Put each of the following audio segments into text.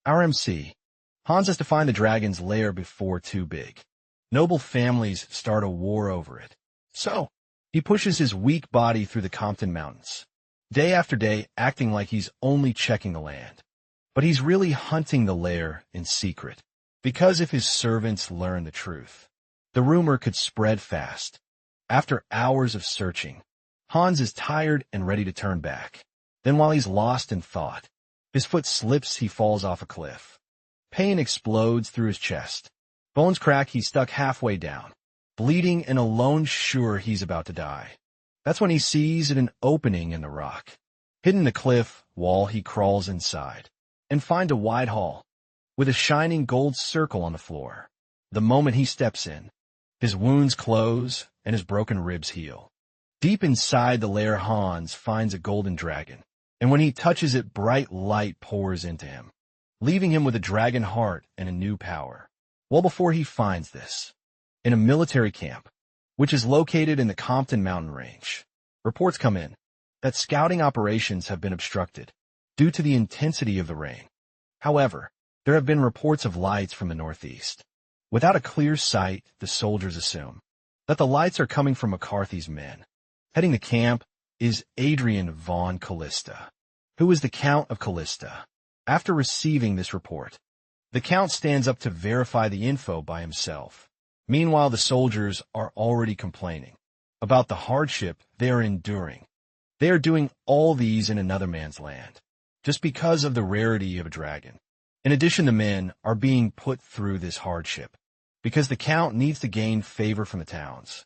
Our MC. Hans has to find the dragon's lair before too big. Noble families start a war over it. So, he pushes his weak body through the Compton Mountains, day after day acting like he's only checking the land. But he's really hunting the lair in secret, because if his servants learn the truth, the rumor could spread fast. After hours of searching, Hans is tired and ready to turn back. Then while he's lost in thought, his foot slips, he falls off a cliff. Pain explodes through his chest. Bones crack, he's stuck halfway down, bleeding and alone sure he's about to die. That's when he sees an opening in the rock. Hidden in the cliff wall, he crawls inside and finds a wide hall with a shining gold circle on the floor. The moment he steps in, his wounds close and his broken ribs heal. Deep inside the lair, Hans finds a golden dragon, and when he touches it, bright light pours into him, leaving him with a dragon heart and a new power. Well, before he finds this, in a military camp, which is located in the Compton Mountain Range, reports come in that scouting operations have been obstructed due to the intensity of the rain. However, there have been reports of lights from the northeast. Without a clear sight, the soldiers assume that the lights are coming from McCarthy's men. Heading the camp is Adrian von Callista, who is the Count of Callista. After receiving this report, the Count stands up to verify the info by himself. Meanwhile, the soldiers are already complaining about the hardship they are enduring. They are doing all these in another man's land, just because of the rarity of a dragon. In addition, the men are being put through this hardship because the Count needs to gain favor from the towns.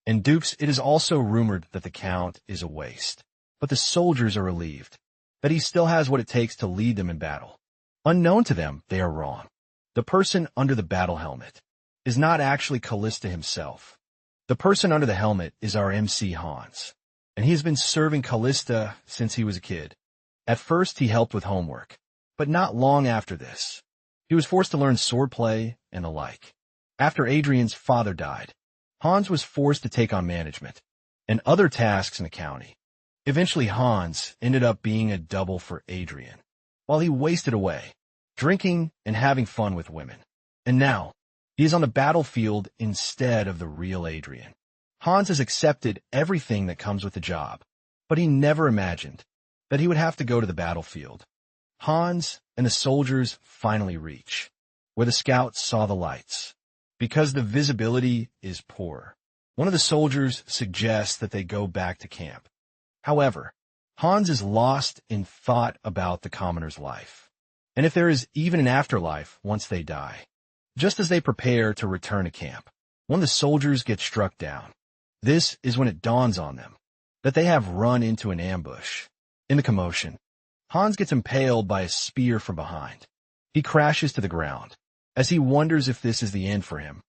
In Dukes, it is also rumored that the Count is a waste, but the soldiers are relieved that he still has what it takes to lead them in battle. Unknown to them, they are wrong. The person under the battle helmet is not actually Callista himself. The person under the helmet is our MC Hans, and he has been serving Callista since he was a kid. At first, he helped with homework, but not long after this, he was forced to learn swordplay and the like. After Adrian's father died, Hans was forced to take on management and other tasks in the county. Eventually, Hans ended up being a double for Adrian, while he wasted away, drinking and having fun with women. And now, he is on the battlefield instead of the real Adrian. Hans has accepted everything that comes with the job, but he never imagined that he would have to go to the battlefield. Hans and the soldiers finally reach where the scouts saw the lights. Because the visibility is poor, one of the soldiers suggests that they go back to camp. However, Hans is lost in thought about the commoner's life, and if there is even an afterlife once they die. Just as they prepare to return to camp, one of the soldiers gets struck down. This is when it dawns on them that they have run into an ambush. In the commotion, Hans gets impaled by a spear from behind. He crashes to the ground as he wonders if this is the end for him.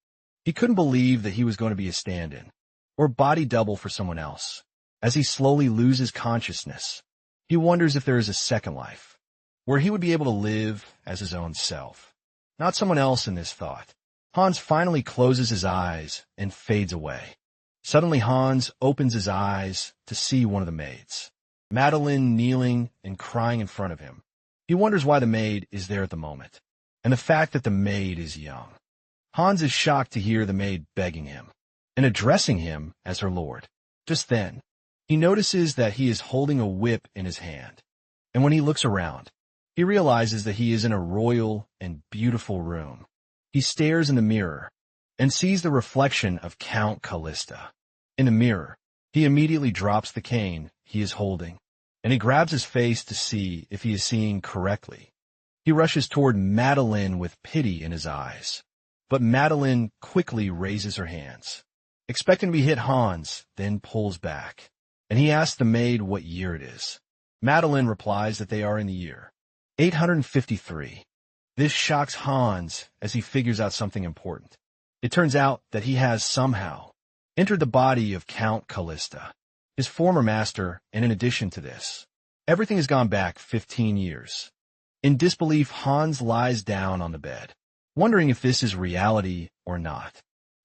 He couldn't believe that he was going to be a stand-in or body double for someone else. As he slowly loses consciousness, he wonders if there is a second life, where he would be able to live as his own self, not someone else. In this thought, Hans finally closes his eyes and fades away. Suddenly, Hans opens his eyes to see one of the maids, Madeline, kneeling and crying in front of him. He wonders why the maid is there at the moment, and the fact that the maid is young. Hans is shocked to hear the maid begging him and addressing him as her lord. Just then, he notices that he is holding a whip in his hand, and when he looks around, he realizes that he is in a royal and beautiful room. He stares in the mirror and sees the reflection of Count Callista. In the mirror, he immediately drops the cane he is holding, and he grabs his face to see if he is seeing correctly. He rushes toward Madeline with pity in his eyes, but Madeline quickly raises her hands, expecting to be hit. Hans then pulls back, and he asks the maid what year it is. Madeline replies that they are in the year 853. This shocks Hans as he figures out something important. It turns out that he has somehow entered the body of Count Callista, his former master, and in addition to this, everything has gone back 15 years. In disbelief, Hans lies down on the bed, wondering if this is reality or not.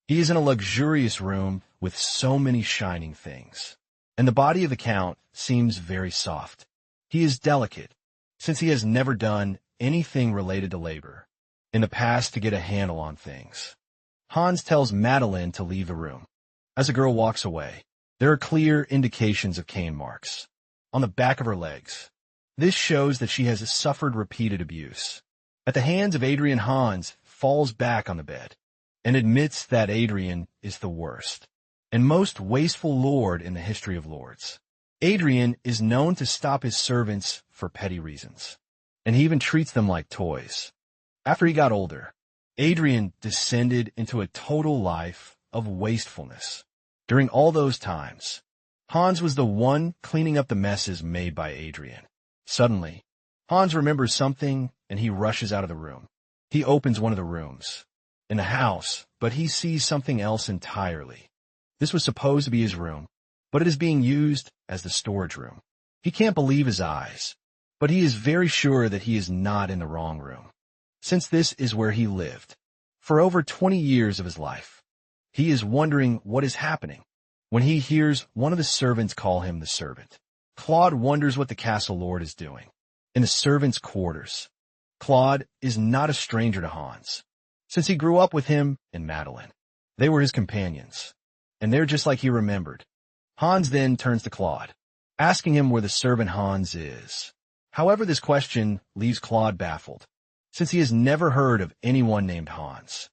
He is in a luxurious room with so many shining things, and the body of the Count seems very soft. He is delicate, since he has never done anything related to labor in the past to get a handle on things. Hans tells Madeline to leave the room. As the girl walks away, there are clear indications of cane marks on the back of her legs. This shows that she has suffered repeated abuse. At the hands of Adrian, Hans falls back on the bed and admits that Adrian is the worst and most wasteful lord in the history of lords. Adrian is known to stop his servants for petty reasons, and he even treats them like toys. After he got older, Adrian descended into a total life of wastefulness. During all those times, Hans was the one cleaning up the messes made by Adrian. Suddenly, Hans remembers something and he rushes out of the room. He opens one of the rooms in the house, but he sees something else entirely. This was supposed to be his room, but it is being used as the storage room. He can't believe his eyes, but he is very sure that he is not in the wrong room, since this is where he lived for over 20 years of his life. He is wondering what is happening when he hears one of the servants call him the servant. Claude wonders what the castle lord is doing in the servants' quarters. Claude is not a stranger to Hans, since he grew up with him and Madeline. They were his companions, and they're just like he remembered. Hans then turns to Claude, asking him where the servant Hans is. However, this question leaves Claude baffled, since he has never heard of anyone named Hans.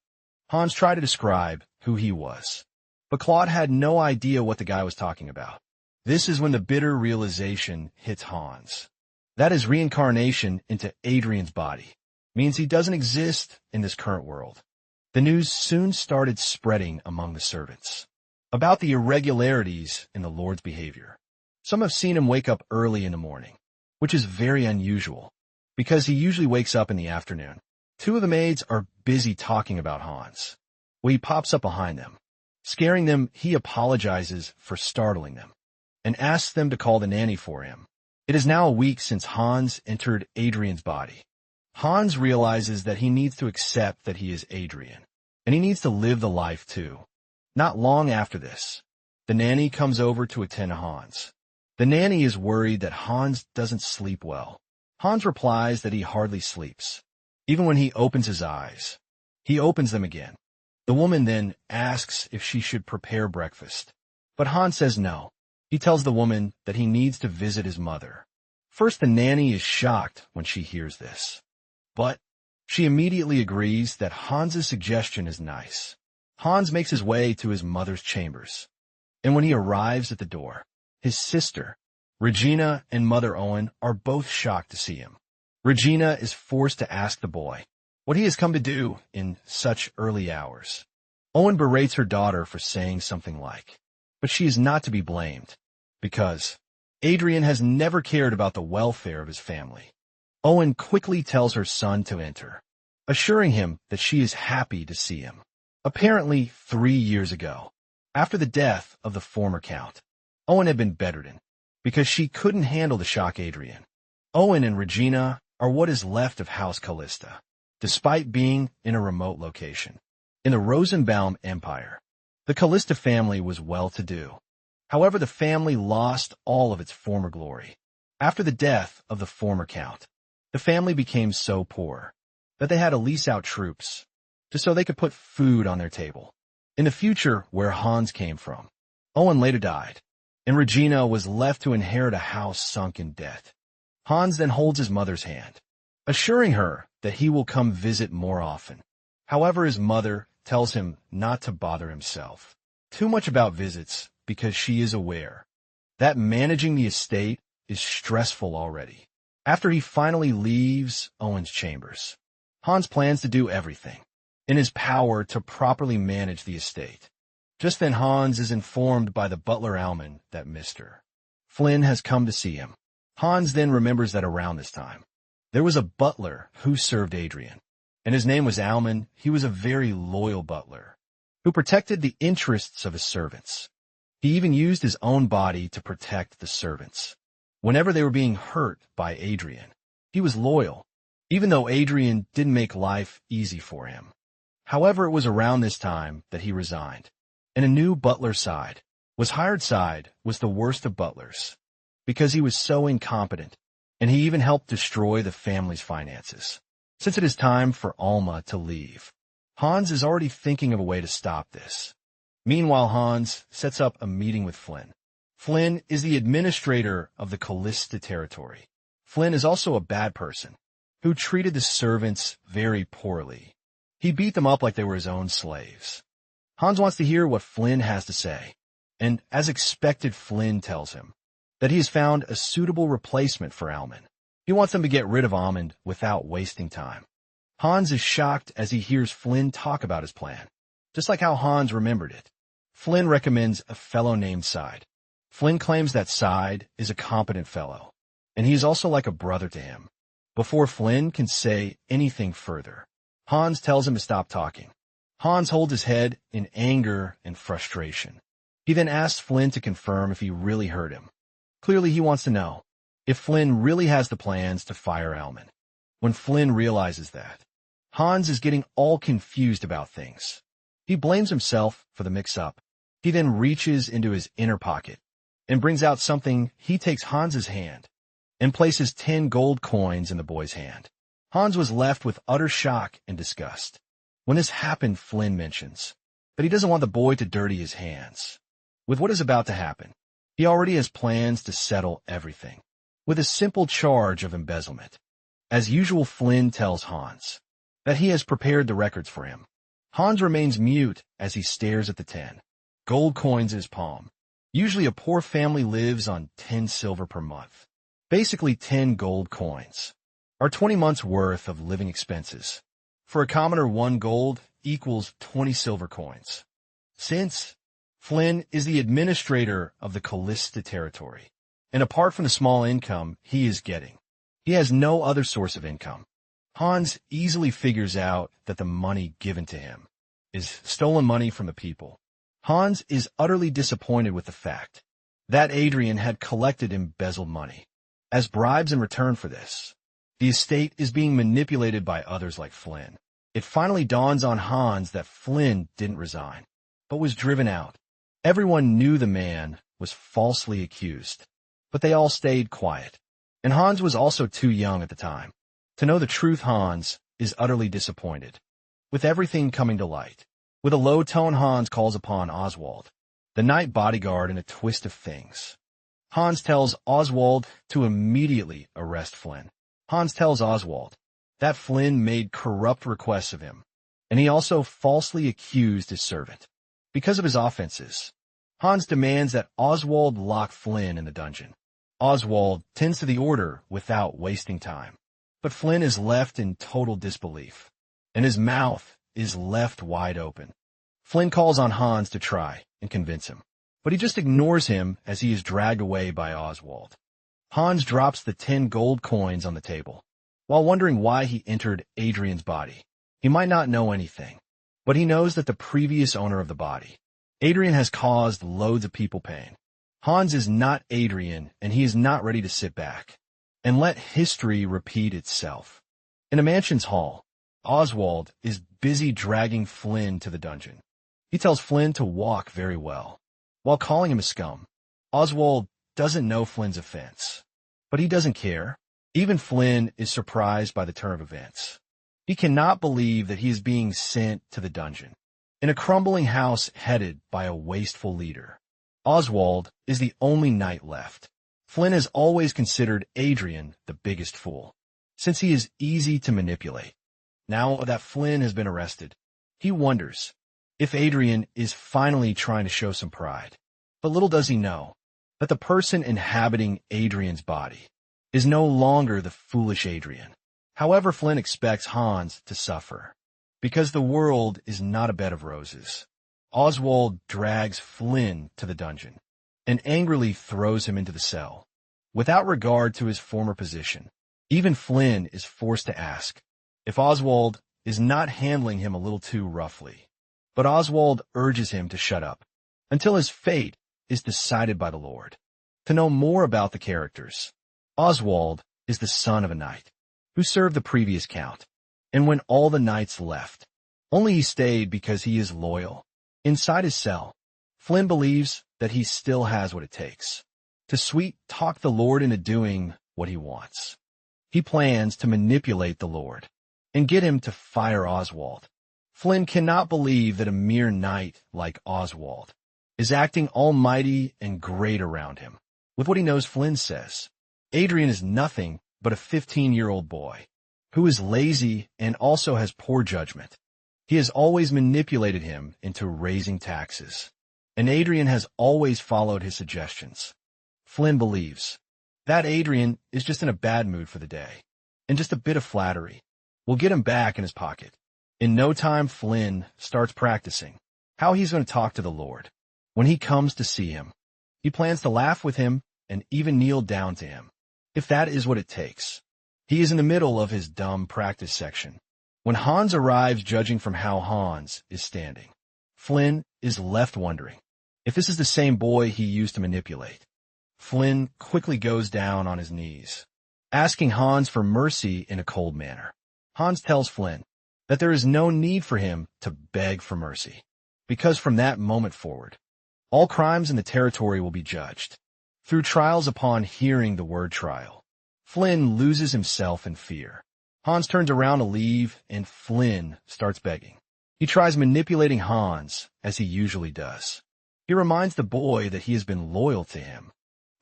Hans tried to describe who he was, but Claude had no idea what the guy was talking about. This is when the bitter realization hits Hans. That his reincarnation into Adrian's body means he doesn't exist in this current world. The news soon started spreading among the servants about the irregularities in the Lord's behavior. Some have seen him wake up early in the morning, which is very unusual, because he usually wakes up in the afternoon. Two of the maids are busy talking about Hans. When he pops up behind them, scaring them, he apologizes for startling them and asks them to call the nanny for him. It is now a week since Hans entered Adrian's body. Hans realizes that he needs to accept that he is Adrian, and he needs to live the life too. Not long after this, the nanny comes over to attend to Hans. The nanny is worried that Hans doesn't sleep well. Hans replies that he hardly sleeps. Even when he opens his eyes, he opens them again. The woman then asks if she should prepare breakfast, but Hans says no. He tells the woman that he needs to visit his mother. First, the nanny is shocked when she hears this, but she immediately agrees that Hans's suggestion is nice. Hans makes his way to his mother's chambers, and when he arrives at the door, his sister, Regina, and Mother Owen are both shocked to see him. Regina is forced to ask the boy what he has come to do in such early hours. Owen berates her daughter for saying something like, but she is not to be blamed, because Adrian has never cared about the welfare of his family. Owen quickly tells her son to enter, assuring him that she is happy to see him. Apparently 3 years ago, after the death of the former count, Owen had been bedridden because she couldn't handle the shock Adrian. Owen and Regina are what is left of House Callista, despite being in a remote location. In the Rosenbaum Empire, the Callista family was well-to-do. However, the family lost all of its former glory. After the death of the former count, the family became so poor that they had to lease out troops just so they could put food on their table. In the future, where Hans came from, Owen later died, and Regina was left to inherit a house sunk in debt. Hans then holds his mother's hand, assuring her that he will come visit more often. However, his mother tells him not to bother himself too much about visits because she is aware that managing the estate is stressful already. After he finally leaves Owen's chambers, Hans plans to do everything in his power to properly manage the estate. Just then Hans is informed by the butler Alman that Mr. Flynn has come to see him. Hans then remembers that around this time, there was a butler who served Adrian, and his name was Alman. He was a very loyal butler who protected the interests of his servants. He even used his own body to protect the servants. Whenever they were being hurt by Adrian, he was loyal, even though Adrian didn't make life easy for him. However, it was around this time that he resigned, and a new butler was hired. Was the worst of butlers, because he was so incompetent and he even helped destroy the family's finances. Since it is time for Alma to leave, Hans is already thinking of a way to stop this. Meanwhile, Hans sets up a meeting with Flynn. Flynn is the administrator of the Callista territory. Flynn is also a bad person who treated the servants very poorly. He beat them up like they were his own slaves. Hans wants to hear what Flynn has to say, and as expected, Flynn tells him that he has found a suitable replacement for Almond. He wants them to get rid of Almond without wasting time. Hans is shocked as he hears Flynn talk about his plan, just like how Hans remembered it. Flynn recommends a fellow named Side. Flynn claims that Side is a competent fellow, and he is also like a brother to him. Before Flynn can say anything further, Hans tells him to stop talking. Hans holds his head in anger and frustration. He then asks Flynn to confirm if he really heard him. Clearly, he wants to know if Flynn really has the plans to fire Almond. When Flynn realizes that, Hans is getting all confused about things. He blames himself for the mix-up. He then reaches into his inner pocket and brings out something. He takes Hans's hand and places 10 gold coins in the boy's hand. Hans was left with utter shock and disgust. When this happened, Flynn mentions that he doesn't want the boy to dirty his hands. With what is about to happen, he already has plans to settle everything with a simple charge of embezzlement. As usual, Flynn tells Hans that he has prepared the records for him. Hans remains mute as he stares at the 10 gold coins in his palm. Usually a poor family lives on 10 silver per month. Basically 10 gold coins are 20 months worth of living expenses. For a commoner, 1 gold equals 20 silver coins. Since Flynn is the administrator of the Callista territory, and apart from the small income he is getting, he has no other source of income. Hans easily figures out that the money given to him is stolen money from the people. Hans is utterly disappointed with the fact that Adrian had collected embezzled money as bribes in return for this. The estate is being manipulated by others like Flynn. It finally dawns on Hans that Flynn didn't resign, but was driven out. Everyone knew the man was falsely accused, but they all stayed quiet. And Hans was also too young at the time to know the truth. Hans is utterly disappointed with everything coming to light. With a low tone, Hans calls upon Oswald, the night bodyguard, in a twist of things. Hans tells Oswald to immediately arrest Flynn. Hans tells Oswald that Flynn made corrupt requests of him, and he also falsely accused his servant. Because of his offenses, Hans demands that Oswald lock Flynn in the dungeon. Oswald tends to the order without wasting time, but Flynn is left in total disbelief, and his mouth is left wide open. Flynn calls on Hans to try and convince him, but he just ignores him as he is dragged away by Oswald. Hans drops the 10 gold coins on the table, while wondering why he entered Adrian's body. He might not know anything, but he knows that the previous owner of the body, Adrian, has caused loads of people pain. Hans is not Adrian, and he is not ready to sit back and let history repeat itself. In a mansion's hall, Oswald is busy dragging Flynn to the dungeon. He tells Flynn to walk very well, while calling him a scum. Oswald doesn't know Flynn's offense, but he doesn't care. Even Flynn is surprised by the turn of events. He cannot believe that he is being sent to the dungeon in a crumbling house headed by a wasteful leader. Oswald is the only knight left. Flynn has always considered Adrian the biggest fool, since he is easy to manipulate. Now that Flynn has been arrested, he wonders if Adrian is finally trying to show some pride. But little does he know that the person inhabiting Adrian's body is no longer the foolish Adrian. However, Flynn expects Hans to suffer, because the world is not a bed of roses. Oswald drags Flynn to the dungeon and angrily throws him into the cell, without regard to his former position. Even Flynn is forced to ask if Oswald is not handling him a little too roughly. But Oswald urges him to shut up until his fate is decided by the Lord. To know more about the characters, Oswald is the son of a knight who served the previous count, and when all the knights left, only he stayed because he is loyal. Inside his cell, Flynn believes that he still has what it takes to sweet-talk the Lord into doing what he wants. He plans to manipulate the Lord and get him to fire Oswald. Flynn cannot believe that a mere knight like Oswald is acting almighty and great around him. With what he knows, Flynn says, Adrian is nothing but a 15-year-old boy who is lazy and also has poor judgment. He has always manipulated him into raising taxes, and Adrian has always followed his suggestions. Flynn believes that Adrian is just in a bad mood for the day, and just a bit of flattery will get him back in his pocket. In no time, Flynn starts practicing how he's going to talk to the Lord. When he comes to see him, he plans to laugh with him and even kneel down to him, if that is what it takes. He is in the middle of his dumb practice section when Hans arrives, judging from how Hans is standing. Flynn is left wondering if this is the same boy he used to manipulate. Flynn quickly goes down on his knees, asking Hans for mercy in a cold manner. Hans tells Flynn that there is no need for him to beg for mercy, because from that moment forward, all crimes in the territory will be judged through trials. Upon hearing the word trial, Flynn loses himself in fear. Hans turns around to leave, and Flynn starts begging. He tries manipulating Hans, as he usually does. He reminds the boy that he has been loyal to him,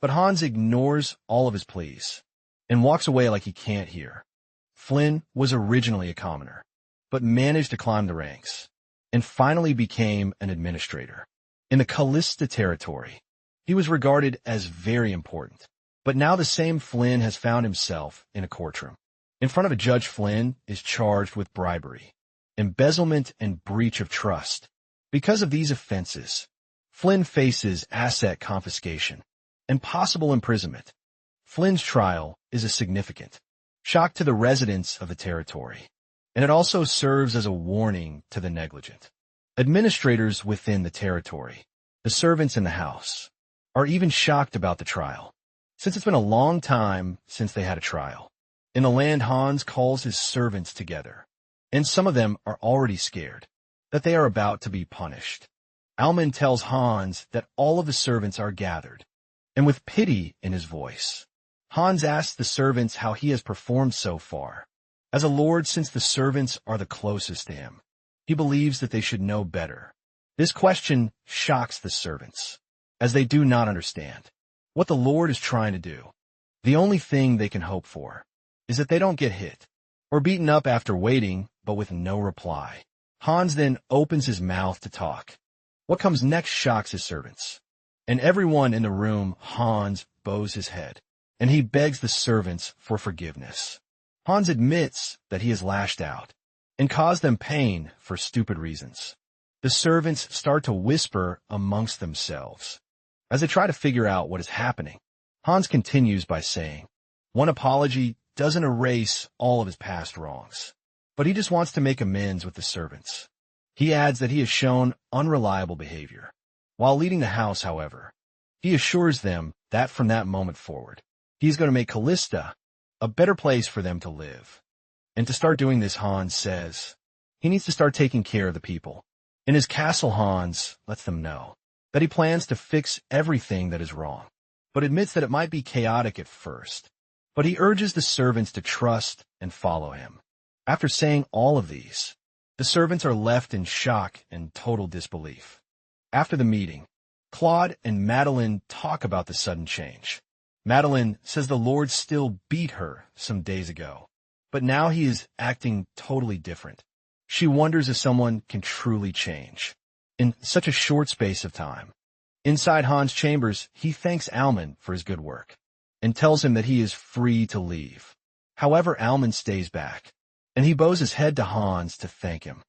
but Hans ignores all of his pleas and walks away like he can't hear. Flynn was originally a commoner, but managed to climb the ranks and finally became an administrator. In the Callista territory, he was regarded as very important, but now the same Flynn has found himself in a courtroom. In front of a judge, Flynn is charged with bribery, embezzlement, and breach of trust. Because of these offenses, Flynn faces asset confiscation and possible imprisonment. Flynn's trial is a significant shock to the residents of the territory, and it also serves as a warning to the negligent administrators within the territory. The servants in the house are even shocked about the trial, since it's been a long time since they had a trial. In the land, Hans calls his servants together, and some of them are already scared that they are about to be punished. Alman tells Hans that all of the servants are gathered, and with pity in his voice, Hans asks the servants how he has performed so far. As a lord, since the servants are the closest to him, he believes that they should know better. This question shocks the servants, as they do not understand what the Lord is trying to do. The only thing they can hope for is that they don't get hit or beaten up after waiting, but with no reply. Hans then opens his mouth to talk. What comes next shocks his servants, and everyone in the room. Hans bows his head, and he begs the servants for forgiveness. Hans admits that he has lashed out and caused them pain for stupid reasons. The servants start to whisper amongst themselves as they try to figure out what is happening. Hans continues by saying, one apology doesn't erase all of his past wrongs, but he just wants to make amends with the servants. He adds that he has shown unreliable behavior while leading the house. However, he assures them that from that moment forward, he is going to make Callista a better place for them to live. And to start doing this, Hans says he needs to start taking care of the people. In his castle, Hans lets them know that he plans to fix everything that is wrong, but admits that it might be chaotic at first. But he urges the servants to trust and follow him. After saying all of these, the servants are left in shock and total disbelief. After the meeting, Claude and Madeline talk about the sudden change. Madeline says the Lord still beat her some days ago, but now he is acting totally different. She wonders if someone can truly change in such a short space of time. Inside Hans' chambers, he thanks Alman for his good work and tells him that he is free to leave. However, Alman stays back, and he bows his head to Hans to thank him.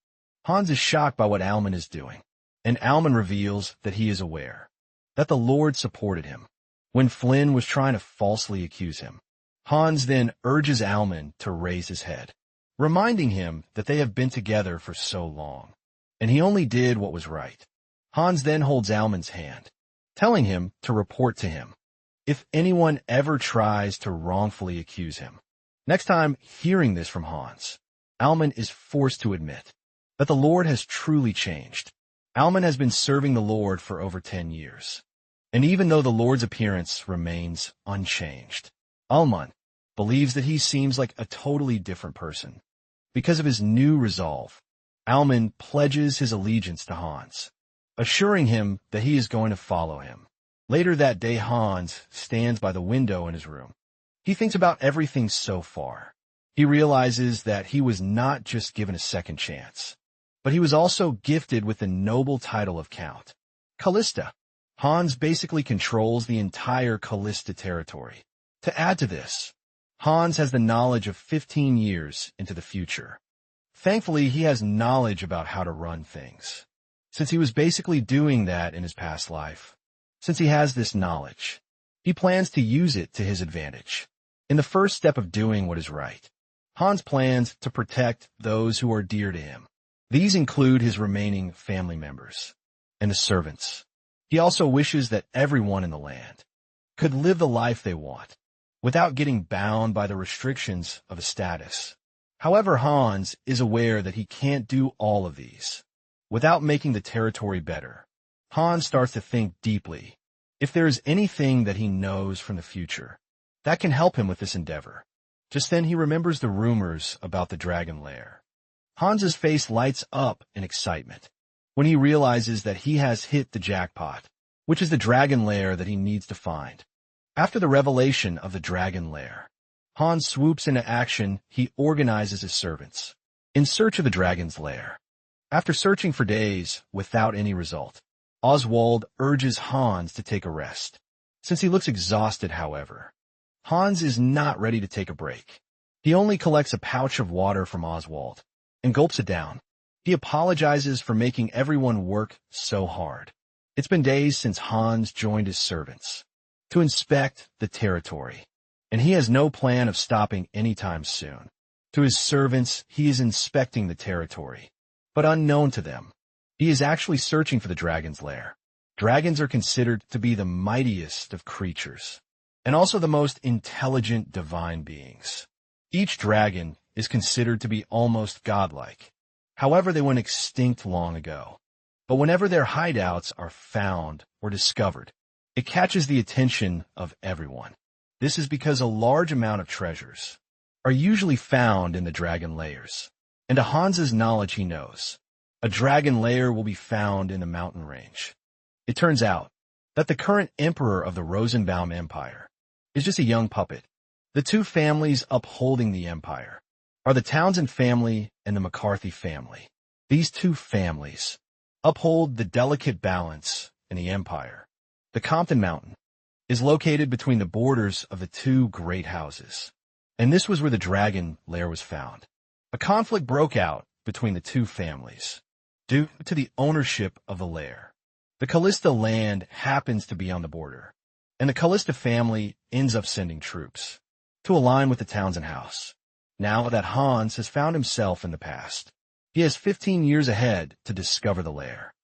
Hans is shocked by what Alman is doing, and Alman reveals that he is aware that the Lord supported him when Flynn was trying to falsely accuse him. Hans then urges Alman to raise his head, reminding him that they have been together for so long, and he only did what was right. Hans then holds Alman's hand, telling him to report to him if anyone ever tries to wrongfully accuse him. Next time hearing this from Hans, Alman is forced to admit that the Lord has truly changed. Alman has been serving the Lord for over 10 years, and even though the Lord's appearance remains unchanged, Alman believes that he seems like a totally different person. Because of his new resolve, Alman pledges his allegiance to Hans, assuring him that he is going to follow him. Later that day, Hans stands by the window in his room. He thinks about everything so far. He realizes that he was not just given a second chance, but he was also gifted with the noble title of Count. Callista. Hans basically controls the entire Callista territory. To add to this, Hans has the knowledge of 15 years into the future. Thankfully, he has knowledge about how to run things, since he was basically doing that in his past life. Since he has this knowledge, he plans to use it to his advantage. In the first step of doing what is right, Hans plans to protect those who are dear to him. These include his remaining family members and the servants. He also wishes that everyone in the land could live the life they want, without getting bound by the restrictions of a status. However, Hans is aware that he can't do all of these without making the territory better. Hans starts to think deeply if there is anything that he knows from the future that can help him with this endeavor. Just then he remembers the rumors about the dragon lair. Hans's face lights up in excitement when he realizes that he has hit the jackpot, which is the dragon lair that he needs to find. After the revelation of the dragon lair, Hans swoops into action. He organizes his servants in search of the dragon's lair. After searching for days without any result, Oswald urges Hans to take a rest. Since he looks exhausted, however, Hans is not ready to take a break. He only collects a pouch of water from Oswald and gulps it down. He apologizes for making everyone work so hard. It's been days since Hans joined his servants to inspect the territory, and he has no plan of stopping anytime soon. To his servants, he is inspecting the territory, but unknown to them, he is actually searching for the dragon's lair. Dragons are considered to be the mightiest of creatures, and also the most intelligent divine beings. Each dragon is considered to be almost godlike. However, they went extinct long ago. But whenever their hideouts are found or discovered, it catches the attention of everyone. This is because a large amount of treasures are usually found in the dragon lairs. And to Hans's knowledge, he knows a dragon lair will be found in the mountain range. It turns out that the current emperor of the Rosenbaum Empire is just a young puppet. The two families upholding the empire are the Townsend family and the McCarthy family. These two families uphold the delicate balance in the empire. The Compton Mountain is located between the borders of the two great houses, and this was where the dragon lair was found. A conflict broke out between the two families due to the ownership of the lair. The Callista land happens to be on the border, and the Callista family ends up sending troops to align with the Townsend house. Now that Hans has found himself in the past, he has 15 years ahead to discover the lair.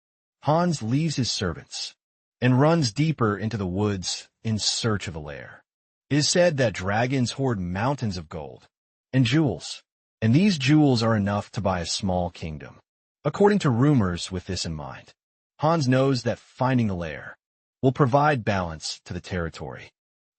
Hans leaves his servants and runs deeper into the woods in search of the lair. It is said that dragons hoard mountains of gold and jewels, and these jewels are enough to buy a small kingdom. According to rumors, with this in mind, Hans knows that finding the lair will provide balance to the territory.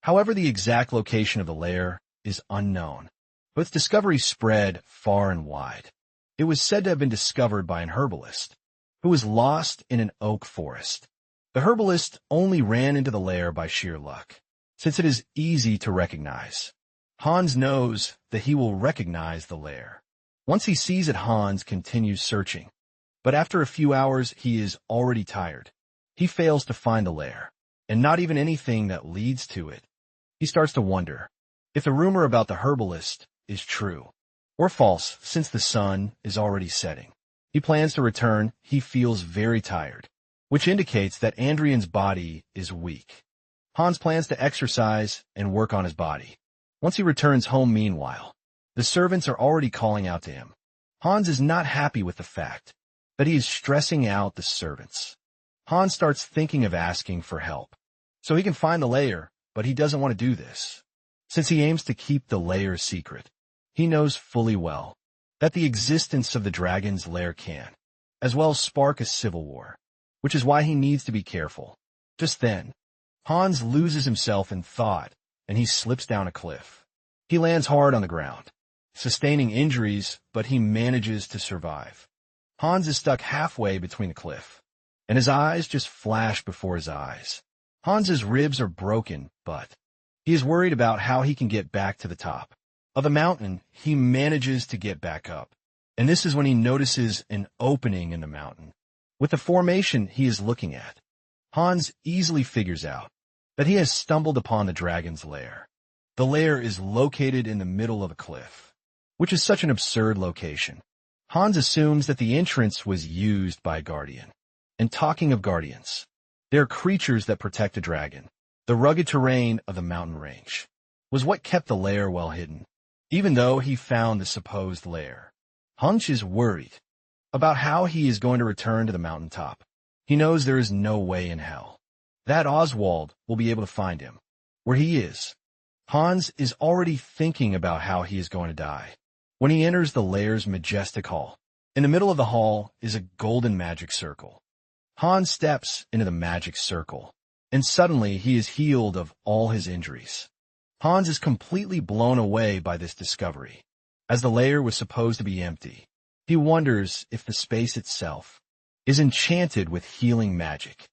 However, the exact location of the lair is unknown, but its discovery spread far and wide. It was said to have been discovered by an herbalist who was lost in an oak forest. The herbalist only ran into the lair by sheer luck, since it is easy to recognize. Hans knows that he will recognize the lair. Once he sees it, Hans continues searching, but after a few hours, he is already tired. He fails to find the lair, and not even anything that leads to it. He starts to wonder if the rumor about the herbalist is true or false, since the sun is already setting. He plans to return. He feels very tired, which indicates that Andrian's body is weak. Hans plans to exercise and work on his body. Once he returns home, meanwhile, the servants are already calling out to him. Hans is not happy with the fact that he is stressing out the servants. Hans starts thinking of asking for help so he can find the lair, but he doesn't want to do this, since he aims to keep the lair secret. He knows fully well that the existence of the dragon's lair can, as well, spark a civil war, which is why he needs to be careful. Just then, Hans loses himself in thought, and he slips down a cliff. He lands hard on the ground, sustaining injuries, but he manages to survive. Hans is stuck halfway between the cliff, and his eyes just flash before his eyes. Hans's ribs are broken, but he is worried about how he can get back to the top of the mountain. He manages to get back up, and this is when he notices an opening in the mountain. With the formation he is looking at, Hans easily figures out that he has stumbled upon the dragon's lair. The lair is located in the middle of a cliff, which is such an absurd location. Hans assumes that the entrance was used by a guardian. And talking of guardians, they are creatures that protect a dragon. The rugged terrain of the mountain range was what kept the lair well hidden. Even though he found the supposed lair, Hans is worried about how he is going to return to the mountaintop. He knows there is no way in hell that Oswald will be able to find him where he is. Hans is already thinking about how he is going to die when he enters the lair's majestic hall. In the middle of the hall is a golden magic circle. Hans steps into the magic circle, and suddenly he is healed of all his injuries. Hans is completely blown away by this discovery. As the lair was supposed to be empty, he wonders if the space itself is enchanted with healing magic.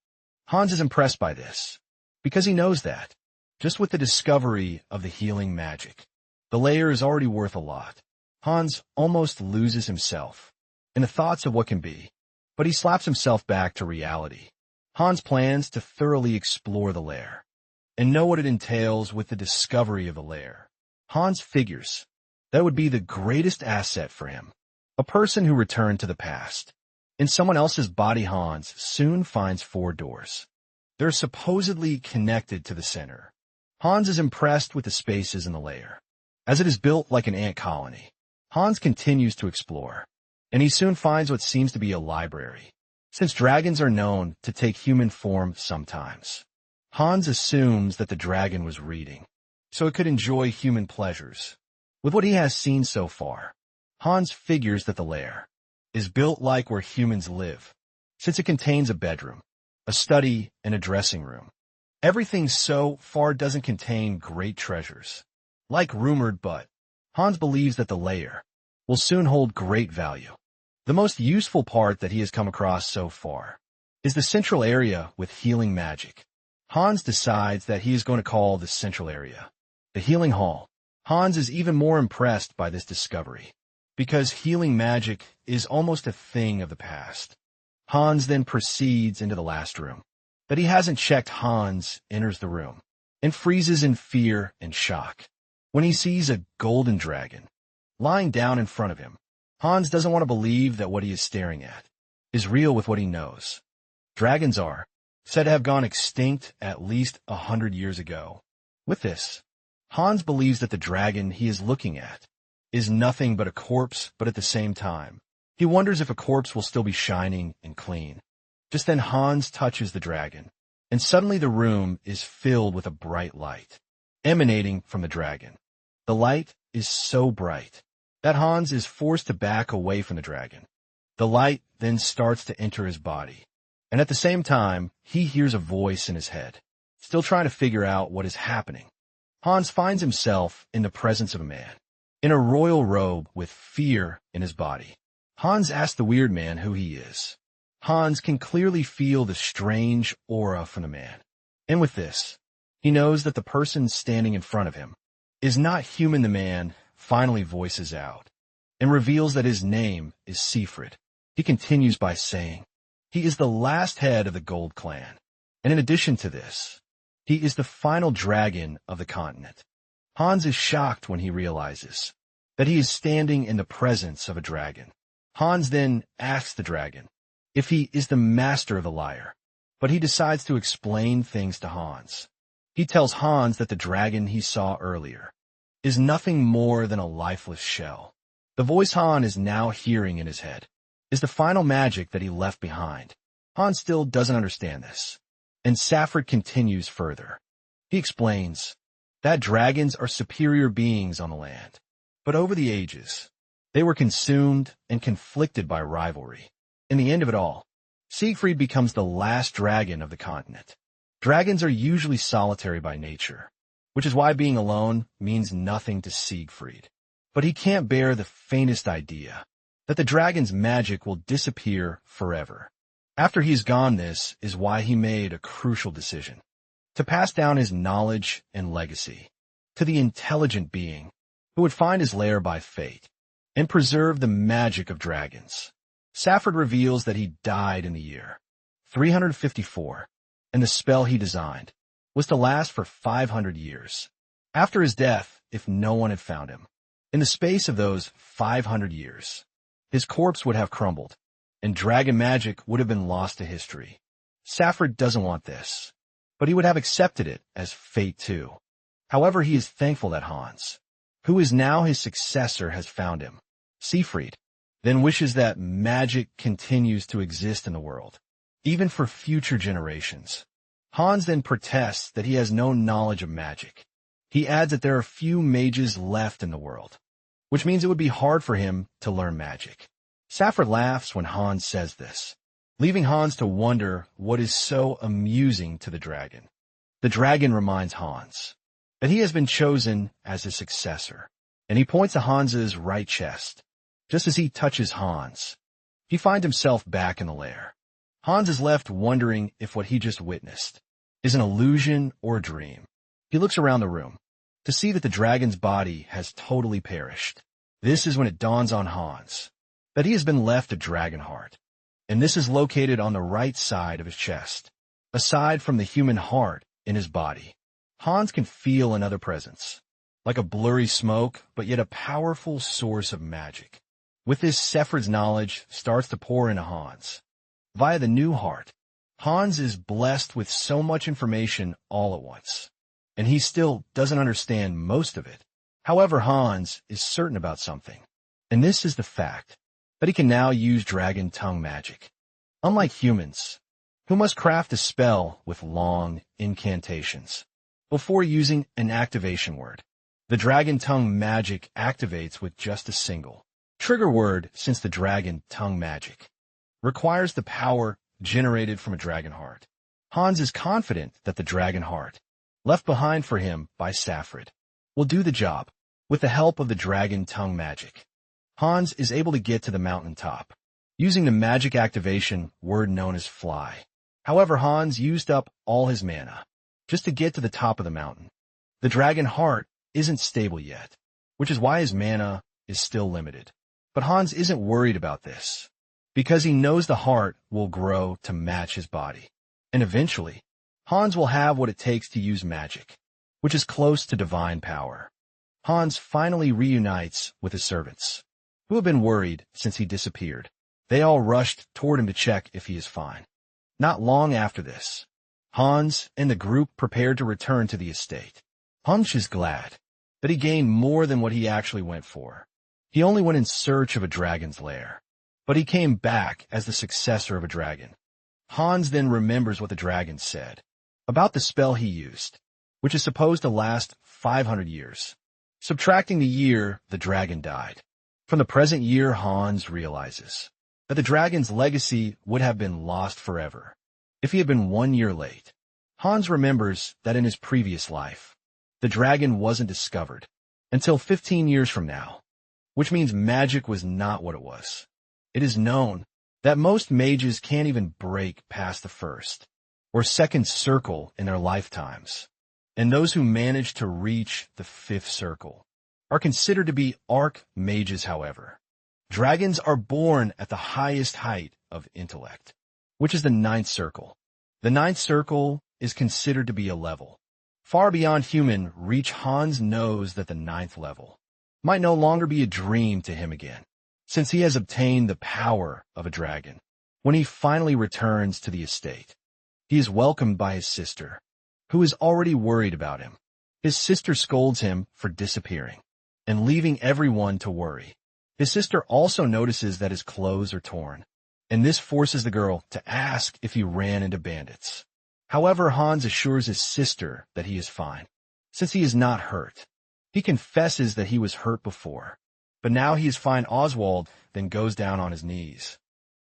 Hans is impressed by this, because he knows that, just with the discovery of the healing magic, the lair is already worth a lot. Hans almost loses himself in the thoughts of what can be, but he slaps himself back to reality. Hans plans to thoroughly explore the lair and know what it entails with the discovery of the lair. Hans figures that would be the greatest asset for him, a person who returned to the past. In someone else's body, Hans soon finds 4 doors. They're supposedly connected to the center. Hans is impressed with the spaces in the lair, as it is built like an ant colony. Hans continues to explore, and he soon finds what seems to be a library. Since dragons are known to take human form sometimes, Hans assumes that the dragon was reading, so it could enjoy human pleasures. With what he has seen so far, Hans figures that the lair is built like where humans live, since it contains a bedroom, a study, and a dressing room. Everything so far doesn't contain great treasures, like rumored, but Hans believes that the lair will soon hold great value. The most useful part that he has come across so far is the central area with healing magic. Hans decides that he is going to call the central area the Healing Hall. Hans is even more impressed by this discovery, because healing magic is almost a thing of the past. Hans then proceeds into the last room that he hasn't checked. Hans enters the room and freezes in fear and shock when he sees a golden dragon lying down in front of him. Hans doesn't want to believe that what he is staring at is real with what he knows. Dragons are said to have gone extinct at least 100 years ago. With this, Hans believes that the dragon he is looking at is nothing but a corpse, but at the same time, he wonders if a corpse will still be shining and clean. Just then Hans touches the dragon, and suddenly the room is filled with a bright light emanating from the dragon. The light is so bright that Hans is forced to back away from the dragon. The light then starts to enter his body, and at the same time, he hears a voice in his head, still trying to figure out what is happening. Hans finds himself in the presence of a man, in a royal robe with fear in his body. Hans asks the weird man who he is. Hans can clearly feel the strange aura from the man, and with this, he knows that the person standing in front of him is not human. The man finally voices out and reveals that his name is Siegfried. He continues by saying he is the last head of the Gold Clan, and in addition to this, he is the final dragon of the continent. Hans is shocked when he realizes that he is standing in the presence of a dragon. Hans then asks the dragon if he is the master of the lyre, but he decides to explain things to Hans. He tells Hans that the dragon he saw earlier is nothing more than a lifeless shell. The voice Hans is now hearing in his head is the final magic that he left behind. Hans still doesn't understand this, and Siegfried continues further. He explains that dragons are superior beings on the land, but over the ages, they were consumed and conflicted by rivalry. In the end of it all, Siegfried becomes the last dragon of the continent. Dragons are usually solitary by nature, which is why being alone means nothing to Siegfried. But he can't bear the faintest idea that the dragon's magic will disappear forever. After he's gone, this is why he made a crucial decision: to pass down his knowledge and legacy to the intelligent being who would find his lair by fate and preserve the magic of dragons. Safford reveals that he died in the year 354, and the spell he designed was to last for 500 years. After his death, if no one had found him, in the space of those 500 years, his corpse would have crumbled, and dragon magic would have been lost to history. Safford doesn't want this, but he would have accepted it as fate too. However, he is thankful that Hans, who is now his successor, has found him. Siegfried then wishes that magic continues to exist in the world, even for future generations. Hans then protests that he has no knowledge of magic. He adds that there are few mages left in the world, which means it would be hard for him to learn magic. Safford laughs when Hans says this, leaving Hans to wonder what is so amusing to the dragon. The dragon reminds Hans that he has been chosen as his successor, and he points to Hans's right chest. Just as he touches Hans, he finds himself back in the lair. Hans is left wondering if what he just witnessed is an illusion or a dream. He looks around the room to see that the dragon's body has totally perished. This is when it dawns on Hans that he has been left a dragon heart, and this is located on the right side of his chest, aside from the human heart in his body. Hans can feel another presence, like a blurry smoke, but yet a powerful source of magic. With this, Safford's knowledge starts to pour into Hans. Via the new heart, Hans is blessed with so much information all at once, and he still doesn't understand most of it. However, Hans is certain about something, and this is the fact that he can now use dragon tongue magic. Unlike humans, who must craft a spell with long incantations before using an activation word, the dragon tongue magic activates with just a single trigger word, since the dragon tongue magic requires the power generated from a dragon heart. Hans is confident that the dragon heart, left behind for him by Safford, will do the job. With the help of the dragon tongue magic, Hans is able to get to the mountain top, using the magic activation word known as fly. However, Hans used up all his mana just to get to the top of the mountain. The dragon heart isn't stable yet, which is why his mana is still limited. But Hans isn't worried about this, because he knows the heart will grow to match his body. And eventually, Hans will have what it takes to use magic, which is close to divine power. Hans finally reunites with his servants, who have been worried since he disappeared. They all rushed toward him to check if he is fine. Not long after this, Hans and the group prepared to return to the estate. Hans is glad that he gained more than what he actually went for. He only went in search of a dragon's lair, but he came back as the successor of a dragon. Hans then remembers what the dragon said about the spell he used, which is supposed to last 500 years. Subtracting the year the dragon died from the present year, Hans realizes that the dragon's legacy would have been lost forever if he had been 1 year late. Hans remembers that in his previous life, the dragon wasn't discovered until 15 years from now, which means magic was not what it was. It is known that most mages can't even break past the first or second circle in their lifetimes, and those who manage to reach the fifth circle are considered to be archmages. However, dragons are born at the highest height of intellect, which is the ninth circle. The ninth circle is considered to be a level far beyond human reach. Hans knows that the ninth level might no longer be a dream to him again, since he has obtained the power of a dragon. When he finally returns to the estate, he is welcomed by his sister, who is already worried about him. His sister scolds him for disappearing and leaving everyone to worry. His sister also notices that his clothes are torn, and this forces the girl to ask if he ran into bandits. However, Hans assures his sister that he is fine, since he is not hurt. He confesses that he was hurt before, but now he is fine. Oswald then goes down on his knees,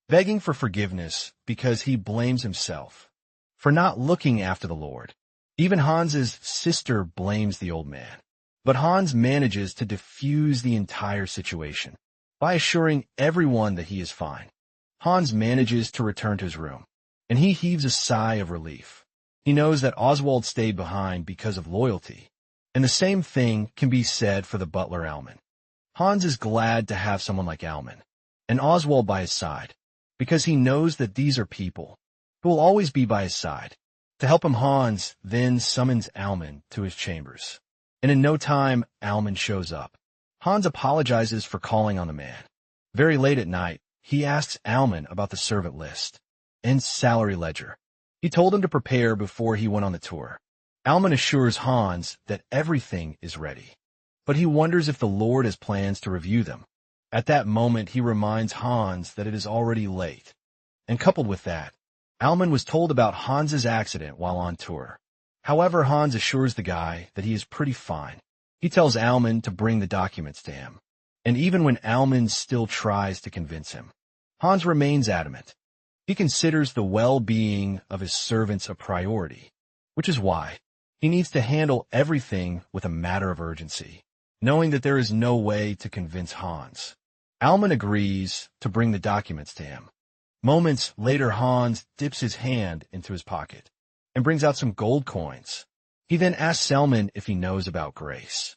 begging for forgiveness because he blames himself for not looking after the Lord. Even Hans's sister blames the old man. But Hans manages to defuse the entire situation by assuring everyone that he is fine. Hans manages to return to his room, and he heaves a sigh of relief. He knows that Oswald stayed behind because of loyalty, and the same thing can be said for the butler Alman. Hans is glad to have someone like Alman, and Oswald by his side, because he knows that these are people who will always be by his side. To help him, Hans then summons Alman to his chambers, and in no time, Alman shows up. Hans apologizes for calling on the man. Very late at night, he asks Alman about the servant list and salary ledger. He told him to prepare before he went on the tour. Alman assures Hans that everything is ready, but he wonders if the Lord has plans to review them. At that moment, he reminds Hans that it is already late, and coupled with that, Alman was told about Hans's accident while on tour. However, Hans assures the guy that he is pretty fine. He tells Alman to bring the documents to him, and even when Alman still tries to convince him, Hans remains adamant. He considers the well-being of his servants a priority, which is why he needs to handle everything with a matter of urgency, knowing that there is no way to convince Hans. Alman agrees to bring the documents to him. Moments later, Hans dips his hand into his pocket and brings out some gold coins. He then asks Selman if he knows about Grace.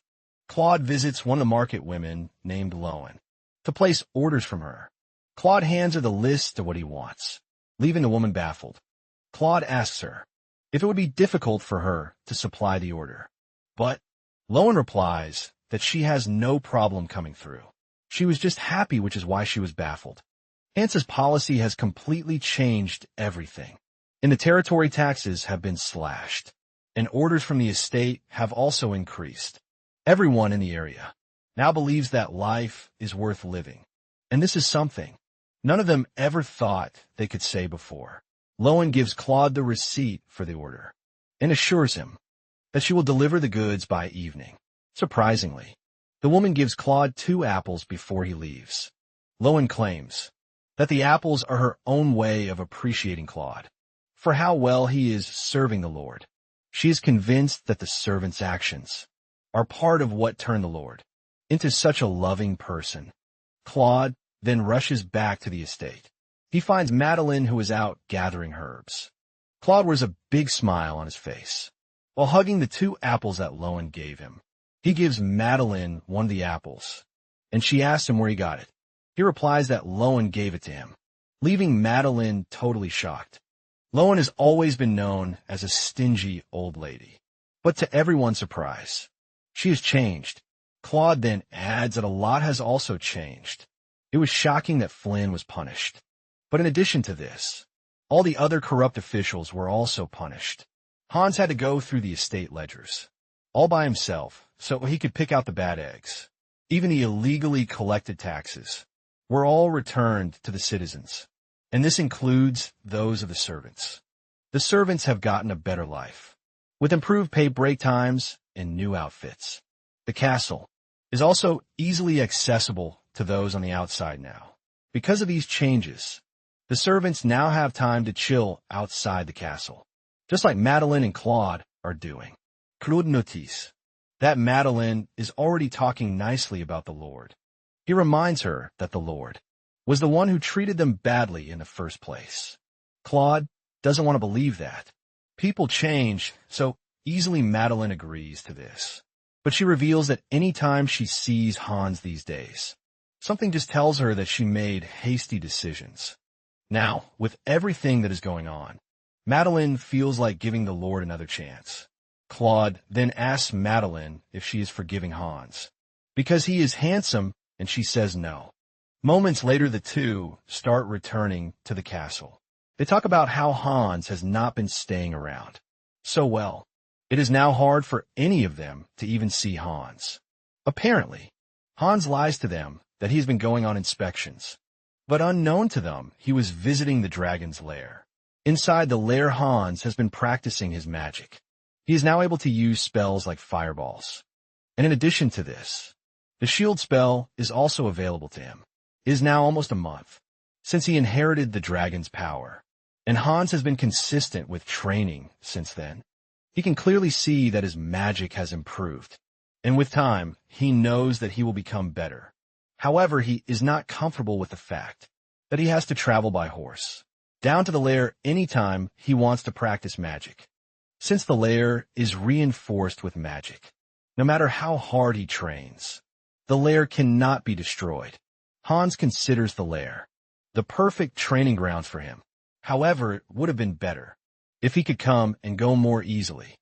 Claude visits one of the market women named Lowen to place orders from her. Claude hands her the list of what he wants, leaving the woman baffled. Claude asks her if it would be difficult for her to supply the order, but Lowen replies that she has no problem coming through. She was just happy, which is why she was baffled. Hance's policy has completely changed everything, and the territory taxes have been slashed, and orders from the estate have also increased. Everyone in the area now believes that life is worth living, and this is something none of them ever thought they could say before. Lowen gives Claude the receipt for the order and assures him that she will deliver the goods by evening. Surprisingly, the woman gives Claude 2 apples before he leaves. Lowen claims that the apples are her own way of appreciating Claude for how well he is serving the Lord. She is convinced that the servant's actions are part of what turned the Lord into such a loving person. Claude then rushes back to the estate. He finds Madeline, who is out gathering herbs. Claude wears a big smile on his face while hugging the 2 apples that Lowen gave him. He gives Madeline one of the apples, and she asks him where he got it. He replies that Lowen gave it to him, leaving Madeline totally shocked. Lowen has always been known as a stingy old lady, but to everyone's surprise, she has changed. Claude then adds that a lot has also changed. It was shocking that Flynn was punished, but in addition to this, all the other corrupt officials were also punished. Hans had to go through the estate ledgers, all by himself, so he could pick out the bad eggs. Even the illegally collected taxes were all returned to the citizens, and this includes those of the servants. The servants have gotten a better life, with improved paid break times and new outfits. The castle is also easily accessible to those on the outside now. Because of these changes, the servants now have time to chill outside the castle, just like Madeline and Claude are doing. Claude notices that Madeline is already talking nicely about the Lord. He reminds her that the Lord was the one who treated them badly in the first place. Claude doesn't want to believe that. People change, so easily Madeline agrees to this. But she reveals that any time she sees Hans these days, something just tells her that she made hasty decisions. Now, with everything that is going on, Madeline feels like giving the Lord another chance. Claude then asks Madeline if she is forgiving Hans, because he is handsome, and she says no. Moments later, the two start returning to the castle. They talk about how Hans has not been staying around so well. It is now hard for any of them to even see Hans. Apparently, Hans lies to them that he has been going on inspections, but unknown to them, he was visiting the dragon's lair. Inside the lair, Hans has been practicing his magic. He is now able to use spells like fireballs. And in addition to this, the shield spell is also available to him. It is now almost a month since he inherited the dragon's power, and Hans has been consistent with training since then. He can clearly see that his magic has improved, and with time, he knows that he will become better. However, he is not comfortable with the fact that he has to travel by horse down to the lair anytime he wants to practice magic. Since the lair is reinforced with magic, no matter how hard he trains, the lair cannot be destroyed. Hans considers the lair the perfect training grounds for him. However, it would have been better if he could come and go more easily.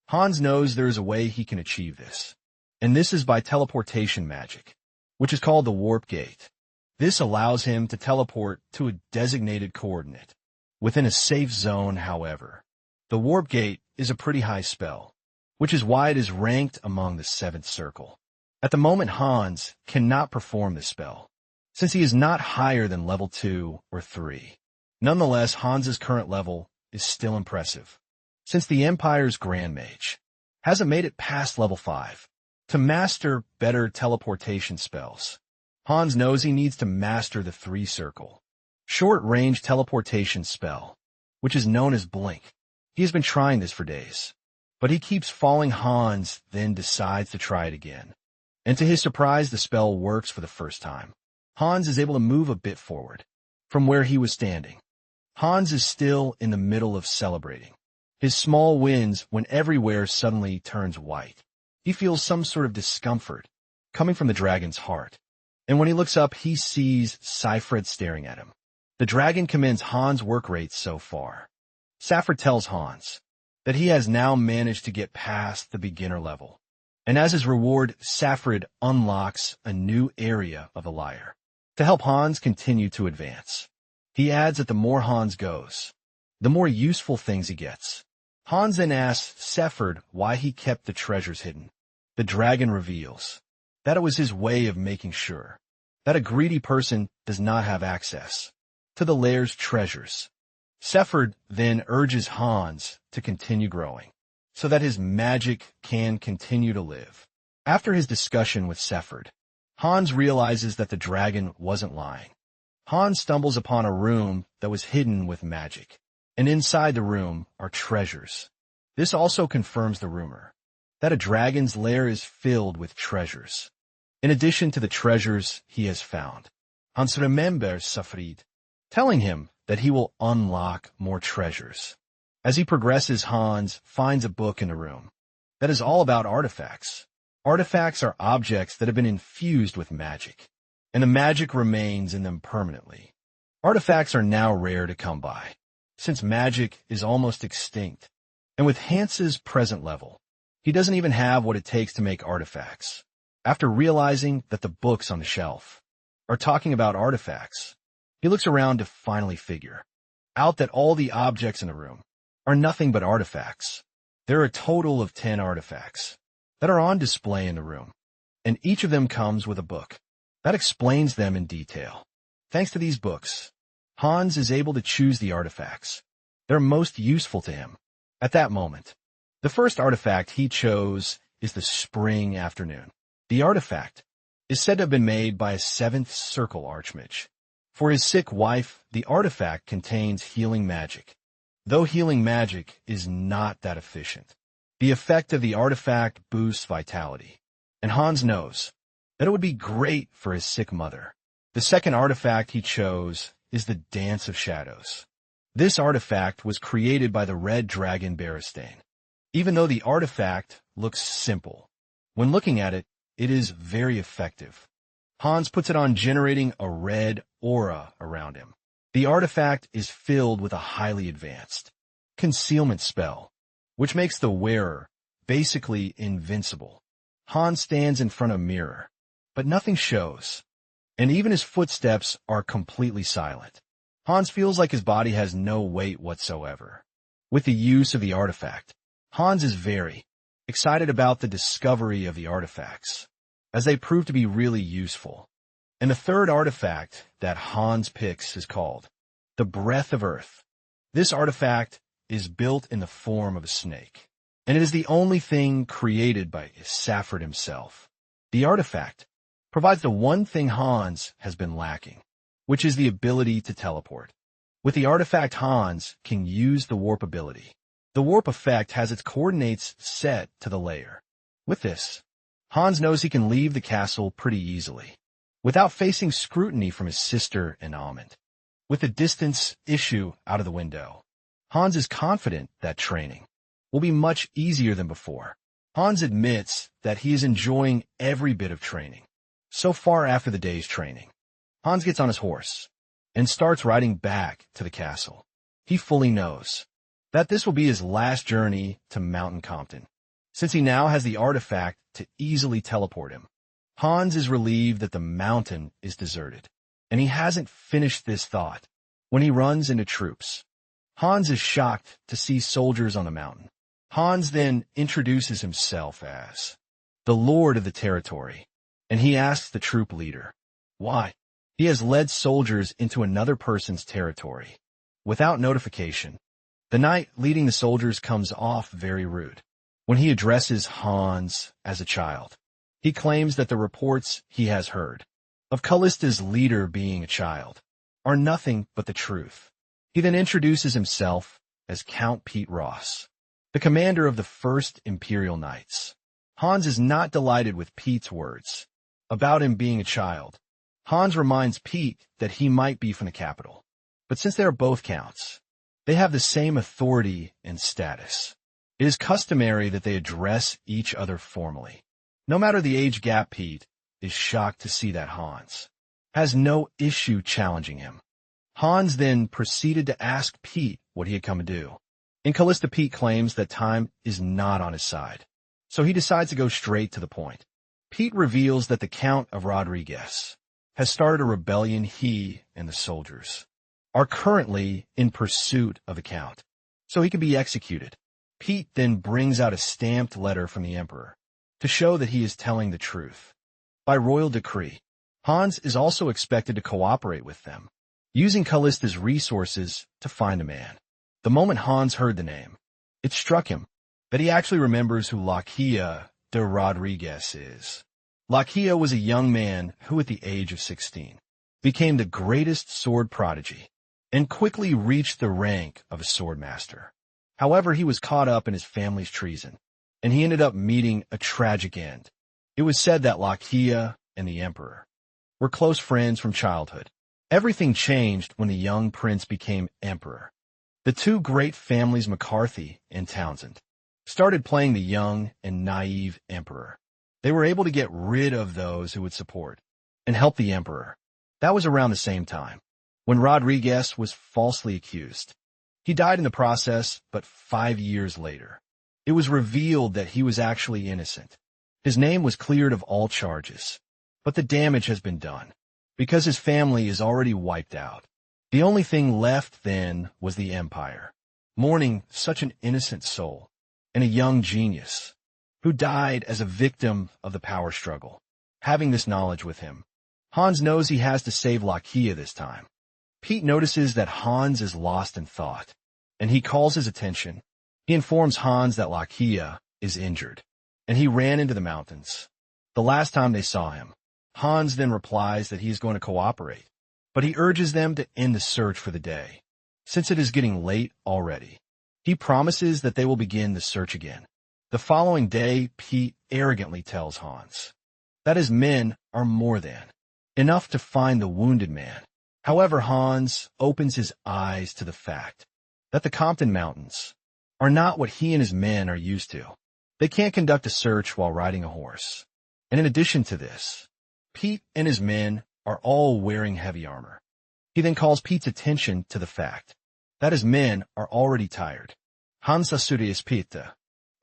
Hans knows there is a way he can achieve this, and this is by teleportation magic, which is called the warp gate. This allows him to teleport to a designated coordinate within a safe zone. However, the warp gate is a pretty high spell, which is why it is ranked among the 7th circle. At the moment, Hans cannot perform this spell, since he is not higher than level 2 or 3. Nonetheless, Hans's current level is still impressive, since the Empire's Grand Mage hasn't made it past level 5. To master better teleportation spells, Hans knows he needs to master the 3-circle short-range teleportation spell, which is known as Blink. He has been trying this for days, but he keeps falling. Hans then decides to try it again, and to his surprise, the spell works for the first time. Hans is able to move a bit forward from where he was standing. Hans is still in the middle of celebrating his small wins when everywhere suddenly turns white. He feels some sort of discomfort coming from the dragon's heart, and when he looks up, he sees Seyfried staring at him. The dragon commends Hans' work rate so far. Seyfried tells Hans that he has now managed to get past the beginner level, and as his reward, Seyfried unlocks a new area of the lyre to help Hans continue to advance. He adds that the more Hans goes, the more useful things he gets. Hans then asks Seyfried why he kept the treasures hidden. The dragon reveals that it was his way of making sure that a greedy person does not have access to the lair's treasures. Seyfried then urges Hans to continue growing so that his magic can continue to live. After his discussion with Seyfried, Hans realizes that the dragon wasn't lying. Hans stumbles upon a room that was hidden with magic, and inside the room are treasures. This also confirms the rumor that a dragon's lair is filled with treasures. In addition to the treasures he has found, Hans remembers Seyfried telling him that he will unlock more treasures. As he progresses, Hans finds a book in the room that is all about artifacts. Artifacts are objects that have been infused with magic, and the magic remains in them permanently. Artifacts are now rare to come by, since magic is almost extinct, and with Hans's present level, he doesn't even have what it takes to make artifacts. After realizing that the books on the shelf are talking about artifacts, he looks around to finally figure out that all the objects in the room are nothing but artifacts. There are a total of 10 artifacts that are on display in the room, and each of them comes with a book that explains them in detail. Thanks to these books, Hans is able to choose the artifacts that are most useful to him at that moment. The first artifact he chose is the Spring Afternoon. The artifact is said to have been made by a 7th circle archmage. For his sick wife, the artifact contains healing magic. Though healing magic is not that efficient, the effect of the artifact boosts vitality, and Hans knows that it would be great for his sick mother. The second artifact he chose is the Dance of Shadows. This artifact was created by the red dragon Berestein. Even though the artifact looks simple, when looking at it, it is very effective. Hans puts it on, generating a red aura around him. The artifact is filled with a highly advanced concealment spell, which makes the wearer basically invincible. Hans stands in front of a mirror, but nothing shows, and even his footsteps are completely silent. Hans feels like his body has no weight whatsoever. With the use of the artifact, Hans is very excited about the discovery of the artifacts, as they prove to be really useful. And the third artifact that Hans picks is called the Breath of Earth. This artifact is built in the form of a snake, and it is the only thing created by Seyfried himself. The artifact provides the one thing Hans has been lacking, which is the ability to teleport. With the artifact, Hans can use the warp ability The warp effect has its coordinates set to the layer. With this, Hans knows he can leave the castle pretty easily, without facing scrutiny from his sister and Amund. With the distance issue out of the window, Hans is confident that training will be much easier than before. Hans admits that he is enjoying every bit of training. So far after the day's training, Hans gets on his horse and starts riding back to the castle. He fully knows that this will be his last journey to Mountain Compton, since he now has the artifact to easily teleport him. Hans is relieved that the mountain is deserted, and he hasn't finished this thought when he runs into troops. Hans is shocked to see soldiers on the mountain. Hans then introduces himself as the lord of the territory, and he asks the troop leader why he has led soldiers into another person's territory without notification. The knight leading the soldiers comes off very rude when he addresses Hans as a child. He claims that the reports he has heard of Callista's leader being a child are nothing but the truth. He then introduces himself as Count Pete Ross, the commander of the 1st Imperial Knights. Hans is not delighted with Pete's words about him being a child. Hans reminds Pete that he might be from the capital, but since they are both counts, they have the same authority and status. It is customary that they address each other formally. No matter the age gap, Pete is shocked to see that Hans has no issue challenging him. Hans then proceeded to ask Pete what he had come to do. In Callista, Pete claims that time is not on his side, so he decides to go straight to the point. Pete reveals that the Count of Rodriguez has started a rebellion. He and the soldiers are currently in pursuit of the Count, so he can be executed. Pete then brings out a stamped letter from the Emperor to show that he is telling the truth. By royal decree, Hans is also expected to cooperate with them, using Callista's resources to find a man. The moment Hans heard the name, it struck him that he actually remembers who Laquia de Rodriguez is. Laquia was a young man who, at the age of 16, became the greatest sword prodigy and quickly reached the rank of a sword master. However, he was caught up in his family's treason, and he ended up meeting a tragic end. It was said that Laquia and the Emperor were close friends from childhood. Everything changed when the young prince became emperor. The two great families, McCarthy and Townsend, started playing the young and naive emperor. They were able to get rid of those who would support and help the emperor. That was around the same time when Rodriguez was falsely accused. He died in the process, but 5 years later, it was revealed that he was actually innocent. His name was cleared of all charges, but the damage has been done because his family is already wiped out. The only thing left then was the Empire, mourning such an innocent soul and a young genius who died as a victim of the power struggle. Having this knowledge with him, Hans knows he has to save Laquia this time. Pete notices that Hans is lost in thought, and he calls his attention. He informs Hans that Laquia is injured, and he ran into the mountains the last time they saw him. Hans then replies that he is going to cooperate, but he urges them to end the search for the day, since it is getting late already. He promises that they will begin the search again. The following day, Pete arrogantly tells Hans that his men are more than enough to find the wounded man. However, Hans opens his eyes to the fact that the Compton Mountains are not what he and his men are used to. They can't conduct a search while riding a horse. And in addition to this, Pete and his men are all wearing heavy armor. He then calls Pete's attention to the fact that his men are already tired. Hans assures Pete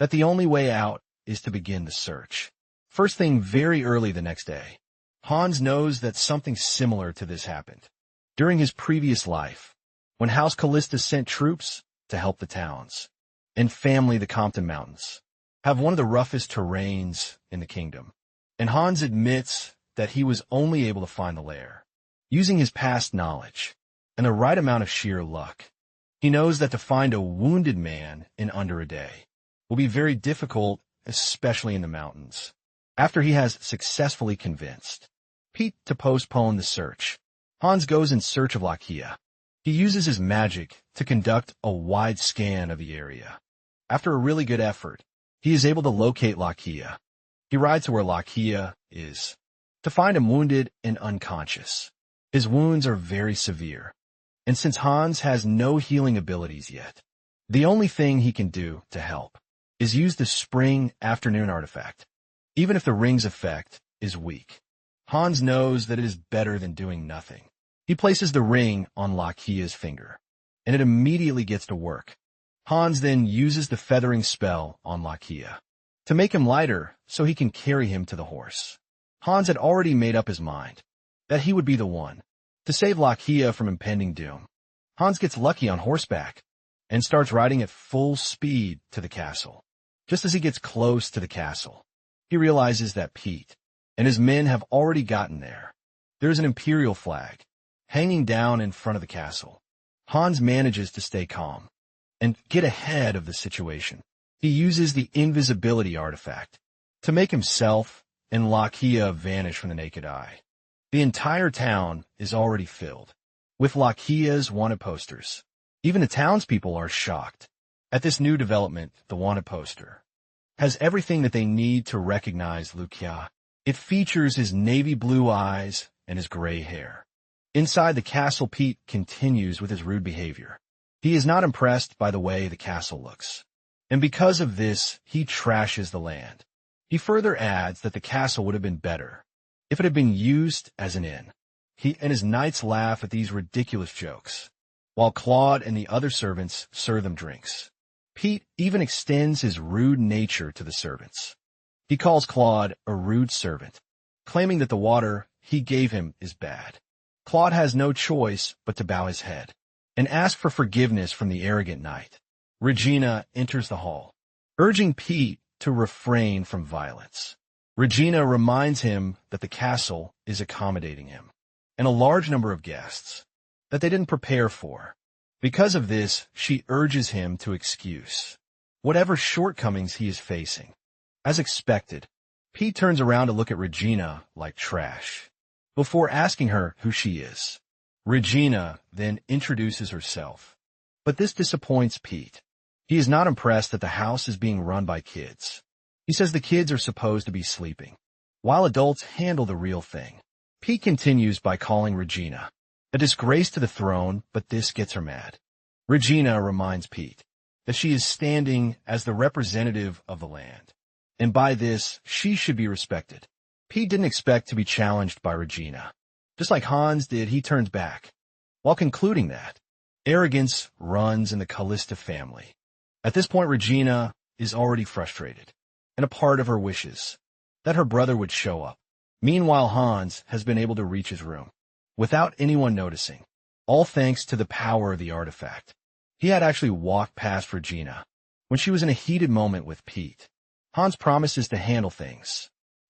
that the only way out is to begin the search. First thing very early the next day, Hans knows that something similar to this happened during his previous life, when House Callista sent troops to help the towns and family. The Compton Mountains have one of the roughest terrains in the kingdom, and Hans admits that he was only able to find the lair using his past knowledge and the right amount of sheer luck. He knows that to find a wounded man in under a day will be very difficult, especially in the mountains. After he has successfully convinced Pete to postpone the search, Hans goes in search of Laquia. He uses his magic to conduct a wide scan of the area. After a really good effort, he is able to locate Lakia. He rides to where Lakia is, to find him wounded and unconscious. His wounds are very severe, and since Hans has no healing abilities yet, the only thing he can do to help is use the spring afternoon artifact. Even if the ring's effect is weak, Hans knows that it is better than doing nothing. He places the ring on Lakia's finger, and it immediately gets to work. Hans then uses the feathering spell on Lakia to make him lighter so he can carry him to the horse. Hans had already made up his mind that he would be the one to save Lakia from impending doom. Hans gets lucky on horseback and starts riding at full speed to the castle. Just as he gets close to the castle, he realizes that Pete and his men have already gotten there. There's an imperial flag hanging down in front of the castle. Hans manages to stay calm and get ahead of the situation. He uses the invisibility artifact to make himself and Lakia vanish from the naked eye. The entire town is already filled with Lakia's wanted posters. Even the townspeople are shocked at this new development. The wanted poster has everything that they need to recognize Lakia. It features his navy blue eyes and his gray hair. Inside the castle, Pete continues with his rude behavior. He is not impressed by the way the castle looks, and because of this, he trashes the land. He further adds that the castle would have been better if it had been used as an inn. He and his knights laugh at these ridiculous jokes, while Claude and the other servants serve them drinks. Pete even extends his rude nature to the servants. He calls Claude a rude servant, claiming that the water he gave him is bad. Claude has no choice but to bow his head and ask for forgiveness from the arrogant knight. Regina enters the hall, urging Pete to refrain from violence. Regina reminds him that the castle is accommodating him and a large number of guests that they didn't prepare for. Because of this, she urges him to excuse whatever shortcomings he is facing. As expected, Pete turns around to look at Regina like trash before asking her who she is. Regina then introduces herself, but this disappoints Pete. He is not impressed that the house is being run by kids. He says the kids are supposed to be sleeping, while adults handle the real thing. Pete continues by calling Regina a disgrace to the throne, but this gets her mad. Regina reminds Pete that she is standing as the representative of the land, and by this, she should be respected. Pete didn't expect to be challenged by Regina. Just like Hans did, he turns back, while concluding that arrogance runs in the Callista family. At this point, Regina is already frustrated, and a part of her wishes that her brother would show up. Meanwhile, Hans has been able to reach his room without anyone noticing, all thanks to the power of the artifact. He had actually walked past Regina when she was in a heated moment with Pete. Hans promises to handle things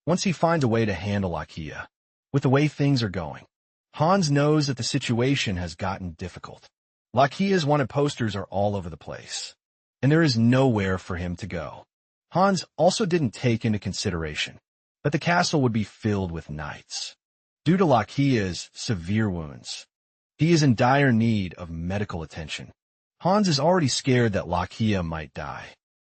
once he finds a way to handle Lakia. With the way things are going, Hans knows that the situation has gotten difficult. Lakia's wanted posters are all over the place, and there is nowhere for him to go. Hans also didn't take into consideration that the castle would be filled with knights. Due to Lakia's severe wounds, he is in dire need of medical attention. Hans is already scared that Lakia might die.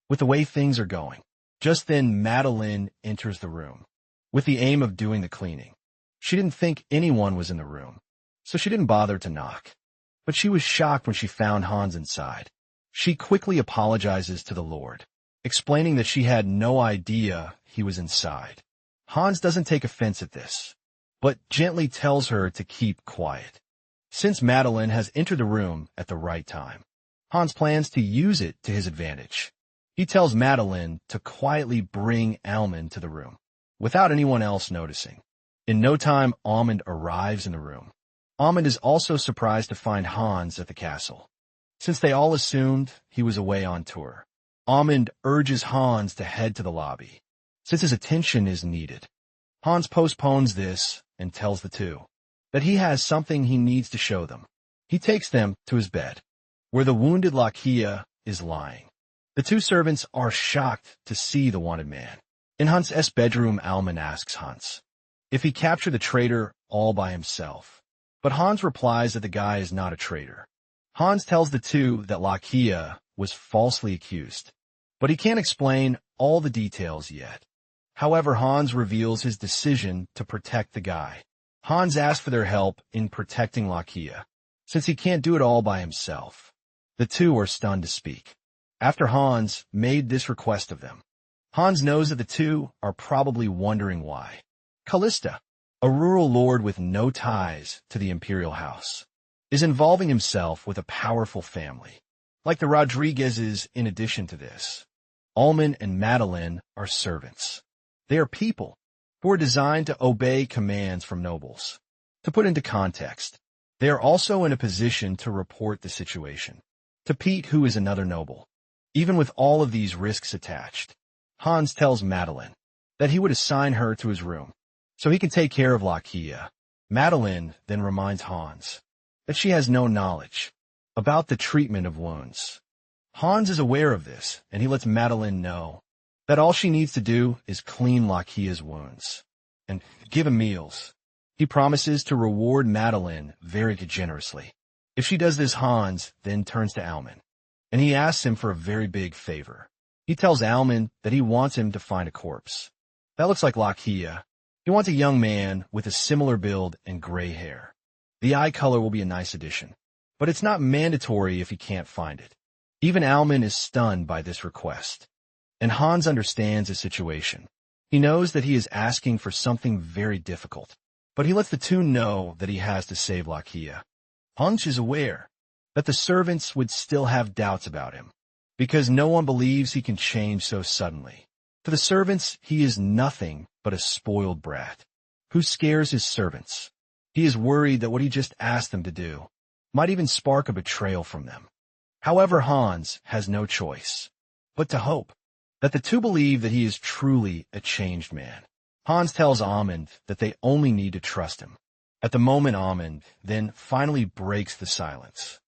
With the way things are going, just then Madeline enters the room with the aim of doing the cleaning. She didn't think anyone was in the room, so she didn't bother to knock. But she was shocked when she found Hans inside. She quickly apologizes to the Lord, explaining that she had no idea he was inside. Hans doesn't take offense at this, but gently tells her to keep quiet. Since Madeline has entered the room at the right time, Hans plans to use it to his advantage. He tells Madeline to quietly bring Almond to the room, without anyone else noticing. In no time, Almond arrives in the room. Almond is also surprised to find Hans at the castle, since they all assumed he was away on tour. Almond urges Hans to head to the lobby, since his attention is needed. Hans postpones this and tells the two that he has something he needs to show them. He takes them to his bed, where the wounded Lakia is lying. The two servants are shocked to see the wanted man. In Hans' bedroom, Almond asks Hans if he captured the traitor all by himself, but Hans replies that the guy is not a traitor. Hans tells the two that Lakia was falsely accused, but he can't explain all the details yet. However, Hans reveals his decision to protect the guy. Hans asks for their help in protecting Lakia, since he can't do it all by himself. The two are stunned to speak. After Hans made this request of them, Hans knows that the two are probably wondering why. Callista, a rural lord with no ties to the imperial house, is involving himself with a powerful family. Like the Rodriguezes, in addition to this, Alman and Madeline are servants. They are people who are designed to obey commands from nobles. To put into context, they are also in a position to report the situation to Pete, who is another noble. Even with all of these risks attached, Hans tells Madeline that he would assign her to his room so he can take care of Lakia. Madeline then reminds Hans that she has no knowledge about the treatment of wounds. Hans is aware of this, and he lets Madeline know that all she needs to do is clean Lakia's wounds and give him meals. He promises to reward Madeline very generously. If she does this, Hans then turns to Alman, and he asks him for a very big favor. He tells Alman that he wants him to find a corpse that looks like Lakia. He wants a young man with a similar build and gray hair. The eye color will be a nice addition, but it's not mandatory if he can't find it. Even Alman is stunned by this request, and Hans understands his situation. He knows that he is asking for something very difficult, but he lets the two know that he has to save Lakia. Hans is aware that the servants would still have doubts about him, because no one believes he can change so suddenly. To the servants, he is nothing but a spoiled brat who scares his servants. He is worried that what he just asked them to do might even spark a betrayal from them. However, Hans has no choice but to hope that the two believe that he is truly a changed man. Hans tells Amund that they only need to trust him. At the moment, Amund then finally breaks the silence.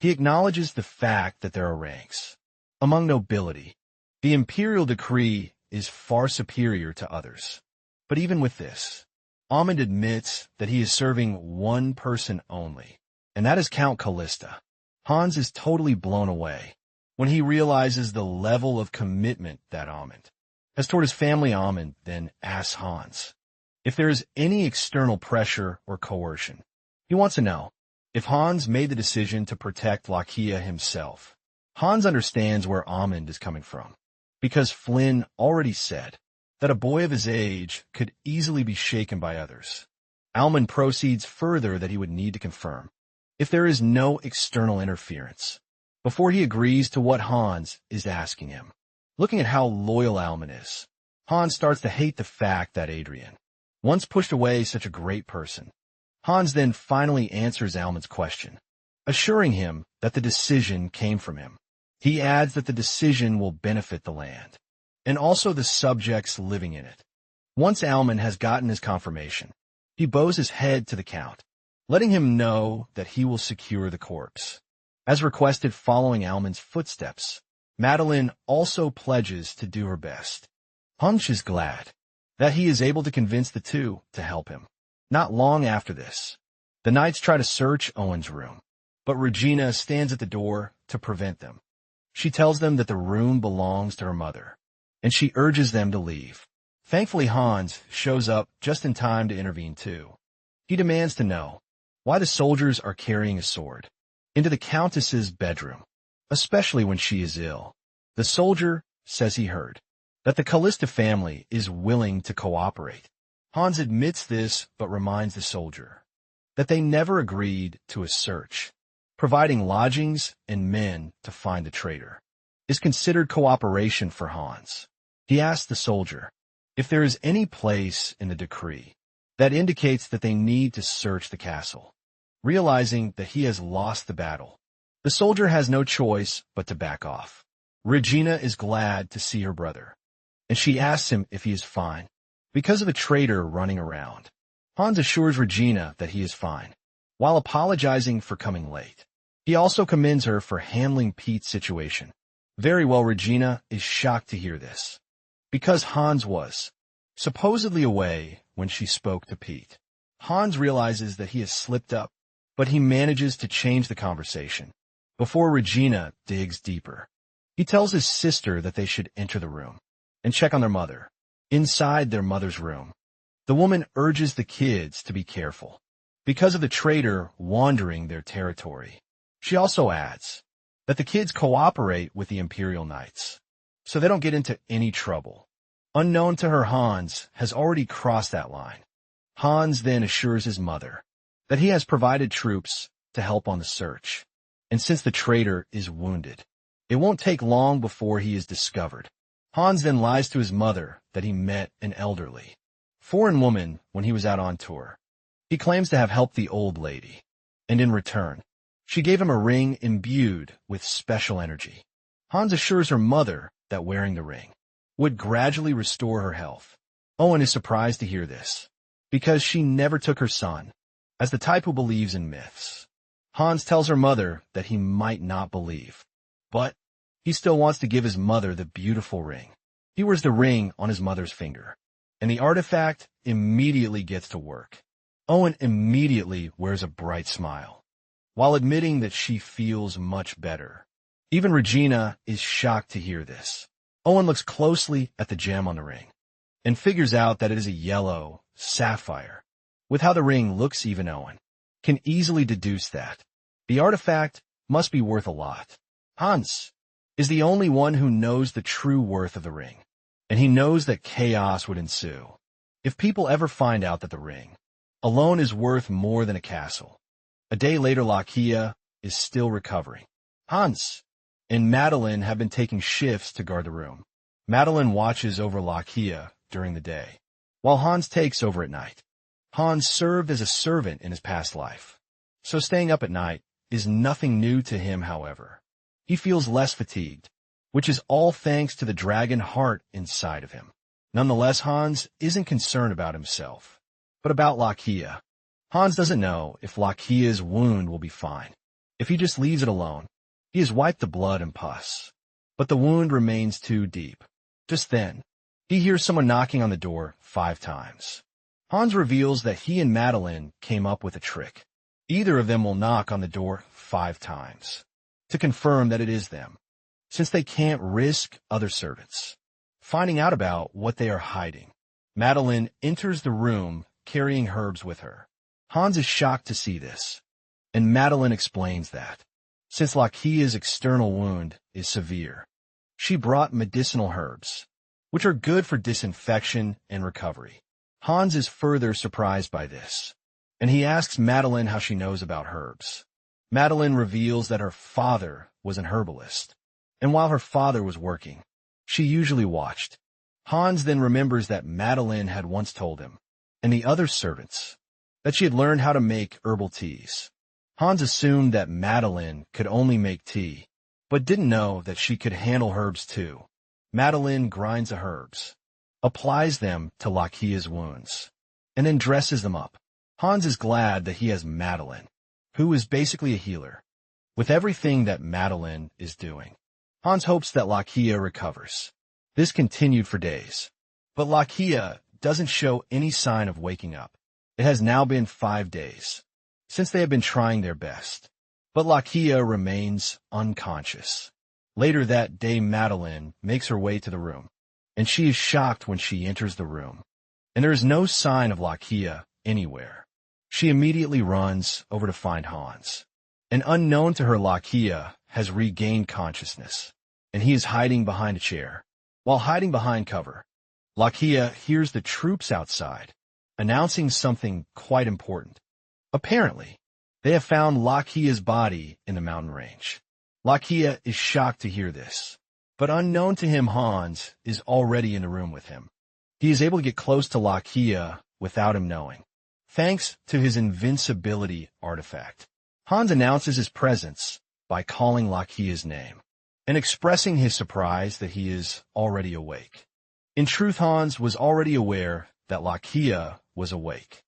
He acknowledges the fact that there are ranks. Among nobility, the imperial decree is far superior to others. But even with this, Amund admits that he is serving one person only, and that is Count Callista. Hans is totally blown away when he realizes the level of commitment that Amund has toward his family. Amund then asks Hans if there is any external pressure or coercion. He wants to know if Hans made the decision to protect Lakia himself. Hans understands where Amund is coming from, because Flynn already said that a boy of his age could easily be shaken by others. Alman proceeds further that he would need to confirm if there is no external interference before he agrees to what Hans is asking him. Looking at how loyal Alman is, Hans starts to hate the fact that Adrian once pushed away such a great person. Hans then finally answers Alman's question, assuring him that the decision came from him. He adds that the decision will benefit the land, and also the subjects living in it. Once Alman has gotten his confirmation, he bows his head to the Count, letting him know that he will secure the corpse. As requested following Alman's footsteps, Madeline also pledges to do her best. Hans is glad that he is able to convince the two to help him. Not long after this, the knights try to search Owen's room, but Regina stands at the door to prevent them. She tells them that the room belongs to her mother, and she urges them to leave. Thankfully, Hans shows up just in time to intervene too. He demands to know why the soldiers are carrying a sword into the Countess's bedroom, especially when she is ill. The soldier says he heard that the Callista family is willing to cooperate. Hans admits this, but reminds the soldier that they never agreed to a search. Providing lodgings and men to find the traitor is considered cooperation for Hans. He asks the soldier if there is any place in the decree that indicates that they need to search the castle. Realizing that he has lost the battle, the soldier has no choice but to back off. Regina is glad to see her brother, and she asks him if he is fine because of a traitor running around. Hans assures Regina that he is fine, while apologizing for coming late. He also commends her for handling Pete's situation very well. Regina is shocked to hear this, because Hans was supposedly away when she spoke to Pete. Hans realizes that he has slipped up, but he manages to change the conversation before Regina digs deeper. He tells his sister that they should enter the room and check on their mother, inside their mother's room. The woman urges the kids to be careful because of the traitor wandering their territory. She also adds that the kids cooperate with the Imperial Knights, so they don't get into any trouble. Unknown to her, Hans has already crossed that line. Hans then assures his mother that he has provided troops to help on the search, and since the traitor is wounded, it won't take long before he is discovered. Hans then lies to his mother that he met an elderly, foreign woman when he was out on tour. He claims to have helped the old lady, and in return, she gave him a ring imbued with special energy. Hans assures her mother that wearing the ring would gradually restore her health. Owen is surprised to hear this, because she never took her son as the type who believes in myths. Hans tells her mother that he might not believe, but he still wants to give his mother the beautiful ring. He wears the ring on his mother's finger, and the artifact immediately gets to work. Owen immediately wears a bright smile, while admitting that she feels much better. Even Regina is shocked to hear this. Owen looks closely at the gem on the ring and figures out that it is a yellow sapphire. With how the ring looks, even Owen can easily deduce that the artifact must be worth a lot. Hans is the only one who knows the true worth of the ring, and he knows that chaos would ensue if people ever find out that the ring alone is worth more than a castle. A day later, Lakia is still recovering. Hans and Madeline have been taking shifts to guard the room. Madeline watches over Lakia during the day, while Hans takes over at night. Hans served as a servant in his past life, so staying up at night is nothing new to him. However, he feels less fatigued, which is all thanks to the dragon heart inside of him. Nonetheless, Hans isn't concerned about himself, but about Lakia. Hans doesn't know if Lakia's wound will be fine. If he just leaves it alone, he has wiped the blood and pus, but the wound remains too deep. Just then, he hears someone knocking on the door 5 times. Hans reveals that he and Madeline came up with a trick. Either of them will knock on the door 5 times to confirm that it is them, since they can't risk other servants finding out about what they are hiding. Madeline enters the room carrying herbs with her. Hans is shocked to see this, and Madeline explains that since Lakia's external wound is severe, she brought medicinal herbs, which are good for disinfection and recovery. Hans is further surprised by this, and he asks Madeline how she knows about herbs. Madeline reveals that her father was an herbalist, and while her father was working, she usually watched. Hans then remembers that Madeline had once told him, and the other servants, that she had learned how to make herbal teas. Hans assumed that Madeline could only make tea, but didn't know that she could handle herbs too. Madeline grinds the herbs, applies them to Lakia's wounds, and then dresses them up. Hans is glad that he has Madeline, who is basically a healer. With everything that Madeline is doing, Hans hopes that Lakia recovers. This continued for days, but Lakia doesn't show any sign of waking up. It has now been 5 days since they have been trying their best, but Lakia remains unconscious. Later that day, Madeline makes her way to the room, and she is shocked when she enters the room, and there is no sign of Lakia anywhere. She immediately runs over to find Hans, and unknown to her, Lakia has regained consciousness, and he is hiding behind a chair. While hiding behind cover, Lakia hears the troops outside announcing something quite important. Apparently, they have found Lakia's body in the mountain range. Lakia is shocked to hear this, but unknown to him, Hans is already in the room with him. He is able to get close to Lakia without him knowing, thanks to his invincibility artifact. Hans announces his presence by calling Lakia's name and expressing his surprise that he is already awake. In truth, Hans was already aware that Lakia was awake,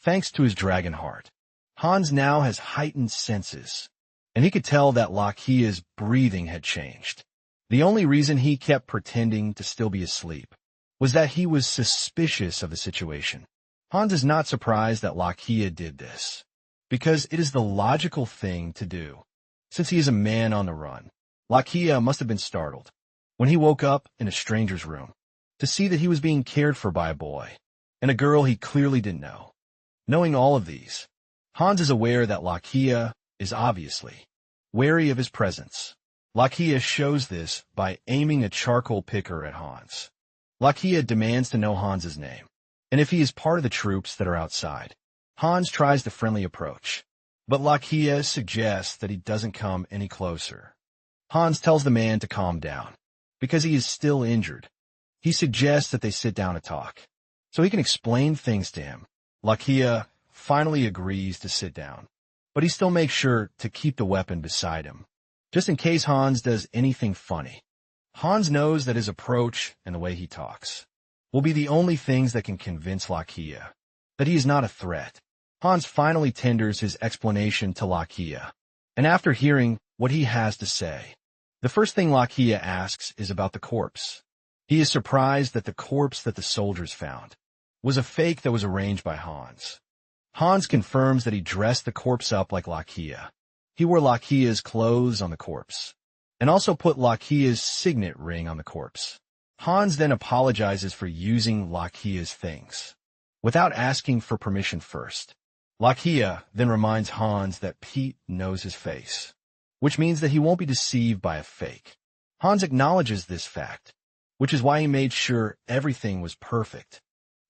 thanks to his dragon heart. Hans now has heightened senses, and he could tell that Lakia's breathing had changed. The only reason he kept pretending to still be asleep was that he was suspicious of the situation. Hans is not surprised that Lakia did this, because it is the logical thing to do, since he is a man on the run. Lakia must have been startled when he woke up in a stranger's room to see that he was being cared for by a boy and a girl he clearly didn't know. Knowing all of these, Hans is aware that Lakia is obviously wary of his presence. Lakia shows this by aiming a charcoal picker at Hans. Lakia demands to know Hans's name, and if he is part of the troops that are outside. Hans tries the friendly approach, but Lakia suggests that he doesn't come any closer. Hans tells the man to calm down, because he is still injured. He suggests that they sit down to talk, so he can explain things to him. Lakia finally agrees to sit down, but he still makes sure to keep the weapon beside him, just in case Hans does anything funny. Hans knows that his approach and the way he talks will be the only things that can convince Lakia that he is not a threat. Hans finally tenders his explanation to Lakia, and after hearing what he has to say, the first thing Lakia asks is about the corpse. He is surprised that the corpse that the soldiers found was a fake that was arranged by Hans. Hans confirms that he dressed the corpse up like Lakia. He wore Lakia's clothes on the corpse, and also put Lakia's signet ring on the corpse. Hans then apologizes for using Lakia's things, without asking for permission first. Lakia then reminds Hans that Pete knows his face, which means that he won't be deceived by a fake. Hans acknowledges this fact, which is why he made sure everything was perfect.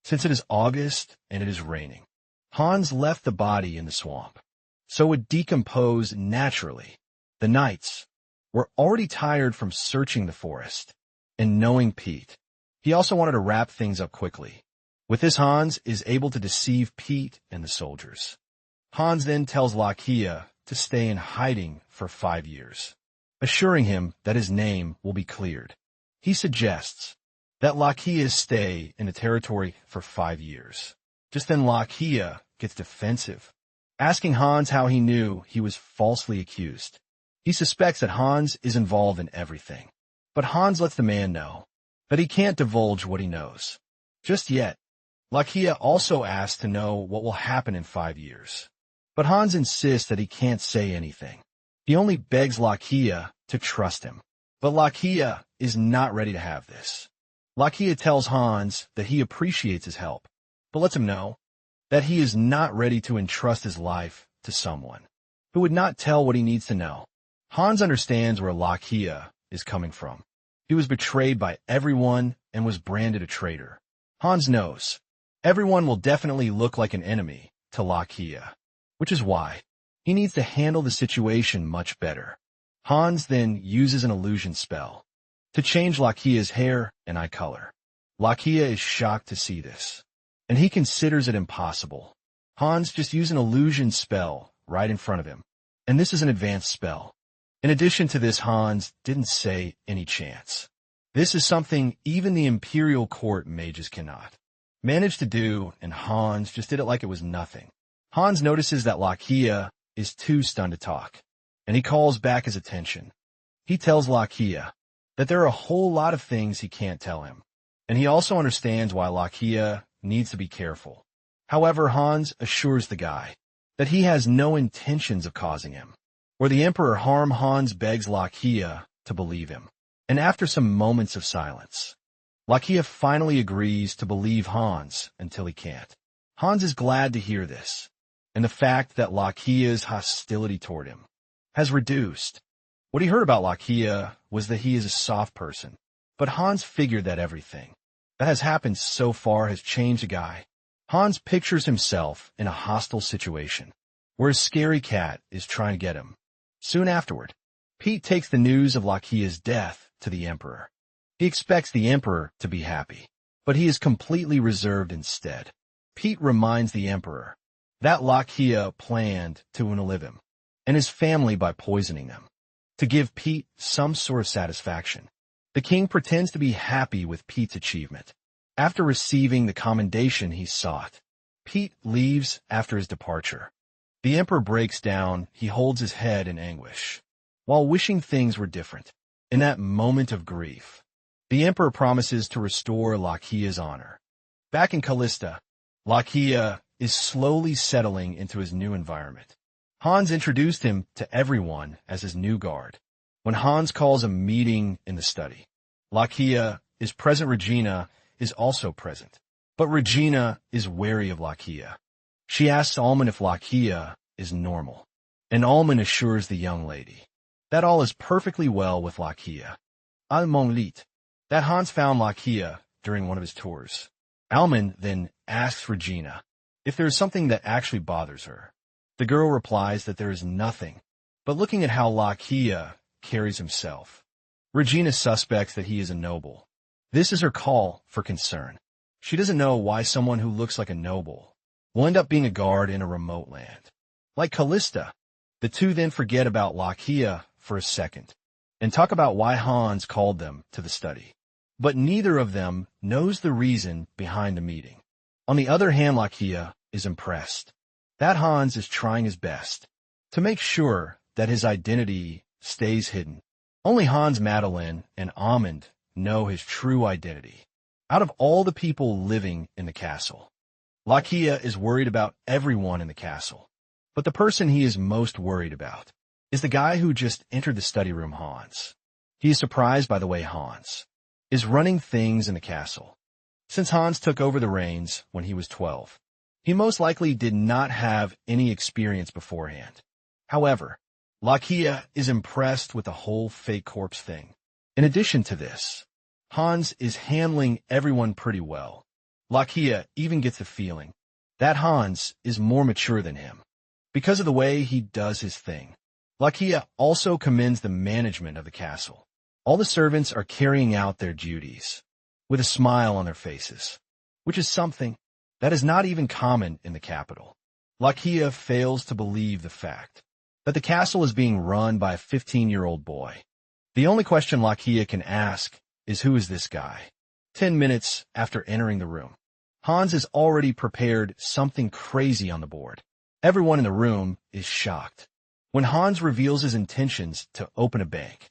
Since it is August and it is raining, Hans left the body in the swamp, so it would decompose naturally. The knights were already tired from searching the forest and knowing Pete. He also wanted to wrap things up quickly. With this, Hans is able to deceive Pete and the soldiers. Hans then tells Lakia to stay in hiding for 5 years, assuring him that his name will be cleared. He suggests that Lakia stay in the territory for 5 years. Just then Lakia gets defensive, asking Hans how he knew he was falsely accused. He suspects that Hans is involved in everything, but Hans lets the man know that he can't divulge what he knows just yet. Lakia also asks to know what will happen in 5 years, but Hans insists that he can't say anything. He only begs Lakia to trust him, but Lakia is not ready to have this. Lakia tells Hans that he appreciates his help, but lets him know that he is not ready to entrust his life to someone who would not tell what he needs to know. Hans understands where Lakia is coming from. He was betrayed by everyone and was branded a traitor. Hans knows everyone will definitely look like an enemy to Lakia, which is why he needs to handle the situation much better. Hans then uses an illusion spell to change Lakia's hair and eye color. Lakia is shocked to see this, and he considers it impossible. Hans just used an illusion spell right in front of him, and this is an advanced spell. In addition to this, Hans didn't say any chance. This is something even the Imperial Court mages cannot manage to do, and Hans just did it like it was nothing. Hans notices that Lakia is too stunned to talk, and he calls back his attention. He tells Lakia that there are a whole lot of things he can't tell him, and he also understands why Lakia needs to be careful. However, Hans assures the guy that he has no intentions of causing him or the Emperor harm. Hans begs Lakia to believe him, and after some moments of silence, Lakia finally agrees to believe Hans until he can't. Hans is glad to hear this, and the fact that Lakia's hostility toward him has reduced. What he heard about Lakia was that he is a soft person, but Hans figured that everything that has happened so far has changed a guy. Hans pictures himself in a hostile situation, where a scary cat is trying to get him. Soon afterward, Pete takes the news of Lakia's death to the Emperor. He expects the Emperor to be happy, but he is completely reserved instead. Pete reminds the Emperor that Lakia planned to unalive him and his family by poisoning them, to give Pete some sort of satisfaction. The king pretends to be happy with Pete's achievement. After receiving the commendation he sought, Pete leaves after his departure. The Emperor breaks down. He holds his head in anguish, while wishing things were different. In that moment of grief, the Emperor promises to restore Lakia's honor. Back in Callista, Lakia is slowly settling into his new environment. Hans introduced him to everyone as his new guard. when Hans calls a meeting in the study. Lakia is present. Regina is also present. But Regina is wary of Lakia. She asks Almond if Lakia is normal, and Almond assures the young lady that all is perfectly well with Lakia. Almond lit that Hans found Lakia during one of his tours. Almond then asks Regina if there is something that actually bothers her. The girl replies that there is nothing, but looking at how Lakia carries himself, Regina suspects that he is a noble. This is her call for concern. She doesn't know why someone who looks like a noble will end up being a guard in a remote land. Like Callista, the two then forget about Lakia for a second and talk about why Hans called them to the study. But neither of them knows the reason behind the meeting. On the other hand, Lakia is impressed that Hans is trying his best to make sure that his identity stays hidden. Only Hans, Madeline, and Amund know his true identity. Out of all the people living in the castle, Lakia is worried about everyone in the castle. But the person he is most worried about is the guy who just entered the study room, Hans. He is surprised by the way Hans is running things in the castle. Since Hans took over the reins when he was 12, he most likely did not have any experience beforehand. However, Lakia is impressed with the whole fake corpse thing. In addition to this, Hans is handling everyone pretty well. Lakia even gets the feeling that Hans is more mature than him because of the way he does his thing. Lakia also commends the management of the castle. All the servants are carrying out their duties with a smile on their faces, which is something that is not even common in the capital. Lakia fails to believe the fact that the castle is being run by a 15-year-old boy. The only question Lakia can ask is, who is this guy? 10 minutes after entering the room, Hans has already prepared something crazy on the board. Everyone in the room is shocked when Hans reveals his intentions to open a bank.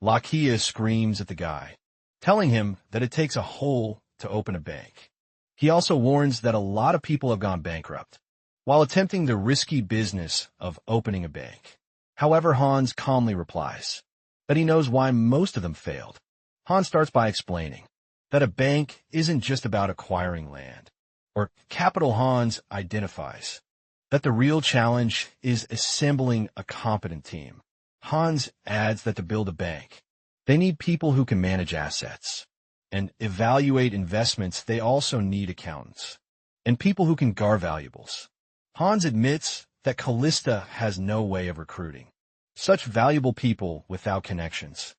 Lakia screams at the guy, telling him that it takes a hole to open a bank. He also warns that a lot of people have gone bankrupt while attempting the risky business of opening a bank. However, Hans calmly replies that he knows why most of them failed. Hans starts by explaining that a bank isn't just about acquiring land or capital. Hans identifies that the real challenge is assembling a competent team. Hans adds that to build a bank, they need people who can manage assets and evaluate investments. They also need accountants and people who can guard valuables. Hans admits that Callista has no way of recruiting such valuable people without connections.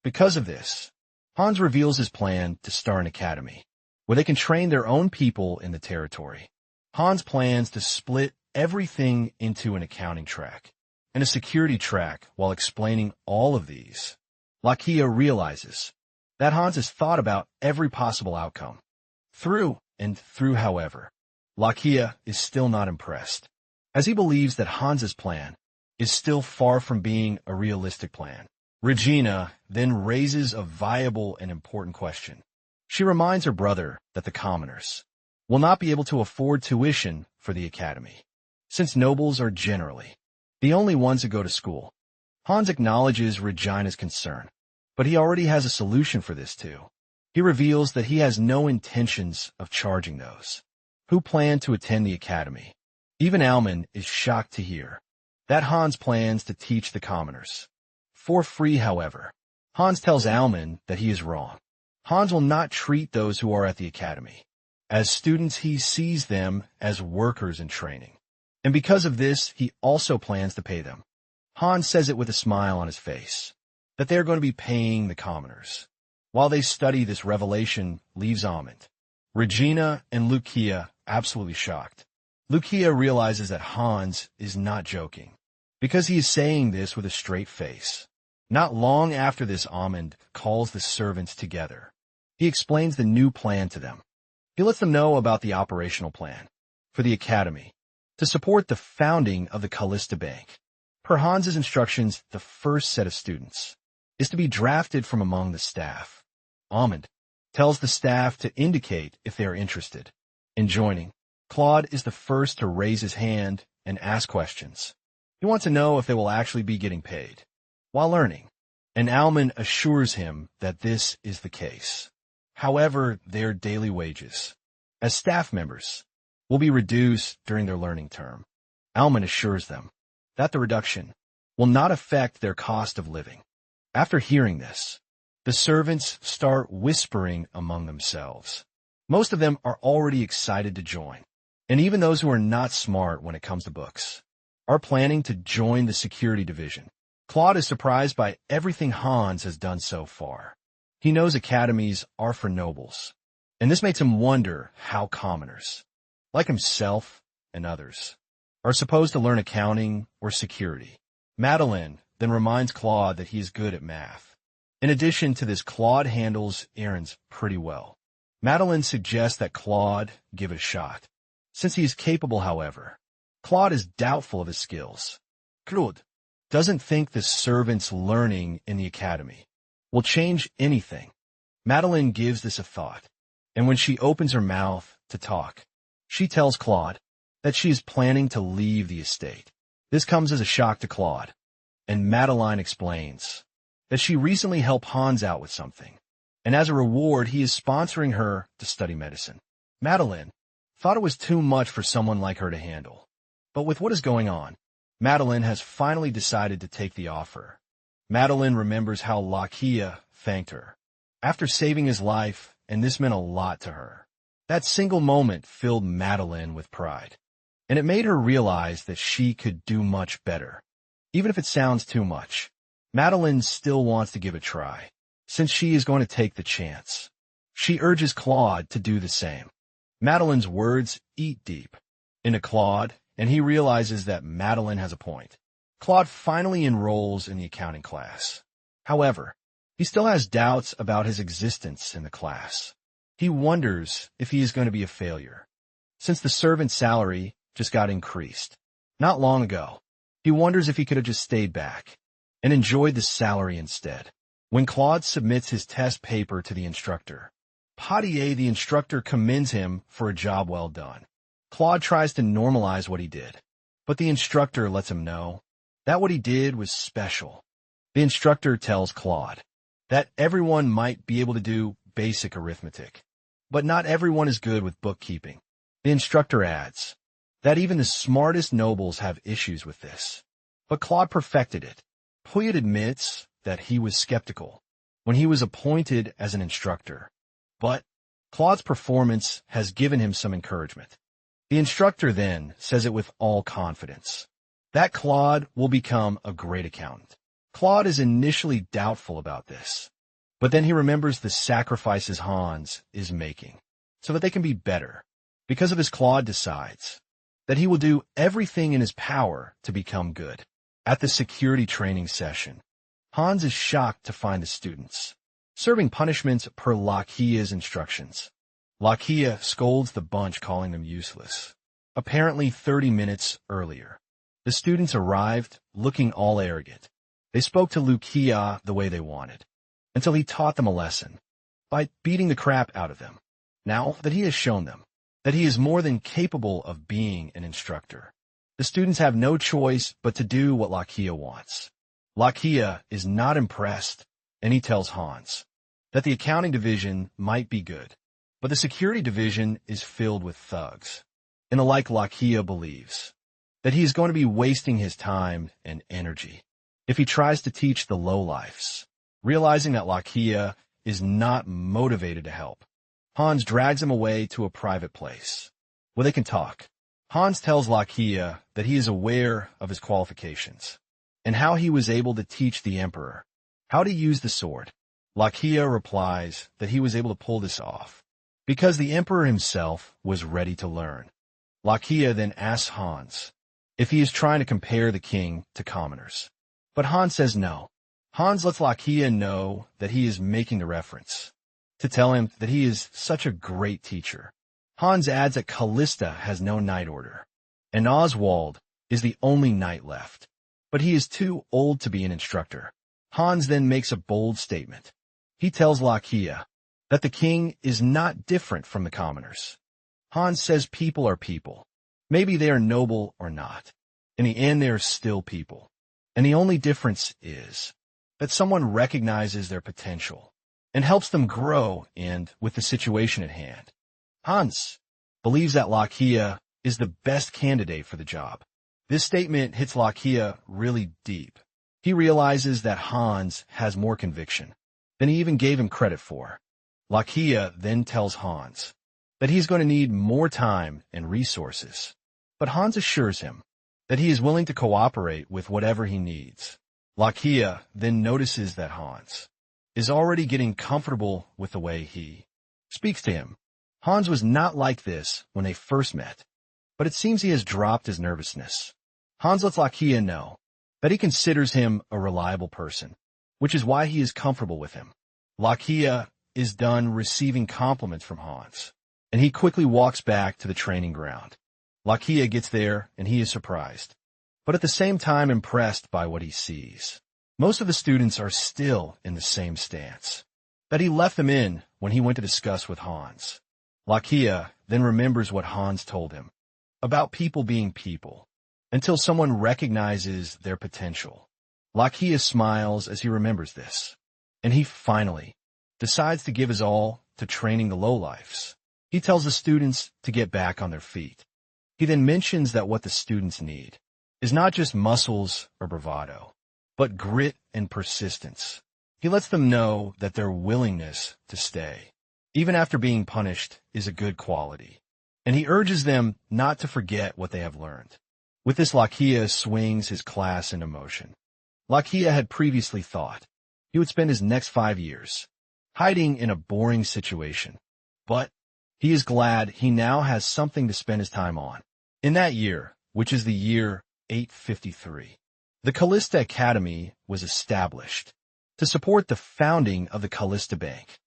Because of this, Hans reveals his plan to start an academy where they can train their own people in the territory. Hans plans to split everything into an accounting track and a security track. While explaining all of these, Lakia realizes that Hans has thought about every possible outcome. Through and through, however, Lakia is still not impressed, as he believes that Hans's plan is still far from being a realistic plan. Regina then raises a viable and important question. She reminds her brother that the commoners will not be able to afford tuition for the academy, since nobles are generally the only ones who go to school. Hans acknowledges Regina's concern, but he already has a solution for this too. He reveals that he has no intentions of charging those who plan to attend the academy. Even Almond is shocked to hear that Hans plans to teach the commoners for free. However, Hans tells Almond that he is wrong. Hans will not treat those who are at the academy as students. He sees them as workers in training, and because of this, he also plans to pay them. Hans says it with a smile on his face that they are going to be paying the commoners. While they study, this revelation leaves Almond, Regina, and Lakia absolutely shocked. Lakia realizes that Hans is not joking because he is saying this with a straight face. Not long after this, Almond calls the servants together. He explains the new plan to them. He lets them know about the operational plan for the academy to support the founding of the Callista Bank. Per Hans's instructions, the first set of students is to be drafted from among the staff. Almond tells the staff to indicate if they are interested in joining. Claude is the first to raise his hand and ask questions. He wants to know if they will actually be getting paid while learning. and Alman assures him that this is the case. However, their daily wages, as staff members, will be reduced during their learning term. Alman assures them that the reduction will not affect their cost of living. After hearing this, the servants start whispering among themselves. Most of them are already excited to join, and even those who are not smart when it comes to books are planning to join the security division. Claude is surprised by everything Hans has done so far. He knows academies are for nobles, and this makes him wonder how commoners, like himself and others, are supposed to learn accounting or security. Madeleine then reminds Claude that he is good at math. In addition to this, Claude handles errands pretty well. Madeleine suggests that Claude give it a shot. Since he is capable, however, Claude is doubtful of his skills. Claude doesn't think the servants' learning in the academy will change anything. Madeleine gives this a thought, and when she opens her mouth to talk, she tells Claude that she is planning to leave the estate. This comes as a shock to Claude, and Madeleine explains that she recently helped Hans out with something, and as a reward he is sponsoring her to study medicine. Madeleine thought it was too much for someone like her to handle, but with what is going on, Madeleine has finally decided to take the offer. Madeleine remembers how Lakia thanked her after saving his life, and this meant a lot to her. That single moment filled Madeleine with pride, and it made her realize that she could do much better. Even if it sounds too much, Madeleine still wants to give it a try, since she is going to take the chance. She urges Claude to do the same. Madeleine's words eat deep into Claude, and he realizes that Madeleine has a point. Claude finally enrolls in the accounting class. However, he still has doubts about his existence in the class. He wonders if he is going to be a failure, since the servant's salary just got increased not long ago. He wonders if he could have just stayed back and enjoyed the salary instead. When Claude submits his test paper to the instructor, Potier, the instructor, commends him for a job well done. Claude tries to normalize what he did, but the instructor lets him know that what he did was special. The instructor tells Claude that everyone might be able to do basic arithmetic, but not everyone is good with bookkeeping. The instructor adds that even the smartest nobles have issues with this, but Claude perfected it. Pouillet admits that he was skeptical when he was appointed as an instructor, but Claude's performance has given him some encouragement. The instructor then says it with all confidence that Claude will become a great accountant. Claude is initially doubtful about this, but then he remembers the sacrifices Hans is making so that they can be better. Because of this, Claude decides that he will do everything in his power to become good. At the security training session, Hans is shocked to find the students serving punishments per Lakia's instructions. Lakia scolds the bunch, calling them useless. Apparently 30 minutes earlier, the students arrived looking all arrogant. They spoke to Lakia the way they wanted, until he taught them a lesson by beating the crap out of them. Now that he has shown them that he is more than capable of being an instructor, the students have no choice but to do what Lakia wants. Lakia is not impressed, and he tells Hans that the accounting division might be good, but the security division is filled with thugs. And like Lakia believes that he is going to be wasting his time and energy if he tries to teach the lowlifes. Realizing that Lakia is not motivated to help, Hans drags him away to a private place where they can talk. Hans tells Lakia that he is aware of his qualifications and how he was able to teach the emperor how to use the sword. Lakia replies that he was able to pull this off because the emperor himself was ready to learn. Lakia then asks Hans if he is trying to compare the king to commoners, but Hans says no. Hans lets Lakia know that he is making the reference to tell him that he is such a great teacher. Hans adds that Callista has no knight order, and Oswald is the only knight left, but he is too old to be an instructor. Hans then makes a bold statement. He tells Lakia that the king is not different from the commoners. Hans says people are people. Maybe they are noble or not. In the end, they are still people. And the only difference is that someone recognizes their potential and helps them grow with the situation at hand. Hans believes that Lakia is the best candidate for the job. This statement hits Lakia really deep. He realizes that Hans has more conviction than he even gave him credit for. Lakia then tells Hans that he's going to need more time and resources, but Hans assures him that he is willing to cooperate with whatever he needs. Lakia then notices that Hans is already getting comfortable with the way he speaks to him. Hans was not like this when they first met, but it seems he has dropped his nervousness. Hans lets Lakia know that he considers him a reliable person, which is why he is comfortable with him. Lakia is done receiving compliments from Hans, and he quickly walks back to the training ground. Lakia gets there, and he is surprised, but at the same time impressed by what he sees. Most of the students are still in the same stance that he left them in when he went to discuss with Hans. Lakia then remembers what Hans told him about people being people until someone recognizes their potential. Lakia smiles as he remembers this, and he finally decides to give his all to training the lowlifes. He tells the students to get back on their feet. He then mentions that what the students need is not just muscles or bravado, but grit and persistence. He lets them know that their willingness to stay, even after being punished, is a good quality, and he urges them not to forget what they have learned. With this, Lakia swings his class into motion. Lakia had previously thought he would spend his next 5 years hiding in a boring situation, but he is glad he now has something to spend his time on. In that year, which is the year 853, the Callista Academy was established to support the founding of the Callista Bank.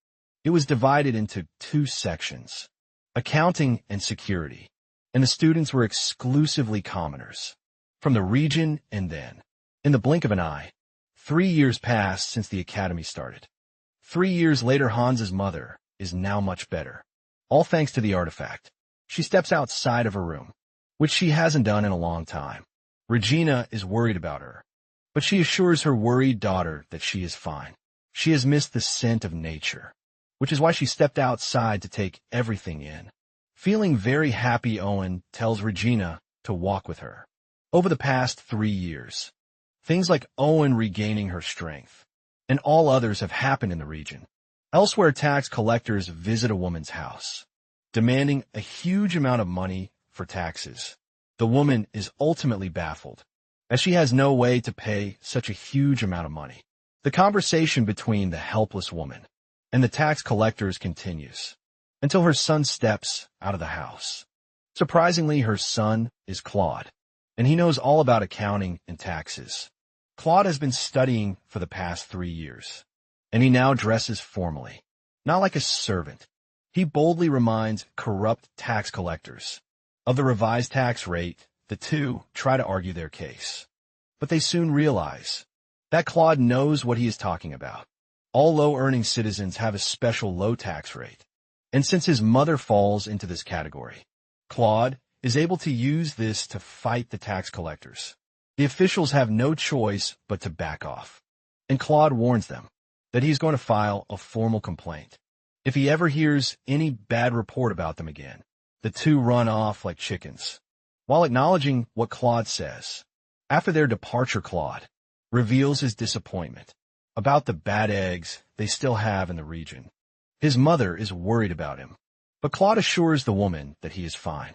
It was divided into 2 sections, accounting and security, and the students were exclusively commoners from the region. And then, in the blink of an eye, 3 years passed since the academy started. 3 years later, Hans's mother is now much better, all thanks to the artifact. She steps outside of her room, which she hasn't done in a long time. Regina is worried about her, but she assures her worried daughter that she is fine. She has missed the scent of nature, which is why she stepped outside to take everything in. Feeling very happy, Owen tells Regina to walk with her. Over the past 3 years, things like Owen regaining her strength and all others have happened in the region. Elsewhere, tax collectors visit a woman's house, demanding a huge amount of money for taxes. The woman is ultimately baffled, as she has no way to pay such a huge amount of money. The conversation between the helpless woman and the tax collectors continues until her son steps out of the house. Surprisingly, her son is Claude, and he knows all about accounting and taxes. Claude has been studying for the past 3 years, and he now dresses formally, not like a servant. He boldly reminds corrupt tax collectors of the revised tax rate. The two try to argue their case, but they soon realize that Claude knows what he is talking about. All low-earning citizens have a special low tax rate, and since his mother falls into this category, Claude is able to use this to fight the tax collectors. The officials have no choice but to back off, and Claude warns them that he's going to file a formal complaint if he ever hears any bad report about them again. The two run off like chickens, while acknowledging what Claude says. After their departure, Claude reveals his disappointment about the bad eggs they still have in the region. His mother is worried about him, but Claude assures the woman that he is fine.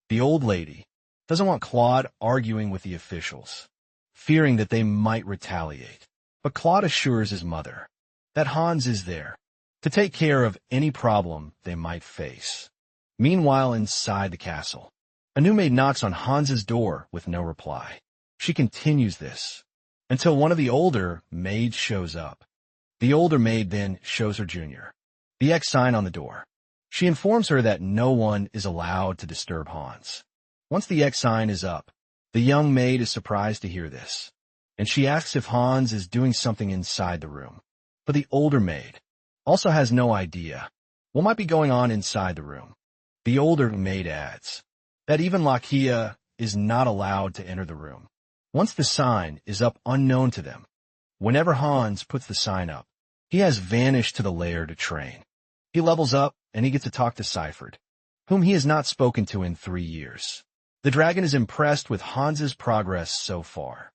The old lady doesn't want Claude arguing with the officials, fearing that they might retaliate. But Claude assures his mother that Hans is there to take care of any problem they might face. Meanwhile, inside the castle, a new maid knocks on Hans's door with no reply. She continues this until one of the older maids shows up. The older maid then shows her junior the X sign on the door. She informs her that no one is allowed to disturb Hans. Once the X sign is up, the young maid is surprised to hear this, and she asks if Hans is doing something inside the room. But the older maid also has no idea what might be going on inside the room. The older maid adds that even Lakia is not allowed to enter the room once the sign is up unknown to them. Whenever Hans puts the sign up, he has vanished to the lair to train. He levels up, and he gets to talk to Seifert, whom he has not spoken to in 3 years. The dragon is impressed with Hans's progress so far.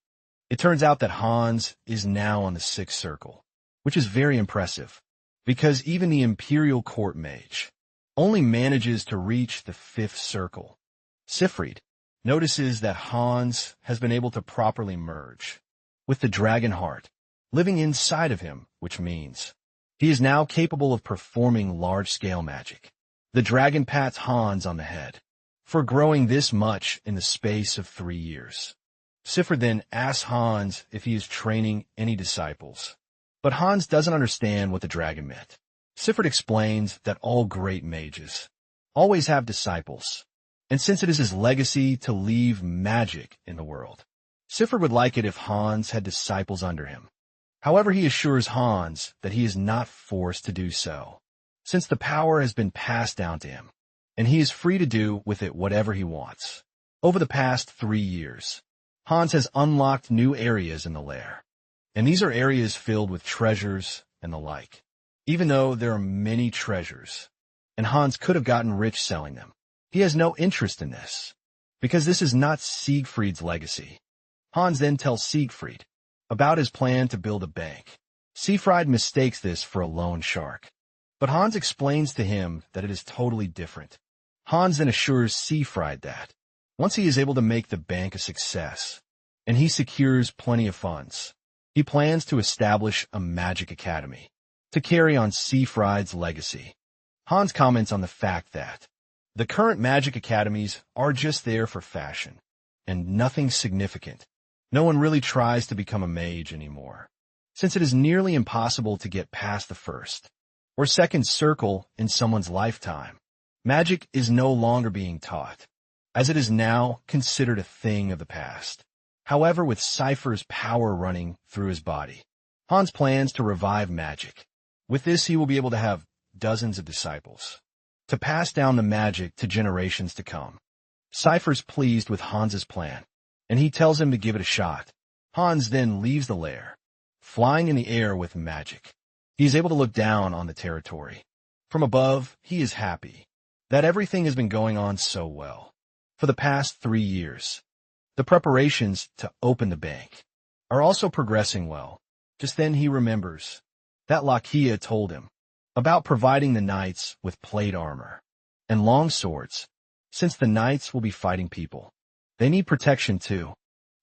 It turns out that Hans is now on the 6th circle, which is very impressive, because even the Imperial Court mage only manages to reach the 5th circle. Siegfried notices that Hans has been able to properly merge with the dragon heart living inside of him, which means he is now capable of performing large-scale magic. The dragon pats Hans on the head for growing this much in the space of 3 years. Siegfried then asks Hans if he is training any disciples, but Hans doesn't understand what the dragon meant. Siegfried explains that all great mages always have disciples, and since it is his legacy to leave magic in the world, Siegfried would like it if Hans had disciples under him. However, he assures Hans that he is not forced to do so, since the power has been passed down to him, and he is free to do with it whatever he wants. Over the past 3 years, Hans has unlocked new areas in the lair, and these are areas filled with treasures and the like. Even though there are many treasures, and Hans could have gotten rich selling them, he has no interest in this, because this is not Siegfried's legacy. Hans then tells Siegfried about his plan to build a bank. Siegfried mistakes this for a loan shark, but Hans explains to him that it is totally different. Hans then assures Siegfried that once he is able to make the bank a success, and he secures plenty of funds, he plans to establish a magic academy to carry on Siegfried's legacy. Hans comments on the fact that the current magic academies are just there for fashion, and nothing significant. No one really tries to become a mage anymore, since it is nearly impossible to get past the 1st or 2nd circle in someone's lifetime. Magic is no longer being taught, as it is now considered a thing of the past. However, with Cypher's power running through his body, Hans plans to revive magic. With this, he will be able to have dozens of disciples to pass down the magic to generations to come. Cypher's pleased with Hans's plan, and he tells him to give it a shot. Hans then leaves the lair, flying in the air with magic. He is able to look down on the territory. From above, he is happy that everything has been going on so well. For the past 3 years, the preparations to open the bank are also progressing well. Just then he remembers that Lakia told him about providing the knights with plate armor and long swords, since the knights will be fighting people. They need protection too.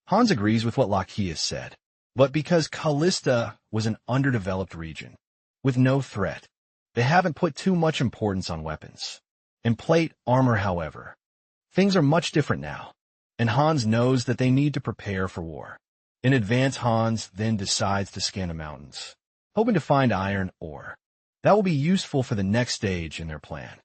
Hans agrees with what Lakia said, but because Callista was an underdeveloped region with no threat, they haven't put too much importance on weapons. In plate armor, however, things are much different now, and Hans knows that they need to prepare for war. In advance, Hans then decides to scan the mountains, hoping to find iron ore. That will be useful for the next stage in their plan.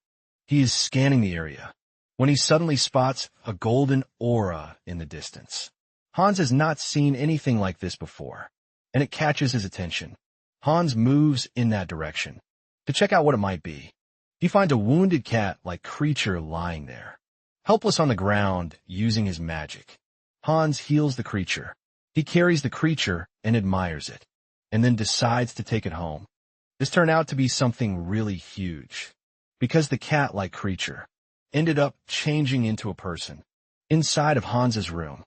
He is scanning the area when he suddenly spots a golden aura in the distance. Hans has not seen anything like this before, and it catches his attention. Hans moves in that direction to check out what it might be. He finds a wounded cat-like creature lying there, helpless on the ground using his magic. Hans heals the creature. He carries the creature and admires it, and then decides to take it home. This turned out to be something really huge, because the cat-like creature ended up changing into a person inside of Hans's room.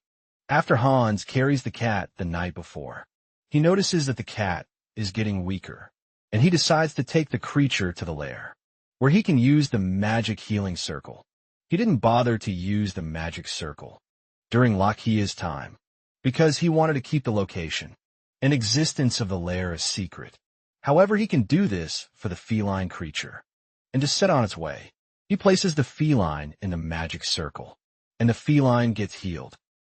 After Hans carries the cat the night before, he notices that the cat is getting weaker, and he decides to take the creature to the lair, where he can use the magic healing circle. He didn't bother to use the magic circle during Lakia's time, because he wanted to keep the location and existence of the lair a secret. However, he can do this for the feline creature, and to set on its way, he places the feline in the magic circle, and the feline gets healed.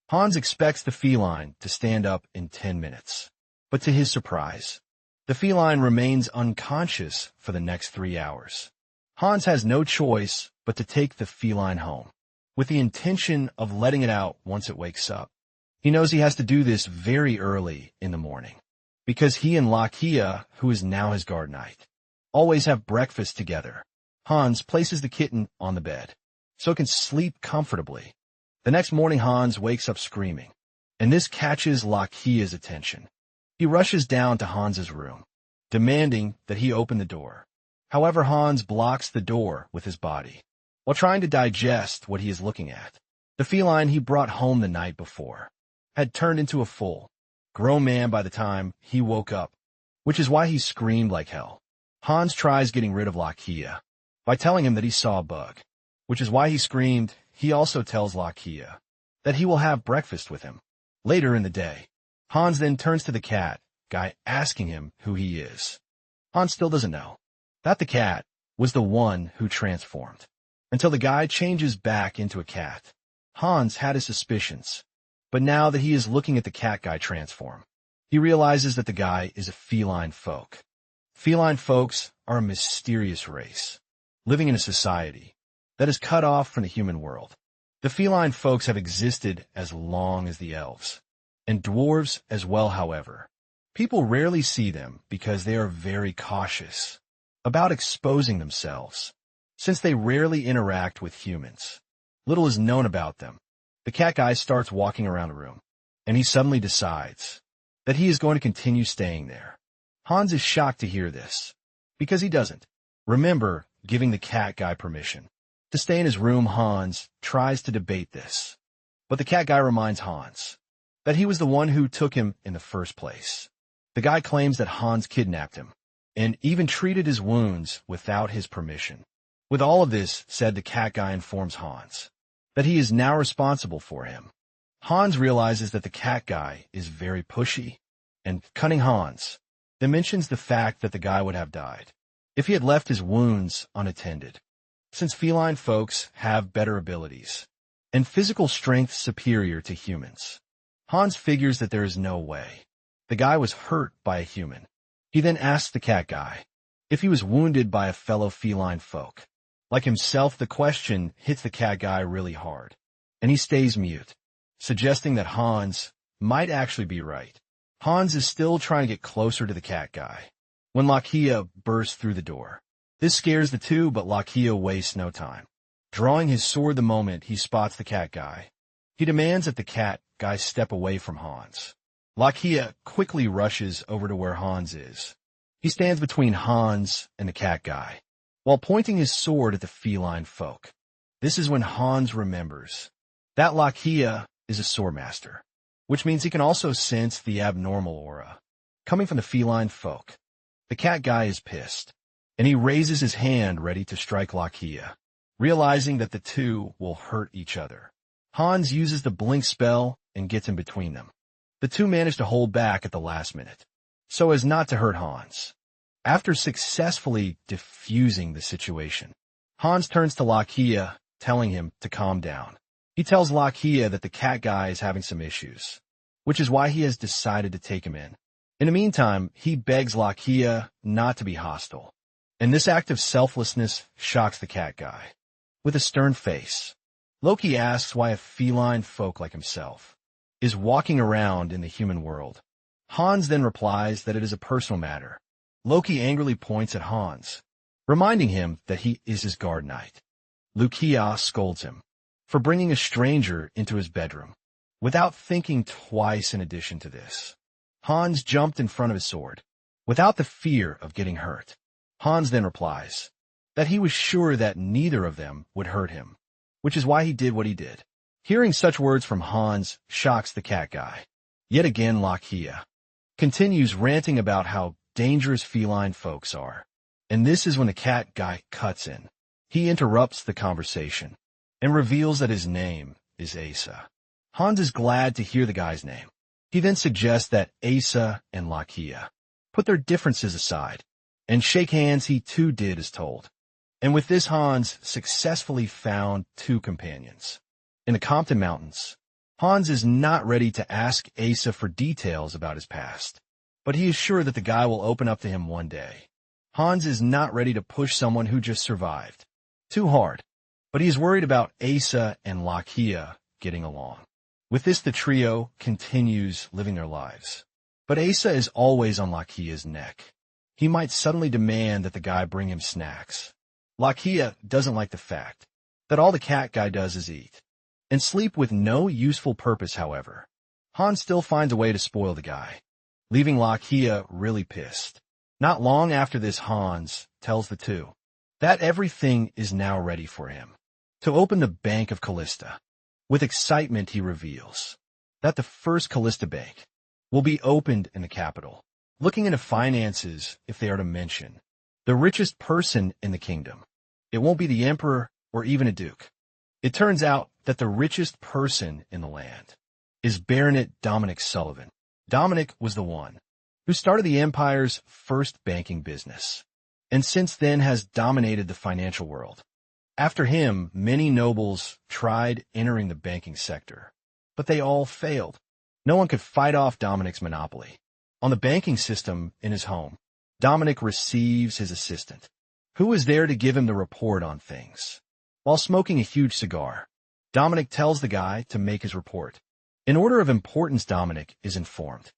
Hans expects the feline to stand up in 10 minutes, but to his surprise, the feline remains unconscious for the next 3 hours. Hans has no choice but to take the feline home, with the intention of letting it out once it wakes up. He knows he has to do this very early in the morning, because he and Lakia, who is now his guard knight, always have breakfast together. Hans places the kitten on the bed, so it can sleep comfortably. The next morning, Hans wakes up screaming, and this catches Lakia's attention. He rushes down to Hans's room, demanding that he open the door. However, Hans blocks the door with his body, while trying to digest what he is looking at. The feline he brought home the night before had turned into a full, grown man by the time he woke up, which is why he screamed like hell. Hans tries getting rid of Lakia by telling him that he saw a bug, which is why he screamed. He also tells Lakia that he will have breakfast with him later in the day. Hans then turns to the cat guy, asking him who he is. Hans still doesn't know that the cat was the one who transformed, until the guy changes back into a cat. Hans had his suspicions, but now that he is looking at the cat guy transform, he realizes that the guy is a feline folk. Feline folks are a mysterious race, living in a society that is cut off from the human world. The feline folks have existed as long as the elves, and dwarves as well. However, people rarely see them because they are very cautious about exposing themselves, since they rarely interact with humans. Little is known about them. The cat guy starts walking around the room, and he suddenly decides that he is going to continue staying there. Hans is shocked to hear this, because he doesn't remember giving the cat guy permission to stay in his room. Hans tries to debate this, but the cat guy reminds Hans that he was the one who took him in the first place. The guy claims that Hans kidnapped him, and even treated his wounds without his permission. With all of this said, the cat guy informs Hans that he is now responsible for him. Hans realizes that the cat guy is very pushy and cunning. Hans then mentions the fact that the guy would have died if he had left his wounds unattended, since feline folks have better abilities and physical strength superior to humans. Hans figures that there is no way the guy was hurt by a human. He then asks the cat guy if he was wounded by a fellow feline folk like himself. The question hits the cat guy really hard, and he stays mute, suggesting that Hans might actually be right. Hans is still trying to get closer to the cat guy when Lakia bursts through the door. This scares the two, but Lakia wastes no time. Drawing his sword the moment he spots the cat guy, he demands that the cat guy step away from Hans. Lakia quickly rushes over to where Hans is. He stands between Hans and the cat guy, while pointing his sword at the feline folk. This is when Hans remembers that Lakia is a sword master, which means he can also sense the abnormal aura coming from the feline folk. The cat guy is pissed, and he raises his hand ready to strike Lakia, realizing that the two will hurt each other. Hans uses the blink spell and gets in between them. The two manage to hold back at the last minute, so as not to hurt Hans. After successfully diffusing the situation, Hans turns to Lakia, telling him to calm down. He tells Lakia that the cat guy is having some issues, which is why he has decided to take him in. In the meantime, he begs Lakia not to be hostile, and this act of selflessness shocks the cat guy. With a stern face, Loki asks why a feline folk like himself is walking around in the human world. Hans then replies that it is a personal matter. Loki angrily points at Hans, reminding him that he is his guard knight. Lukia scolds him for bringing a stranger into his bedroom without thinking twice. In addition to this, Hans jumped in front of his sword without the fear of getting hurt. Hans then replies that he was sure that neither of them would hurt him, which is why he did what he did. Hearing such words from Hans shocks the cat guy. Yet again, Lakia continues ranting about how dangerous feline folks are, and this is when the cat guy cuts in. He interrupts the conversation and reveals that his name is Asa. Hans is glad to hear the guy's name. He then suggests that Asa and Lakia put their differences aside and shake hands. He too did as told. And with this, Hans successfully found two companions. In the Compton Mountains, Hans is not ready to ask Asa for details about his past, but he is sure that the guy will open up to him one day. Hans is not ready to push someone who just survived too hard, but he is worried about Asa and Lakia getting along. With this, the trio continues living their lives. But Asa is always on Lakia's neck. He might suddenly demand that the guy bring him snacks. Lakia doesn't like the fact that all the cat guy does is eat and sleep with no useful purpose. However, Hans still finds a way to spoil the guy. leaving Lakia really pissed. Not long after this, Hans tells the two that everything is now ready for him to open the Bank of Callista. With excitement, he reveals that the first Callista Bank will be opened in the capital. Looking into finances, if they are to mention the richest person in the kingdom, it won't be the emperor or even a duke. It turns out that the richest person in the land is Baronet Dominic Sullivan. Dominic was the one who started the empire's first banking business, and since then has dominated the financial world. After him, many nobles tried entering the banking sector, but they all failed. No one could fight off Dominic's monopoly on the banking system in his home. Dominic receives his assistant, who is there to give him the report on things. While smoking a huge cigar, Dominic tells the guy to make his report. In order of importance, Dominic is informed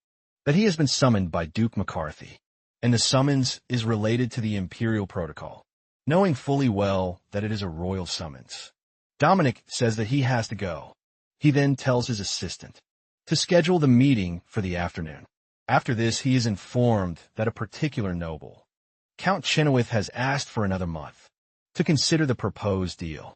that he has been summoned by Duke McCarthy, and the summons is related to the imperial protocol. Knowing fully well that it is a royal summons, Dominic says that he has to go. He then tells his assistant to schedule the meeting for the afternoon. After this, he is informed that a particular noble, Count Chenoweth, has asked for another month to consider the proposed deal.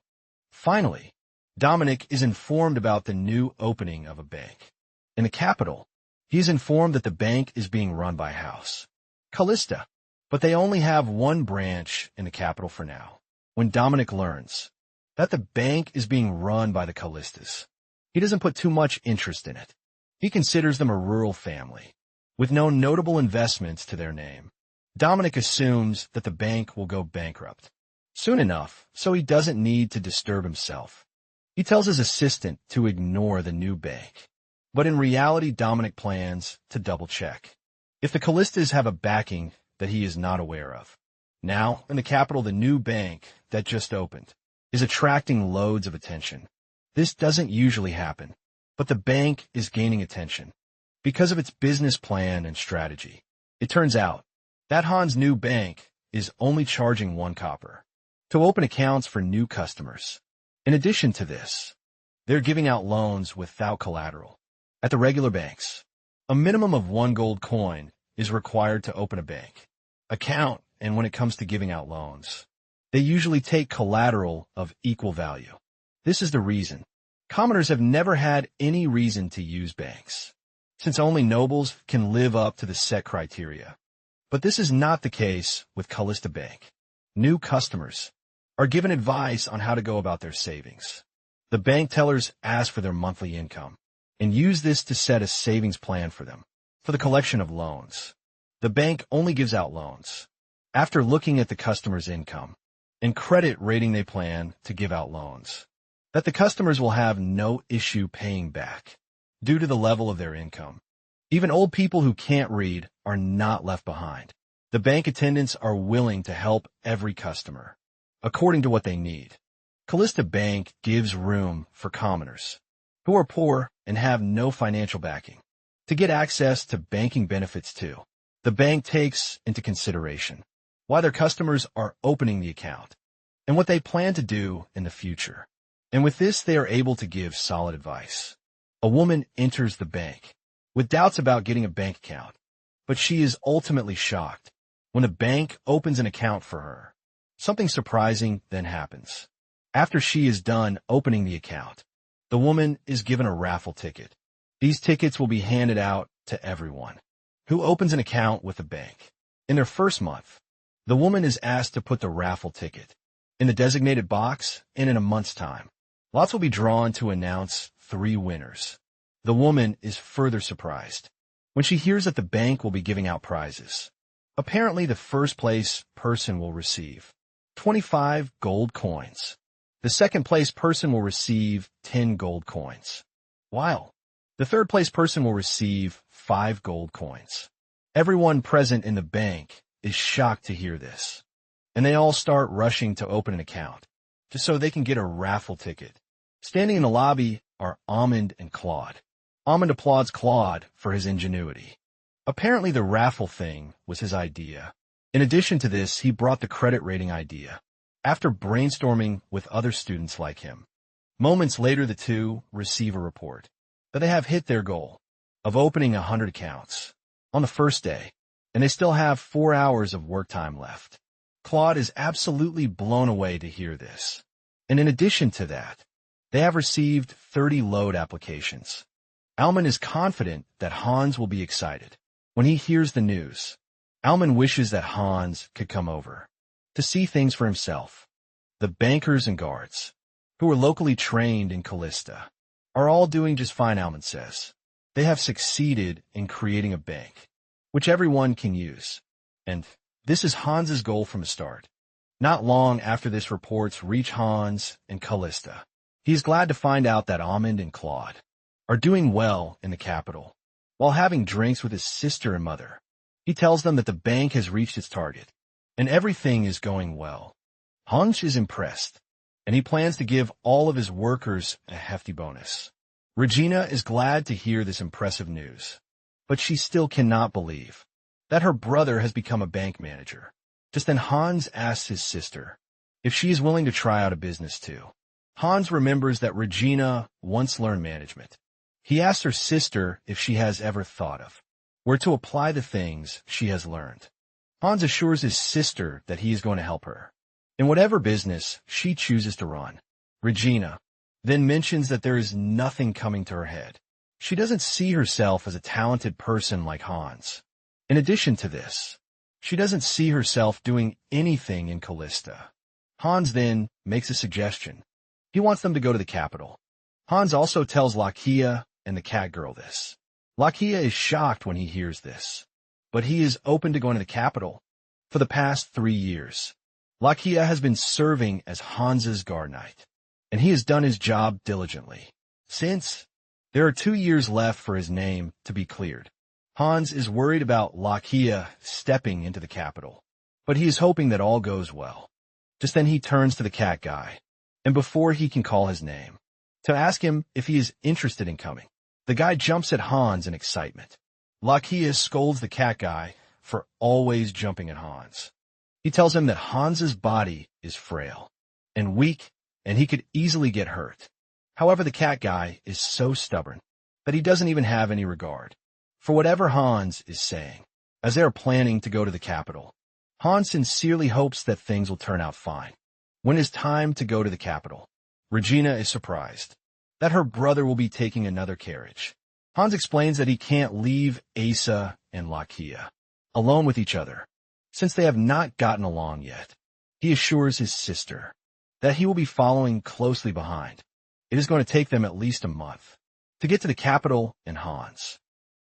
Finally, Dominic is informed about the new opening of a bank. In the capital, he is informed that the bank is being run by House Callista, but they only have one branch in the capital for now. When Dominic learns that the bank is being run by the Callistas, he doesn't put too much interest in it. He considers them a rural family with no notable investments to their name. Dominic assumes that the bank will go bankrupt soon enough, so he doesn't need to disturb himself. He tells his assistant to ignore the new bank, but in reality, Dominic plans to double-check if the Callistas have a backing that he is not aware of. Now, in the capital, the new bank that just opened is attracting loads of attention. This doesn't usually happen, but the bank is gaining attention because of its business plan and strategy. It turns out that Han's new bank is only charging 1 copper to open accounts for new customers. In addition to this, they're giving out loans without collateral. At the regular banks, a minimum of 1 gold coin is required to open a bank account, and when it comes to giving out loans, they usually take collateral of equal value. This is the reason commoners have never had any reason to use banks, since only nobles can live up to the set criteria. But this is not the case with Callista Bank. New customers are given advice on how to go about their savings. The bank tellers ask for their monthly income and use this to set a savings plan for them. For the collection of loans, the bank only gives out loans after looking at the customer's income and credit rating. They plan to give out loans that the customers will have no issue paying back due to the level of their income. Even old people who can't read are not left behind. The bank attendants are willing to help every customer according to what they need. Callista Bank gives room for commoners who are poor and have no financial backing to get access to banking benefits too. The bank takes into consideration why their customers are opening the account and what they plan to do in the future. And with this, they are able to give solid advice. A woman enters the bank with doubts about getting a bank account, but she is ultimately shocked when the bank opens an account for her. Something surprising then happens. After she is done opening the account, the woman is given a raffle ticket. These tickets will be handed out to everyone who opens an account with the bank. In their first month, the woman is asked to put the raffle ticket in the designated box, and in a month's time, lots will be drawn to announce 3 winners. The woman is further surprised when she hears that the bank will be giving out prizes. Apparently, the first place person will receive 25 gold coins. The second place person will receive 10 gold coins, while the third place person will receive 5 gold coins. Everyone present in the bank is shocked to hear this, and they all start rushing to open an account just so they can get a raffle ticket. Standing in the lobby are Almond and Claude. Almond applauds Claude for his ingenuity. Apparently, the raffle thing was his idea. In addition to this, he brought the credit rating idea after brainstorming with other students like him. Moments later, the two receive a report that they have hit their goal of opening 100 accounts. on the first day, and they still have 4 hours of work time left. Claude is absolutely blown away to hear this. And in addition to that, they have received 30 load applications. Alman is confident that Hans will be excited. When he hears the news, Alman wishes that Hans could come over to see things for himself. The bankers and guards, who are locally trained in Callista, are all doing just fine, Alman says. They have succeeded in creating a bank, which everyone can use. And this is Hans's goal from the start. Not long after this reports reach Hans and Callista, he is glad to find out that Almond and Claude are doing well in the capital. While having drinks with his sister and mother, he tells them that the bank has reached its target, and everything is going well. Hans is impressed, and he plans to give all of his workers a hefty bonus. Regina is glad to hear this impressive news, but she still cannot believe that her brother has become a bank manager. Just then Hans asks his sister if she is willing to try out a business too. Hans remembers that Regina once learned management. He asks her sister if she has ever thought of where to apply the things she has learned. Hans assures his sister that he is going to help her in whatever business she chooses to run. Regina then mentions that there is nothing coming to her head. She doesn't see herself as a talented person like Hans. In addition to this, she doesn't see herself doing anything in Callista. Hans then makes a suggestion. He wants them to go to the capital. Hans also tells Lakia and the cat girl this. Lakia is shocked when he hears this, but he is open to going to the capital. For the past 3 years, Lakia has been serving as Hans's guard knight, and he has done his job diligently. Since there are 2 years left for his name to be cleared, Hans is worried about Lakia stepping into the capital, but he is hoping that all goes well. Just then he turns to the cat guy, and before he can call his name, to ask him if he is interested in coming, the guy jumps at Hans in excitement. Lakia scolds the cat guy for always jumping at Hans. He tells him that Hans's body is frail and weak, and he could easily get hurt. However, the cat guy is so stubborn that he doesn't even have any regard for whatever Hans is saying. As they are planning to go to the capital, Hans sincerely hopes that things will turn out fine. When it is time to go to the capital, Regina is surprised that her brother will be taking another carriage. Hans explains that he can't leave Asa and Lakia alone with each other, since they have not gotten along yet. He assures his sister that he will be following closely behind. It is going to take them at least a month to get to the capital, and Hans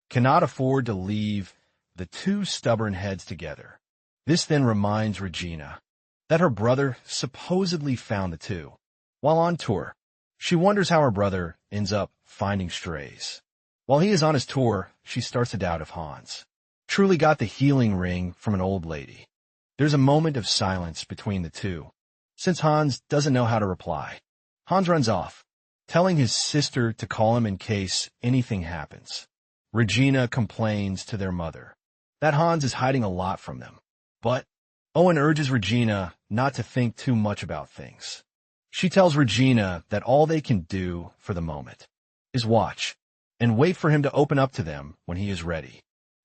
cannot afford to leave the two stubborn heads together. This then reminds Regina that her brother supposedly found the two while on tour. She wonders how her brother ends up finding strays. While he is on his tour, she starts to doubt if Hans truly got the healing ring from an old lady. There's a moment of silence between the two, since Hans doesn't know how to reply. Hans runs off, telling his sister to call him in case anything happens. Regina complains to their mother that Hans is hiding a lot from them, but Owen urges Regina not to think too much about things. She tells Regina that all they can do for the moment is watch and wait for him to open up to them when he is ready.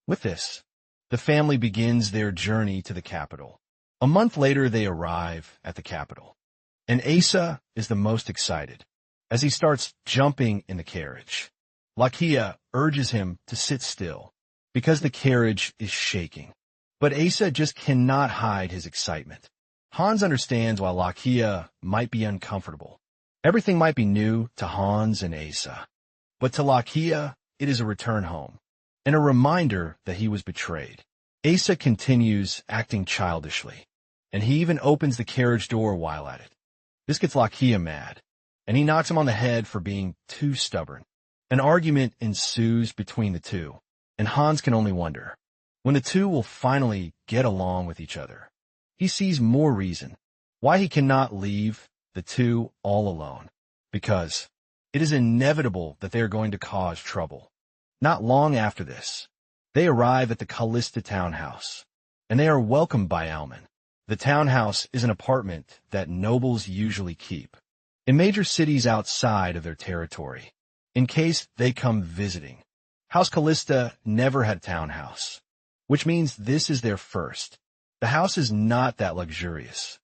With this, the family begins their journey to the capital. A month later, they arrive at the capital, and Asa is the most excited as he starts jumping in the carriage. Lakia urges him to sit still because the carriage is shaking, but Asa just cannot hide his excitement. Hans understands why Lakia might be uncomfortable. Everything might be new to Hans and Asa, but to Lakia, it is a return home and a reminder that he was betrayed. Asa continues acting childishly, and he even opens the carriage door while at it. This gets Lakia mad, and he knocks him on the head for being too stubborn. An argument ensues between the two, and Hans can only wonder when the two will finally get along with each other. He sees more reason why he cannot leave the two all alone, because it is inevitable that they are going to cause trouble. Not long after this, they arrive at the Callista townhouse, and they are welcomed by Alman. The townhouse is an apartment that nobles usually keep in major cities outside of their territory, in case they come visiting. House Callista never had a townhouse, which means this is their first. The house is not that luxurious,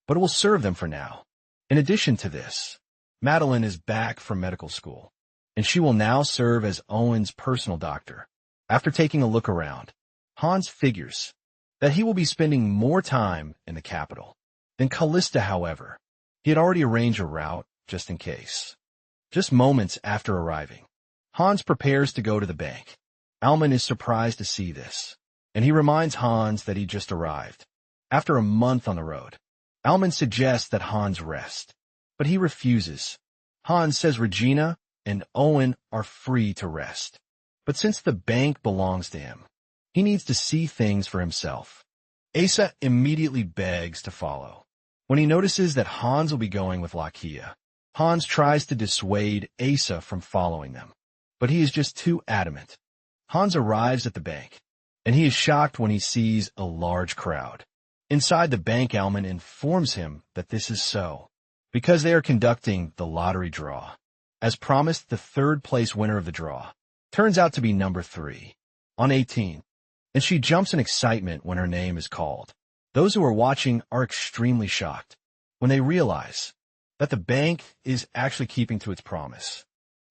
but it will serve them for now. In addition to this, Madeline is back from medical school, and she will now serve as Owen's personal doctor. After taking a look around, Hans figures that he will be spending more time in the capital than Callista, however. He had already arranged a route just in case. Just moments after arriving, Hans prepares to go to the bank. Alman is surprised to see this, and he reminds Hans that he just arrived. After a month on the road, Alman suggests that Hans rest, but he refuses. Hans says Regina and Owen are free to rest, but since the bank belongs to him, he needs to see things for himself. Asa immediately begs to follow. When he notices that Hans will be going with Lakia, Hans tries to dissuade Asa from following them, but he is just too adamant. Hans arrives at the bank, and he is shocked when he sees a large crowd. Inside the bank, Alman informs him that this is so because they are conducting the lottery draw. As promised, the third-place winner of the draw turns out to be number 3 on 18, and she jumps in excitement when her name is called. Those who are watching are extremely shocked when they realize that the bank is actually keeping to its promise.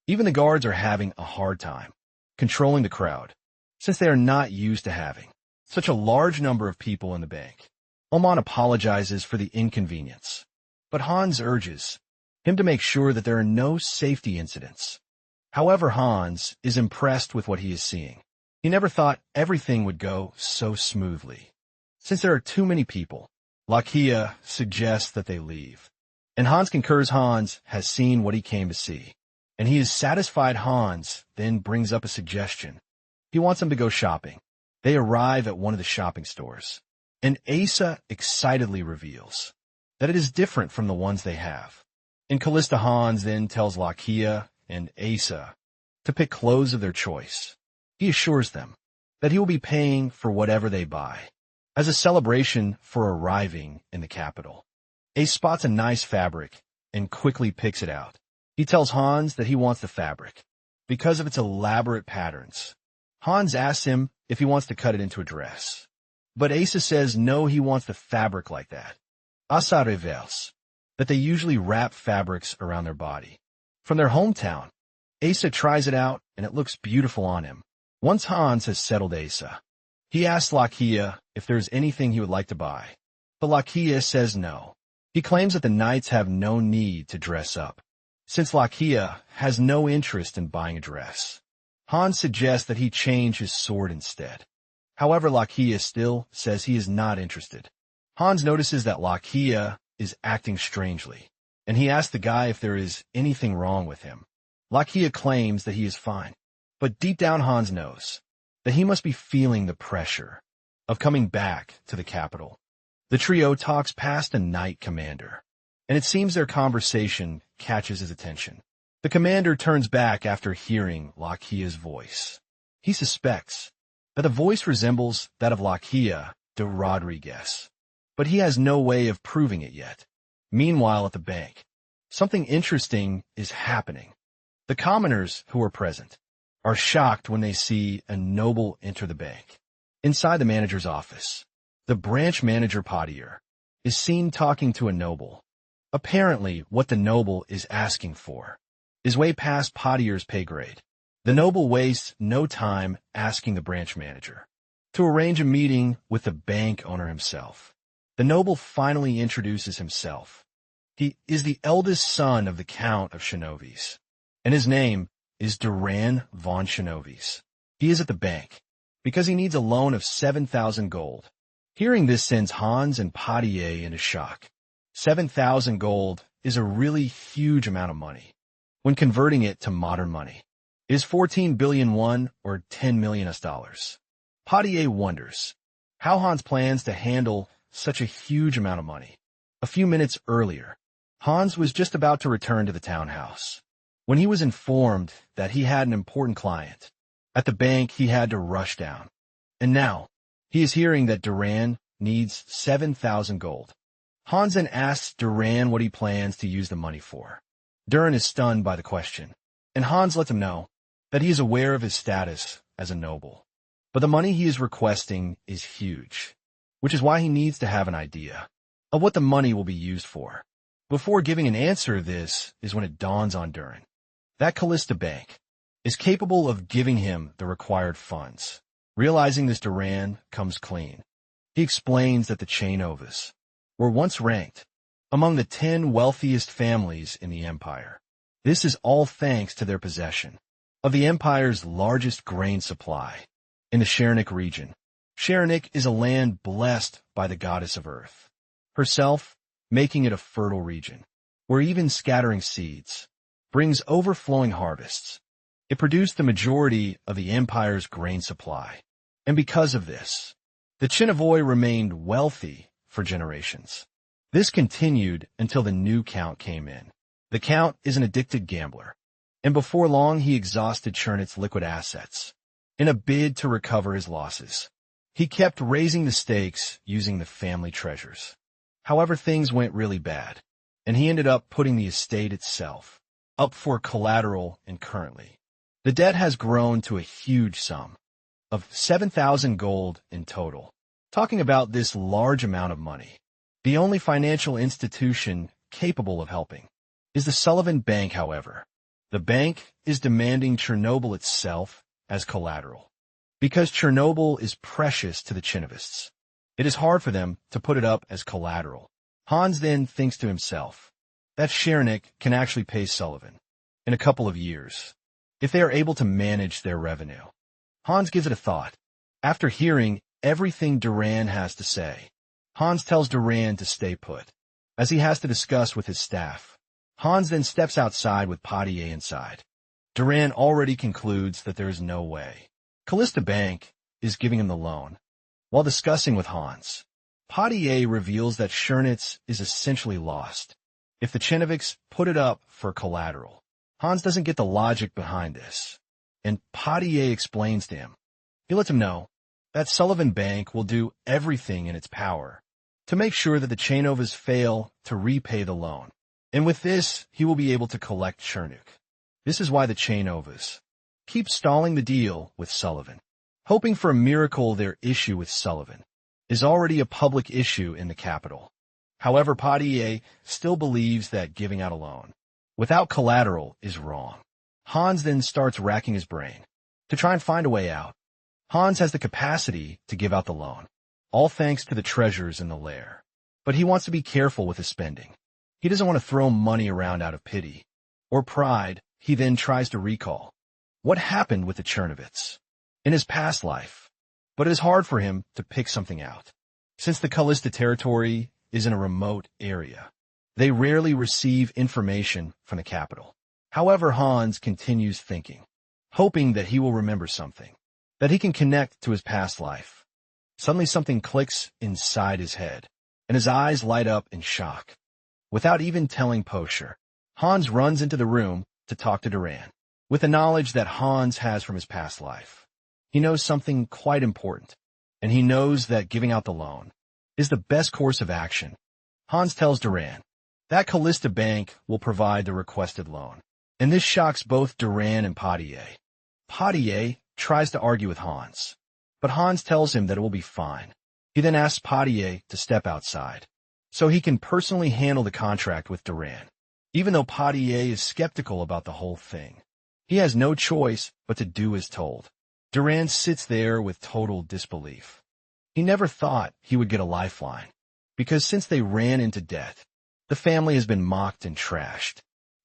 Even the guards are having a hard time controlling the crowd, since they are not used to having such a large number of people in the bank. Oman apologizes for the inconvenience, but Hans urges him to make sure that there are no safety incidents. However, Hans is impressed with what he is seeing. He never thought everything would go so smoothly. Since there are too many people, Lakia suggests that they leave, and Hans concurs Hans has seen what he came to see, and he is satisfied. Hans then brings up a suggestion. He wants them to go shopping. They arrive at one of the shopping stores, and Asa excitedly reveals that it is different from the ones they have. In Callista, Hans then tells Lakia and Asa to pick clothes of their choice. He assures them that he will be paying for whatever they buy, as a celebration for arriving in the capital. Ace spots a nice fabric and quickly picks it out. He tells Hans that he wants the fabric because of its elaborate patterns. Hans asks him if he wants to cut it into a dress, but Asa says no, he wants the fabric like that. Asa reveals that they usually wrap fabrics around their body. From their hometown, Asa tries it out and it looks beautiful on him. Once Hans has settled Asa, he asks Lakia if there's anything he would like to buy, but Lakia says no. He claims that the knights have no need to dress up, since Lakia has no interest in buying a dress. Hans suggests that he change his sword instead. However, Lakia still says he is not interested. Hans notices that Lakia is acting strangely, and he asks the guy if there is anything wrong with him. Lakia claims that he is fine, but deep down Hans knows that he must be feeling the pressure of coming back to the capital. The trio talks past a knight commander, and it seems their conversation catches his attention. The commander turns back after hearing Lakia's voice. He suspects that the voice resembles that of Lakia de Rodriguez, but he has no way of proving it yet. Meanwhile, at the bank, something interesting is happening. The commoners who are present are shocked when they see a noble enter the bank. Inside the manager's office, the branch manager Patier is seen talking to a noble. Apparently, what the noble is asking for is way past Patier's pay grade. The noble wastes no time asking the branch manager to arrange a meeting with the bank owner himself. The noble finally introduces himself. He is the eldest son of the Count of Shinovis, and his name is Duran von Shinovis. He is at the bank because he needs a loan of 7,000 gold. Hearing this sends Hans and Patier into shock. 7,000 gold is a really huge amount of money. When converting it to modern money, it is 14 billion won or 10 million US dollars. Patier wonders how Hans plans to handle such a huge amount of money. A few minutes earlier, Hans was just about to return to the townhouse when he was informed that he had an important client. At the bank, he had to rush down. And now, he is hearing that Duran needs 7,000 gold. Hans then asks Duran what he plans to use the money for. Duran is stunned by the question, and Hans lets him know that he is aware of his status as a noble. But the money he is requesting is huge, which is why he needs to have an idea of what the money will be used for. Before giving an answer, this is when it dawns on Duran that Callista Bank is capable of giving him the required funds. Realizing this, Duran comes clean. He explains that the Chainovas were once ranked among the 10 wealthiest families in the empire. This is all thanks to their possession of the empire's largest grain supply in the Chernik region. Chernik is a land blessed by the goddess of earth herself, making it a fertile region where even scattering seeds brings overflowing harvests. It produced the majority of the empire's grain supply, and because of this, the Chinovoi remained wealthy for generations. This continued until the new count came in. The count is an addicted gambler, and before long he exhausted Chernit's liquid assets in a bid to recover his losses. He kept raising the stakes using the family treasures. However, things went really bad, and he ended up putting the estate itself up for collateral, and currently, the debt has grown to a huge sum of 7,000 gold in total. Talking about this large amount of money, the only financial institution capable of helping is the Sullivan Bank. However, the bank is demanding Chernobyl itself as collateral. Because Chernobyl is precious to the Chinovists, it is hard for them to put it up as collateral. Hans then thinks to himself that Chernik can actually pay Sullivan in a couple of years if they are able to manage their revenue. Hans gives it a thought. After hearing everything Duran has to say, Hans tells Duran to stay put, as he has to discuss with his staff. Hans then steps outside with Potier inside. Duran already concludes that there is no way Callista Bank is giving him the loan. While discussing with Hans, Potier reveals that Chernitz is essentially lost if the Chinoviks put it up for collateral. Hans doesn't get the logic behind this, and Potier explains to him. He lets him know that Sullivan Bank will do everything in its power to make sure that the Chainovas fail to repay the loan, and with this, he will be able to collect Chernuk. This is why the Chainovas keep stalling the deal with Sullivan, hoping for a miracle. Their issue with Sullivan is already a public issue in the capital. However, Potier still believes that giving out a loan without collateral is wrong. Hans then starts racking his brain to try and find a way out. Hans has the capacity to give out the loan, all thanks to the treasures in the lair. But he wants to be careful with his spending. He doesn't want to throw money around out of pity or pride. He then tries to recall what happened with the Chernovits in his past life, but it is hard for him to pick something out. Since the Callista territory is in a remote area, they rarely receive information from the capital. However, Hans continues thinking, hoping that he will remember something, that he can connect to his past life. Suddenly something clicks inside his head, and his eyes light up in shock. Without even telling Posher, Hans runs into the room to talk to Duran. With the knowledge that Hans has from his past life, he knows something quite important, and he knows that giving out the loan is the best course of action. Hans tells Duran that Callista Bank will provide the requested loan, and this shocks both Duran and Potier. Potier tries to argue with Hans, but Hans tells him that it will be fine. He then asks Potier to step outside, so he can personally handle the contract with Duran. Even though Potier is skeptical about the whole thing, he has no choice but to do as told. Duran sits there with total disbelief. He never thought he would get a lifeline, because since they ran into debt, the family has been mocked and trashed.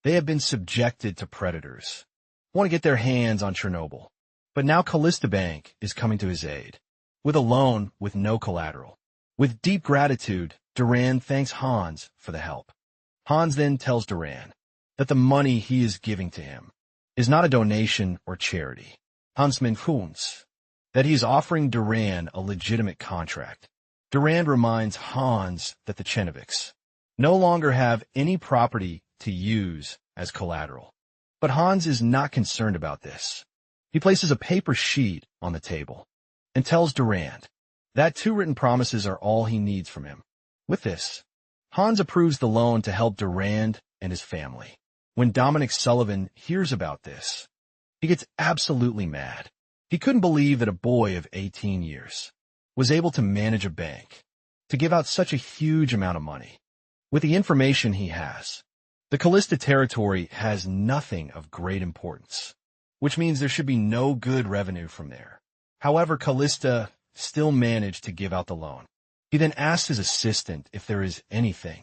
They have been subjected to predators who want to get their hands on Chernobyl. But now Callista Bank is coming to his aid, with a loan with no collateral. With deep gratitude, Duran thanks Hans for the help. Hans then tells Duran that the money he is giving to him is not a donation or charity. Hans means that he is offering Duran a legitimate contract. Duran reminds Hans that the Chinoviks no longer have any property to use as collateral. But Hans is not concerned about this. He places a paper sheet on the table and tells Duran that 2 written promises are all he needs from him. With this, Hans approves the loan to help Duran and his family. When Dominic Sullivan hears about this, He gets absolutely mad. He couldn't believe that a boy of 18 years was able to manage a bank, to give out such a huge amount of money. With the information he has, the Callista territory has nothing of great importance, which means there should be no good revenue from there. However, Callista still managed to give out the loan. He then asked his assistant if there is anything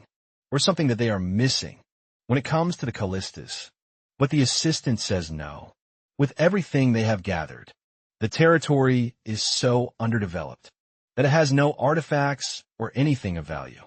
or something that they are missing when it comes to the Callistas, but the assistant says no. With everything they have gathered, the territory is so underdeveloped that it has no artifacts or anything of value.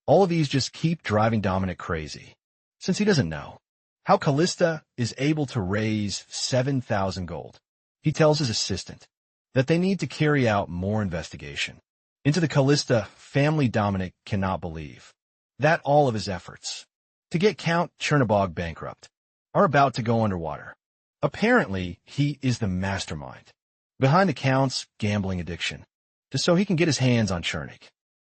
All of these just keep driving Dominic crazy, since he doesn't know how Callista is able to raise 7,000 gold. He tells his assistant that they need to carry out more investigation into the Callista family. Dominic cannot believe that all of his efforts to get Count Chernobog bankrupt are about to go underwater. Apparently, he is the mastermind behind the Count's gambling addiction, just so he can get his hands on Chernik.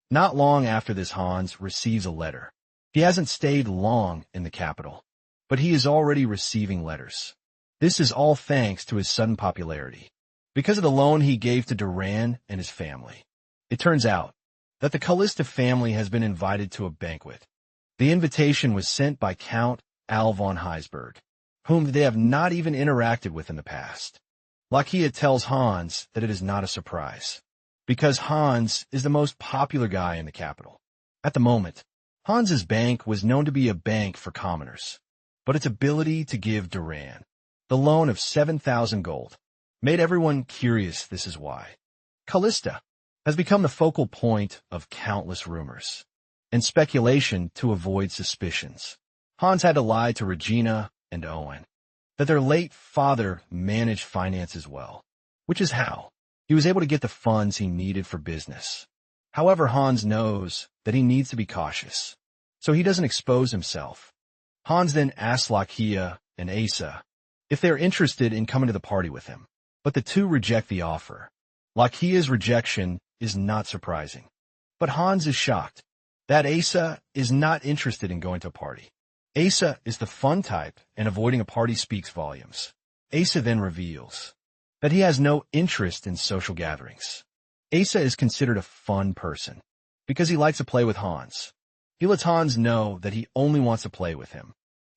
Not long after this, Hans receives a letter. He hasn't stayed long in the capital, but he is already receiving letters. This is all thanks to his sudden popularity, because of the loan he gave to Duran and his family. It turns out that the Callista family has been invited to a banquet. The invitation was sent by Count Al von Heisberg, whom they have not even interacted with in the past. Lakia tells Hans that it is not a surprise, because Hans is the most popular guy in the capital. At the moment, Hans's bank was known to be a bank for commoners, but its ability to give Duran the loan of 7,000 gold made everyone curious. This is why Callista has become the focal point of countless rumors and speculation to avoid suspicions. Hans had to lie to Regina and Owen that their late father managed finances well, which is how he was able to get the funds he needed for business. However, Hans knows that he needs to be cautious, so he doesn't expose himself. Hans then asks Lakia and Asa if they're interested in coming to the party with him, but the two reject the offer. Lakia's rejection is not surprising, but Hans is shocked that Asa is not interested in going to a party. Asa is the fun type, and avoiding a party speaks volumes. Asa then reveals that he has no interest in social gatherings. Asa is considered a fun person because he likes to play with Hans. He lets Hans know that he only wants to play with him,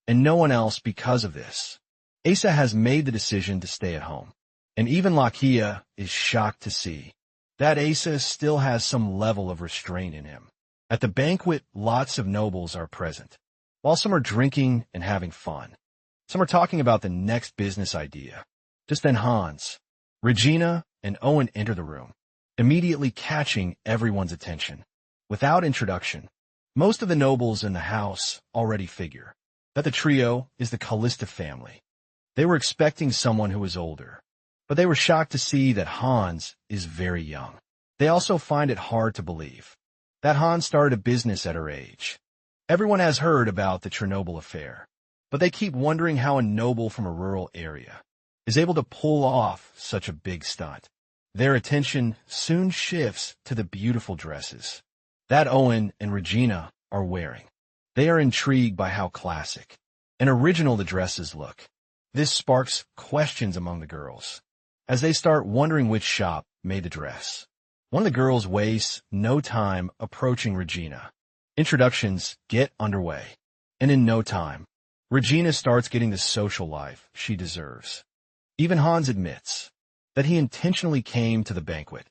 and no one else. Because of this, Asa has made the decision to stay at home, and even Lakia is shocked to see that Asa still has some level of restraint in him. At the banquet, lots of nobles are present. While some are drinking and having fun, some are talking about the next business idea. Just then Hans, Regina, and Owen enter the room, immediately catching everyone's attention. Without introduction, most of the nobles in the house already figure that the trio is the Callista family. They were expecting someone who was older, but they were shocked to see that Hans is very young. They also find it hard to believe that Hans started a business at her age. Everyone has heard about the Chernobyl affair, but they keep wondering how a noble from a rural area is able to pull off such a big stunt. Their attention soon shifts to the beautiful dresses that Owen and Regina are wearing. They are intrigued by how classic and original the dresses look. This sparks questions among the girls as they start wondering which shop made the dress. One of the girls wastes no time approaching Regina. Introductions get underway, and in no time, Regina starts getting the social life she deserves. Even Hans admits that he intentionally came to the banquet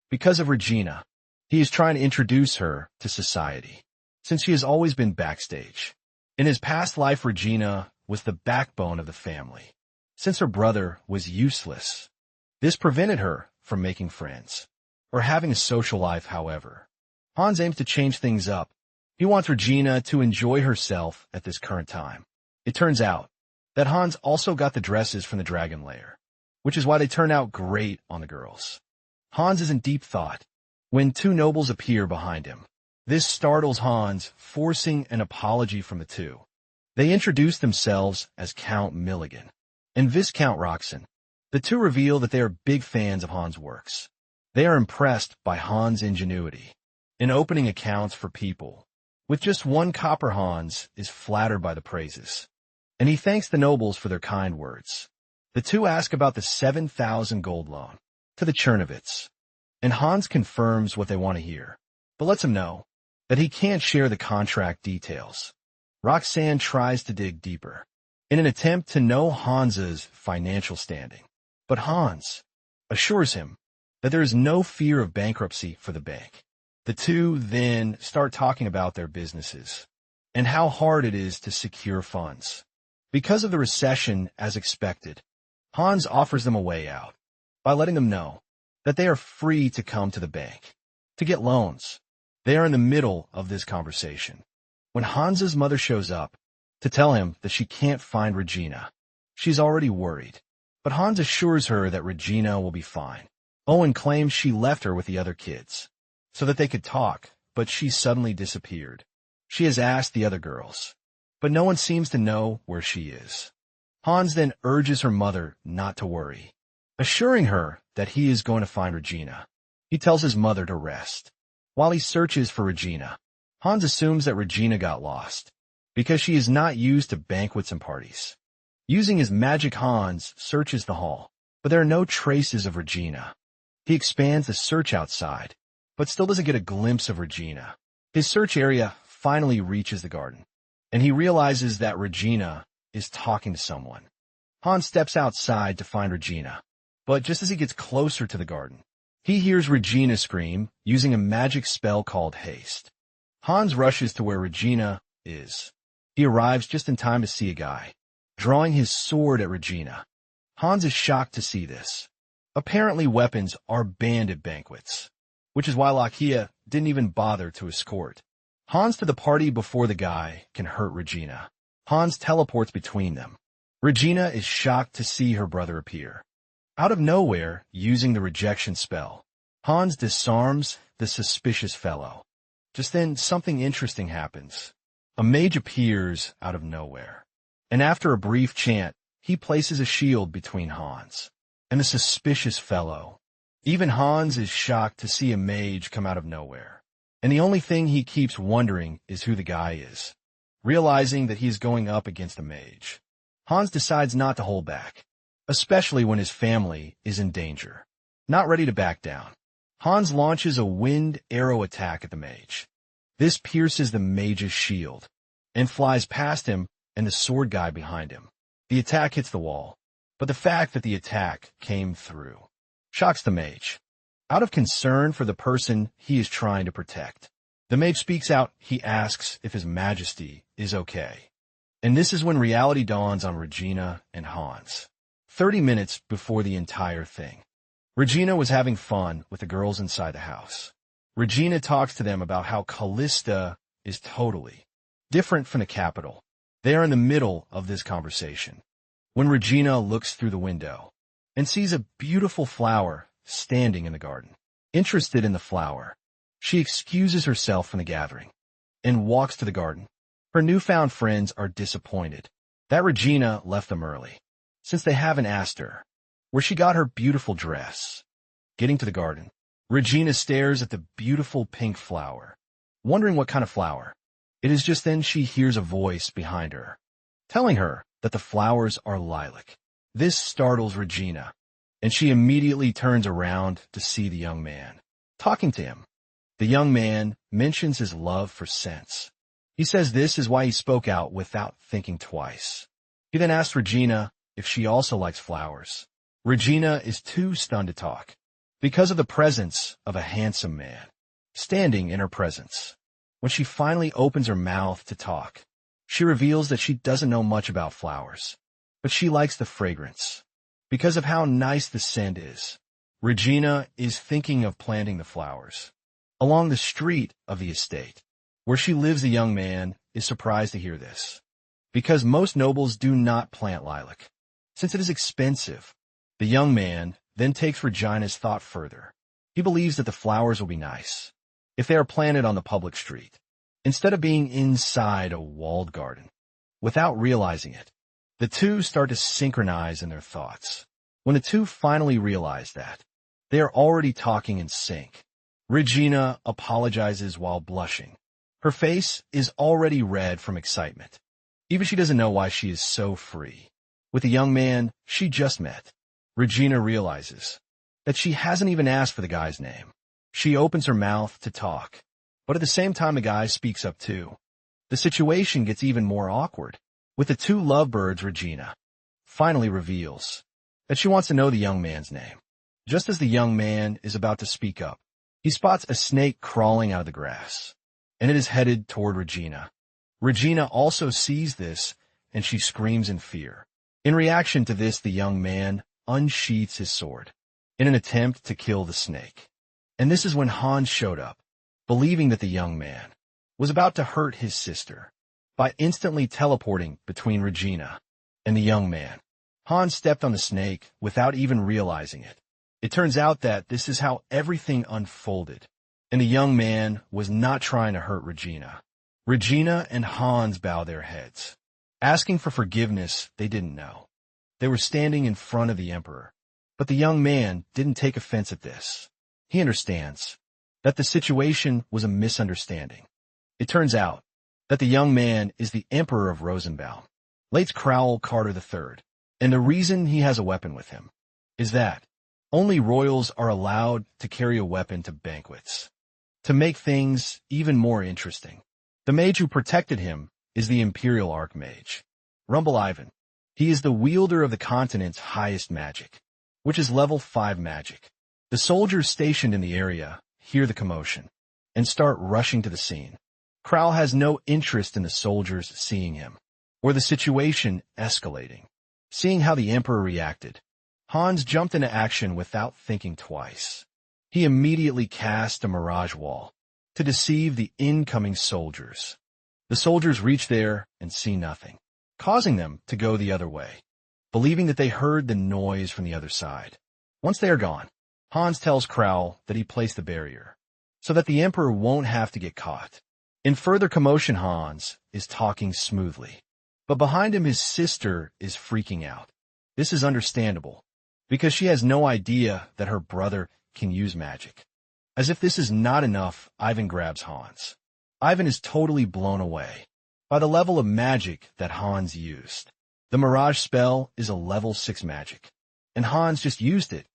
because of Regina. He is trying to introduce her to society, since she has always been backstage. In his past life, Regina was the backbone of the family. Since her brother was useless, this prevented her from making friends or having a social life. However, Hans aims to change things up. He wants Regina to enjoy herself at this current time. It turns out that Hans also got the dresses from the Dragon Lair, which is why they turn out great on the girls. Hans is in deep thought when two nobles appear behind him. This startles Hans, forcing an apology from the two. They introduce themselves as Count Milligan and Viscount Roxon. The two reveal that they are big fans of Hans' works. They are impressed by Hans' ingenuity in opening accounts for people with just 1 copper. Hans is flattered by the praises, and he thanks the nobles for their kind words. The two ask about the 7,000 gold loan to the Chernovitz, and Hans confirms what they want to hear, but lets him know that he can't share the contract details. Roxanne tries to dig deeper in an attempt to know Hans's financial standing, but Hans assures him that there is no fear of bankruptcy for the bank. The two then start talking about their businesses and how hard it is to secure funds. Because of the recession as expected, Hans offers them a way out by letting them know that they are free to come to the bank to get loans. They are in the middle of this conversation when Hans's mother shows up to tell him that she can't find Regina. She's already worried, but Hans assures her that Regina will be fine. Owen claims she left her with the other kids so that they could talk, but she suddenly disappeared. She has asked the other girls, but no one seems to know where she is. Hans then urges her mother not to worry, assuring her that he is going to find Regina. He tells his mother to rest. While he searches for Regina, Hans assumes that Regina got lost because she is not used to banquets and parties. Using his magic, Hans searches the hall, but there are no traces of Regina. He expands the search outside, but still doesn't get a glimpse of Regina. His search area finally reaches the garden, and he realizes that Regina is talking to someone. Hans steps outside to find Regina, but just as he gets closer to the garden, he hears Regina scream using a magic spell called haste. Hans rushes to where Regina is. He arrives just in time to see a guy drawing his sword at Regina. Hans is shocked to see this. Apparently weapons are banned at banquets, which is why Lakia didn't even bother to escort Hans to the party before the guy can hurt Regina. Hans teleports between them. Regina is shocked to see her brother appear. Out of nowhere, using the rejection spell, Hans disarms the suspicious fellow. Just then, something interesting happens. A mage appears out of nowhere, and after a brief chant, he places a shield between Hans and the suspicious fellow. Even Hans is shocked to see a mage come out of nowhere, and the only thing he keeps wondering is who the guy is. Realizing that he is going up against a mage, Hans decides not to hold back, especially when his family is in danger. Not ready to back down, Hans launches a wind arrow attack at the mage. This pierces the mage's shield and flies past him and the sword guy behind him. The attack hits the wall, but the fact that the attack came through shocks the mage. Out of concern for the person he is trying to protect, the mage speaks out. He asks if His Majesty is okay. And this is when reality dawns on Regina and Hans. 30 minutes before the entire thing, Regina was having fun with the girls inside the house. Regina talks to them about how Callista is totally different from the capital. They are in the middle of this conversation when Regina looks through the window and sees a beautiful flower standing in the garden. Interested in the flower, she excuses herself from the gathering and walks to the garden. Her newfound friends are disappointed that Regina left them early, since they haven't asked her where she got her beautiful dress. Getting to the garden, Regina stares at the beautiful pink flower, wondering what kind of flower. It is just then she hears a voice behind her, telling her that the flowers are lilac. This startles Regina, and she immediately turns around to see the young man talking to him. The young man mentions his love for scents. He says this is why he spoke out without thinking twice. He then asks Regina if she also likes flowers. Regina is too stunned to talk because of the presence of a handsome man standing in her presence. When she finally opens her mouth to talk, she reveals that she doesn't know much about flowers, but she likes the fragrance because of how nice the scent is. Regina is thinking of planting the flowers along the street of the estate where she lives. The young man is surprised to hear this because most nobles do not plant lilac, since it is expensive. The young man then takes Regina's thought further. He believes that the flowers will be nice if they are planted on the public street, instead of being inside a walled garden. Without realizing it, the two start to synchronize in their thoughts. When the two finally realize that, they are already talking in sync. Regina apologizes while blushing. Her face is already red from excitement. Even she doesn't know why she is so free. with the young man she just met. Regina realizes that she hasn't even asked for the guy's name. She opens her mouth to talk, but at the same time the guy speaks up too. The situation gets even more awkward, with the two lovebirds. Regina finally reveals that she wants to know the young man's name. Just as the young man is about to speak up, he spots a snake crawling out of the grass, and it is headed toward Regina. Regina also sees this, and she screams in fear. In reaction to this, the young man unsheaths his sword in an attempt to kill the snake. And this is when Hans showed up, believing that the young man was about to hurt his sister by instantly teleporting between Regina and the young man. Hans stepped on the snake without even realizing it. It turns out that this is how everything unfolded, and the young man was not trying to hurt Regina. Regina and Hans bow their heads, asking for forgiveness. They didn't know. They were standing in front of the emperor, but the young man didn't take offense at this. He understands that the situation was a misunderstanding. It turns out that the young man is the Emperor of Rosenbaum, late Crowell Carter III, and the reason he has a weapon with him is that only royals are allowed to carry a weapon to banquets. To make things even more interesting, the mage who protected him is the Imperial Archmage, Rumble Ivan. He is the wielder of the continent's highest magic, which is level 5 magic. The soldiers stationed in the area hear the commotion and start rushing to the scene. Crowell has no interest in the soldiers seeing him or the situation escalating. Seeing how the emperor reacted, Hans jumped into action without thinking twice. He immediately cast a mirage wall to deceive the incoming soldiers. The soldiers reach there and see nothing, causing them to go the other way, believing that they heard the noise from the other side. Once they are gone, Hans tells Crowell that he placed the barrier so that the emperor won't have to get caught. In further commotion, Hans is talking smoothly, but behind him his sister is freaking out. This is understandable, because she has no idea that her brother can use magic. As if this is not enough, Ivan grabs Hans. Ivan is totally blown away by the level of magic that Hans used. The Mirage spell is a level 6 magic, and Hans just used it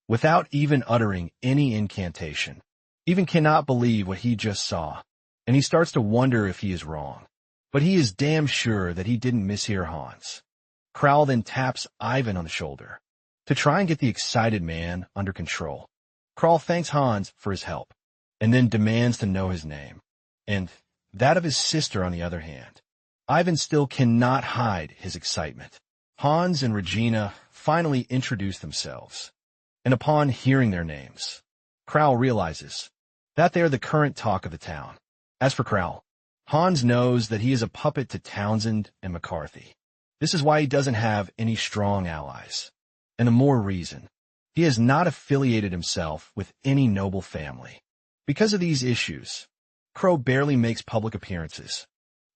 without even uttering any incantation. Ivan cannot believe what he just saw, and he starts to wonder if he is wrong. But he is damn sure that he didn't mishear Hans. Crowell then taps Ivan on the shoulder to try and get the excited man under control. Crowell thanks Hans for his help, and then demands to know his name, and that of his sister on the other hand. Ivan still cannot hide his excitement. Hans and Regina finally introduce themselves, and upon hearing their names, Crowell realizes that they are the current talk of the town. As for Crowell, Hans knows that he is a puppet to Townsend and McCarthy. This is why he doesn't have any strong allies. And the more reason, he has not affiliated himself with any noble family. Because of these issues, Crow barely makes public appearances.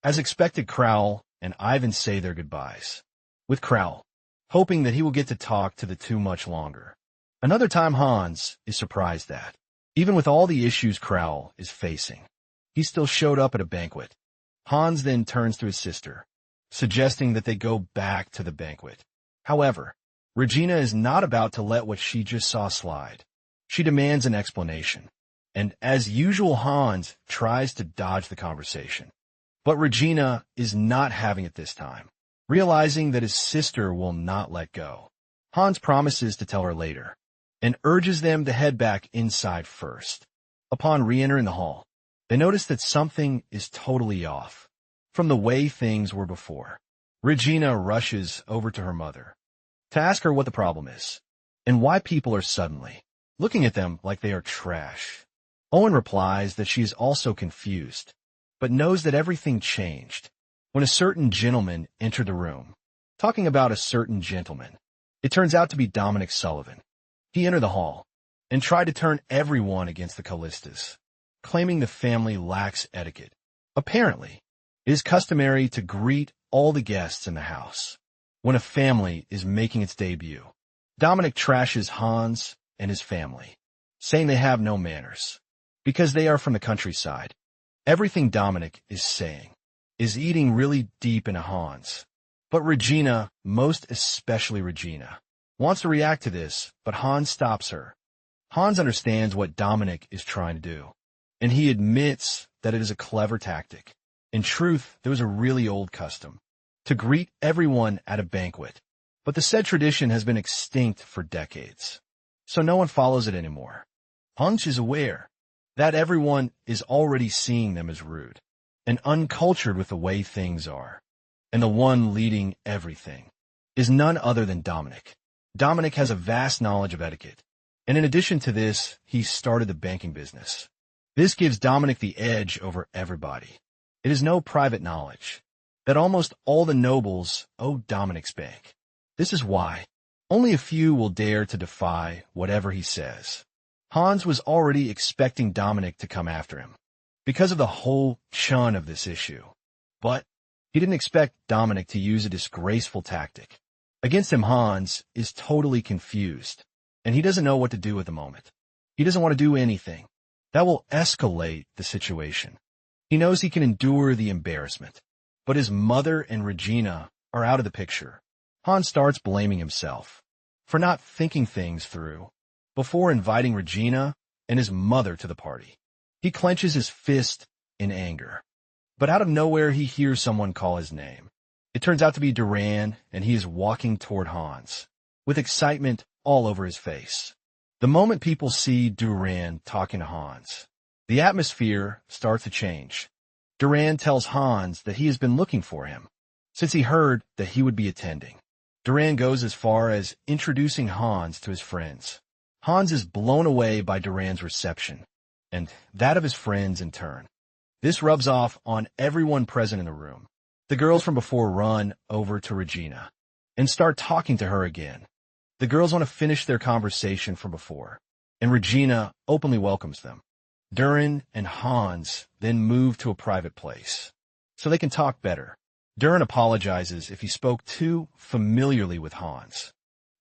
As expected, Crowell and Ivan say their goodbyes, with Crowell hoping that he will get to talk to the two much longer. Another time Hans is surprised that, even with all the issues Crowell is facing, he still showed up at a banquet. Hans then turns to his sister, suggesting that they go back to the banquet. However, Regina is not about to let what she just saw slide. She demands an explanation, and as usual, Hans tries to dodge the conversation. But Regina is not having it this time. Realizing that his sister will not let go, Hans promises to tell her later, and urges them to head back inside first. Upon re-entering the hall, they notice that something is totally off from the way things were before. Regina rushes over to her mother to ask her what the problem is, and why people are suddenly looking at them like they are trash. Owen replies that she is also confused, but knows that everything changed when a certain gentleman entered the room. Talking about a certain gentleman, it turns out to be Dominic Sullivan. He entered the hall and tried to turn everyone against the Callistas, claiming the family lacks etiquette. Apparently, it is customary to greet all the guests in the house when a family is making its debut. Dominic trashes Hans and his family, saying they have no manners because they are from the countryside. Everything Dominic is saying is eating really deep into Hans, But Regina, most especially Regina, wants to react to this, but Hans stops her. Hans understands what Dominic is trying to do, and he admits that it is a clever tactic. In truth, there was a really old custom to greet everyone at a banquet, but the said tradition has been extinct for decades, so no one follows it anymore. Hans is aware that everyone is already seeing them as rude and uncultured with the way things are, and the one leading everything is none other than Dominic. Dominic has a vast knowledge of etiquette, and in addition to this, he started the banking business. This gives Dominic the edge over everybody. It is no private knowledge that almost all the nobles owe Dominic's bank. This is why only a few will dare to defy whatever he says. Hans was already expecting Dominic to come after him because of the whole chun of this issue, but he didn't expect Dominic to use a disgraceful tactic. Against him, Hans is totally confused, and he doesn't know what to do at the moment. He doesn't want to do anything that will escalate the situation. He knows he can endure the embarrassment, but his mother and Regina are out of the picture. Hans starts blaming himself for not thinking things through before inviting Regina and his mother to the party. He clenches his fist in anger, but out of nowhere he hears someone call his name. It turns out to be Duran, and he is walking toward Hans with excitement all over his face. The moment people see Duran talking to Hans, the atmosphere starts to change. Duran tells Hans that he has been looking for him since he heard that he would be attending. Duran goes as far as introducing Hans to his friends. Hans is blown away by Duran's reception, and that of his friends in turn. This rubs off on everyone present in the room. The girls from before run over to Regina and start talking to her again. The girls want to finish their conversation from before, and Regina openly welcomes them. Duran and Hans then move to a private place so they can talk better. Duran apologizes if he spoke too familiarly with Hans,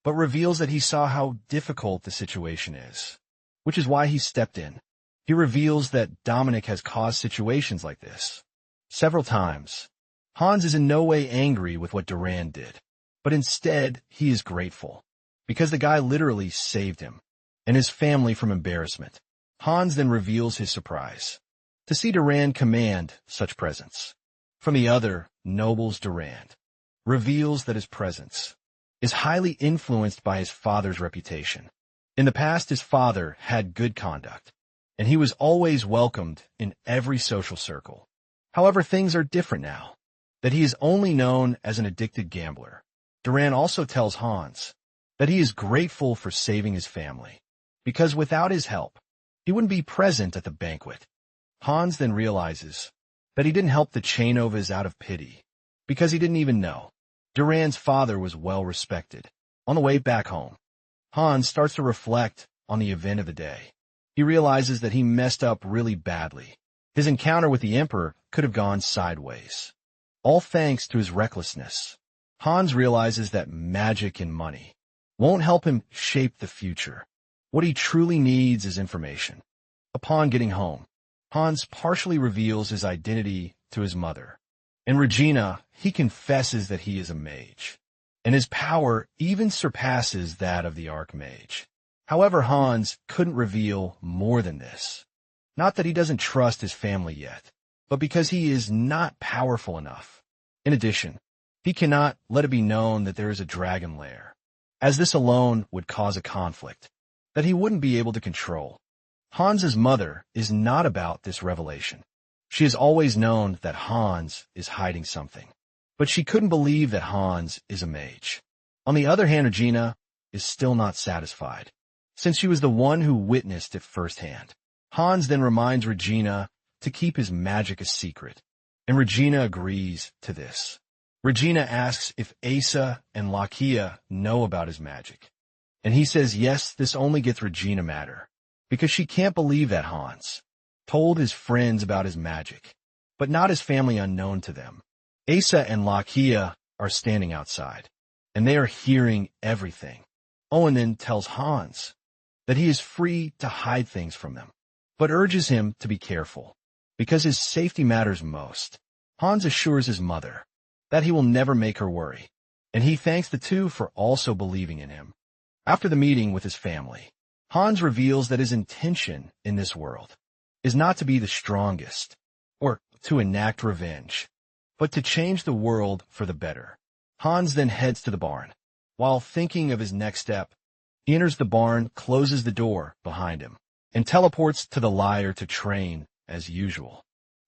but reveals that he saw how difficult the situation is, which is why he stepped in. He reveals that Dominic has caused situations like this several times. Hans is in no way angry with what Duran did, but instead he is grateful, because the guy literally saved him and his family from embarrassment. Hans then reveals his surprise to see Duran command such presence. From the other nobles, Duran reveals that his presence is highly influenced by his father's reputation. In the past, his father had good conduct, and he was always welcomed in every social circle. However, things are different now, that he is only known as an addicted gambler. Duran also tells Hans that he is grateful for saving his family, because without his help, he wouldn't be present at the banquet. Hans then realizes that he didn't help the Chainovas out of pity, because he didn't even know. Duran's father was well respected. On the way back home, Hans starts to reflect on the event of the day. He realizes that he messed up really badly. His encounter with the Emperor could have gone sideways, all thanks to his recklessness. Hans realizes that magic and money won't help him shape the future. What he truly needs is information. Upon getting home, Hans partially reveals his identity to his mother. In Regina, he confesses that he is a mage, and his power even surpasses that of the Archmage. However, Hans couldn't reveal more than this. Not that he doesn't trust his family yet, but because he is not powerful enough. In addition, he cannot let it be known that there is a dragon lair, as this alone would cause a conflict that he wouldn't be able to control. Hans's mother is not about this revelation. She has always known that Hans is hiding something, but she couldn't believe that Hans is a mage. On the other hand, Regina is still not satisfied, since she was the one who witnessed it firsthand. Hans then reminds Regina to keep his magic a secret, and Regina agrees to this. Regina asks if Asa and Lakia know about his magic, and he says yes, this only gets Regina madder, because she can't believe that Hans told his friends about his magic, but not his family unknown to them. Asa and Lakia are standing outside, and they are hearing everything. Owen then tells Hans that he is free to hide things from them, but urges him to be careful, because his safety matters most. Hans assures his mother that he will never make her worry, and he thanks the two for also believing in him. After the meeting with his family, Hans reveals that his intention in this world is not to be the strongest or to enact revenge, but to change the world for the better. Hans then heads to the barn. While thinking of his next step, he enters the barn, closes the door behind him, and teleports to the lyre to train as usual.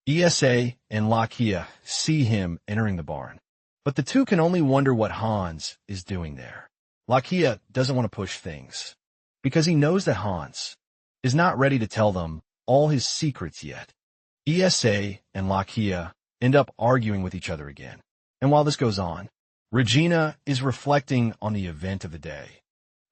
ESA and Lakia see him entering the barn, but the two can only wonder what Hans is doing there. Lakia doesn't want to push things, because he knows that Hans is not ready to tell them all his secrets yet. ESA and Lakia end up arguing with each other again, and while this goes on, Regina is reflecting on the event of the day.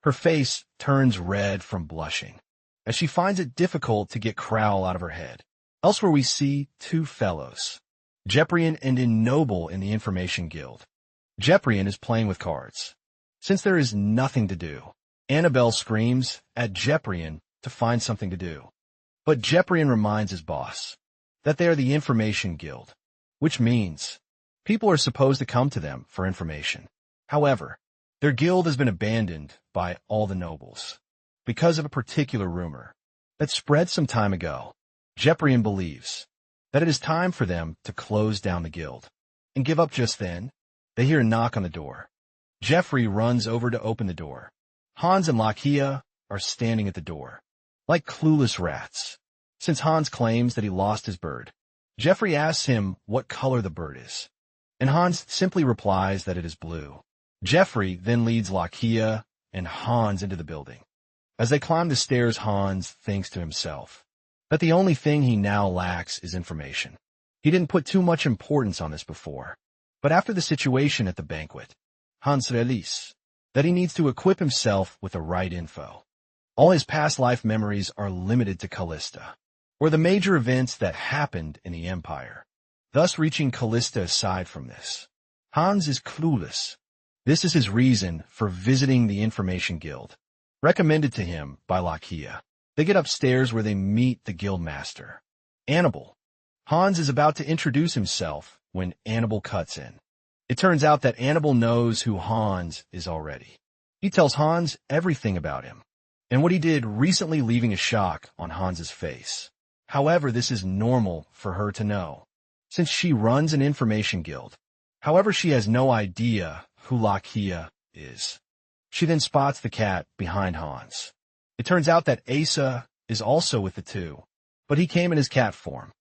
Her face turns red from blushing, as she finds it difficult to get Crowl out of her head. Elsewhere we see two fellows, Jeprian and Noble in the Information Guild. Jeprian is playing with cards. Since there is nothing to do, Annabelle screams at Jeprian to find something to do. But Jeprian reminds his boss that they are the Information Guild, which means people are supposed to come to them for information. However, their guild has been abandoned by all the nobles because of a particular rumor that spread some time ago. Jeprian believes that it is time for them to close down the guild and give up. Just then, they hear a knock on the door. Jeffrey runs over to open the door. Hans and Lakia are standing at the door, like clueless rats. Since Hans claims that he lost his bird, Jeffrey asks him what color the bird is, and Hans simply replies that it is blue. Jeffrey then leads Lakia and Hans into the building. As they climb the stairs, Hans thinks to himself that the only thing he now lacks is information. He didn't put too much importance on this before, but after the situation at the banquet, Hans realizes that he needs to equip himself with the right info. All his past life memories are limited to Callista, or the major events that happened in the Empire, thus reaching Callista. Aside from this, Hans is clueless. This is his reason for visiting the Information Guild, recommended to him by Lakia. They get upstairs where they meet the guildmaster, Annabelle. Hans is about to introduce himself when Annabelle cuts in. It turns out that Annabelle knows who Hans is already. He tells Hans everything about him and what he did recently, leaving a shock on Hans's face. However, this is normal for her to know, since she runs an information guild. However, she has no idea who Lakia is. She then spots the cat behind Hans. It turns out that Asa is also with the two, but he came in his cat form.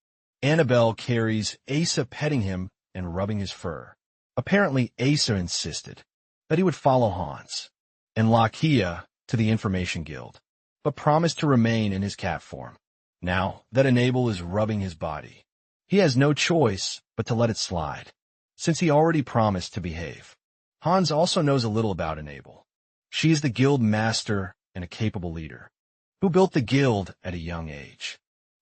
Annabelle carries Asa, petting him and rubbing his fur. Apparently, Asa insisted that he would follow Hans and Lakia to the Information Guild, but promised to remain in his cat form. Now that Enable is rubbing his body, he has no choice but to let it slide, since he already promised to behave. Hans also knows a little about Enable. She is the guild master and a capable leader, who built the guild at a young age.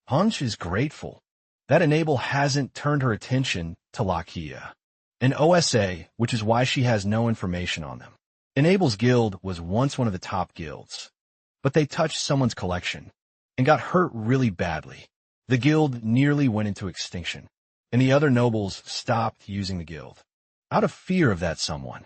Hans is grateful that Enable hasn't turned her attention to Lakia and OSA, which is why she has no information on them. Enable's guild was once one of the top guilds, but they touched someone's collection and got hurt really badly. The guild nearly went into extinction, and the other nobles stopped using the guild out of fear of that someone.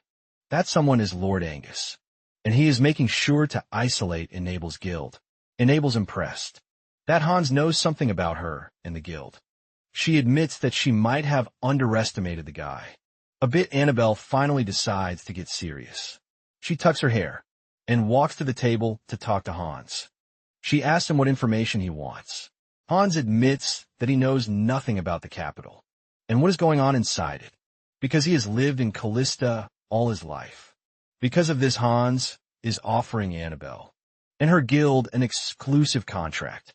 That someone is Lord Angus, and he is making sure to isolate Enable's guild. Enable's impressed that Hans knows something about her and the guild. She admits that she might have underestimated the guy. A bit, Annabelle finally decides to get serious. She tucks her hair and walks to the table to talk to Hans. She asks him what information he wants. Hans admits that he knows nothing about the capital and what is going on inside it, because he has lived in Callista all his life. Because of this, Hans is offering Annabelle and her guild an exclusive contract.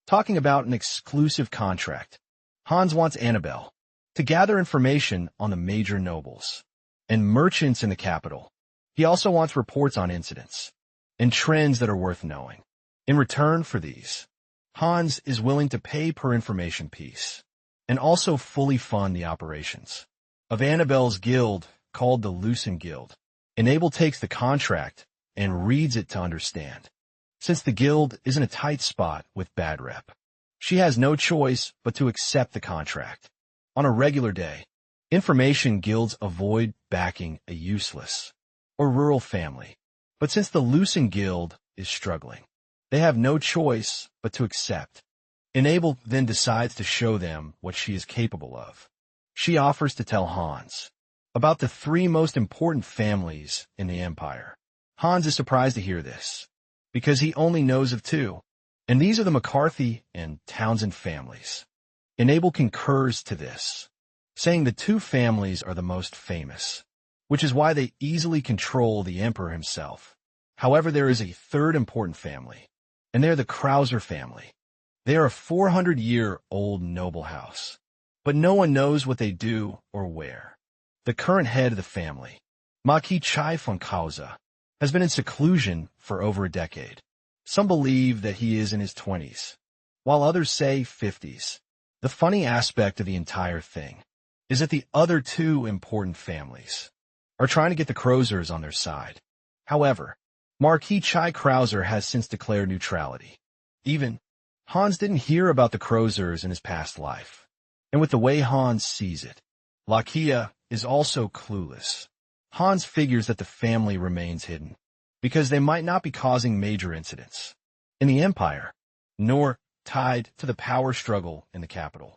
Talking about an exclusive contract, Hans wants Annabelle to gather information on the major nobles and merchants in the capital. He also wants reports on incidents and trends that are worth knowing. In return for these, Hans is willing to pay per information piece and also fully fund the operations of Annabelle's guild, called the Lucen Guild. Enable takes the contract and reads it to understand. Since the guild is in a tight spot with bad rep, she has no choice but to accept the contract. On a regular day, Information guilds avoid backing a useless or rural family. But since the Lucen Guild is struggling, they have no choice but to accept. Enable then decides to show them what she is capable of. She offers to tell Hans about the 3 most important families in the empire. Hans is surprised to hear this, because he only knows of 2, and these are the McCarthy and Townsend families. Enable concurs to this, saying the 2 families are the most famous, which is why they easily control the emperor himself. However, there is a 3rd important family, and they're the Krauser family. They are a 400-year-old noble house, but no one knows what they do or where. The current head of the family, Maki Chai von Krause, has been in seclusion for over a decade. Some believe that he is in his 20s, while others say 50s. The funny aspect of the entire thing is that the other 2 important families are trying to get the Krausers on their side. However, Marquis Chai Krauser has since declared neutrality. Even Hans didn't hear about the Krausers in his past life, and with the way Hans sees it, Lakia is also clueless. Hans figures that the family remains hidden, because they might not be causing major incidents in the empire, nor tied to the power struggle in the capital.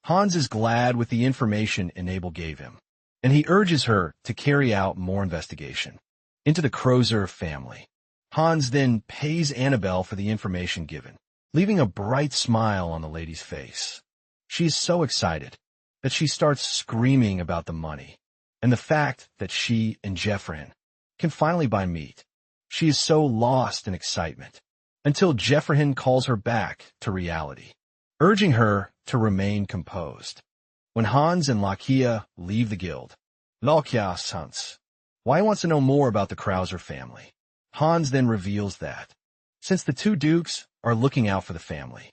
Hans is glad with the information Enable gave him, and he urges her to carry out more investigation into the Krauser family. Hans then pays Annabelle for the information given, leaving a bright smile on the lady's face. She is so excited that she starts screaming about the money and the fact that she and Jeffrin can finally buy meat. She is so lost in excitement until Jeffrin calls her back to reality, urging her to remain composed. When Hans and Lakia leave the guild, Lakia asks Hans why he wants to know more about the Krauser family. Hans then reveals that, since the 2 dukes are looking out for the family,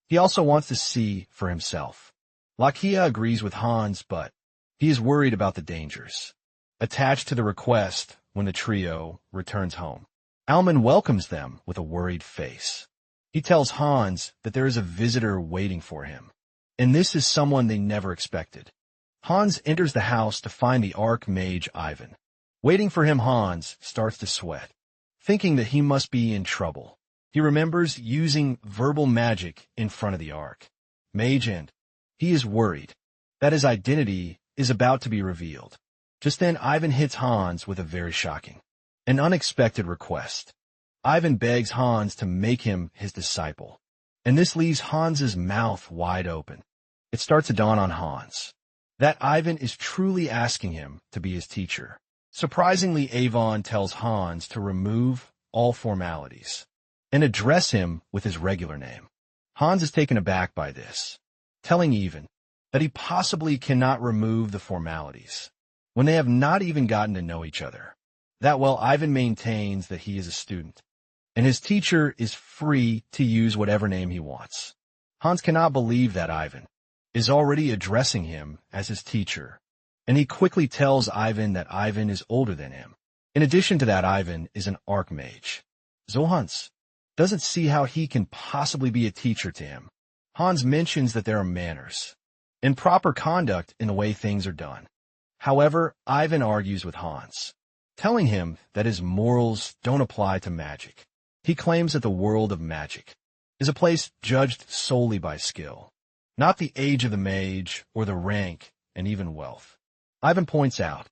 he also wants to see for himself. Lakia agrees with Hans, but he is worried about the dangers attached to the request when the trio returns home. Alman welcomes them with a worried face. He tells Hans that there is a visitor waiting for him, and this is someone they never expected. Hans enters the house to find the Archmage Ivan. Waiting for him, Hans starts to sweat, thinking that he must be in trouble. He remembers using verbal magic in front of the Archmage, and he is worried that his identity is about to be revealed. Just then, Ivan hits Hans with a very shocking and unexpected request. Ivan begs Hans to make him his disciple, and this leaves Hans's mouth wide open. It starts to dawn on Hans that Ivan is truly asking him to be his teacher. Surprisingly, Avon tells Hans to remove all formalities and address him with his regular name. Hans is taken aback by this, telling Ivan that he possibly cannot remove the formalities when they have not even gotten to know each other. That while Ivan maintains that he is a student, and his teacher is free to use whatever name he wants. Hans cannot believe that Ivan is already addressing him as his teacher, and he quickly tells Ivan that Ivan is older than him. In addition to that, Ivan is an Archmage. So Hans doesn't see how he can possibly be a teacher to him. Hans mentions that there are manners and proper conduct in the way things are done. However, Ivan argues with Hans, telling him that his morals don't apply to magic. He claims that the world of magic is a place judged solely by skill, not the age of the mage or the rank and even wealth. Ivan points out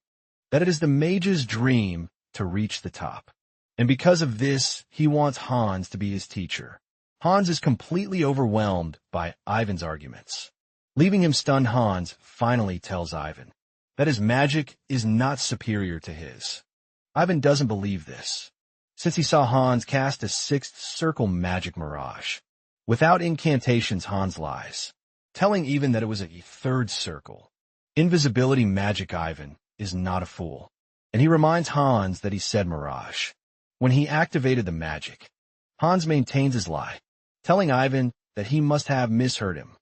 that it is the mage's dream to reach the top, and because of this, he wants Hans to be his teacher. Hans is completely overwhelmed by Ivan's arguments. Leaving him stunned, Hans finally tells Ivan that his magic is not superior to his. Ivan doesn't believe this, since he saw Hans cast a sixth circle magic mirage. Without incantations, Hans lies, telling Ivan that it was a third circle. Invisibility magic. Ivan is not a fool, and he reminds Hans that he said mirage when he activated the magic. Hans maintains his lie, telling Ivan that he must have misheard him,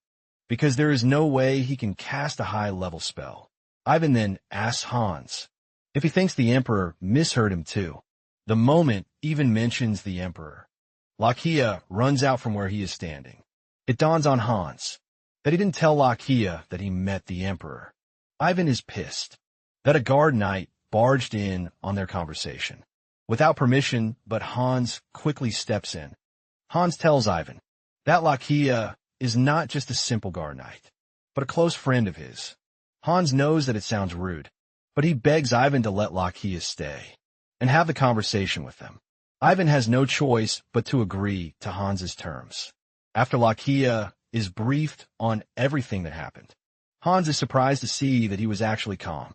because there is no way he can cast a high-level spell. Ivan then asks Hans if he thinks the Emperor misheard him too. The moment Ivan mentions the Emperor, Lakia runs out from where he is standing. It dawns on Hans that he didn't tell Lakia that he met the Emperor. Ivan is pissed that a guard knight barged in on their conversation without permission, but Hans quickly steps in. Hans tells Ivan that Lakia is not just a simple guard knight, but a close friend of his. Hans knows that it sounds rude, but he begs Ivan to let Lakia stay and have the conversation with them. Ivan has no choice but to agree to Hans's terms. After Lakia is briefed on everything that happened, Hans is surprised to see that he was actually calm.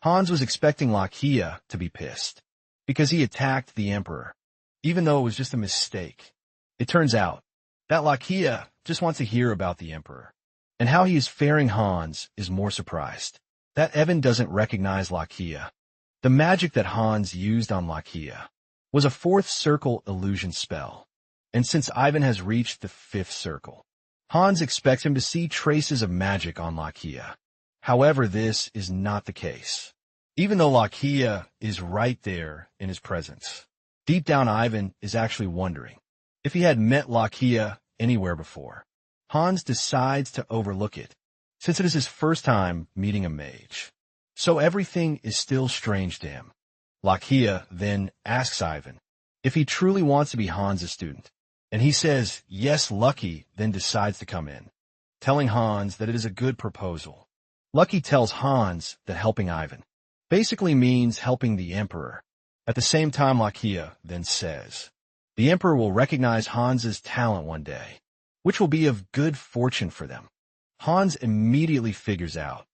Hans was expecting Lakia to be pissed because he attacked the Emperor, even though it was just a mistake. It turns out that Lakia just wants to hear about the Emperor, and how he is faring. Hans is more surprised that Evan doesn't recognize Lakia. The magic that Hans used on Lakia was a fourth circle illusion spell, and since Ivan has reached the fifth circle, Hans expects him to see traces of magic on Lakia. However, this is not the case. Even though Lakia is right there in his presence, deep down Ivan is actually wondering if he had met Lakia anywhere before. Hans decides to overlook it, since it is his first time meeting a mage. So everything is still strange to him. Lakia then asks Ivan if he truly wants to be Hans' student, and he says yes. Lucky then decides to come in, telling Hans that it is a good proposal. Lucky tells Hans that helping Ivan basically means helping the Emperor. At the same time, Lakia then says the Emperor will recognize Hans's talent one day, which will be of good fortune for them. Hans immediately figures out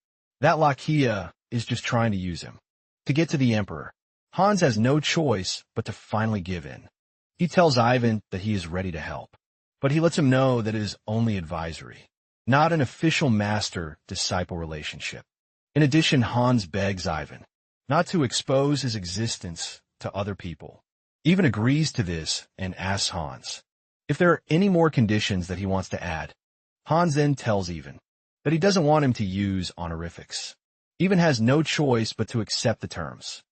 that Lakia is just trying to use him to get to the Emperor. Hans has no choice but to finally give in. He tells Ivan that he is ready to help, but he lets him know that it is only advisory, not an official master-disciple relationship. In addition, Hans begs Ivan not to expose his existence to other people. Ivan agrees to this and asks Hans if there are any more conditions that he wants to add. Hans then tells Ivan that he doesn't want him to use honorifics. Ivan has no choice but to accept the terms.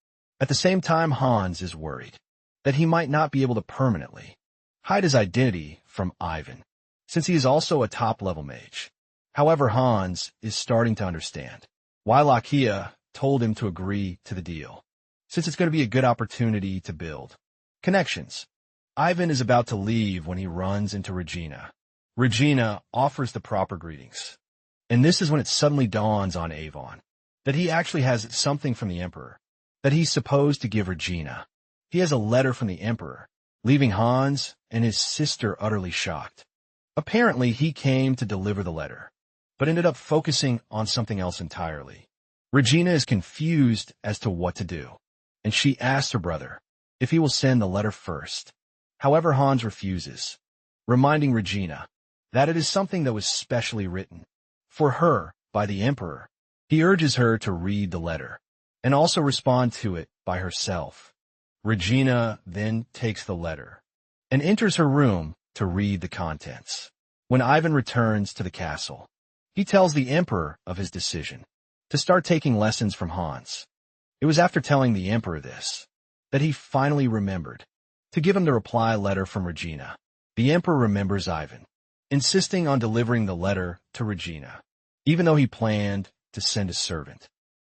At the same time, Hans is worried that he might not be able to permanently hide his identity from Ivan, since he is also a top-level mage. However, Hans is starting to understand why Lakia told him to agree to the deal, since it's going to be a good opportunity to build connections. Ivan is about to leave when he runs into Regina. Regina offers the proper greetings, and this is when it suddenly dawns on Avon that he actually has something from the Emperor that he's supposed to give Regina. He has a letter from the Emperor, leaving Hans and his sister utterly shocked. Apparently, he came to deliver the letter, but ended up focusing on something else entirely. Regina is confused as to what to do, and she asks her brother if he will send the letter first. However, Hans refuses, reminding Regina that it is something that was specially written for her by the Emperor. He urges her to read the letter and also respond to it by herself. Regina then takes the letter and enters her room to read the contents. When Ivan returns to the castle, he tells the Emperor of his decision to start taking lessons from Hans. It was after telling the Emperor this that he finally remembered to give him the reply letter from Regina. The Emperor remembers Ivan, insisting on delivering the letter to Regina, even though he planned to send a servant.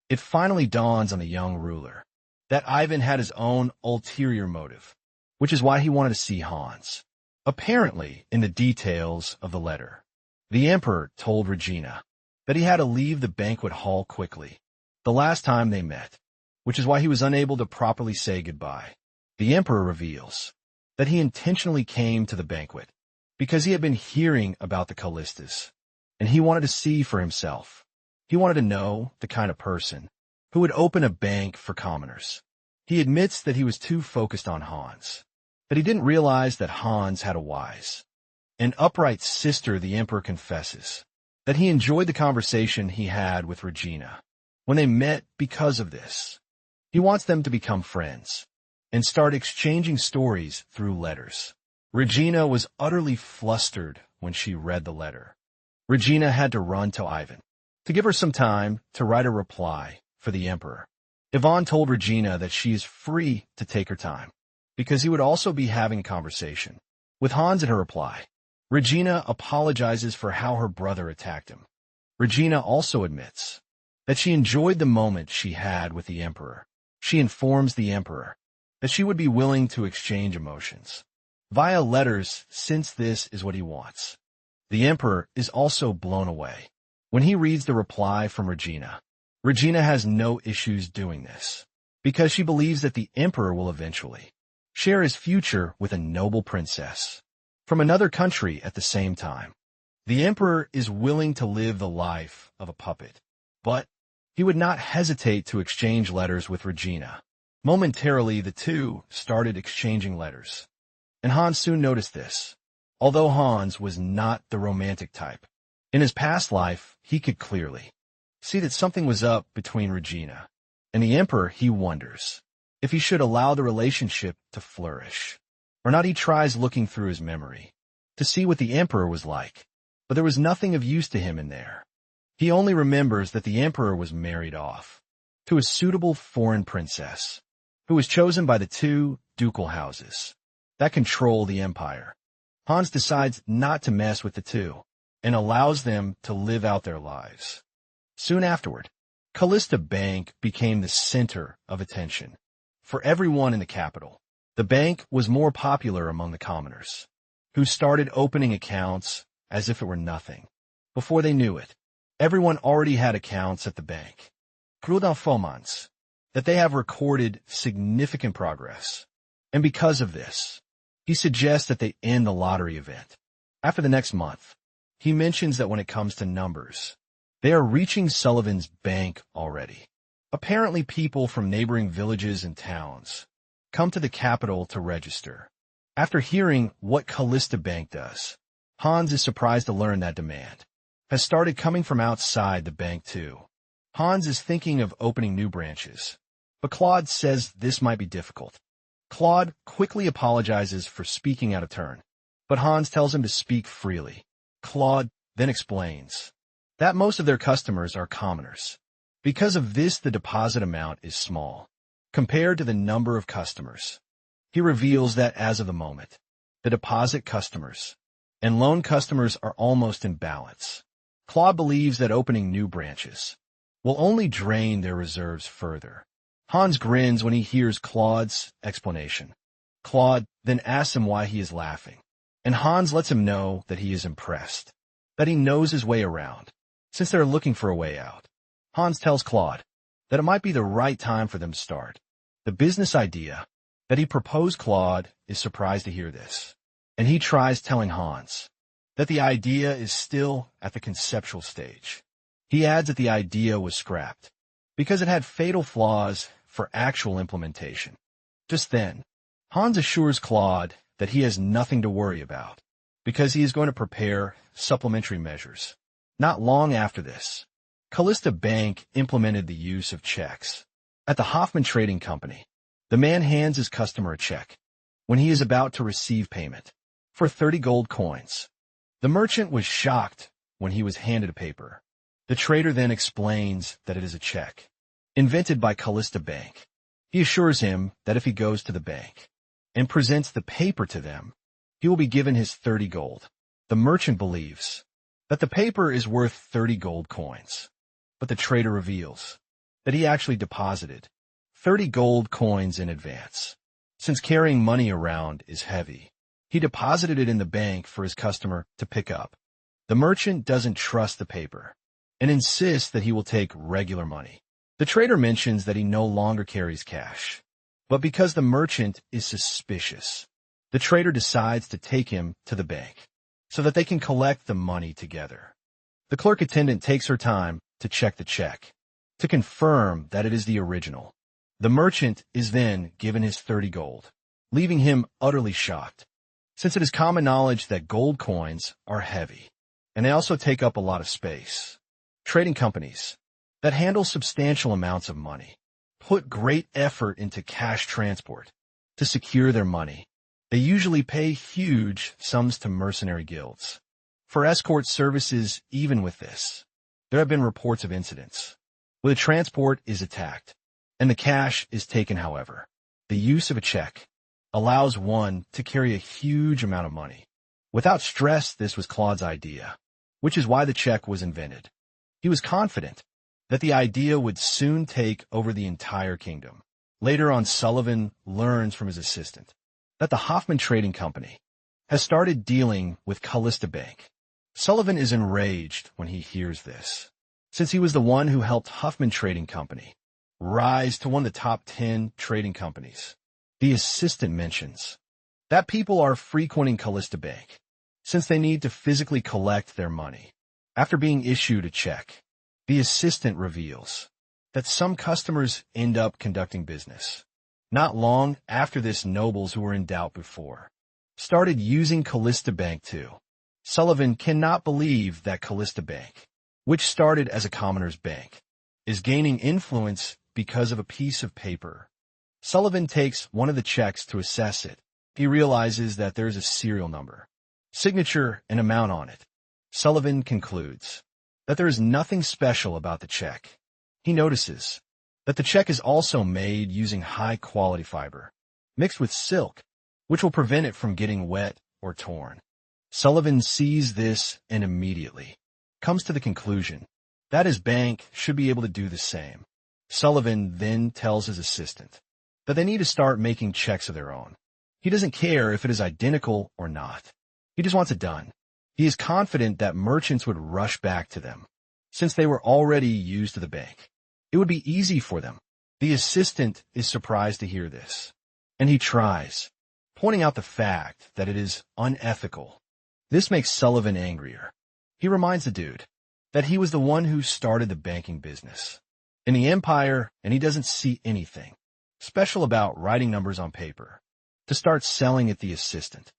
It finally dawns on the young ruler that Ivan had his own ulterior motive, which is why he wanted to see Hans. Apparently, in the details of the letter, the Emperor told Regina that he had to leave the banquet hall quickly the last time they met, which is why he was unable to properly say goodbye. The Emperor reveals that he intentionally came to the banquet because he had been hearing about the Callistas, and he wanted to see for himself. He wanted to know the kind of person who would open a bank for commoners. He admits that he was too focused on Hans, that he didn't realize that Hans had a wise and upright sister. The Emperor confesses that he enjoyed the conversation he had with Regina when they met because of this. He wants them to become friends and start exchanging stories through letters. Regina was utterly flustered when she read the letter. Regina had to run to Ivan to give her some time to write a reply for the Emperor. Ivan told Regina that she is free to take her time, because he would also be having a conversation with Hans. In her reply, Regina apologizes for how her brother attacked him. Regina also admits that she enjoyed the moment she had with the emperor. She informs the emperor that she would be willing to exchange emotions via letters since this is what he wants. The emperor is also blown away when he reads the reply from Regina. Regina has no issues doing this because she believes that the emperor will eventually share his future with a noble princess from another country at the same time. The emperor is willing to live the life of a puppet, but he would not hesitate to exchange letters with Regina. Momentarily, the two started exchanging letters, and Hans soon noticed this. Although Hans was not the romantic type, in his past life, he could clearly see that something was up between Regina and the emperor. He wonders if he should allow the relationship to flourish or not. He tries looking through his memory to see what the emperor was like, but there was nothing of use to him in there. He only remembers that the emperor was married off to a suitable foreign princess who was chosen by the two ducal houses that control the empire. Hans decides not to mess with the two and allows them to live out their lives. Soon afterward, Callista Bank became the center of attention for everyone in the capital. The bank was more popular among the commoners, who started opening accounts as if it were nothing. Before they knew it, everyone already had accounts at the bank. Krudafomans, that they have recorded significant progress. And because of this, he suggests that they end the lottery event. After the next month, he mentions that when it comes to numbers, they are reaching Sullivan's bank already. Apparently people from neighboring villages and towns come to the capital to register. After hearing what Callista Bank does, Hans is surprised to learn that demand has started coming from outside the bank too. Hans is thinking of opening new branches, but Claude says this might be difficult. Claude quickly apologizes for speaking out of turn, but Hans tells him to speak freely. Claude then explains that most of their customers are commoners. Because of this, the deposit amount is small compared to the number of customers. He reveals that as of the moment, the deposit customers and loan customers are almost in balance. Claude believes that opening new branches will only drain their reserves further. Hans grins when he hears Claude's explanation. Claude then asks him why he is laughing, and Hans lets him know that he is impressed, that he knows his way around, since they're looking for a way out. Hans tells Claude that it might be the right time for them to start the business idea that he proposed. Claude is surprised to hear this, and he tries telling Hans that the idea is still at the conceptual stage. He adds that the idea was scrapped because it had fatal flaws for actual implementation. Just then, Hans assures Claude that he has nothing to worry about because he is going to prepare supplementary measures. Not long after this, Callista Bank implemented the use of checks. At the Hoffman Trading Company, the man hands his customer a check when he is about to receive payment for 30 gold coins. The merchant was shocked when he was handed a paper. The trader then explains that it is a check invented by Callista Bank. He assures him that if he goes to the bank and presents the paper to them, he will be given his 30 gold. The merchant believes that the paper is worth 30 gold coins, but the trader reveals that he actually deposited 30 gold coins in advance. Since carrying money around is heavy, he deposited it in the bank for his customer to pick up. The merchant doesn't trust the paper and insists that he will take regular money. The trader mentions that he no longer carries cash, but because the merchant is suspicious, the trader decides to take him to the bank so that they can collect the money together. The clerk attendant takes her time to check the check to confirm that it is the original. The merchant is then given his 30 gold, leaving him utterly shocked, since it is common knowledge that gold coins are heavy, and they also take up a lot of space. Trading companies that handle substantial amounts of money put great effort into cash transport to secure their money. They usually pay huge sums to mercenary guilds for escort services. Even with this, there have been reports of incidents where the transport is attacked and the cash is taken. However, the use of a check allows one to carry a huge amount of money without stress. This was Claude's idea, which is why the check was invented. He was confident that the idea would soon take over the entire kingdom. Later on, Sullivan learns from his assistant that the Hoffman Trading Company has started dealing with Callista Bank. Sullivan is enraged when he hears this, since he was the one who helped Huffman Trading Company rise to one of the top 10 trading companies. The assistant mentions that people are frequenting Callista Bank since they need to physically collect their money. After being issued a check, the assistant reveals that some customers end up conducting business. Not long after this, nobles who were in doubt before started using Callista Bank too. Sullivan cannot believe that Callista Bank, which started as a commoner's bank, is gaining influence because of a piece of paper. Sullivan takes one of the checks to assess it. He realizes that there is a serial number, signature, and amount on it. Sullivan concludes that there is nothing special about the check. He notices that the check is also made using high-quality fiber, mixed with silk, which will prevent it from getting wet or torn. Sullivan sees this and immediately comes to the conclusion that his bank should be able to do the same. Sullivan then tells his assistant that they need to start making checks of their own. He doesn't care if it is identical or not. He just wants it done. He is confident that merchants would rush back to them, since they were already used to the bank. It would be easy for them. The assistant is surprised to hear this, and he tries, pointing out the fact that it is unethical. This makes Sullivan angrier. He reminds the dude that he was the one who started the banking business in the empire, and he doesn't see anything special about writing numbers on paper to start selling it. The assistant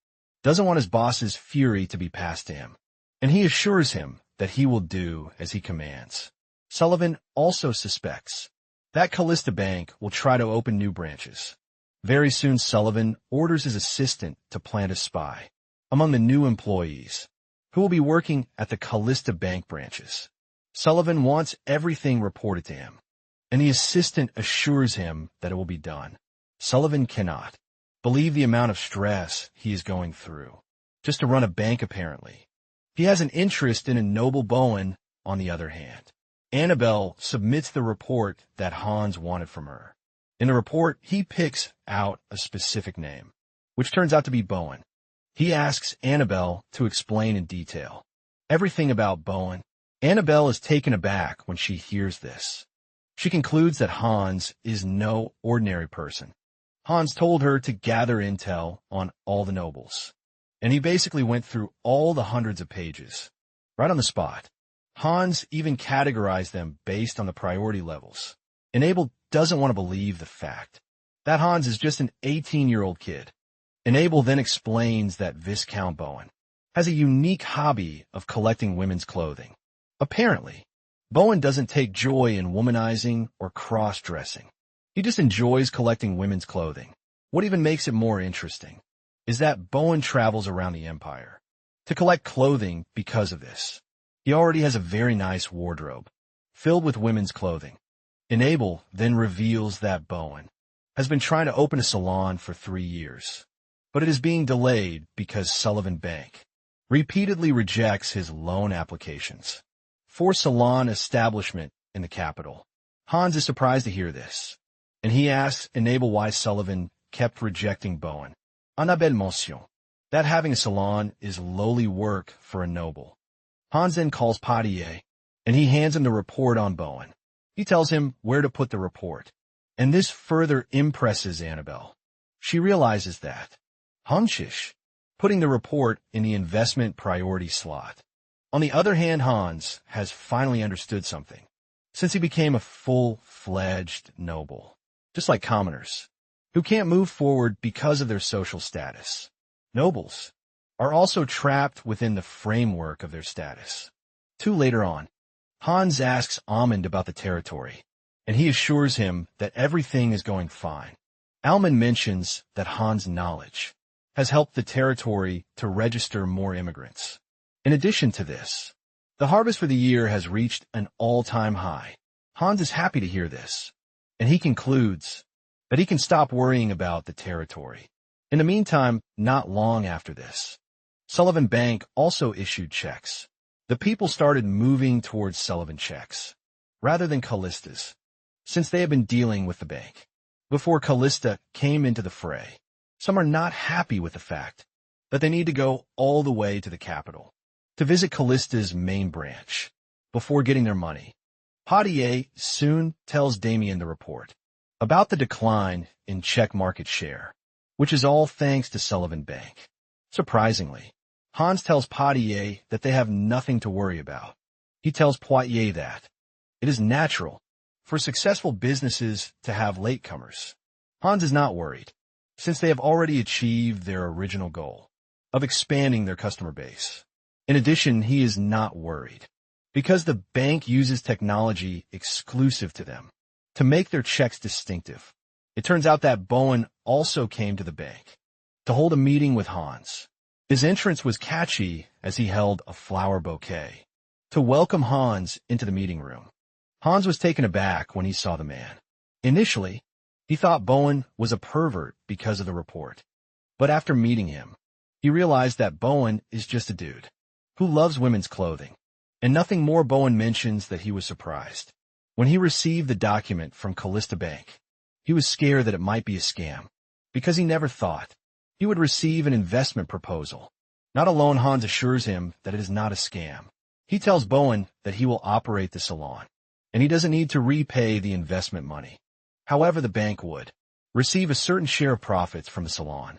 doesn't want his boss's fury to be passed to him, and he assures him that he will do as he commands. Sullivan also suspects that Callista Bank will try to open new branches. Very soon, Sullivan orders his assistant to plant a spy among the new employees who will be working at the Callista Bank branches. Sullivan wants everything reported to him, and the assistant assures him that it will be done. Sullivan cannot believe the amount of stress he is going through just to run a bank, apparently. He has an interest in a noble Bowen, on the other hand. Annabelle submits the report that Hans wanted from her. In the report, he picks out a specific name, which turns out to be Bowen. He asks Annabelle to explain in detail everything about Bowen. Annabelle is taken aback when she hears this. She concludes that Hans is no ordinary person. Hans told her to gather intel on all the nobles, and he basically went through all the hundreds of pages, right on the spot. Hans even categorized them based on the priority levels. Enable doesn't want to believe the fact that Hans is just an 18-year-old kid. Enable then explains that Viscount Bowen has a unique hobby of collecting women's clothing. Apparently, Bowen doesn't take joy in womanizing or cross-dressing. He just enjoys collecting women's clothing. What even makes it more interesting is that Bowen travels around the empire to collect clothing because of this. He already has a very nice wardrobe filled with women's clothing. Enable then reveals that Bowen has been trying to open a salon for 3 years, but it is being delayed because Sullivan Bank repeatedly rejects his loan applications for salon establishment in the capital. Hans is surprised to hear this, and he asks Enable why Sullivan kept rejecting Bowen. Annabelle mentions that having a salon is lowly work for a noble. Hans then calls Potier, and he hands him the report on Bowen. He tells him where to put the report, and this further impresses Annabelle. She realizes that Hunchish putting the report in the investment priority slot. On the other hand, Hans has finally understood something, since he became a full-fledged noble, just like commoners, who can't move forward because of their social status. Nobles are also trapped within the framework of their status. Later on, Hans asks Amund about the territory, and he assures him that everything is going fine. Almond mentions that Hans' knowledge has helped the territory to register more immigrants. In addition to this, the harvest for the year has reached an all-time high. Hans is happy to hear this, and he concludes that he can stop worrying about the territory. In the meantime, not long after this, Sullivan Bank also issued checks. The people started moving towards Sullivan checks. rather than Callista's, since they have been dealing with the bank. Before Callista came into the fray, some are not happy with the fact that they need to go all the way to the capital to visit Callista's main branch before getting their money. Potier soon tells Damien the report about the decline in Czech market share, which is all thanks to Sullivan Bank. Surprisingly, Hans tells Potier that they have nothing to worry about. He tells Poitier that it is natural for successful businesses to have latecomers. Hans is not worried, since they have already achieved their original goal of expanding their customer base. In addition, he is not worried, because the bank uses technology exclusive to them to make their checks distinctive. It turns out that Bowen also came to the bank to hold a meeting with Hans. His entrance was catchy as he held a flower bouquet to welcome Hans into the meeting room. Hans was taken aback when he saw the man. Initially, he thought Bowen was a pervert because of the report. But after meeting him, he realized that Bowen is just a dude who loves women's clothing. And nothing more. Bowen mentions that he was surprised when he received the document from Callista Bank. He was scared that it might be a scam, because he never thought he would receive an investment proposal. Not alone, Hans assures him that it is not a scam. He tells Bowen that he will operate the salon, and he doesn't need to repay the investment money. However, the bank would receive a certain share of profits from the salon.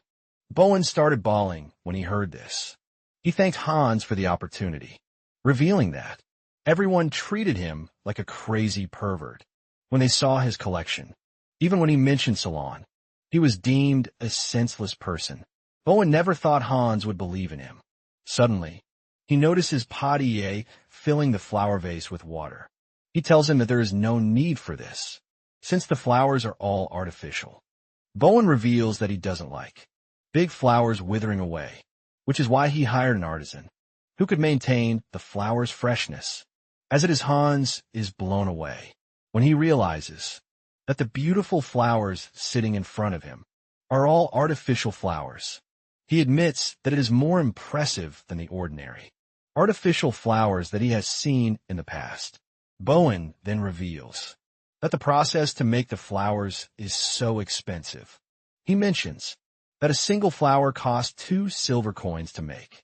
Bowen started bawling when he heard this. He thanked Hans for the opportunity, revealing that everyone treated him like a crazy pervert when they saw his collection. Even when he mentioned salon, he was deemed a senseless person. Bowen never thought Hans would believe in him. Suddenly, he notices Potier filling the flower vase with water. He tells him that there is no need for this, since the flowers are all artificial. Bowen reveals that he doesn't like big flowers withering away, which is why he hired an artisan who could maintain the flower's freshness. As it is, Hans is blown away when he realizes that the beautiful flowers sitting in front of him are all artificial flowers. He admits that it is more impressive than the ordinary artificial flowers that he has seen in the past. Bowen then reveals that the process to make the flowers is so expensive. He mentions that a single flower costs 2 silver coins to make.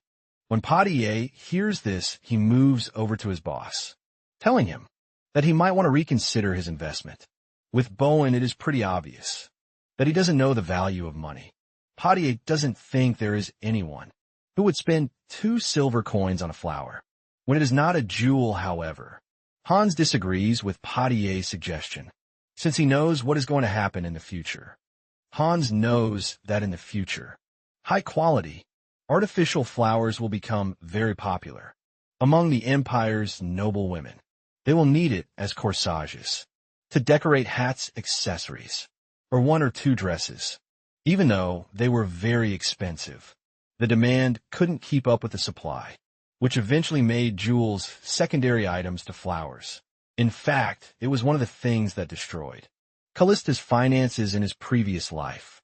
When Potier hears this, he moves over to his boss, telling him that he might want to reconsider his investment. With Bowen, it is pretty obvious that he doesn't know the value of money. Potier doesn't think there is anyone who would spend 2 silver coins on a flower when it is not a jewel. However, Hans disagrees with Potier's suggestion, since he knows what is going to happen in the future. Hans knows that in the future, high-quality, artificial flowers will become very popular among the empire's noble women. They will need it as corsages, to decorate hats, accessories, or 1 or 2 dresses. Even though they were very expensive, the demand couldn't keep up with the supply, which eventually made jewels secondary items to flowers. In fact, it was one of the things that destroyed Callista's finances in his previous life.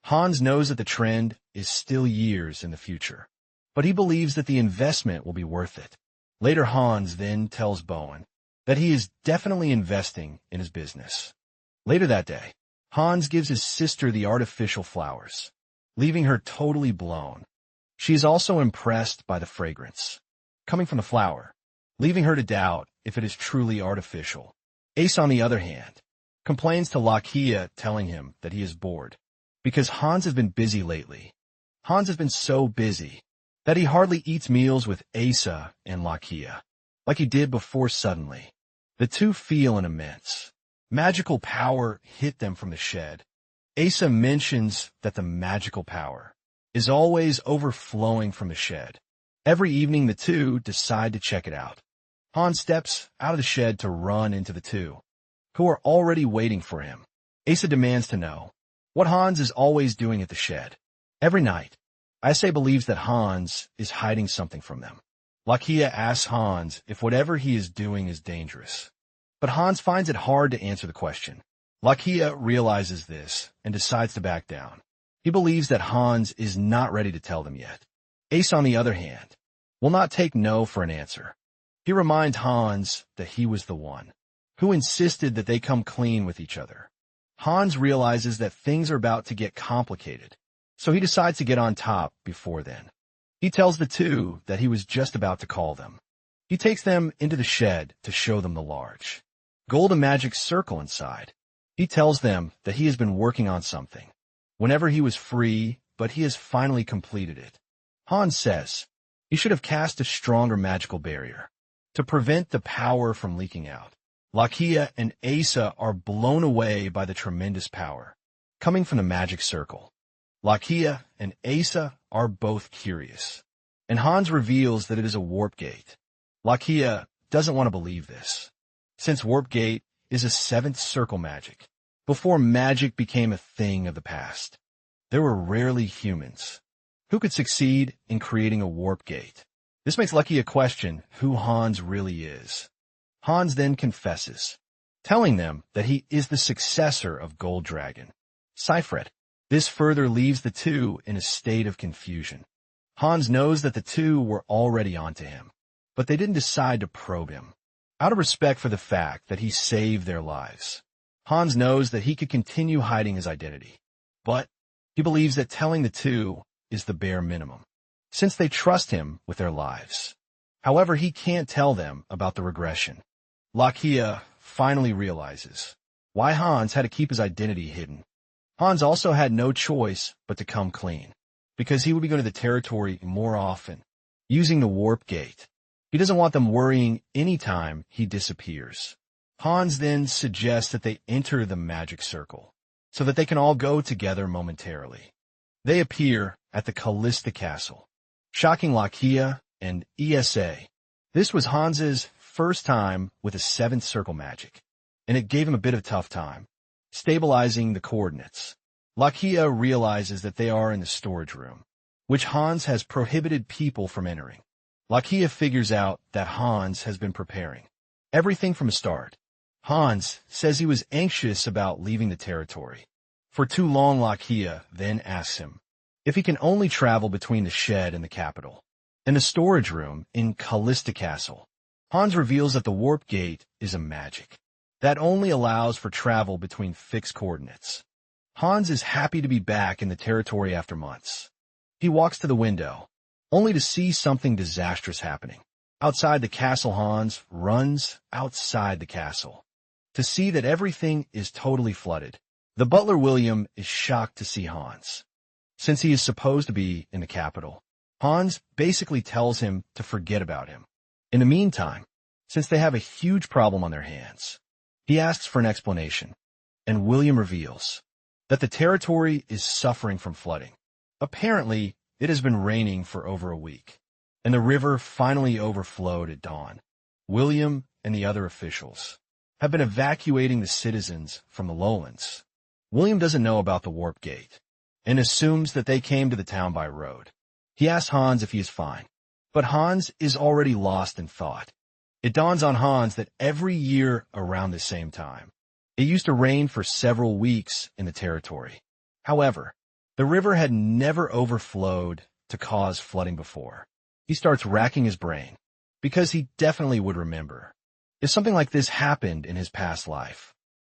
Hans knows that the trend is still years in the future, but he believes that the investment will be worth it. Later, Hans then tells Bowen that he is definitely investing in his business. Later that day, Hans gives his sister the artificial flowers, leaving her totally blown. She is also impressed by the fragrance coming from the flower, leaving her to doubt if it is truly artificial. Ace, on the other hand, complains to Lakia, telling him that he is bored because Hans has been busy lately. Hans has been so busy that he hardly eats meals with Asa and Lakia like he did before. Suddenly, the two feel an immense magical power hit them from the shed. Asa mentions that the magical power is always overflowing from the shed. Every evening, the two decide to check it out. Hans steps out of the shed to run into the two, who are already waiting for him. Asa demands to know what Hans is always doing at the shed. Every night, Asa believes that Hans is hiding something from them. Lakia asks Hans if whatever he is doing is dangerous, but Hans finds it hard to answer the question. Lakia realizes this and decides to back down. He believes that Hans is not ready to tell them yet. Ace, on the other hand, will not take no for an answer. He reminds Hans that he was the one who insisted that they come clean with each other. Hans realizes that things are about to get complicated, so he decides to get on top before then. He tells the two that he was just about to call them. He takes them into the shed to show them the large golden magic circle inside. He tells them that he has been working on something whenever he was free, but he has finally completed it. Hans says he should have cast a stronger magical barrier to prevent the power from leaking out. Lakia and Asa are blown away by the tremendous power coming from the magic circle. Lakia and Asa are both curious, and Hans reveals that it is a warp gate. Lakia doesn't want to believe this, since warp gate is a seventh circle magic. Before magic became a thing of the past, there were rarely humans who could succeed in creating a warp gate. This makes Lakia question who Hans really is. Hans then confesses, telling them that he is the successor of Gold Dragon, Seifred. This further leaves the two in a state of confusion. Hans knows that the two were already onto him, but they didn't decide to probe him, out of respect for the fact that he saved their lives. Hans knows that he could continue hiding his identity, but he believes that telling the two is the bare minimum, since they trust him with their lives. However, he can't tell them about the regression. Lakia finally realizes why Hans had to keep his identity hidden. Hans also had no choice but to come clean, because he would be going to the territory more often, using the warp gate. He doesn't want them worrying any time he disappears. Hans then suggests that they enter the magic circle, so that they can all go together momentarily. They appear at the Callista Castle, shocking Lakia and Esa. This was Hans's first time with a seventh circle magic, and it gave him a bit of a tough time stabilizing the coordinates. Lakia realizes that they are in the storage room, which Hans has prohibited people from entering. Lakia figures out that Hans has been preparing everything from the start. Hans says he was anxious about leaving the territory for too long. Lakia then asks him if he can only travel between the shed and the capital and the storage room in Callista Castle. Hans reveals that the warp gate is a magic that only allows for travel between fixed coordinates. Hans is happy to be back in the territory after months. He walks to the window, only to see something disastrous happening. Outside the castle, Hans runs outside the castle to see that everything is totally flooded. The butler William is shocked to see Hans, since he is supposed to be in the capital. Hans basically tells him to forget about him. In the meantime, since they have a huge problem on their hands, he asks for an explanation, and William reveals that the territory is suffering from flooding. Apparently, it has been raining for over a week, and the river finally overflowed at dawn. William and the other officials have been evacuating the citizens from the lowlands. William doesn't know about the warp gate and assumes that they came to the town by road. He asks Hans if he is fine, but Hans is already lost in thought. It dawns on Hans that every year around the same time, it used to rain for several weeks in the territory. However, the river had never overflowed to cause flooding before. He starts racking his brain, because he definitely would remember if something like this happened in his past life.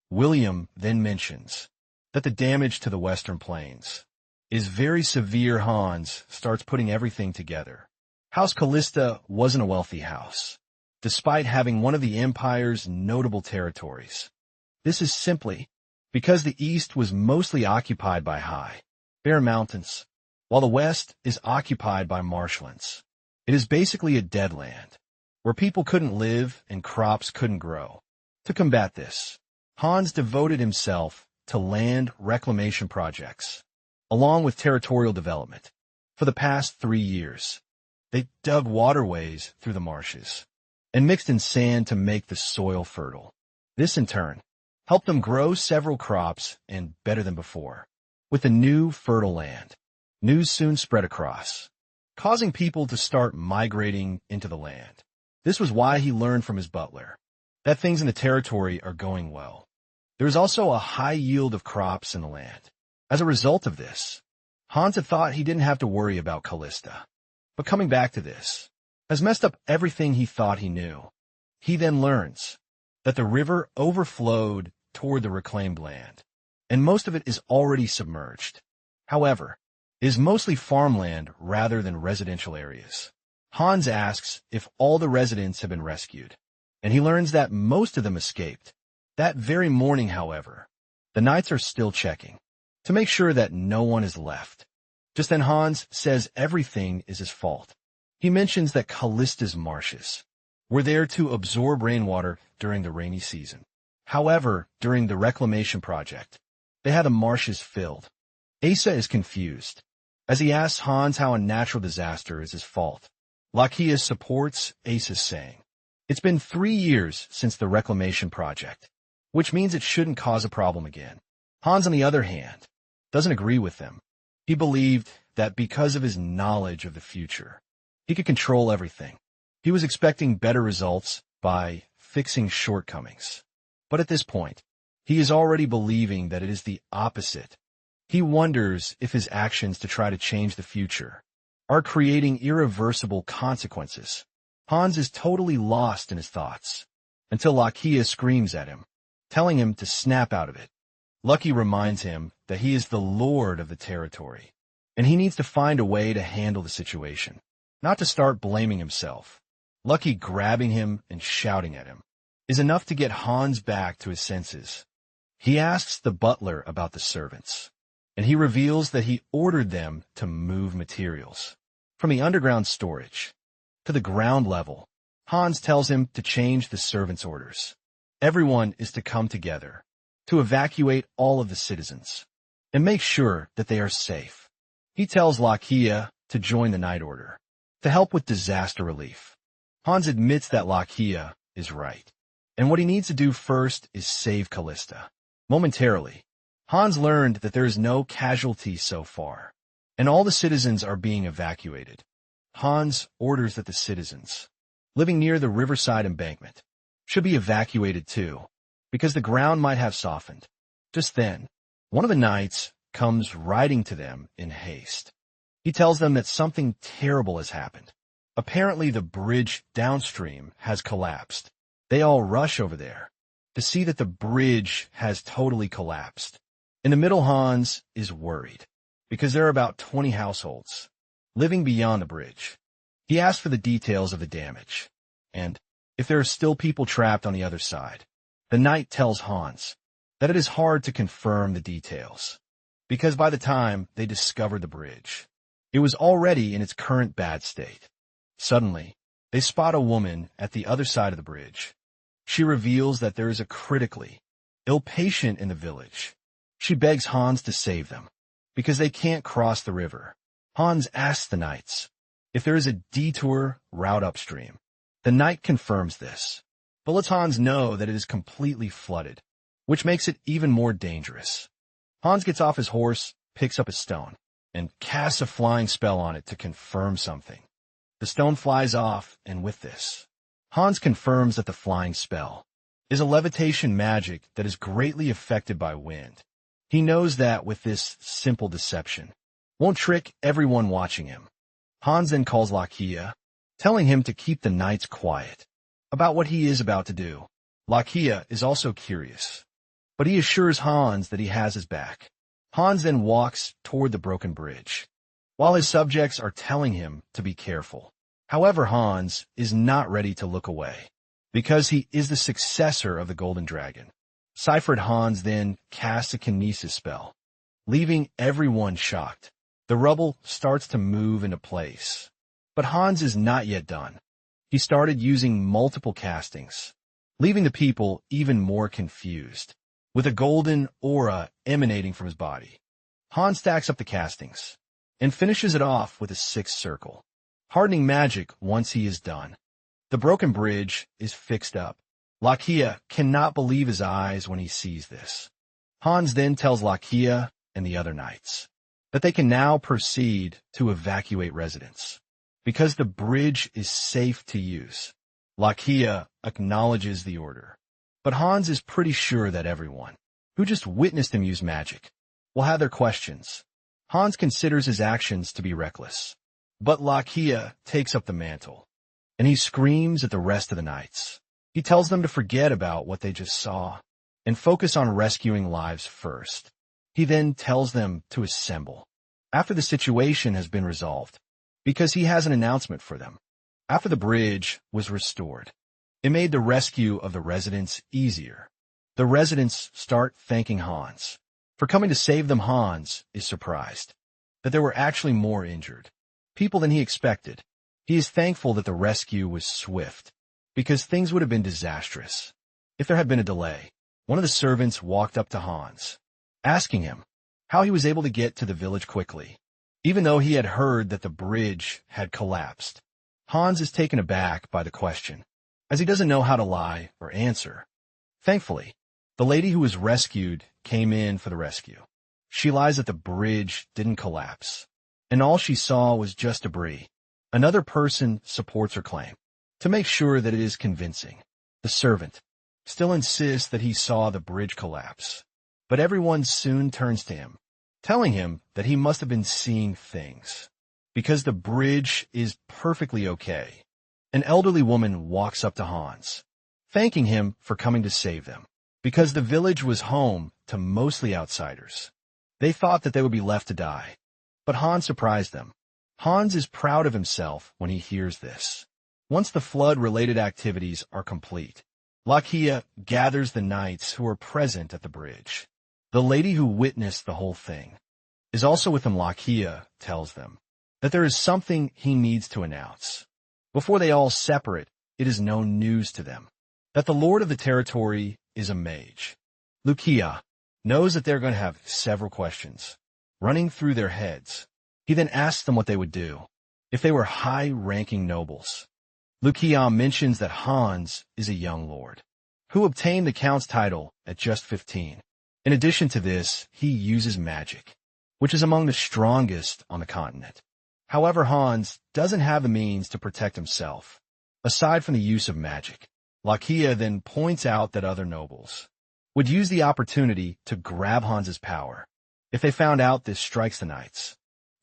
William then mentions that the damage to the Western Plains is very severe. Hans starts putting everything together. House Callista wasn't a wealthy house, despite having one of the Empire's notable territories. This is simply because the East was mostly occupied by high, bare mountains, while the West is occupied by marshlands. It is basically a dead land, where people couldn't live and crops couldn't grow. To combat this, Hans devoted himself to land reclamation projects, along with territorial development. For the past 3 years, they dug waterways through the marshes and mixed in sand to make the soil fertile. This, in turn, helped them grow several crops and better than before. With the new fertile land, news soon spread across, causing people to start migrating into the land. This was why he learned from his butler that things in the territory are going well. There is also a high yield of crops in the land. As a result of this, Hans had thought he didn't have to worry about Callista. But coming back to this, has messed up everything he thought he knew. He then learns that the river overflowed toward the reclaimed land, and most of it is already submerged. However, it is mostly farmland rather than residential areas. Hans asks if all the residents have been rescued, and he learns that most of them escaped. That very morning, however, the knights are still checking to make sure that no one is left. Just then Hans says everything is his fault. He mentions that Callista's marshes were there to absorb rainwater during the rainy season. However, during the reclamation project, they had the marshes filled. Asa is confused, as he asks Hans how a natural disaster is his fault. Lakia supports Asa's saying, "It's been 3 years since the reclamation project, which means it shouldn't cause a problem again." Hans, on the other hand, doesn't agree with them. He believed that because of his knowledge of the future, he could control everything. He was expecting better results by fixing shortcomings. But at this point, he is already believing that it is the opposite. He wonders if his actions to try to change the future are creating irreversible consequences. Hans is totally lost in his thoughts, until Lakia screams at him, telling him to snap out of it. Lucky reminds him that he is the lord of the territory, and he needs to find a way to handle the situation, not to start blaming himself. Lucky grabbing him and shouting at him is enough to get Hans back to his senses. He asks the butler about the servants, and he reveals that he ordered them to move materials from the underground storage to the ground level. Hans tells him to change the servants' orders. Everyone is to come together to evacuate all of the citizens and make sure that they are safe. He tells Lakia to join the Night Order to help with disaster relief. Hans admits that Lakia is right, and what he needs to do first is save Callista. Momentarily, Hans learned that there is no casualty so far, and all the citizens are being evacuated. Hans orders that the citizens living near the riverside embankment should be evacuated too, because the ground might have softened. Just then, one of the knights comes riding to them in haste. He tells them that something terrible has happened. Apparently, the bridge downstream has collapsed. They all rush over there to see that the bridge has totally collapsed. In the middle, Hans is worried because there are about 20 households living beyond the bridge. He asks for the details of the damage, and if there are still people trapped on the other side. The knight tells Hans that it is hard to confirm the details, because by the time they discovered the bridge, it was already in its current bad state. Suddenly, they spot a woman at the other side of the bridge. She reveals that there is a critically ill patient in the village. She begs Hans to save them, because they can't cross the river. Hans asks the knights if there is a detour route upstream. The knight confirms this, but lets Hans know that it is completely flooded, which makes it even more dangerous. Hans gets off his horse, picks up a stone, and casts a flying spell on it to confirm something. The stone flies off, and with this, Hans confirms that the flying spell is a levitation magic that is greatly affected by wind. He knows that with this simple deception, won't trick everyone watching him. Hans then calls Lakia, telling him to keep the knights quiet about what he is about to do. Lakia is also curious, but he assures Hans that he has his back. Hans then walks toward the broken bridge, while his subjects are telling him to be careful. However, Hans is not ready to look away, because he is the successor of the Golden Dragon. Cyphered Hans then casts a kinesis spell, leaving everyone shocked. The rubble starts to move into place, but Hans is not yet done. He started using multiple castings, leaving the people even more confused, with a golden aura emanating from his body. Hans stacks up the castings and finishes it off with a 6th circle, hardening magic once he is done. The broken bridge is fixed up. Lakia cannot believe his eyes when he sees this. Hans then tells Lakia and the other knights that they can now proceed to evacuate residents, because the bridge is safe to use. Lakia acknowledges the order, but Hans is pretty sure that everyone who just witnessed him use magic will have their questions. Hans considers his actions to be reckless, but Lakia takes up the mantle, and he screams at the rest of the knights He tells them to forget about what they just saw and focus on rescuing lives first. He then tells them to assemble after the situation has been resolved, because he has an announcement for them. After the bridge was restored, it made the rescue of the residents easier. The residents start thanking Hans for coming to save them. Hans is surprised that there were actually more injured people than he expected. He is thankful that the rescue was swift, because things would have been disastrous if there had been a delay. One of the servants walked up to Hans, asking him how he was able to get to the village quickly, even though he had heard that the bridge had collapsed. Hans is taken aback by the question, as he doesn't know how to lie or answer. Thankfully, the lady who was rescued came in for the rescue. She lies that the bridge didn't collapse, and all she saw was just debris. Another person supports her claim to make sure that it is convincing. The servant still insists that he saw the bridge collapse, but everyone soon turns to him, telling him that he must have been seeing things, because the bridge is perfectly okay. An elderly woman walks up to Hans, thanking him for coming to save them, because the village was home to mostly outsiders. They thought that they would be left to die, but Hans surprised them. Hans is proud of himself when he hears this. Once the flood-related activities are complete, Lakia gathers the knights who are present at the bridge. The lady who witnessed the whole thing is also with them. Lakia tells them that there is something he needs to announce. Before they all separate, it is no news to them that the lord of the territory is a mage. Lakia knows that they're going to have several questions running through their heads. He then asks them what they would do if they were high-ranking nobles. Lakia mentions that Hans is a young lord who obtained the count's title at just 15. In addition to this, he uses magic, which is among the strongest on the continent. However, Hans doesn't have the means to protect himself, aside from the use of magic. Lakia then points out that other nobles would use the opportunity to grab Hans's power if they found out this strikes the knights,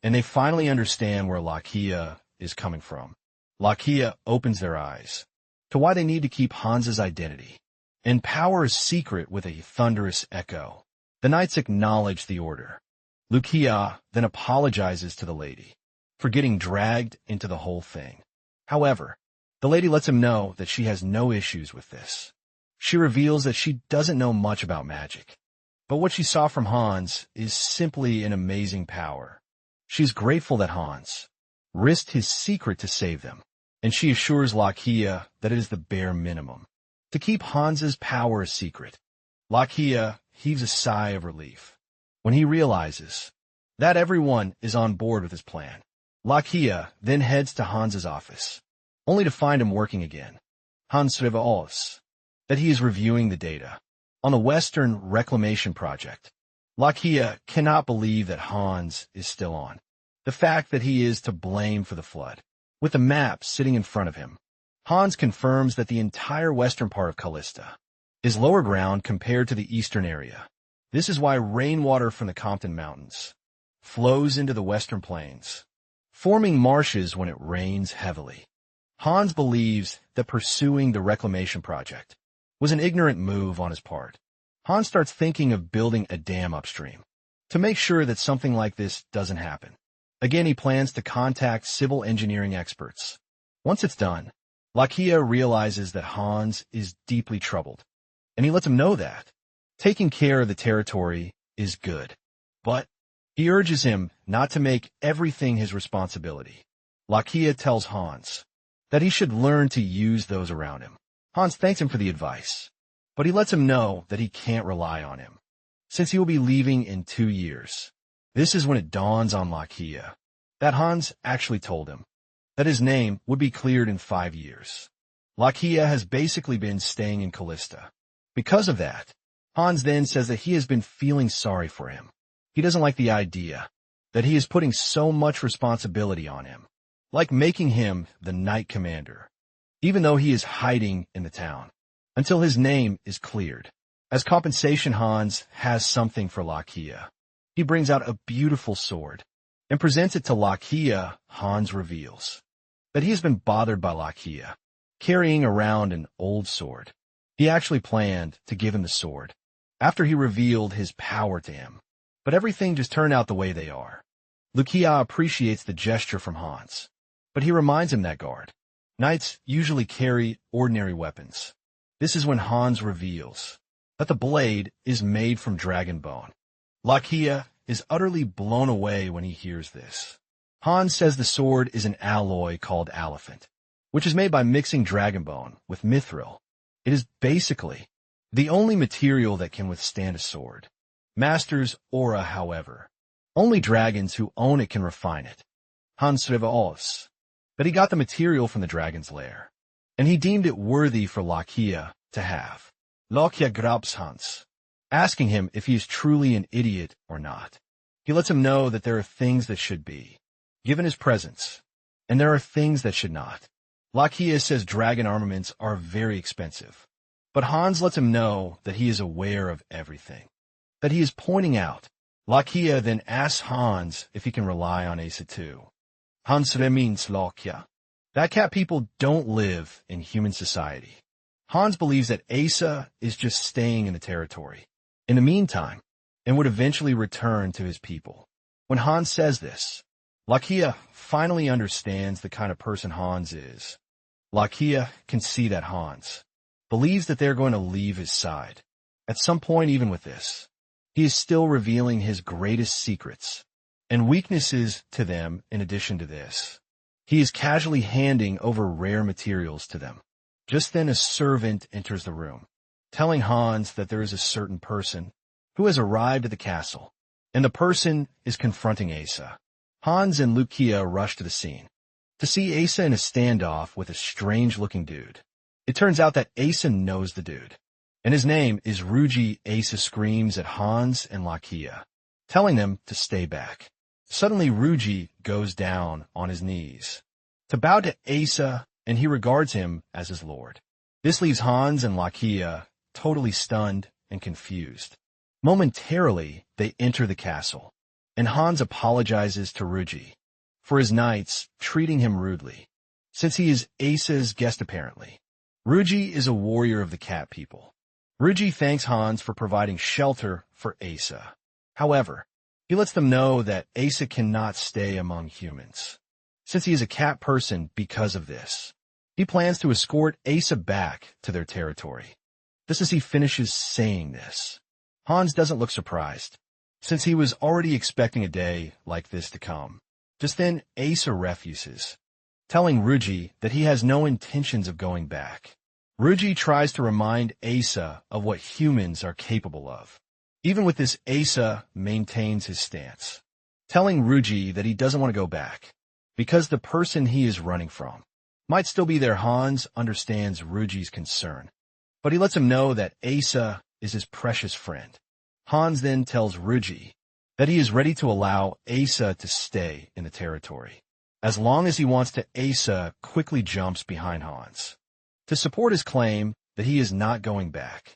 and they finally understand where Lakia is coming from. Lakia opens their eyes to why they need to keep Hans's identity and power a secret with a thunderous echo. The knights acknowledge the order. Lakia then apologizes to the lady for getting dragged into the whole thing. However, the lady lets him know that she has no issues with this. She reveals that she doesn't know much about magic, but what she saw from Hans is simply an amazing power. She's grateful that Hans risked his secret to save them, and she assures Lakia that it is the bare minimum to keep Hans's power a secret. Lakia heaves a sigh of relief when he realizes that everyone is on board with his plan. Lakia then heads to Hans's office, only to find him working again. Hans reveals that he is reviewing the data on the Western Reclamation Project. Lakia cannot believe that Hans is still on. The fact that he is to blame for the flood. With the map sitting in front of him, Hans confirms that the entire western part of Callista is lower ground compared to the eastern area. This is why rainwater from the Compton Mountains flows into the western plains, forming marshes when it rains heavily. Hans believes that pursuing the reclamation project was an ignorant move on his part. Hans starts thinking of building a dam upstream to make sure that something like this doesn't happen. Again, he plans to contact civil engineering experts. Once it's done, Lakia realizes that Hans is deeply troubled, and he lets him know that taking care of the territory is good. But he urges him not to make everything his responsibility. Lakia tells Hans that he should learn to use those around him. Hans thanks him for the advice, but he lets him know that he can't rely on him, since he will be leaving in 2 years. This is when it dawns on Lakia that Hans actually told him that his name would be cleared in 5 years. Lakia has basically been staying in Callista. Because of that, Hans then says that he has been feeling sorry for him. He doesn't like the idea that he is putting so much responsibility on him, like making him the knight commander, even though he is hiding in the town, until his name is cleared. As compensation, Hans has something for Lakia. He brings out a beautiful sword and presents it to Lakia. Hans reveals that he has been bothered by Lakia carrying around an old sword. He actually planned to give him the sword after he revealed his power to him. But everything just turned out the way they are. Lucia appreciates the gesture from Hans, but he reminds him that knights usually carry ordinary weapons. This is when Hans reveals that the blade is made from dragon bone. Lucia is utterly blown away when he hears this. Hans says the sword is an alloy called elephant, which is made by mixing dragon bone with mithril. It is basically the only material that can withstand a sword. Master's aura, however. Only dragons who own it can refine it. Hans reveals that he got the material from the dragon's lair, and he deemed it worthy for Lucia to have. Lucia grabs Hans, asking him if he is truly an idiot or not. He lets him know that there are things that should be given his presence, and there are things that should not. Lucia says dragon armaments are very expensive, but Hans lets him know that he is aware of everything that he is pointing out. Lucia then asks Hans if he can rely on Asa too. Hans means Lucia. That cat people don't live in human society. Hans believes that Asa is just staying in the territory in the meantime and would eventually return to his people. When Hans says this, Lucia finally understands the kind of person Hans is. Lucia can see that Hans believes that they're going to leave his side. At some point, even with this, he is still revealing his greatest secrets and weaknesses to them. In addition to this, he is casually handing over rare materials to them. Just then a servant enters the room, telling Hans that there is a certain person who has arrived at the castle, and the person is confronting Asa. Hans and Lucia rush to the scene to see Asa in a standoff with a strange-looking dude. It turns out that Asa knows the dude, and his name is Ruji. Asa screams at Hans and Lucia, telling them to stay back. Suddenly, Ruji goes down on his knees to bow to Asa, and he regards him as his lord. This leaves Hans and Lucia totally stunned and confused. Momentarily, they enter the castle, and Hans apologizes to Ruji for his knights treating him rudely, since he is Asa's guest apparently. Ruji is a warrior of the cat people. Ruji thanks Hans for providing shelter for Asa. However, he lets them know that Asa cannot stay among humans, since he is a cat person. Because of this, he plans to escort Asa back to their territory. Just as he finishes saying this, Hans doesn't look surprised, since he was already expecting a day like this to come. Just then, Asa refuses, telling Ruji that he has no intentions of going back. Ruji tries to remind Asa of what humans are capable of. Even with this, Asa maintains his stance, telling Ruji that he doesn't want to go back, because the person he is running from might still be there. Hans understands Ruji's concern, but he lets him know that Asa is his precious friend. Hans then tells Ruji that he is ready to allow Asa to stay in the territory, as long as he wants to. Asa quickly jumps behind Hans to support his claim that he is not going back.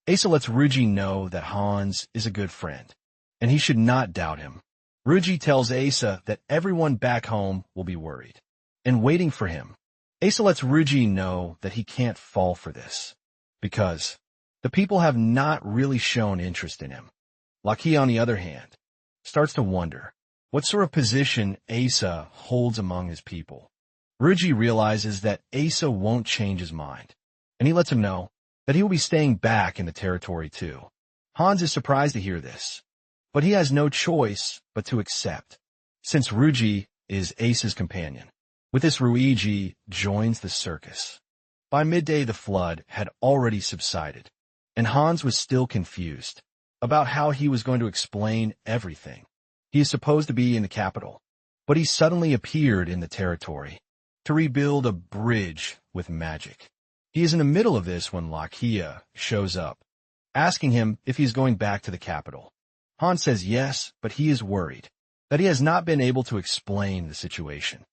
Asa lets Ruji know that Hans is a good friend, and he should not doubt him. Ruji tells Asa that everyone back home will be worried and waiting for him. Asa lets Ruji know that he can't fall for this, because the people have not really shown interest in him. Lucky, on the other hand, starts to wonder what sort of position Asa holds among his people. Ruji realizes that Asa won't change his mind, and he lets him know that he will be staying back in the territory too. Hans is surprised to hear this, but he has no choice but to accept, since Ruji is Asa's companion. With this, Ruiji joins the circus. By midday, the flood had already subsided, and Hans was still confused about how he was going to explain everything. He is supposed to be in the capital, but he suddenly appeared in the territory to rebuild a bridge with magic. He is in the middle of this when Lucia shows up, asking him if he's going back to the capital. Hans says yes, but he is worried that he has not been able to explain the situation.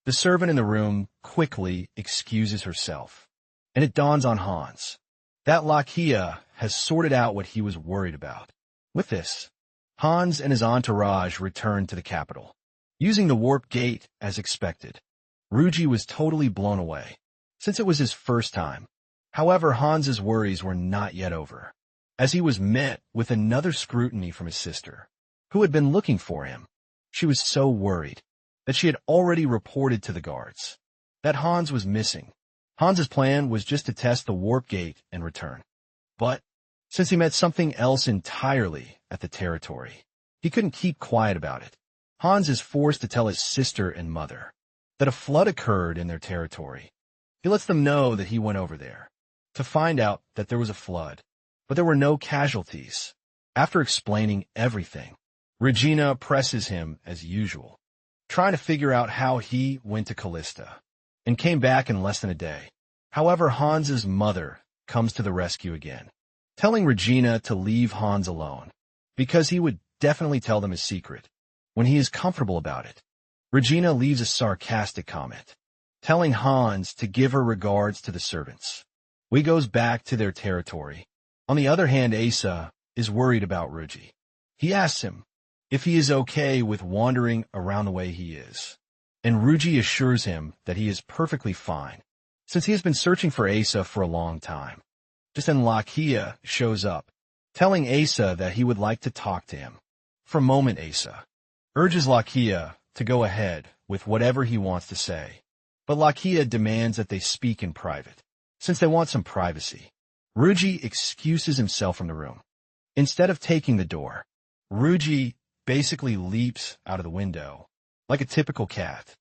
The servant in the room quickly excuses herself, and it dawns on Hans that Lucia has sorted out what he was worried about. With this, Hans and his entourage return to the capital, using the warp gate as expected. Ruji was totally blown away, since it was his first time. However, Hans's worries were not yet over, as he was met with another scrutiny from his sister, who had been looking for him. She was so worried that she had already reported to the guards that Hans was missing. Hans's plan was just to test the warp gate and return. But since he met something else entirely at the territory, he couldn't keep quiet about it. Hans is forced to tell his sister and mother that a flood occurred in their territory. He lets them know that he went over there to find out that there was a flood, but there were no casualties. After explaining everything, Regina presses him as usual, trying to figure out how he went to Callista and came back in less than a day. However, Hans's mother comes to the rescue again, telling Regina to leave Hans alone, because he would definitely tell them his secret when he is comfortable about it. Regina leaves a sarcastic comment, telling Hans to give her regards to the servants. We goes back to their territory. On the other hand, Asa is worried about Ruji. He asks him if he is okay with wandering around the way he is, and Ruji assures him that he is perfectly fine, since he has been searching for Asa for a long time. Just then Lakia shows up, telling Asa that he would like to talk to him. For a moment, Asa urges Lakia to go ahead with whatever he wants to say, but Lakia demands that they speak in private, since they want some privacy. Ruji excuses himself from the room. Instead of taking the door, Ruji basically leaps out of the window, like a typical cat.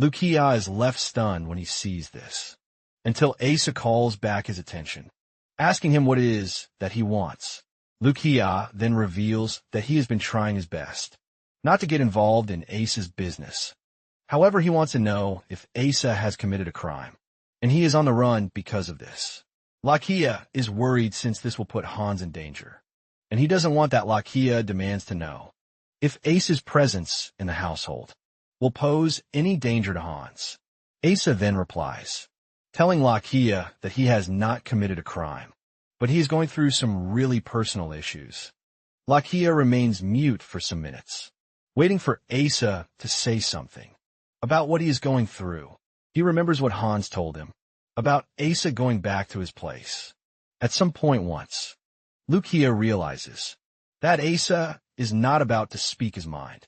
Lukia is left stunned when he sees this, until Asa calls back his attention, asking him what it is that he wants. Lukia then reveals that he has been trying his best not to get involved in Asa's business. However, he wants to know if Asa has committed a crime, and he is on the run because of this. Lakia is worried since this will put Hans in danger, and he doesn't want that. Lakia demands to know if Asa's presence in the household will pose any danger to Hans. Asa then replies, telling Lakia that he has not committed a crime, but he is going through some really personal issues. Lakia remains mute for some minutes, waiting for Asa to say something about what he is going through. He remembers what Hans told him about Asa going back to his place at some point once. Lukia realizes that Asa is not about to speak his mind.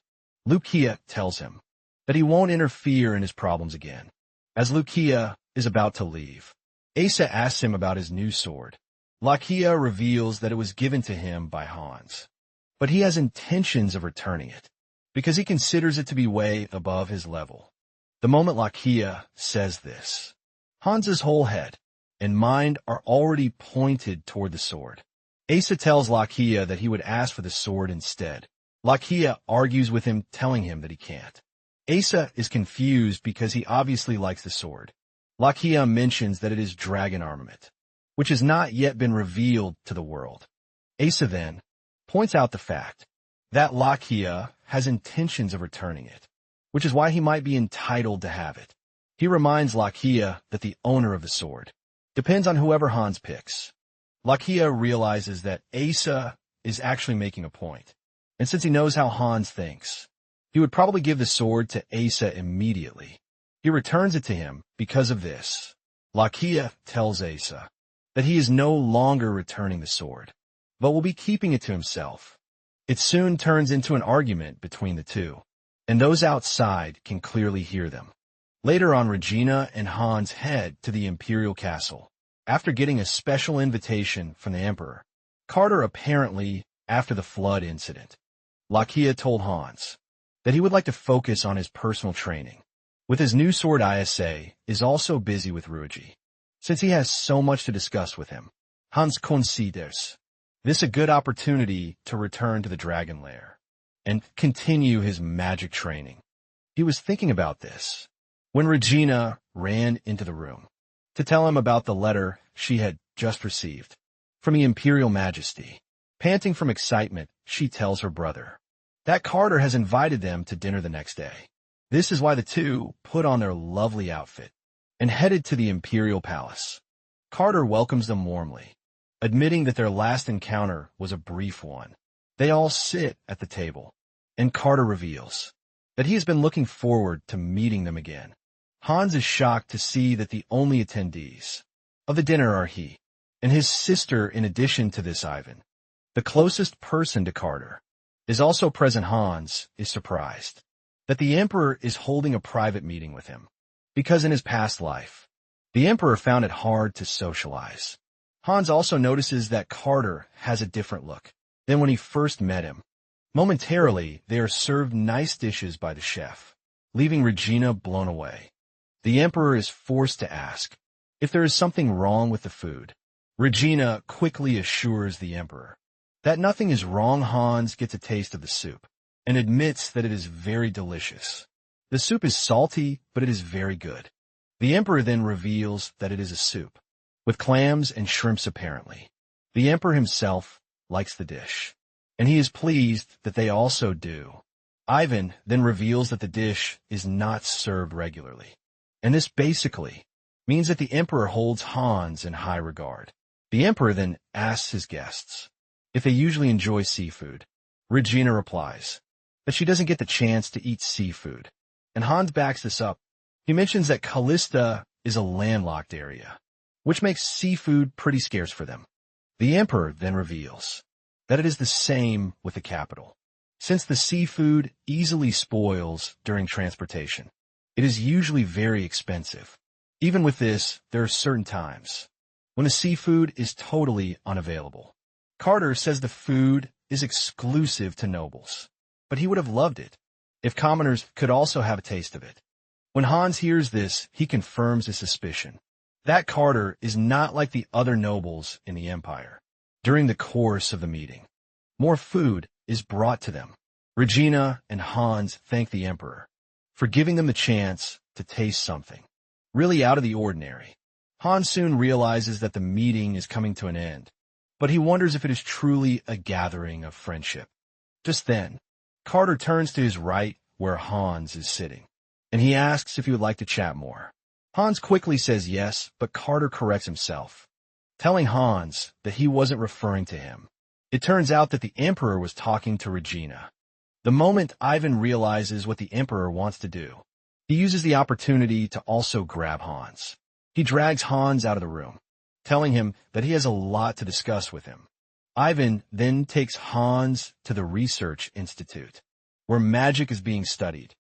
Lukia tells him that he won't interfere in his problems again. As Lukia is about to leave, Asa asks him about his new sword. Lakia reveals that it was given to him by Hans, but he has intentions of returning it, because he considers it to be way above his level. The moment Lakia says this, Hans's whole head and mind are already pointed toward the sword. Asa tells Lakia that he would ask for the sword instead. Lakia argues with him, telling him that he can't. Asa is confused because he obviously likes the sword. Lakia mentions that it is dragon armament, which has not yet been revealed to the world. Asa then points out the fact that Lakia has intentions of returning it, which is why he might be entitled to have it. He reminds Lakia that the owner of the sword depends on whoever Hans picks. Lakia realizes that Asa is actually making a point, and since he knows how Hans thinks, he would probably give the sword to Asa immediately. He returns it to him because of this. Lakia tells Asa that he is no longer returning the sword, but will be keeping it to himself. It soon turns into an argument between the two, and those outside can clearly hear them. Later on, Regina and Hans head to the Imperial Castle, after getting a special invitation from the Emperor Carter, apparently after the flood incident. Lakia told Hans that he would like to focus on his personal training. With his new sword, Isa is also busy with Ruji, since he has so much to discuss with him. Hans considers this a good opportunity to return to the Dragon Lair and continue his magic training. He was thinking about this when Regina ran into the room to tell him about the letter she had just received from the Imperial Majesty. Panting from excitement, she tells her brother that Carter has invited them to dinner the next day. This is why the two put on their lovely outfit and headed to the Imperial Palace. Carter welcomes them warmly, admitting that their last encounter was a brief one. They all sit at the table, and Carter reveals that he has been looking forward to meeting them again. Hans is shocked to see that the only attendees of the dinner are he and his sister. In addition to this, Ivan, the closest person to Carter, is also present. Hans is surprised that the Emperor is holding a private meeting with him, because in his past life, the Emperor found it hard to socialize. Hans also notices that Carter has a different look than when he first met him. Momentarily, they are served nice dishes by the chef, leaving Regina blown away. The Emperor is forced to ask if there is something wrong with the food. Regina quickly assures the Emperor that nothing is wrong. Hans gets a taste of the soup and admits that it is very delicious. The soup is salty, but it is very good. The Emperor then reveals that it is a soup with clams and shrimps apparently. The Emperor himself likes the dish, and he is pleased that they also do. Ivan then reveals that the dish is not served regularly, and this basically means that the Emperor holds Hans in high regard. The Emperor then asks his guests if they usually enjoy seafood. Regina replies that she doesn't get the chance to eat seafood, and Hans backs this up. He mentions that Callista is a landlocked area, which makes seafood pretty scarce for them. The Emperor then reveals that it is the same with the capital. Since the seafood easily spoils during transportation, it is usually very expensive. Even with this, there are certain times when the seafood is totally unavailable. Carter says the food is exclusive to nobles, but he would have loved it if commoners could also have a taste of it. When Hans hears this, he confirms his suspicion that Carter is not like the other nobles in the empire. During the course of the meeting, more food is brought to them. Regina and Hans thank the Emperor for giving them the chance to taste something really out of the ordinary. Hans soon realizes that the meeting is coming to an end, but he wonders if it is truly a gathering of friendship. Just then, Carter turns to his right where Hans is sitting, and he asks if he would like to chat more. Hans quickly says yes, but Carter corrects himself, telling Hans that he wasn't referring to him. It turns out that the Emperor was talking to Regina. The moment Ivan realizes what the Emperor wants to do, he uses the opportunity to also grab Hans. He drags Hans out of the room, telling him that he has a lot to discuss with him. Ivan then takes Hans to the research institute, where magic is being studied.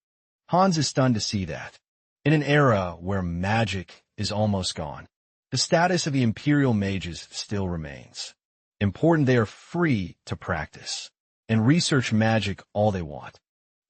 Hans is stunned to see that, in an era where magic is almost gone, the status of the imperial mages still remains. Important, they are free to practice and research magic all they want.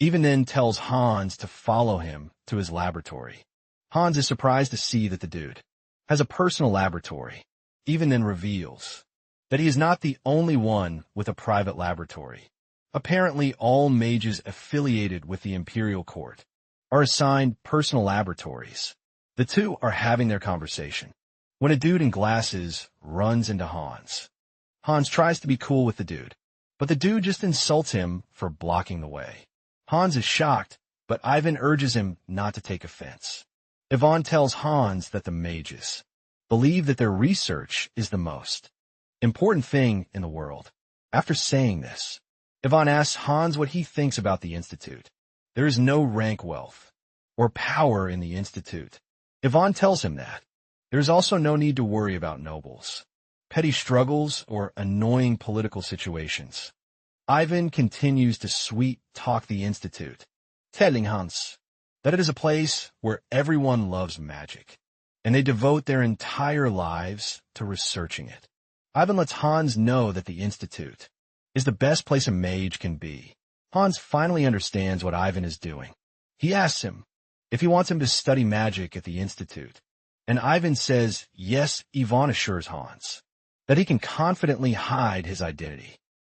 Ivan then tells Hans to follow him to his laboratory. Hans is surprised to see that the dude has a personal laboratory. Ivan then reveals that he is not the only one with a private laboratory. Apparently, all mages affiliated with the imperial court are assigned personal laboratories. The two are having their conversation when a dude in glasses runs into Hans. Hans tries to be cool with the dude, but the dude just insults him for blocking the way. Hans is shocked, but Ivan urges him not to take offense. Ivan tells Hans that the mages believe that their research is the most important thing in the world. After saying this, Ivan asks Hans what he thinks about the institute. There is no rank, wealth, or power in the institute. Ivan tells him that there is also no need to worry about nobles, petty struggles, or annoying political situations. Ivan continues to sweet-talk the institute, telling Hans that it is a place where everyone loves magic, and they devote their entire lives to researching it. Ivan lets Hans know that the institute is the best place a mage can be. Hans finally understands what Ivan is doing. He asks him if he wants him to study magic at the institute, and Ivan says yes. Ivan assures Hans that he can confidently hide his identity.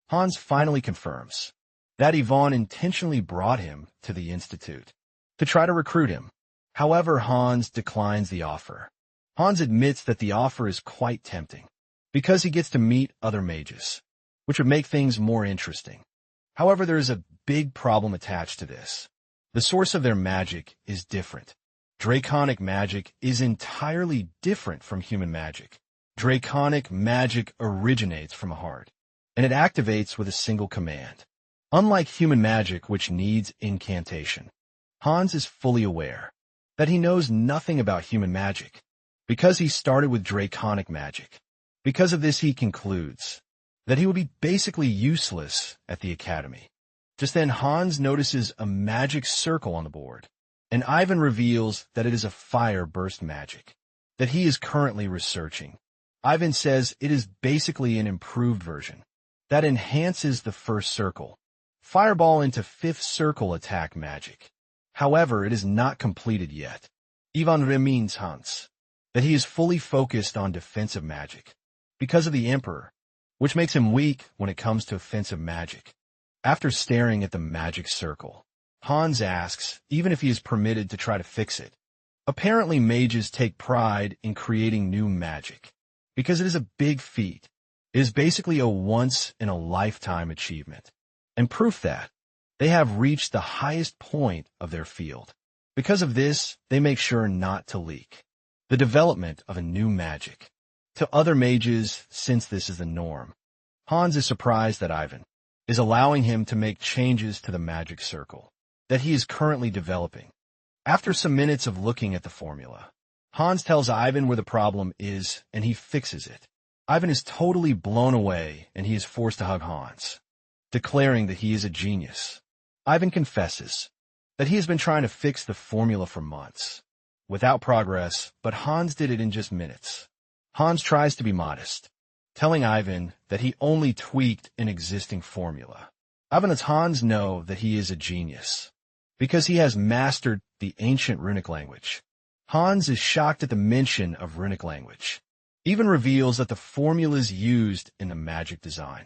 Hans finally confirms that Ivan intentionally brought him to the institute to try to recruit him. However, Hans declines the offer. Hans admits that the offer is quite tempting because he gets to meet other mages, which would make things more interesting. However, there is a big problem attached to this. The source of their magic is different. Draconic magic is entirely different from human magic. Draconic magic originates from a heart, and it activates with a single command. Unlike human magic, which needs incantation, Hans is fully aware that he knows nothing about human magic, because he started with draconic magic. Because of this, he concludes that he will be basically useless at the academy. Just then, Hans notices a magic circle on the board, and Ivan reveals that it is a fire burst magic that he is currently researching. Ivan says it is basically an improved version that enhances the first circle, fireball into fifth circle attack magic. However, it is not completed yet. Ivan reminds Hans that he is fully focused on defensive magic because of the Emperor, which makes him weak when it comes to offensive magic. After staring at the magic circle, Hans asks even if he is permitted to try to fix it. Apparently, mages take pride in creating new magic because it is a big feat. It is basically a once-in-a-lifetime achievement, and proof that they have reached the highest point of their field. Because of this, they make sure not to leak the development of a new magic to other mages, since this is the norm. Hans is surprised that Ivan is allowing him to make changes to the magic circle that he is currently developing. After some minutes of looking at the formula, Hans tells Ivan where the problem is, and he fixes it. Ivan is totally blown away, and he is forced to hug Hans, declaring that he is a genius. Ivan confesses that he has been trying to fix the formula for months, without progress, but Hans did it in just minutes. Hans tries to be modest, telling Ivan that he only tweaked an existing formula. Ivan lets Hans know that he is a genius, because he has mastered the ancient runic language. Hans is shocked at the mention of runic language, even reveals that the formulas used in the magic design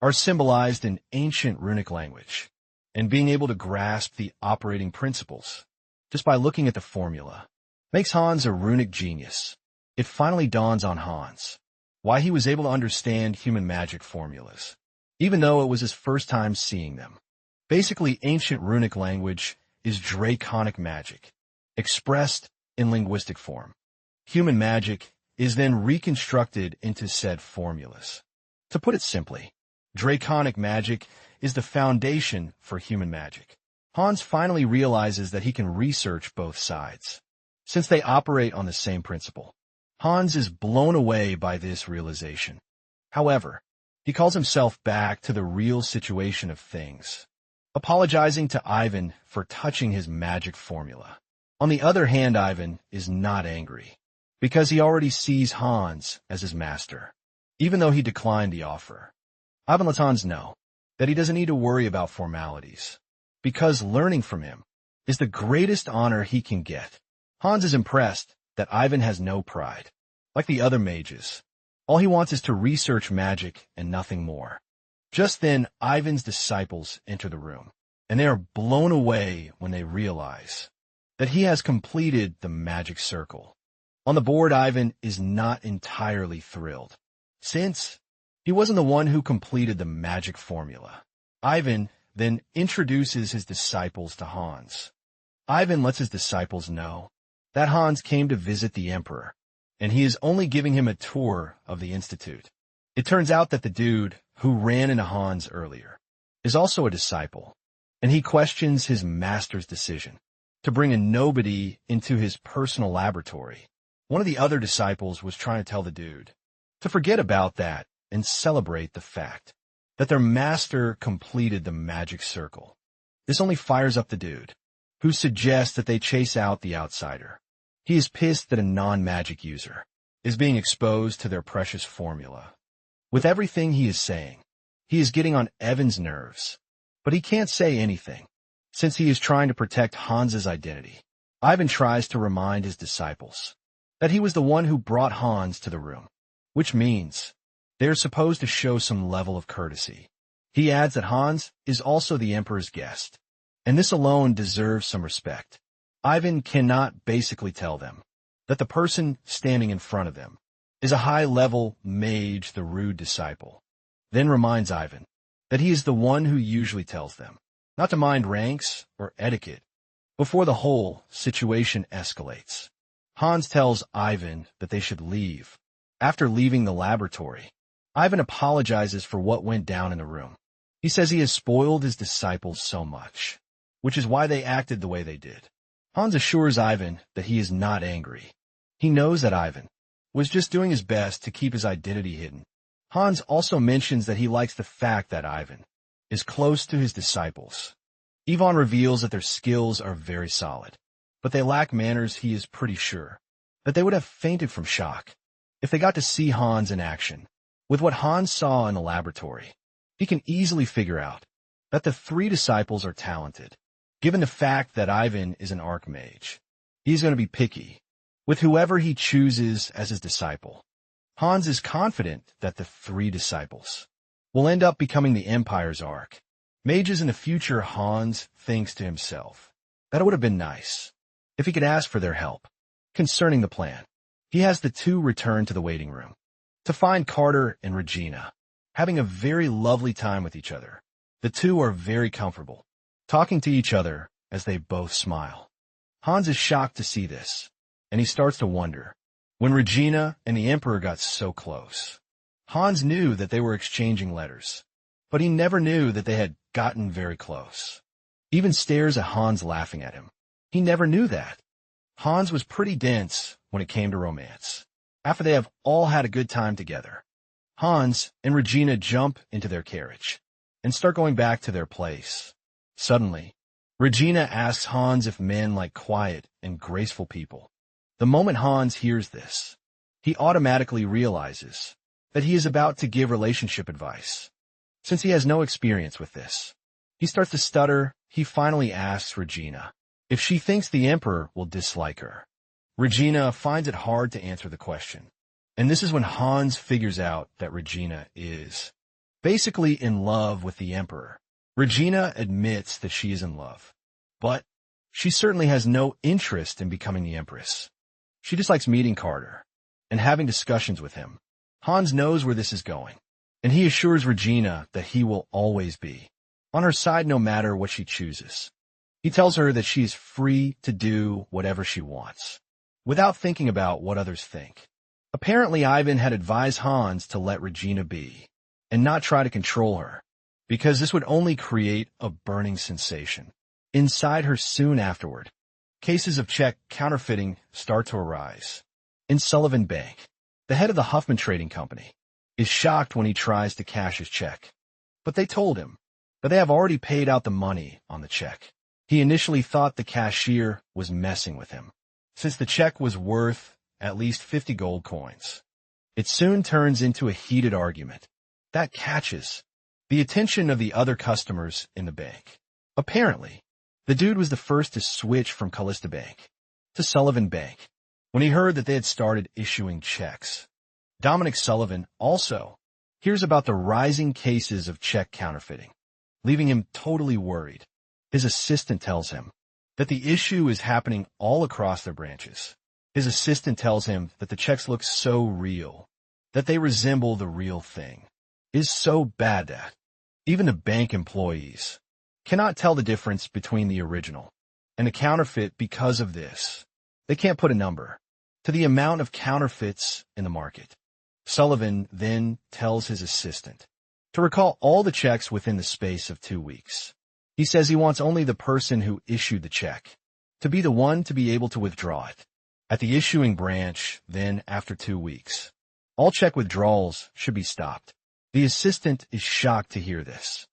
are symbolized in ancient runic language, and being able to grasp the operating principles just by looking at the formula makes Hans a runic genius. It finally dawns on Hans why he was able to understand human magic formulas, even though it was his first time seeing them. Basically, ancient runic language is draconic magic, expressed in linguistic form. Human magic is then reconstructed into said formulas. To put it simply, draconic magic is the foundation for human magic. Hans finally realizes that he can research both sides, since they operate on the same principle. Hans is blown away by this realization. However, he calls himself back to the real situation of things, apologizing to Ivan for touching his magic formula. On the other hand, Ivan is not angry, because he already sees Hans as his master, even though he declined the offer. Ivan lets Hans know that he doesn't need to worry about formalities, because learning from him is the greatest honor he can get. Hans is impressed that Ivan has no pride. Like the other mages, all he wants is to research magic and nothing more. Just then, Ivan's disciples enter the room, and they are blown away when they realize that he has completed the magic circle. On the board, Ivan is not entirely thrilled, since he wasn't the one who completed the magic formula. Ivan then introduces his disciples to Hans. Ivan lets his disciples know that Hans came to visit the Emperor, and he is only giving him a tour of the institute. It turns out that the dude who ran into Hans earlier is also a disciple, and he questions his master's decision to bring a nobody into his personal laboratory. One of the other disciples was trying to tell the dude to forget about that and celebrate the fact that their master completed the magic circle. This only fires up the dude, who suggests that they chase out the outsider. He is pissed that a non-magic user is being exposed to their precious formula. With everything he is saying, he is getting on Evan's nerves, but he can't say anything, since he is trying to protect Hans's identity. Ivan tries to remind his disciples that he was the one who brought Hans to the room, which means they are supposed to show some level of courtesy. He adds that Hans is also the Emperor's guest, and this alone deserves some respect. Ivan cannot basically tell them that the person standing in front of them is a high-level mage, the rude disciple, then reminds Ivan that he is the one who usually tells them not to mind ranks or etiquette before the whole situation escalates. Hans tells Ivan that they should leave. After leaving the laboratory, Ivan apologizes for what went down in the room. He says he has spoiled his disciples so much, which is why they acted the way they did. Hans assures Ivan that he is not angry. He knows that Ivan was just doing his best to keep his identity hidden. Hans also mentions that he likes the fact that Ivan is close to his disciples. Ivan reveals that their skills are very solid, but they lack manners. He is pretty sure that they would have fainted from shock if they got to see Hans in action. With what Hans saw in the laboratory, he can easily figure out that the three disciples are talented. Given the fact that Ivan is an archmage, he's going to be picky with whoever he chooses as his disciple. Hans is confident that the three disciples will end up becoming the Empire's arch mages in the future. Hans thinks to himself that it would have been nice if he could ask for their help concerning the plan. He has the two return to the waiting room to find Carter and Regina having a very lovely time with each other. The two are very comfortable, talking to each other as they both smile. Hans is shocked to see this, and he starts to wonder when Regina and the Emperor got so close. Hans knew that they were exchanging letters, but he never knew that they had gotten very close. Even stares at Hans laughing at him. He never knew that. Hans was pretty dense when it came to romance. After they have all had a good time together, Hans and Regina jump into their carriage and start going back to their place. Suddenly, Regina asks Hans if men like quiet and graceful people. The moment Hans hears this, he automatically realizes that he is about to give relationship advice. Since he has no experience with this, he starts to stutter. He finally asks Regina if she thinks the Emperor will dislike her. Regina finds it hard to answer the question, and this is when Hans figures out that Regina is basically in love with the Emperor. Regina admits that she is in love, but she certainly has no interest in becoming the Empress. She just likes meeting Carter and having discussions with him. Hans knows where this is going, and he assures Regina that he will always be on her side no matter what she chooses. He tells her that she is free to do whatever she wants, without thinking about what others think. Apparently, Ivan had advised Hans to let Regina be, and not try to control her, because this would only create a burning sensation inside her soon afterward. Cases of check counterfeiting start to arise. In Sullivan Bank, the head of the Huffman Trading Company is shocked when he tries to cash his check, but they told him that they have already paid out the money on the check. He initially thought the cashier was messing with him, since the check was worth at least 50 gold coins. It soon turns into a heated argument that catches the attention of the other customers in the bank. Apparently, the dude was the first to switch from Callista Bank to Sullivan Bank when he heard that they had started issuing checks. Dominic Sullivan also hears about the rising cases of check counterfeiting, leaving him totally worried. His assistant tells him that the issue is happening all across their branches. His assistant tells him that the checks look so real, that they resemble the real thing. It is so bad that even the bank employees cannot tell the difference between the original and the counterfeit. Because of this, they can't put a number to the amount of counterfeits in the market. Sullivan then tells his assistant to recall all the checks within the space of 2 weeks. He says he wants only the person who issued the check to be the one to be able to withdraw it at the issuing branch. Then, after 2 weeks, all check withdrawals should be stopped. The assistant is shocked to hear this,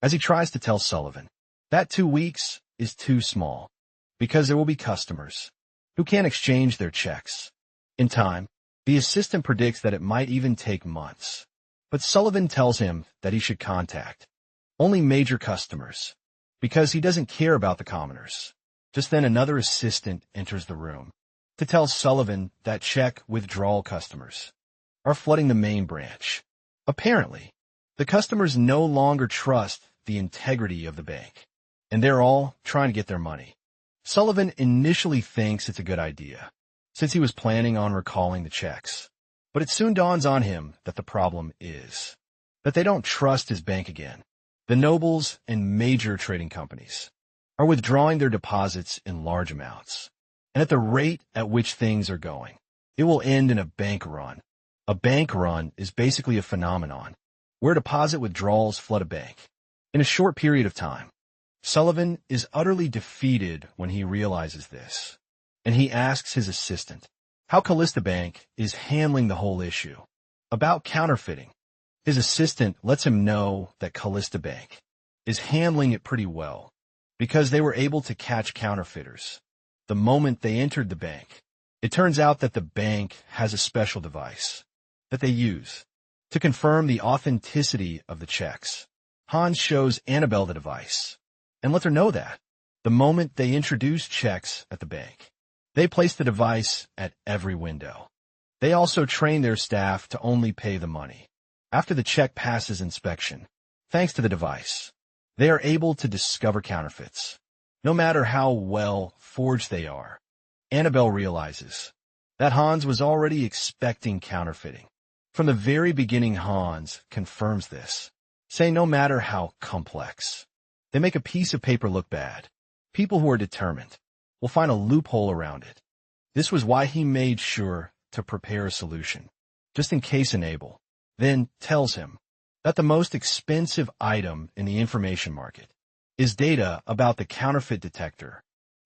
as he tries to tell Sullivan that 2 weeks is too small, because there will be customers who can't exchange their checks. In time, the assistant predicts that it might even take months, but Sullivan tells him that he should contact only major customers, because he doesn't care about the commoners. Just then another assistant enters the room to tell Sullivan that check withdrawal customers are flooding the main branch. Apparently, the customers no longer trust the integrity of the bank, and they're all trying to get their money. Sullivan initially thinks it's a good idea, since he was planning on recalling the checks, but it soon dawns on him that the problem is that they don't trust his bank again. The nobles and major trading companies are withdrawing their deposits in large amounts, and at the rate at which things are going, it will end in a bank run. A bank run is basically a phenomenon where deposit withdrawals flood a bank in a short period of time. Sullivan is utterly defeated when he realizes this, and he asks his assistant how Callista Bank is handling the whole issue. About counterfeiting, his assistant lets him know that Callista Bank is handling it pretty well because they were able to catch counterfeiters the moment they entered the bank. It turns out that the bank has a special device that they use to confirm the authenticity of the checks. Hans shows Annabelle the device and lets her know that the moment they introduce checks at the bank, they place the device at every window. They also train their staff to only pay the money after the check passes inspection. Thanks to the device, they are able to discover counterfeits, no matter how well forged they are. Annabelle realizes that Hans was already expecting counterfeiting. From the very beginning, Hans confirms this, saying no matter how complex they make a piece of paper look bad, people who are determined will find a loophole around it. This was why he made sure to prepare a solution, just in case Annabelle then tells him that the most expensive item in the information market is data about the counterfeit detector.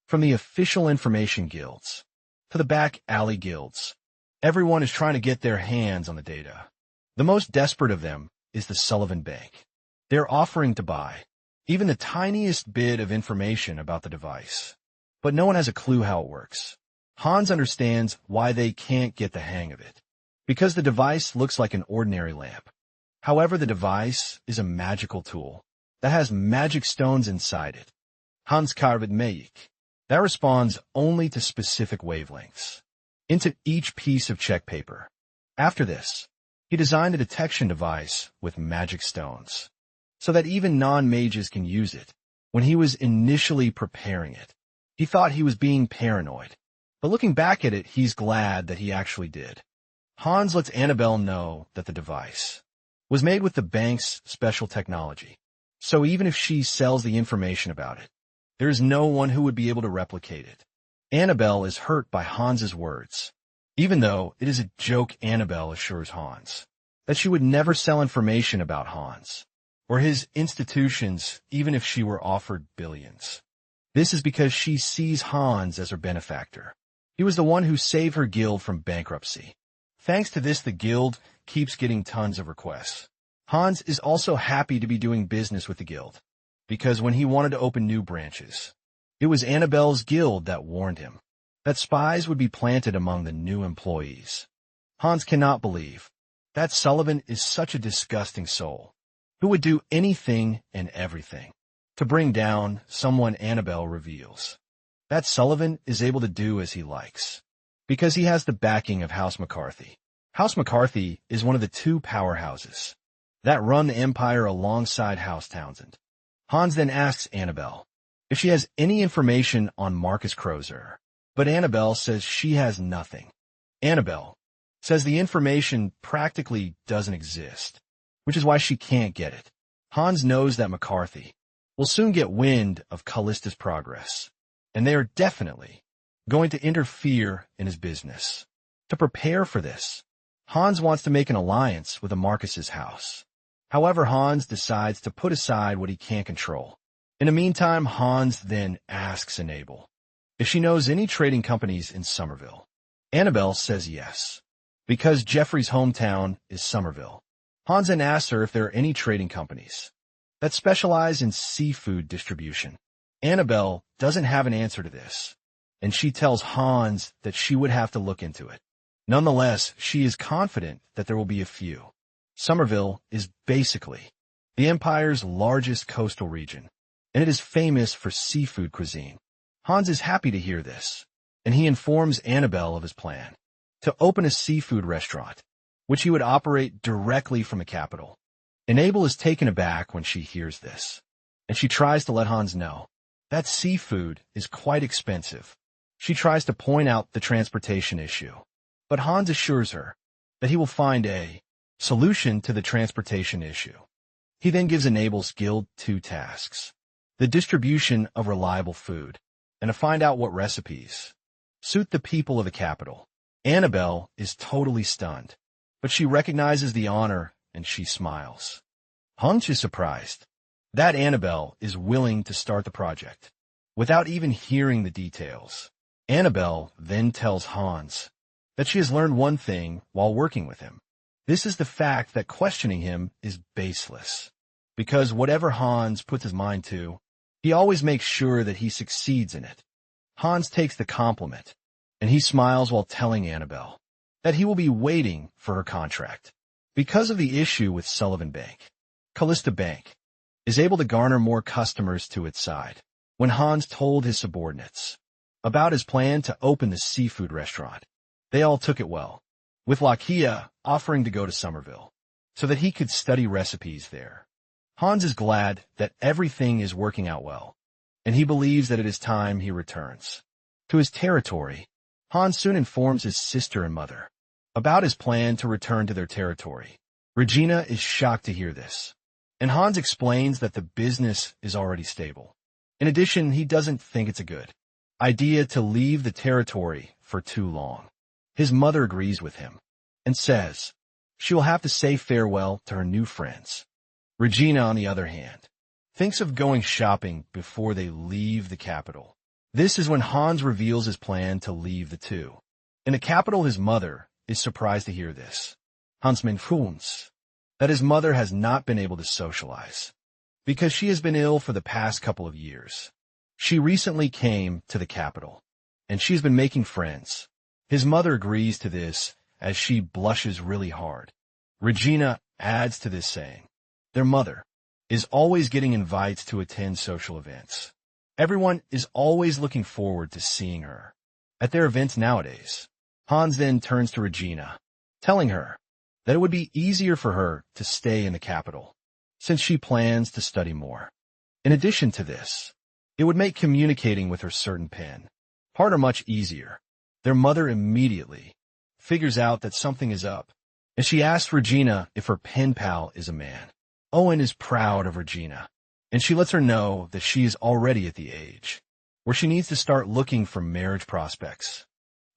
From the official information guilds to the back alley guilds, everyone is trying to get their hands on the data. The most desperate of them is the Sullivan Bank. They're offering to buy even the tiniest bit of information about the device, but no one has a clue how it works. Hans understands why they can't get the hang of it, because the device looks like an ordinary lamp. However, the device is a magical tool that has magic stones inside it. Hans carved magic that responds only to specific wavelengths into each piece of check paper. After this, he designed a detection device with magic stones so that even non-mages can use it. When he was initially preparing it, he thought he was being paranoid, but looking back at it, he's glad that he actually did. Hans lets Annabelle know that the device was made with the bank's special technology, so even if she sells the information about it, there is no one who would be able to replicate it. Annabelle is hurt by Hans's words. Even though it is a joke, Annabelle assures Hans that she would never sell information about Hans or his institutions even if she were offered billions. This is because she sees Hans as her benefactor. He was the one who saved her guild from bankruptcy. Thanks to this, the guild keeps getting tons of requests. Hans is also happy to be doing business with the guild, because when he wanted to open new branches, it was Annabelle's guild that warned him that spies would be planted among the new employees. Hans cannot believe that Sullivan is such a disgusting soul who would do anything and everything to bring down someone. Annabelle reveals that Sullivan is able to do as he likes because he has the backing of House McCarthy. House McCarthy is one of the two powerhouses that run the empire alongside House Townsend. Hans then asks Annabelle if she has any information on Marcus Crozer, but Annabelle says she has nothing. Annabelle says the information practically doesn't exist, which is why she can't get it. Hans knows that McCarthy will soon get wind of Callista's progress, and they are definitely going to interfere in his business. To prepare for this, Hans wants to make an alliance with a Marcus's house. However, Hans decides to put aside what he can't control. In the meantime, Hans then asks Annabelle if she knows any trading companies in Somerville. Annabelle says yes, because Jeffrey's hometown is Somerville. Hans then asks her if there are any trading companies that specialize in seafood distribution. Annabelle doesn't have an answer to this, and she tells Hans that she would have to look into it. Nonetheless, she is confident that there will be a few. Somerville is basically the empire's largest coastal region, and it is famous for seafood cuisine. Hans is happy to hear this, and he informs Annabelle of his plan to open a seafood restaurant, which he would operate directly from the capital. Annabelle is taken aback when she hears this, and she tries to let Hans know that seafood is quite expensive. She tries to point out the transportation issue, but Hans assures her that he will find a solution to the transportation issue. He then gives Annabelle's guild two tasks: the distribution of reliable food, and to find out what recipes suit the people of the capital. Annabelle is totally stunned, but she recognizes the honor and she smiles. Hans is surprised that Annabelle is willing to start the project without even hearing the details. Annabelle then tells Hans that she has learned one thing while working with him. This is the fact that questioning him is baseless, because whatever Hans puts his mind to, he always makes sure that he succeeds in it. Hans takes the compliment, and he smiles while telling Annabelle that he will be waiting for her contract. Because of the issue with Sullivan Bank, Callista Bank is able to garner more customers to its side. When Hans told his subordinates about his plan to open the seafood restaurant, they all took it well, with Lakia offering to go to Somerville so that he could study recipes there. Hans is glad that everything is working out well, and he believes that it is time he returns to his territory. Hans soon informs his sister and mother about his plan to return to their territory. Regina is shocked to hear this, and Hans explains that the business is already stable. In addition, he doesn't think it's a good idea to leave the territory for too long. His mother agrees with him and says she will have to say farewell to her new friends. Regina, on the other hand, thinks of going shopping before they leave the capital. This is when Hans reveals his plan to leave the two. In the capital, his mother is surprised to hear this. Hans mentions that his mother has not been able to socialize because she has been ill for the past couple of years. She recently came to the capital, and she's been making friends. His mother agrees to this as she blushes really hard. Regina adds to this saying, their mother is always getting invites to attend social events. Everyone is always looking forward to seeing her at their events nowadays. Hans then turns to Regina, telling her that it would be easier for her to stay in the capital since she plans to study more. In addition to this, it would make communicating with her certain pen partner much easier. Their mother immediately figures out that something is up, and she asks Regina if her pen pal is a man. Owen is proud of Regina, and she lets her know that she is already at the age where she needs to start looking for marriage prospects.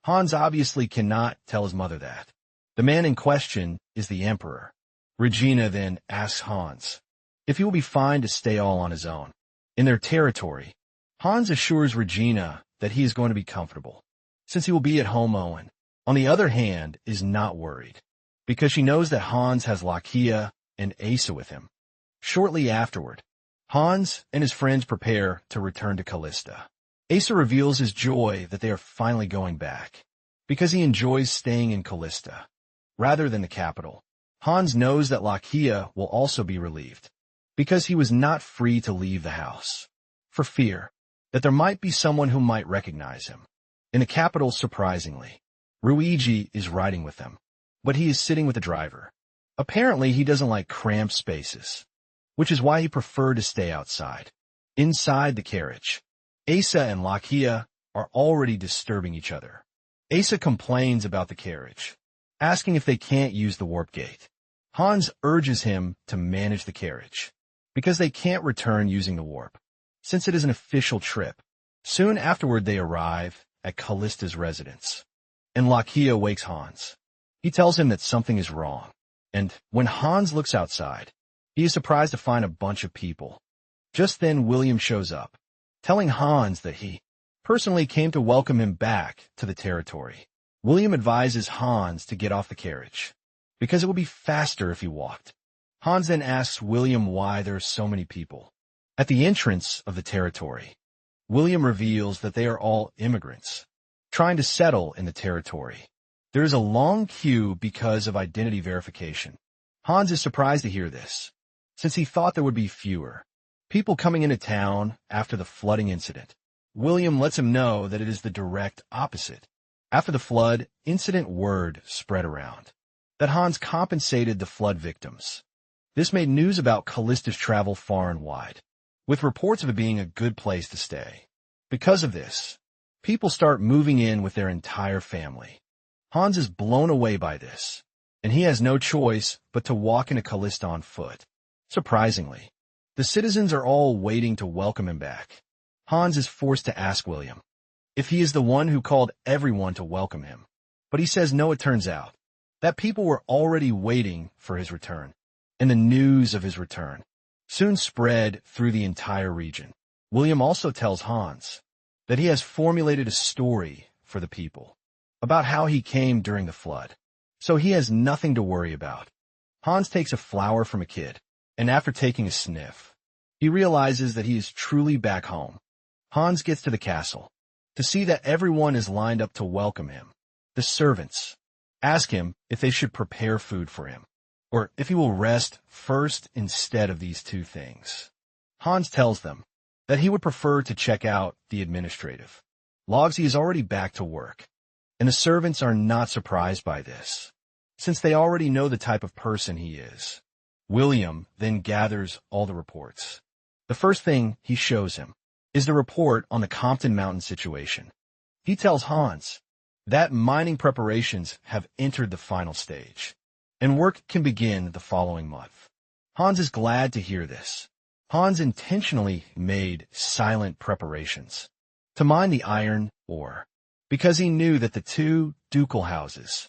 Hans obviously cannot tell his mother that. The man in question is the Emperor. Regina then asks Hans if he will be fine to stay all on his own in their territory. Hans assures Regina that he is going to be comfortable, since he will be at home. Owen, on the other hand, is not worried, because she knows that Hans has Lakia and Asa with him. Shortly afterward, Hans and his friends prepare to return to Callista. Asa reveals his joy that they are finally going back, because he enjoys staying in Callista rather than the capital. Hans knows that Lakia will also be relieved, because he was not free to leave the house, for fear that there might be someone who might recognize him. In the capital, surprisingly, Ruigi is riding with them, but he is sitting with the driver. Apparently, he doesn't like cramped spaces, which is why he preferred to stay outside. Inside the carriage, Asa and Lakia are already disturbing each other. Asa complains about the carriage, asking if they can't use the warp gate. Hans urges him to manage the carriage, because they can't return using the warp, since it is an official trip. Soon afterward, they arrive at Callista's residence, and Lakia wakes Hans. He tells him that something is wrong, and when Hans looks outside, he is surprised to find a bunch of people. Just then, William shows up, telling Hans that he personally came to welcome him back to the territory. William advises Hans to get off the carriage, because it would be faster if he walked. Hans then asks William why there are so many people. At the entrance of the territory, William reveals that they are all immigrants, trying to settle in the territory. There is a long queue because of identity verification. Hans is surprised to hear this, since he thought there would be fewer people coming into town after the flooding incident. William lets him know that it is the direct opposite. After the flood incident, word spread around that Hans compensated the flood victims. This made news about Callista's travel far and wide, with reports of it being a good place to stay. Because of this, people start moving in with their entire family. Hans is blown away by this, and he has no choice but to walk into Callista on foot. Surprisingly, the citizens are all waiting to welcome him back. Hans is forced to ask William if he is the one who called everyone to welcome him, but he says no. It turns out that people were already waiting for his return, and the news of his return soon spread through the entire region. William also tells Hans that he has formulated a story for the people about how he came during the flood, so he has nothing to worry about. Hans takes a flower from a kid, and after taking a sniff, he realizes that he is truly back home. Hans gets to the castle to see that everyone is lined up to welcome him. The servants ask him if they should prepare food for him, or if he will rest first instead of these two things. Hans tells them that he would prefer to check out the administrative logs. He is already back to work, and the servants are not surprised by this, since they already know the type of person he is. William then gathers all the reports. The first thing he shows him is the report on the Compton Mountain situation. He tells Hans that mining preparations have entered the final stage, and work can begin the following month. Hans is glad to hear this. Hans intentionally made silent preparations to mine the iron ore, because he knew that the two ducal houses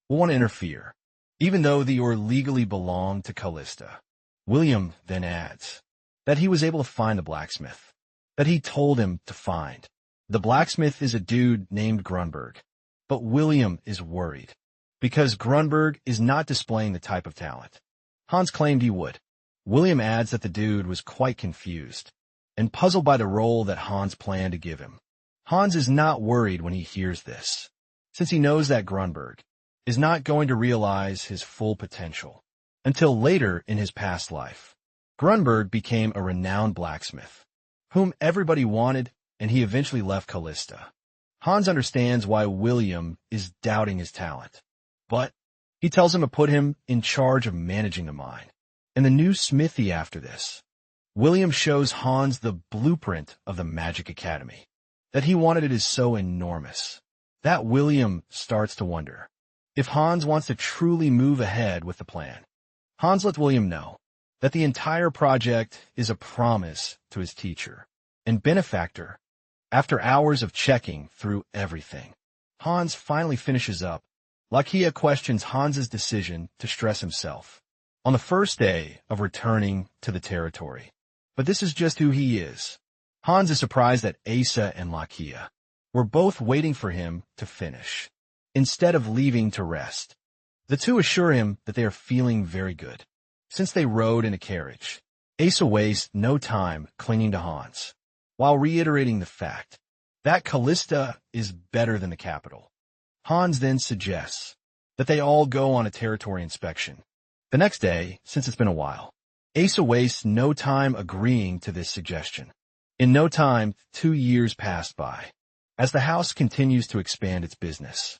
will want to interfere, even though the ore legally belonged to Callista. William then adds that he was able to find the blacksmith that he told him to find. The blacksmith is a dude named Grunberg, but William is worried because Grunberg is not displaying the type of talent Hans claimed he would. William adds that the dude was quite confused and puzzled by the role that Hans planned to give him. Hans is not worried when he hears this, since he knows that Grunberg is not going to realize his full potential until later in his past life. Grunberg became a renowned blacksmith, whom everybody wanted, and he eventually left Callista. Hans understands why William is doubting his talent, but he tells him to put him in charge of managing the mine and the new smithy after this. William shows Hans the blueprint of the Magic Academy. That he wanted it is so enormous that William starts to wonder if Hans wants to truly move ahead with the plan. Hans lets William know that the entire project is a promise to his teacher and benefactor. After hours of checking through everything, Hans finally finishes up. Lakia questions Hans's decision to stress himself on the first day of returning to the territory. But this is just who he is. Hans is surprised that Asa and Lakia were both waiting for him to finish, instead of leaving to rest. The two assure him that they are feeling very good, since they rode in a carriage. Asa wastes no time clinging to Hans, while reiterating the fact that Callista is better than the capital. Hans then suggests that they all go on a territory inspection. The next day, since it's been a while, Asa wastes no time agreeing to this suggestion. In no time, 2 years passed by, as the house continues to expand its business.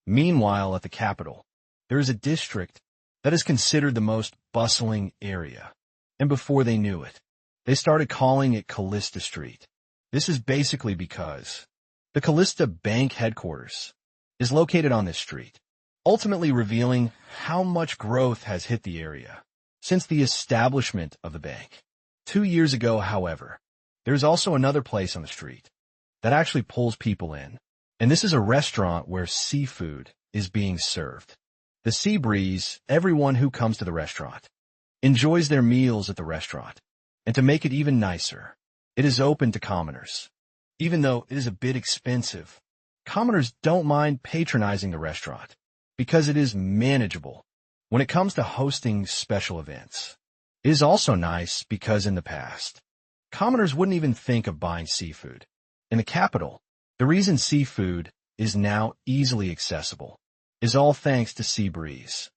Meanwhile, at the capital, there is a district that is considered the most bustling area, and before they knew it, they started calling it Callista Street. This is basically because the Callista Bank headquarters is located on this street, ultimately revealing how much growth has hit the area since the establishment of the bank. 2 years ago, however, there's also another place on the street that actually pulls people in, and this is a restaurant where seafood is being served. The Sea Breeze, everyone who comes to the restaurant enjoys their meals at the restaurant, and to make it even nicer, it is open to commoners. Even though it is a bit expensive, commoners don't mind patronizing the restaurant because it is manageable when it comes to hosting special events. It is also nice because in the past, commoners wouldn't even think of buying seafood. In the capital, the reason seafood is now easily accessible is all thanks to Sea Breeze.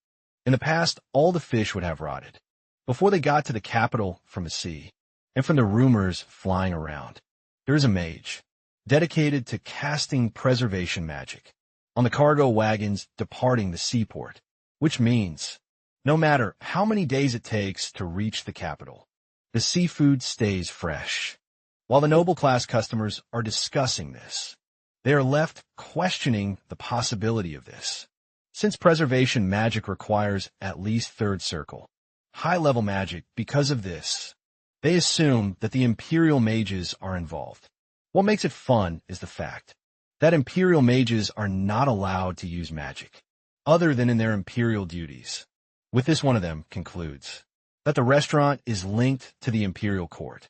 In the past, all the fish would have rotted before they got to the capital from the sea and from the rumors flying around. There is a mage dedicated to casting preservation magic on the cargo wagons departing the seaport, which means no matter how many days it takes to reach the capital, the seafood stays fresh. While the noble class customers are discussing this, they are left questioning the possibility of this. Since preservation magic requires at least third circle, high-level magic, because of this, they assume that the Imperial mages are involved. What makes it fun is the fact that Imperial mages are not allowed to use magic, other than in their Imperial duties. With this, one of them concludes that the restaurant is linked to the imperial court.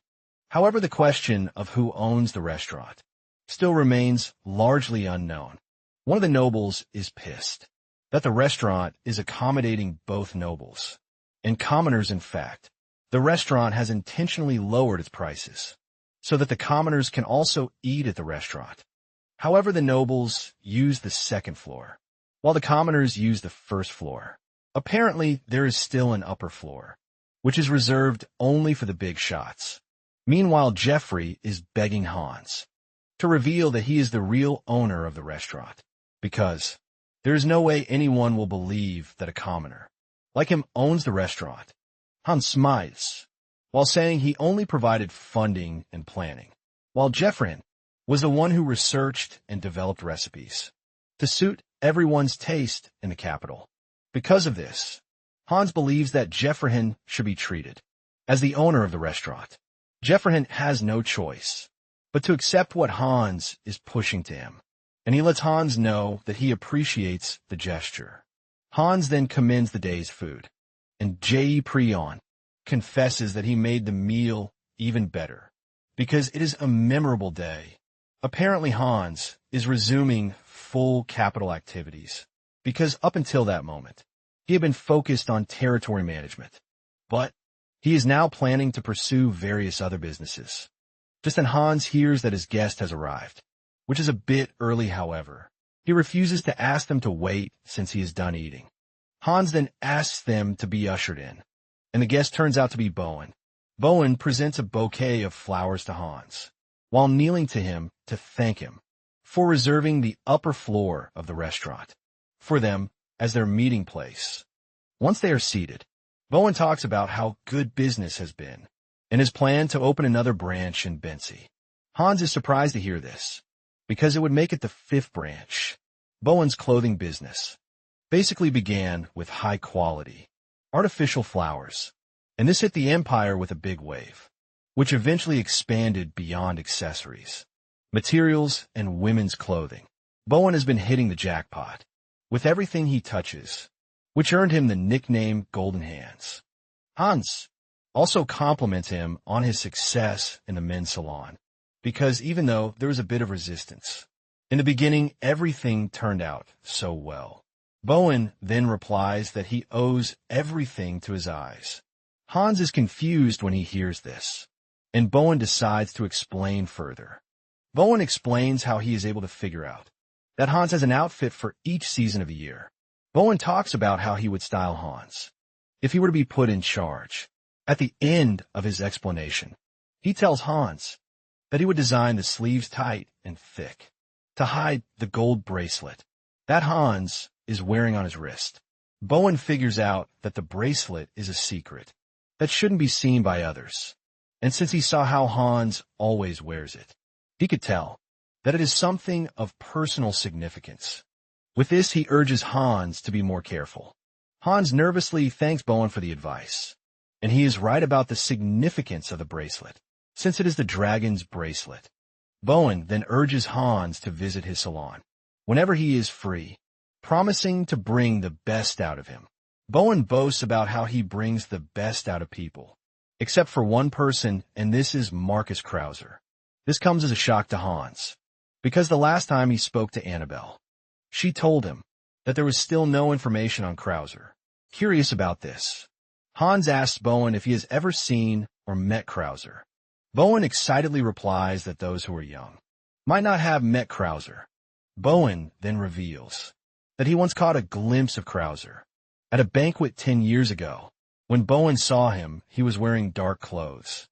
However, the question of who owns the restaurant still remains largely unknown. One of the nobles is pissed that the restaurant is accommodating both nobles and commoners. In fact, the restaurant has intentionally lowered its prices so that the commoners can also eat at the restaurant. However, the nobles use the second floor, while the commoners use the first floor. Apparently, there is still an upper floor, which is reserved only for the big shots. Meanwhile, Jeffrey is begging Hans to reveal that he is the real owner of the restaurant, because there is no way anyone will believe that a commoner like him owns the restaurant. Hans smiles, while saying he only provided funding and planning, while Jeffrey was the one who researched and developed recipes to suit everyone's taste in the capital. Because of this, Hans believes that Jeffrey should be treated as the owner of the restaurant. Jeffrey has no choice but to accept what Hans is pushing to him, and he lets Hans know that he appreciates the gesture. Hans then commends the day's food, and J.E. Prion confesses that he made the meal even better because it is a memorable day. Apparently, Hans is resuming full capital activities because up until that moment, he had been focused on territory management, but he is now planning to pursue various other businesses. Just then Hans hears that his guest has arrived, which is a bit early. However, he refuses to ask them to wait since he is done eating. Hans then asks them to be ushered in, and the guest turns out to be Bowen. Bowen presents a bouquet of flowers to Hans, while kneeling to him to thank him for reserving the upper floor of the restaurant for them as their meeting place. Once they are seated, Bowen talks about how good business has been and his plan to open another branch in Bensi. Hans is surprised to hear this, because it would make it the fifth branch. Bowen's clothing business basically began with high-quality, artificial flowers, and this hit the empire with a big wave, which eventually expanded beyond accessories, materials, and women's clothing. Bowen has been hitting the jackpot with everything he touches, which earned him the nickname Golden Hands. Hans also compliments him on his success in the men's salon, because even though there was a bit of resistance, in the beginning everything turned out so well. Bowen then replies that he owes everything to his eyes. Hans is confused when he hears this, and Bowen decides to explain further. Bowen explains how he is able to figure out that Hans has an outfit for each season of the year. Bowen talks about how he would style Hans if he were to be put in charge. At the end of his explanation, he tells Hans that he would design the sleeves tight and thick to hide the gold bracelet that Hans is wearing on his wrist. Bowen figures out that the bracelet is a secret that shouldn't be seen by others, and since he saw how Hans always wears it, he could tell that it is something of personal significance. With this, he urges Hans to be more careful. Hans nervously thanks Bowen for the advice, and he is right about the significance of the bracelet, since it is the dragon's bracelet. Bowen then urges Hans to visit his salon whenever he is free, promising to bring the best out of him. Bowen boasts about how he brings the best out of people, except for one person, and this is Marcus Krauser. This comes as a shock to Hans, because the last time he spoke to Annabelle, she told him that there was still no information on Krauser. Curious about this, Hans asks Bowen if he has ever seen or met Krauser. Bowen excitedly replies that those who are young might not have met Krauser. Bowen then reveals that he once caught a glimpse of Krauser at a banquet 10 years ago. When Bowen saw him, he was wearing dark clothes,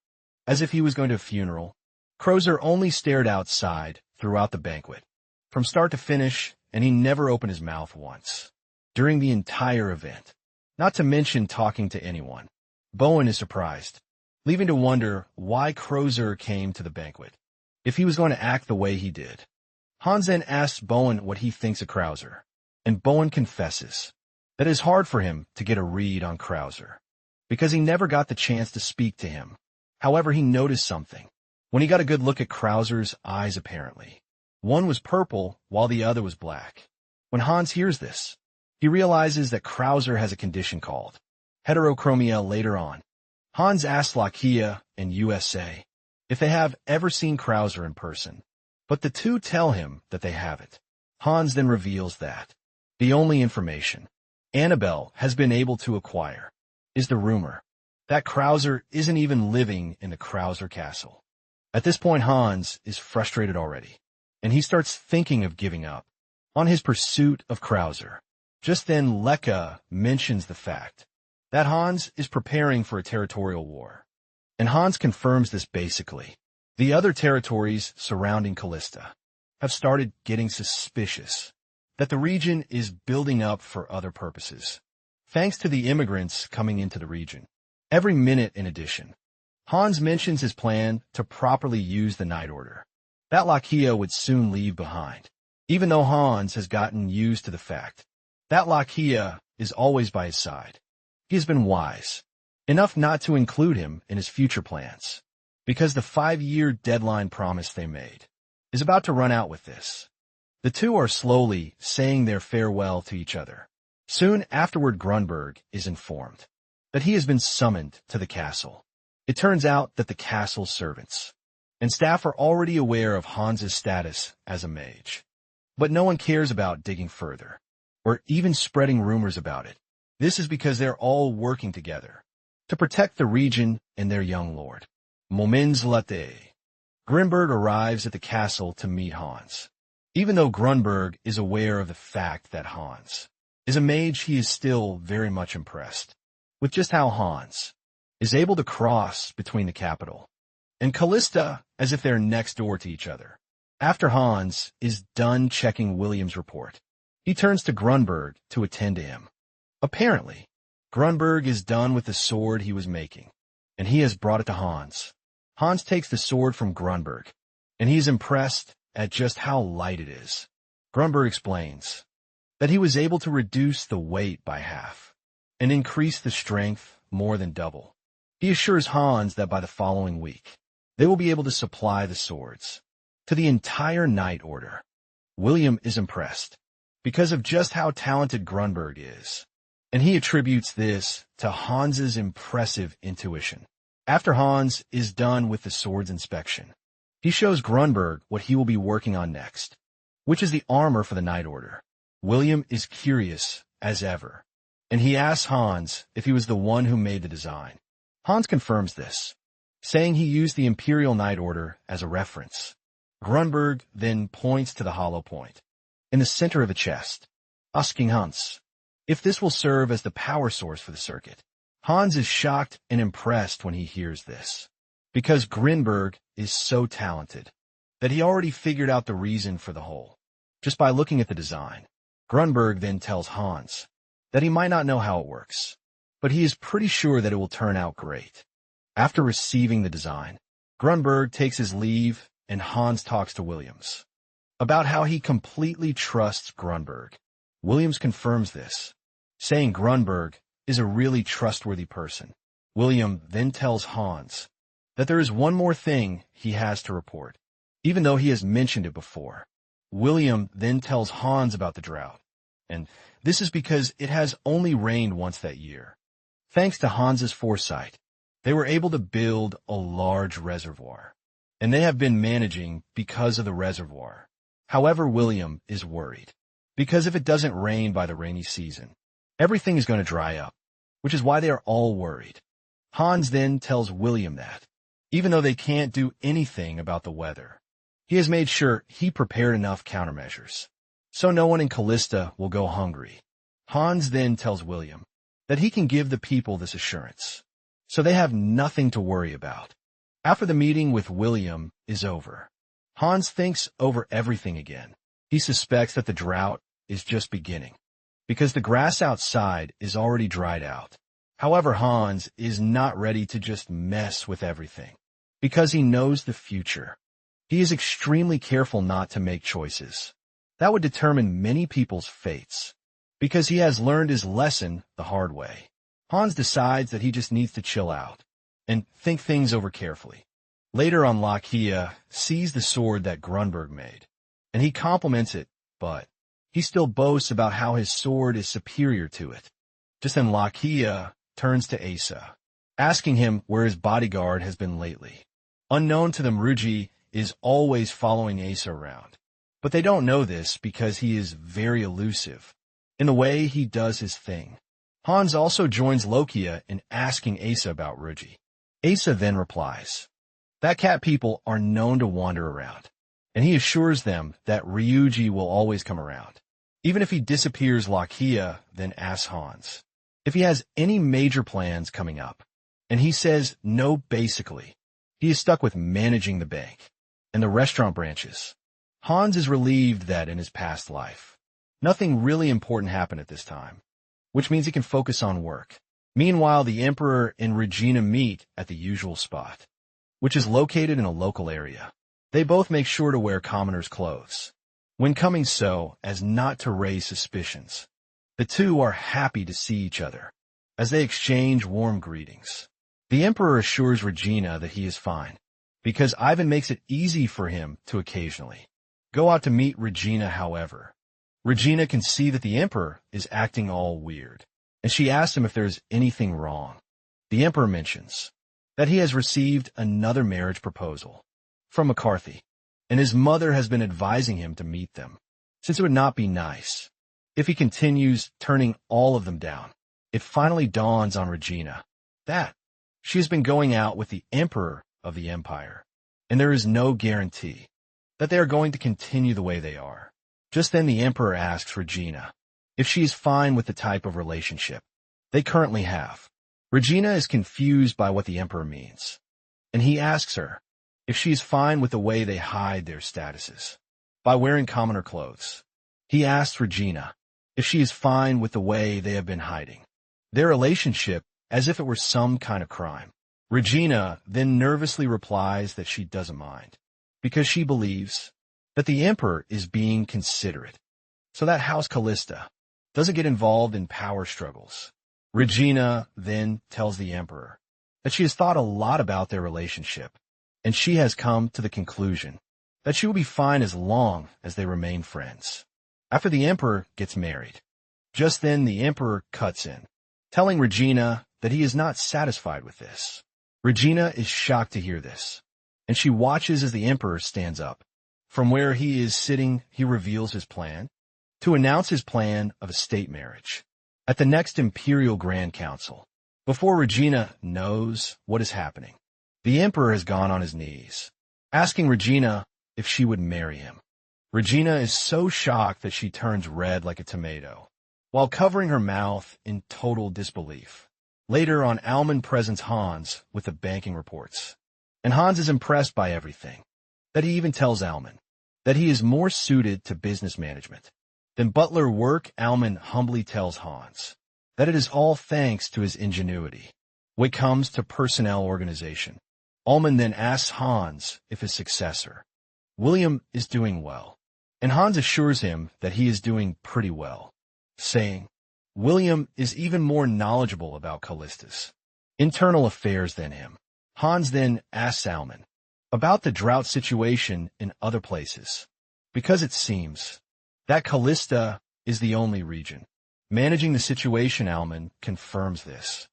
as if he was going to a funeral. Krauser only stared outside throughout the banquet, from start to finish, and he never opened his mouth once during the entire event, not to mention talking to anyone. Bowen is surprised, leaving to wonder why Krauser came to the banquet, if he was going to act the way he did. Hans then asks Bowen what he thinks of Krauser, and Bowen confesses that it is hard for him to get a read on Krauser, because he never got the chance to speak to him. However, he noticed something when he got a good look at Krauser's eyes. Apparently, one was purple while the other was black. When Hans hears this, he realizes that Krauser has a condition called heterochromia. Later on, Hans asks Lakia and USA if they have ever seen Krauser in person, but the two tell him that they haven't. Hans then reveals that the only information Annabelle has been able to acquire is the rumor that Krauser isn't even living in the Krauser castle. At this point, Hans is frustrated already, and he starts thinking of giving up on his pursuit of Krauser. Just then, Lekka mentions the fact that Hans is preparing for a territorial war, and Hans confirms this basically. The other territories surrounding Callista have started getting suspicious that the region is building up for other purposes, thanks to the immigrants coming into the region. Every minute in addition, Hans mentions his plan to properly use the Night Order that Lakia would soon leave behind, even though Hans has gotten used to the fact that Lakia is always by his side. He has been wise enough not to include him in his future plans, because the 5-year deadline promise they made is about to run out with this. The two are slowly saying their farewell to each other. Soon afterward, Grunberg is informed that he has been summoned to the castle. It turns out that the castle's servants and staff are already aware of Hans's status as a mage, but no one cares about digging further or even spreading rumors about it. This is because they're all working together to protect the region and their young lord. Moments later, Grunberg arrives at the castle to meet Hans. Even though Grunberg is aware of the fact that Hans is a mage, he is still very much impressed with just how Hans is able to cross between the capital and Callista as if they're next door to each other. After Hans is done checking William's report, he turns to Grunberg to attend to him. Apparently, Grunberg is done with the sword he was making, and he has brought it to Hans. Hans takes the sword from Grunberg, and he is impressed at just how light it is. Grunberg explains that he was able to reduce the weight by half and increase the strength more than double. He assures Hans that by the following week, they will be able to supply the swords to the entire Night Order. William is impressed because of just how talented Grunberg is, and he attributes this to Hans's impressive intuition. After Hans is done with the sword's inspection, he shows Grunberg what he will be working on next, which is the armor for the Night Order. William is curious as ever, and he asks Hans if he was the one who made the design. Hans confirms this, saying he used the Imperial Night Order as a reference. Grunberg then points to the hollow point in the center of a chest, asking Hans if this will serve as the power source for the circuit. Hans is shocked and impressed when he hears this, because Grunberg is so talented that he already figured out the reason for the hole just by looking at the design. Grunberg then tells Hans that he might not know how it works, but he is pretty sure that it will turn out great. After receiving the design, Grunberg takes his leave and Hans talks to Williams about how he completely trusts Grunberg. Williams confirms this, saying Grunberg is a really trustworthy person. William then tells Hans that there is one more thing he has to report, even though he has mentioned it before. William then tells Hans about the drought, and this is because it has only rained once that year. Thanks to Hans's foresight, they were able to build a large reservoir, and they have been managing because of the reservoir. However, William is worried, because if it doesn't rain by the rainy season, everything is going to dry up, which is why they are all worried. Hans then tells William that, even though they can't do anything about the weather, he has made sure he prepared enough countermeasures, so no one in Callista will go hungry. Hans then tells William that he can give the people this assurance, so they have nothing to worry about. After the meeting with William is over, Hans thinks over everything again. He suspects that the drought is just beginning, because the grass outside is already dried out. However, Hans is not ready to just mess with everything, because he knows the future. He is extremely careful not to make choices that would determine many people's fates, because he has learned his lesson the hard way. Hans decides that he just needs to chill out and think things over carefully. Later on, Lakia sees the sword that Grunberg made, and he compliments it, but he still boasts about how his sword is superior to it. Just then, Lakia turns to Asa asking him where his bodyguard has been lately. Unknown to them, Ruji is always following Asa around. But they don't know this because he is very elusive in the way he does his thing. Hans also joins Lokia in asking Asa about Ruji. Asa then replies that cat people are known to wander around, and he assures them that Ryuji will always come around. Even if he disappears, Lokia then asks Hans if he has any major plans coming up, and he says no. Basically, he is stuck with managing the bank and the restaurant branches. Hans is relieved that in his past life, nothing really important happened at this time, which means he can focus on work. Meanwhile, the Emperor and Regina meet at the usual spot, which is located in a local area. They both make sure to wear commoners' clothes when coming so as not to raise suspicions. The two are happy to see each other as they exchange warm greetings. The Emperor assures Regina that he is fine because Ivan makes it easy for him to occasionally go out to meet Regina. However, Regina can see that the Emperor is acting all weird, and she asks him if there's anything wrong. The Emperor mentions that he has received another marriage proposal from McCarthy, and his mother has been advising him to meet them, since it would not be nice if he continues turning all of them down. It finally dawns on Regina that she has been going out with the Emperor of the Empire, and there is no guarantee that they are going to continue the way they are. Just then the Emperor asks Regina if she is fine with the type of relationship they currently have. Regina is confused by what the Emperor means, and he asks her if she is fine with the way they hide their statuses by wearing commoner clothes. He asks Regina if she is fine with the way they have been hiding their relationship as if it were some kind of crime. Regina then nervously replies that she doesn't mind, because she believes that the Emperor is being considerate, so that House Callista doesn't get involved in power struggles. Regina then tells the Emperor that she has thought a lot about their relationship, and she has come to the conclusion that she will be fine as long as they remain friends after the Emperor gets married. Just then the Emperor cuts in, telling Regina that he is not satisfied with this. Regina is shocked to hear this, and she watches as the Emperor stands up. From where he is sitting, he reveals his plan to announce his plan of a state marriage at the next Imperial Grand Council. Before Regina knows what is happening, the Emperor has gone on his knees, asking Regina if she would marry him. Regina is so shocked that she turns red like a tomato, while covering her mouth in total disbelief. Later on, Alman presents Hans with the banking reports, and Hans is impressed by everything, that he even tells Alman that he is more suited to business management than butler work. Alman humbly tells Hans that it is all thanks to his ingenuity when it comes to personnel organization. Alman then asks Hans if his successor, William, is doing well, and Hans assures him that he is doing pretty well, saying William is even more knowledgeable about Callista's internal affairs than him. Hans then asks Alman about the drought situation in other places, because it seems that Callista is the only region managing the situation. Alman confirms this,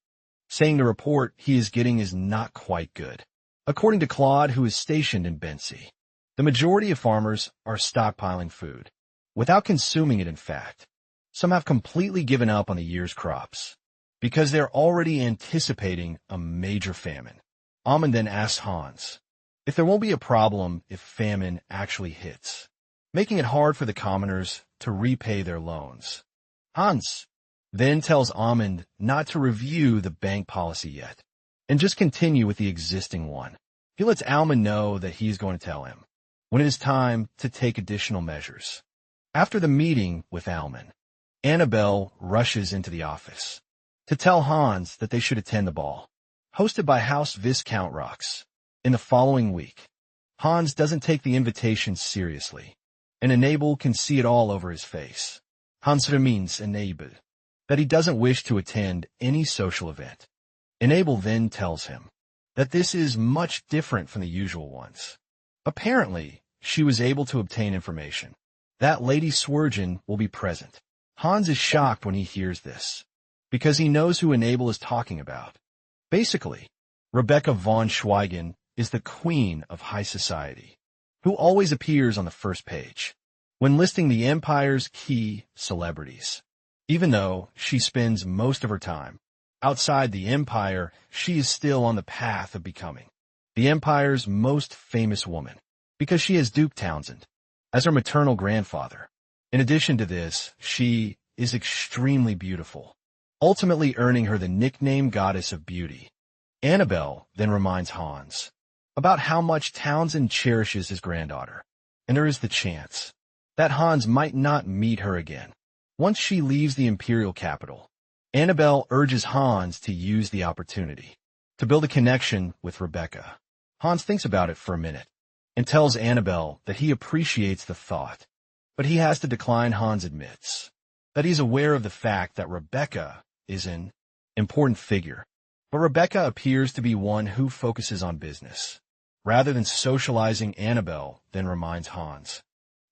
saying the report he is getting is not quite good. According to Claude, who is stationed in Bensi, the majority of farmers are stockpiling food without consuming it. In fact, some have completely given up on the year's crops because they're already anticipating a major famine. Alman then asks Hans if there won't be a problem if famine actually hits, making it hard for the commoners to repay their loans. Hans then tells Alman not to review the bank policy yet, and just continue with the existing one. He lets Alman know that he's going to tell him when it is time to take additional measures. After the meeting with Alman, Annabelle rushes into the office to tell Hans that they should attend the ball, hosted by House Viscount Rox. In the following week, Hans doesn't take the invitation seriously, and Enable can see it all over his face. Hans reminds Enable that he doesn't wish to attend any social event. Enable then tells him that this is much different from the usual ones. Apparently, she was able to obtain information that Lady Swergen will be present. Hans is shocked when he hears this, because he knows who Enable is talking about. Basically, Rebecca von Schweigen is the queen of high society, who always appears on the first page when listing the empire's key celebrities. Even though she spends most of her time outside the empire, she is still on the path of becoming the empire's most famous woman, because she has Duke Townsend as her maternal grandfather. In addition to this, she is extremely beautiful, ultimately earning her the nickname Goddess of Beauty. Annabelle then reminds Hans about how much Townsend cherishes his granddaughter, and there is the chance that Hans might not meet her again once she leaves the imperial capital. Annabelle urges Hans to use the opportunity to build a connection with Rebecca. Hans thinks about it for a minute and tells Annabelle that he appreciates the thought, but he has to decline. Hans admits that he's aware of the fact that Rebecca is an important figure, but Rebecca appears to be one who focuses on business rather than socializing. Annabelle then reminds Hans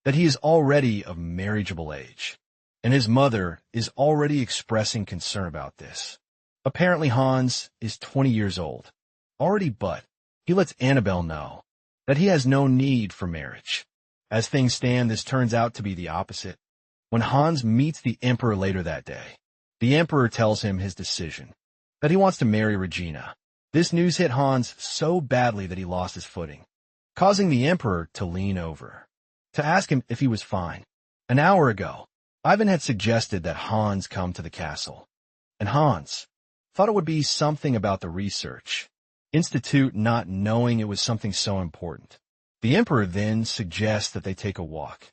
that he is already of marriageable age, and his mother is already expressing concern about this. Apparently Hans is 20 years old already, but he lets Annabelle know that he has no need for marriage. As things stand, this turns out to be the opposite. When Hans meets the Emperor later that day, the Emperor tells him his decision, that he wants to marry Regina. This news hit Hans so badly that he lost his footing, causing the Emperor to lean over to ask him if he was fine. An hour ago, Ivan had suggested that Hans come to the castle, and Hans thought it would be something about the research institute, not knowing it was something so important. The Emperor then suggests that they take a walk.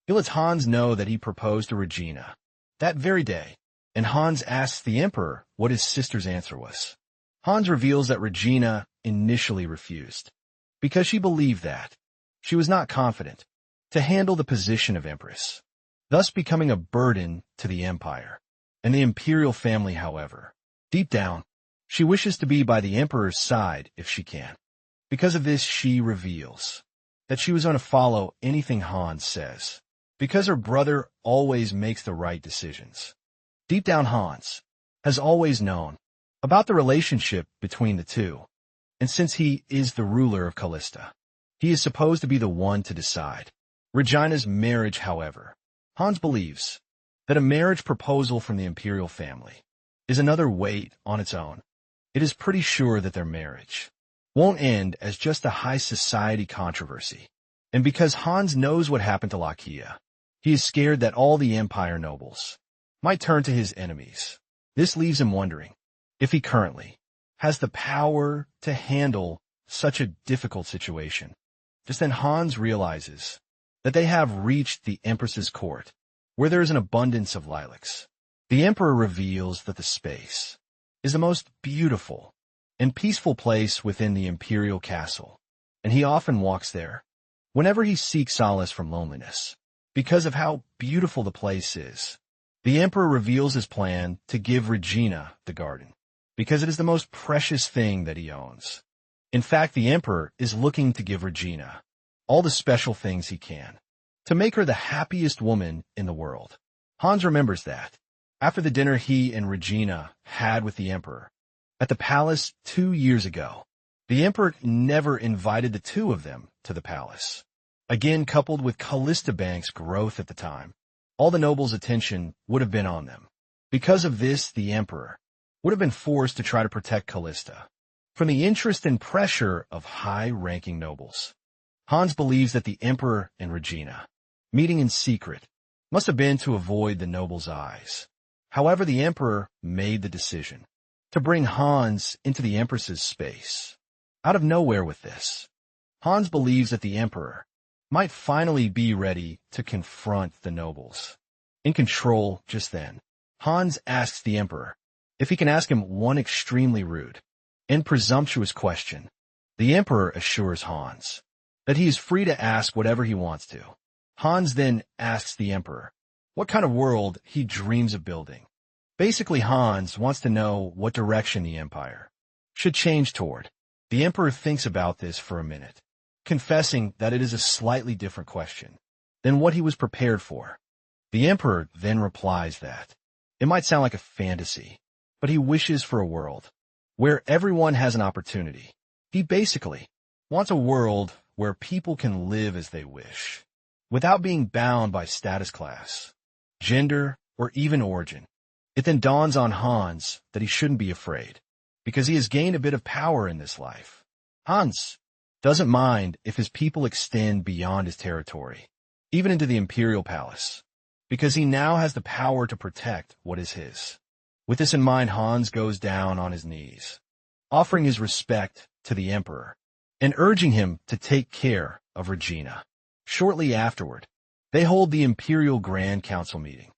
He lets Hans know that he proposed to Regina that very day, and Hans asks the Emperor what his sister's answer was. Hans reveals that Regina initially refused because she believed that she was not confident to handle the position of Empress, thus becoming a burden to the empire and the imperial family. However, deep down, she wishes to be by the Emperor's side if she can. Because of this, she reveals that she was going to follow anything Hans says, because her brother always makes the right decisions. Deep down, Hans has always known about the relationship between the two, and since he is the ruler of Callista, he is supposed to be the one to decide Regina's marriage. However, Hans believes that a marriage proposal from the imperial family is another weight on its own. It is pretty sure that their marriage won't end as just a high society controversy. And because Hans knows what happened to Lakia, he is scared that all the empire nobles might turn to his enemies. This leaves him wondering if he currently has the power to handle such a difficult situation. Just then Hans realizes that they have reached the Empress's court, where there is an abundance of lilacs. The Emperor reveals that the space is the most beautiful and peaceful place within the imperial castle, and he often walks there whenever he seeks solace from loneliness, because of how beautiful the place is. The Emperor reveals his plan to give Regina the garden, because it is the most precious thing that he owns. In fact, the Emperor is looking to give Regina all the special things he can to make her the happiest woman in the world. Hans remembers that after the dinner he and Regina had with the Emperor at the palace 2 years ago, the Emperor never invited the two of them to the palace. Again, coupled with Callista Bank's growth at the time, all the nobles' attention would have been on them. Because of this, the Emperor would have been forced to try to protect Callista from the interest and pressure of high-ranking nobles. Hans believes that the Emperor and Regina, meeting in secret, must have been to avoid the nobles' eyes. However, the Emperor made the decision to bring Hans into the Empress's space. Out of nowhere with this, Hans believes that the Emperor might finally be ready to confront the nobles. In control just then, Hans asks the Emperor if he can ask him one extremely rude and presumptuous question. The Emperor assures Hans that he is free to ask whatever he wants to. Hans then asks the Emperor what kind of world he dreams of building. Basically, Hans wants to know what direction the empire should change toward. The Emperor thinks about this for a minute, confessing that it is a slightly different question than what he was prepared for. The Emperor then replies that it might sound like a fantasy, but he wishes for a world where everyone has an opportunity. He basically wants a world where people can live as they wish, without being bound by status class, gender, or even origin. It then dawns on Hans that he shouldn't be afraid, because he has gained a bit of power in this life. Hans doesn't mind if his people extend beyond his territory, even into the imperial palace, because he now has the power to protect what is his. With this in mind, Hans goes down on his knees, offering his respect to the emperor and urging him to take care of Regina. Shortly afterward, they hold the Imperial Grand Council meeting,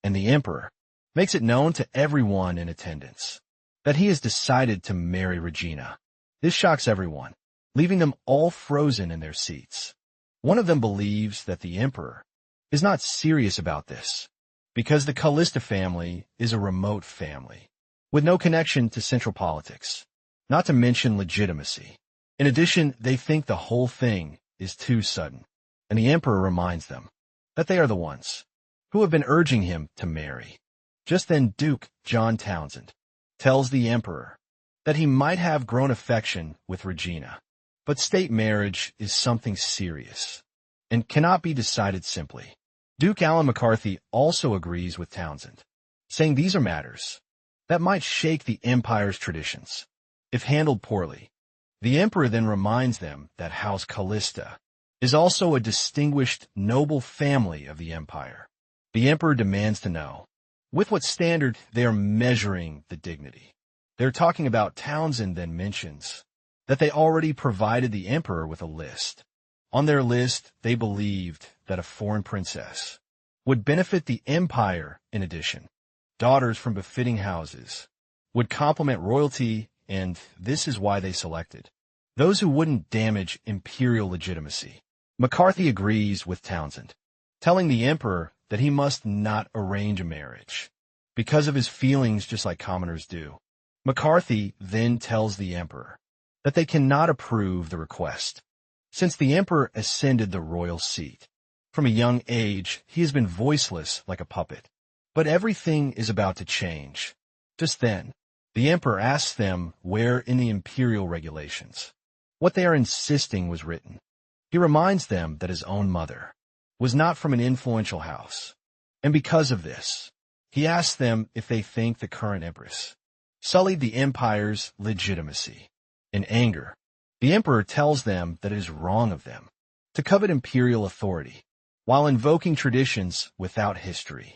and the emperor makes it known to everyone in attendance that he has decided to marry Regina. This shocks everyone, leaving them all frozen in their seats. One of them believes that the emperor is not serious about this, because the Callista family is a remote family, with no connection to central politics, not to mention legitimacy. In addition, they think the whole thing is too sudden, and the emperor reminds them that they are the ones who have been urging him to marry. Just then, Duke John Townsend tells the emperor that he might have grown affection with Regina, but state marriage is something serious and cannot be decided simply. Duke Alan McCarthy also agrees with Townsend, saying these are matters that might shake the empire's traditions if handled poorly. The emperor then reminds them that House Callista is also a distinguished noble family of the empire. The emperor demands to know with what standard they are measuring the dignity. They're talking about Townsend then mentions that they already provided the emperor with a list. On their list, they believed that a foreign princess would benefit the empire in addition. Daughters from befitting houses would complement royalty, and this is why they selected those who wouldn't damage imperial legitimacy. McCarthy agrees with Townsend, telling the emperor that he must not arrange a marriage because of his feelings just like commoners do. McCarthy then tells the emperor that they cannot approve the request, since the emperor ascended the royal seat. From a young age, he has been voiceless like a puppet. But everything is about to change. Just then, the emperor asks them where in the imperial regulations what they are insisting was written. He reminds them that his own mother was not from an influential house, and because of this, he asks them if they think the current empress sullied the empire's legitimacy. In anger, the emperor tells them that it is wrong of them to covet imperial authority while invoking traditions without history.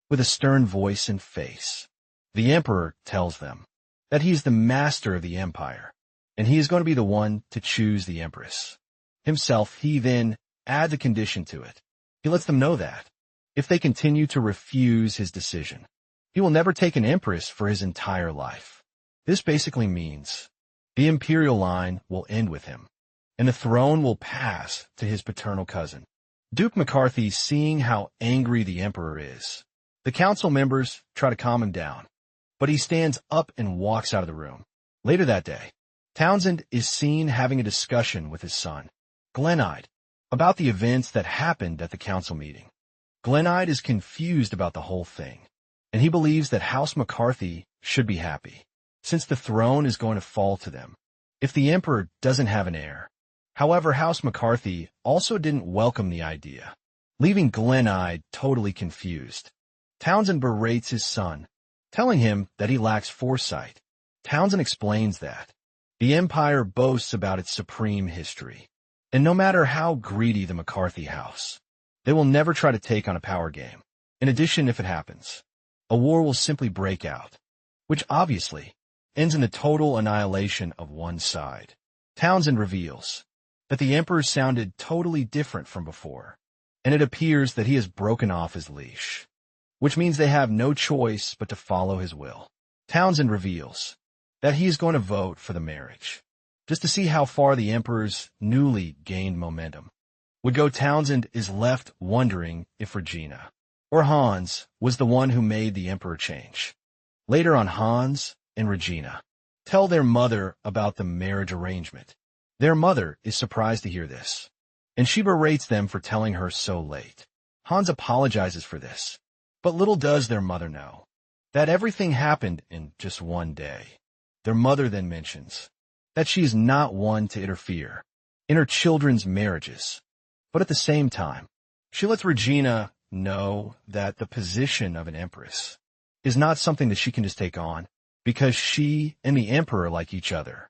With a stern voice and face, the emperor tells them that he is the master of the empire, and he is going to be the one to choose the empress. Himself, he then adds a condition to it. He lets them know that if they continue to refuse his decision, he will never take an empress for his entire life. This basically means the imperial line will end with him, and the throne will pass to his paternal cousin. Duke McCarthy, seeing how angry the emperor is, the council members try to calm him down, but he stands up and walks out of the room. Later that day, Townsend is seen having a discussion with his son, Glenide, about the events that happened at the council meeting. Glenide is confused about the whole thing, and he believes that House McCarthy should be happy, since the throne is going to fall to them if the emperor doesn't have an heir. However, House McCarthy also didn't welcome the idea, leaving Glenide totally confused. Townsend berates his son, telling him that he lacks foresight. Townsend explains that the empire boasts about its supreme history, and no matter how greedy the McCarthy house, they will never try to take on a power game. In addition, if it happens, a war will simply break out, which obviously ends in the total annihilation of one side. Townsend reveals that the emperor sounded totally different from before, and it appears that he has broken off his leash, which means they have no choice but to follow his will. Townsend reveals that he is going to vote for the marriage, just to see how far the emperor's newly gained momentum would go. Townsend is left wondering if Regina or Hans was the one who made the emperor change. Later on, Hans and Regina tell their mother about the marriage arrangement. Their mother is surprised to hear this, and she berates them for telling her so late. Hans apologizes for this, but little does their mother know that everything happened in just one day. Their mother then mentions that she is not one to interfere in her children's marriages, but at the same time, she lets Regina know that the position of an empress is not something that she can just take on because she and the emperor like each other.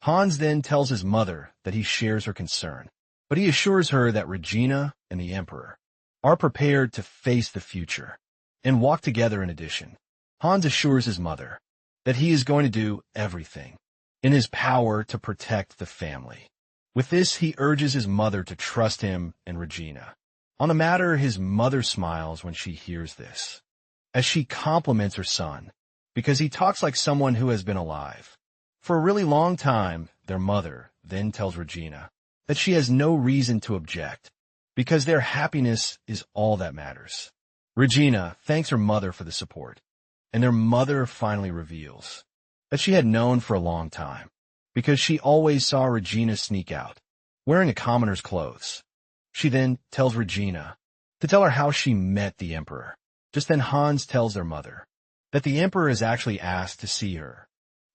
Hans then tells his mother that he shares her concern, but he assures her that Regina and the emperor are prepared to face the future and walk together. In addition, Hans assures his mother that he is going to do everything in his power to protect the family. With this, he urges his mother to trust him and Regina. On the matter, his mother smiles when she hears this, as she compliments her son, because he talks like someone who has been alive for a really long time. Their mother then tells Regina that she has no reason to object, because their happiness is all that matters. Regina thanks her mother for the support, and their mother finally reveals that she had known for a long time, because she always saw Regina sneak out, wearing a commoner's clothes. She then tells Regina to tell her how she met the emperor. Just then Hans tells their mother that the emperor is actually asked to see her.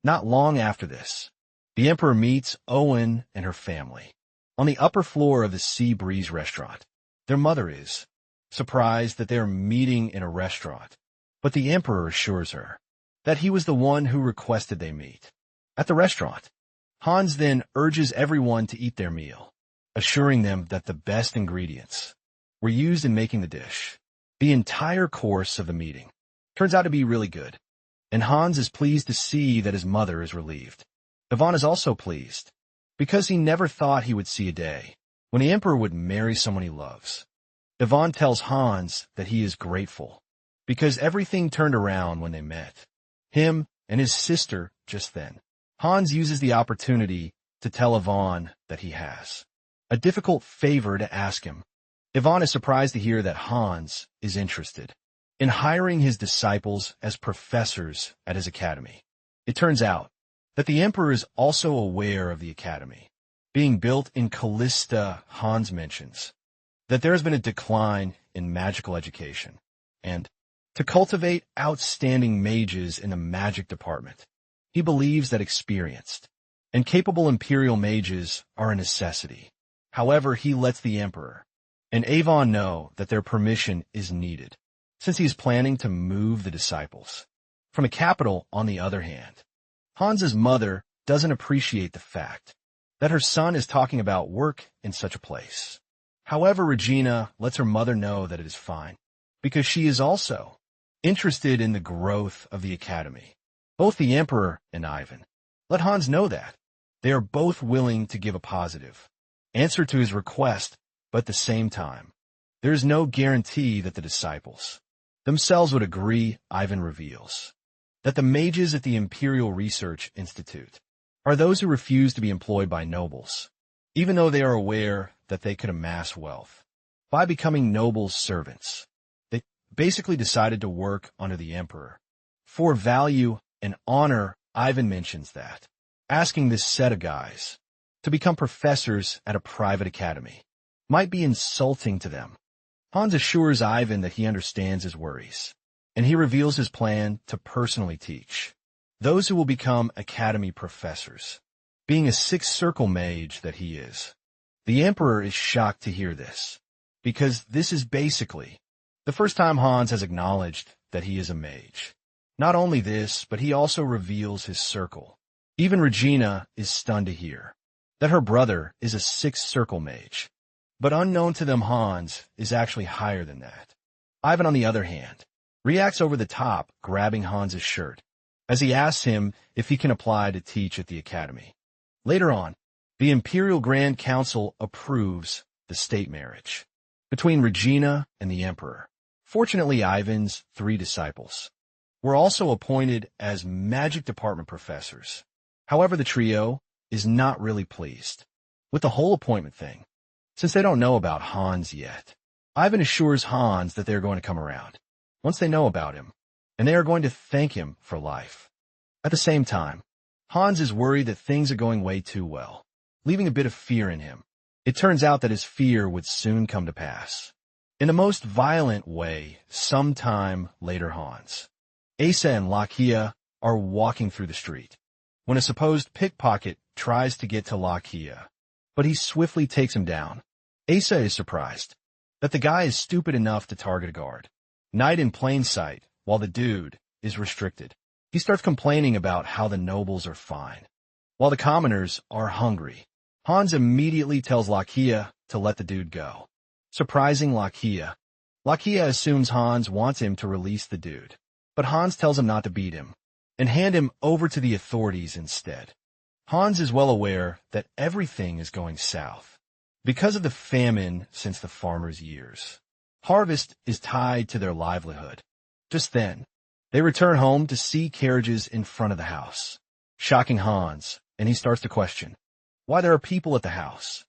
Not long after this, the emperor meets Owen and her family on the upper floor of the Sea Breeze restaurant. Their mother is surprised that they are meeting in a restaurant, but the emperor assures her that he was the one who requested they meet. At the restaurant, Hans then urges everyone to eat their meal, assuring them that the best ingredients were used in making the dish. The entire course of the meeting turns out to be really good, and Hans is pleased to see that his mother is relieved. Ivan is also pleased, because he never thought he would see a day when the emperor would marry someone he loves. Ivan tells Hans that he is grateful, because everything turned around when they met, him and his sister just then. Hans uses the opportunity to tell Ivan that he has a difficult favor to ask him. Ivan is surprised to hear that Hans is interested in hiring his disciples as professors at his academy. It turns out that the emperor is also aware of the academy being built in Callista. Hans mentions that there has been a decline in magical education, and to cultivate outstanding mages in the magic department, he believes that experienced and capable imperial mages are a necessity. However, he lets the emperor and Avon know that their permission is needed, since he is planning to move the disciples from a capital. On the other hand, Hans's mother doesn't appreciate the fact that her son is talking about work in such a place. However, Regina lets her mother know that it is fine, because she is also interested in the growth of the academy. Both the emperor and Ivan let Hans know that they are both willing to give a positive answer to his request, but at the same time, there is no guarantee that the disciples themselves would agree. Ivan reveals that the mages at the Imperial Research Institute are those who refuse to be employed by nobles, even though they are aware that they could amass wealth by becoming nobles' servants. They basically decided to work under the emperor for value and honor. Ivan mentions that asking this set of guys to become professors at a private academy might be insulting to them. Hans assures Ivan that he understands his worries, and he reveals his plan to personally teach those who will become academy professors. Being a sixth circle mage that he is, the emperor is shocked to hear this, because this is basically the first time Hans has acknowledged that he is a mage. Not only this, but he also reveals his circle. Even Regina is stunned to hear that her brother is a sixth circle mage, but unknown to them, Hans is actually higher than that. Ivan, on the other hand, reacts over the top, grabbing Hans's shirt, as he asks him if he can apply to teach at the academy. Later on, the Imperial Grand Council approves the state marriage between Regina and the emperor. Fortunately, Ivan's 3 disciples were also appointed as magic department professors. However, the trio is not really pleased with the whole appointment thing, since they don't know about Hans yet. Ivan assures Hans that they are going to come around once they know about him, and they are going to thank him for life. At the same time, Hans is worried that things are going way too well, leaving a bit of fear in him. It turns out that his fear would soon come to pass in the most violent way sometime later. Hans, Asa, and Lakia are walking through the street when a supposed pickpocket tries to get to Lakia, but he swiftly takes him down. Asa is surprised that the guy is stupid enough to target a guard. Night in plain sight, while the dude is restricted. He starts complaining about how the nobles are fine, while the commoners are hungry. Hans immediately tells Lakia to let the dude go. Surprising Lakia. Lakia assumes Hans wants him to release the dude, but Hans tells him not to beat him and hand him over to the authorities instead. Hans is well aware that everything is going south because of the famine since the farmers' years. Harvest is tied to their livelihood. Just then, they return home to see carriages in front of the house, shocking Hans, and he starts to question why there are people at the house.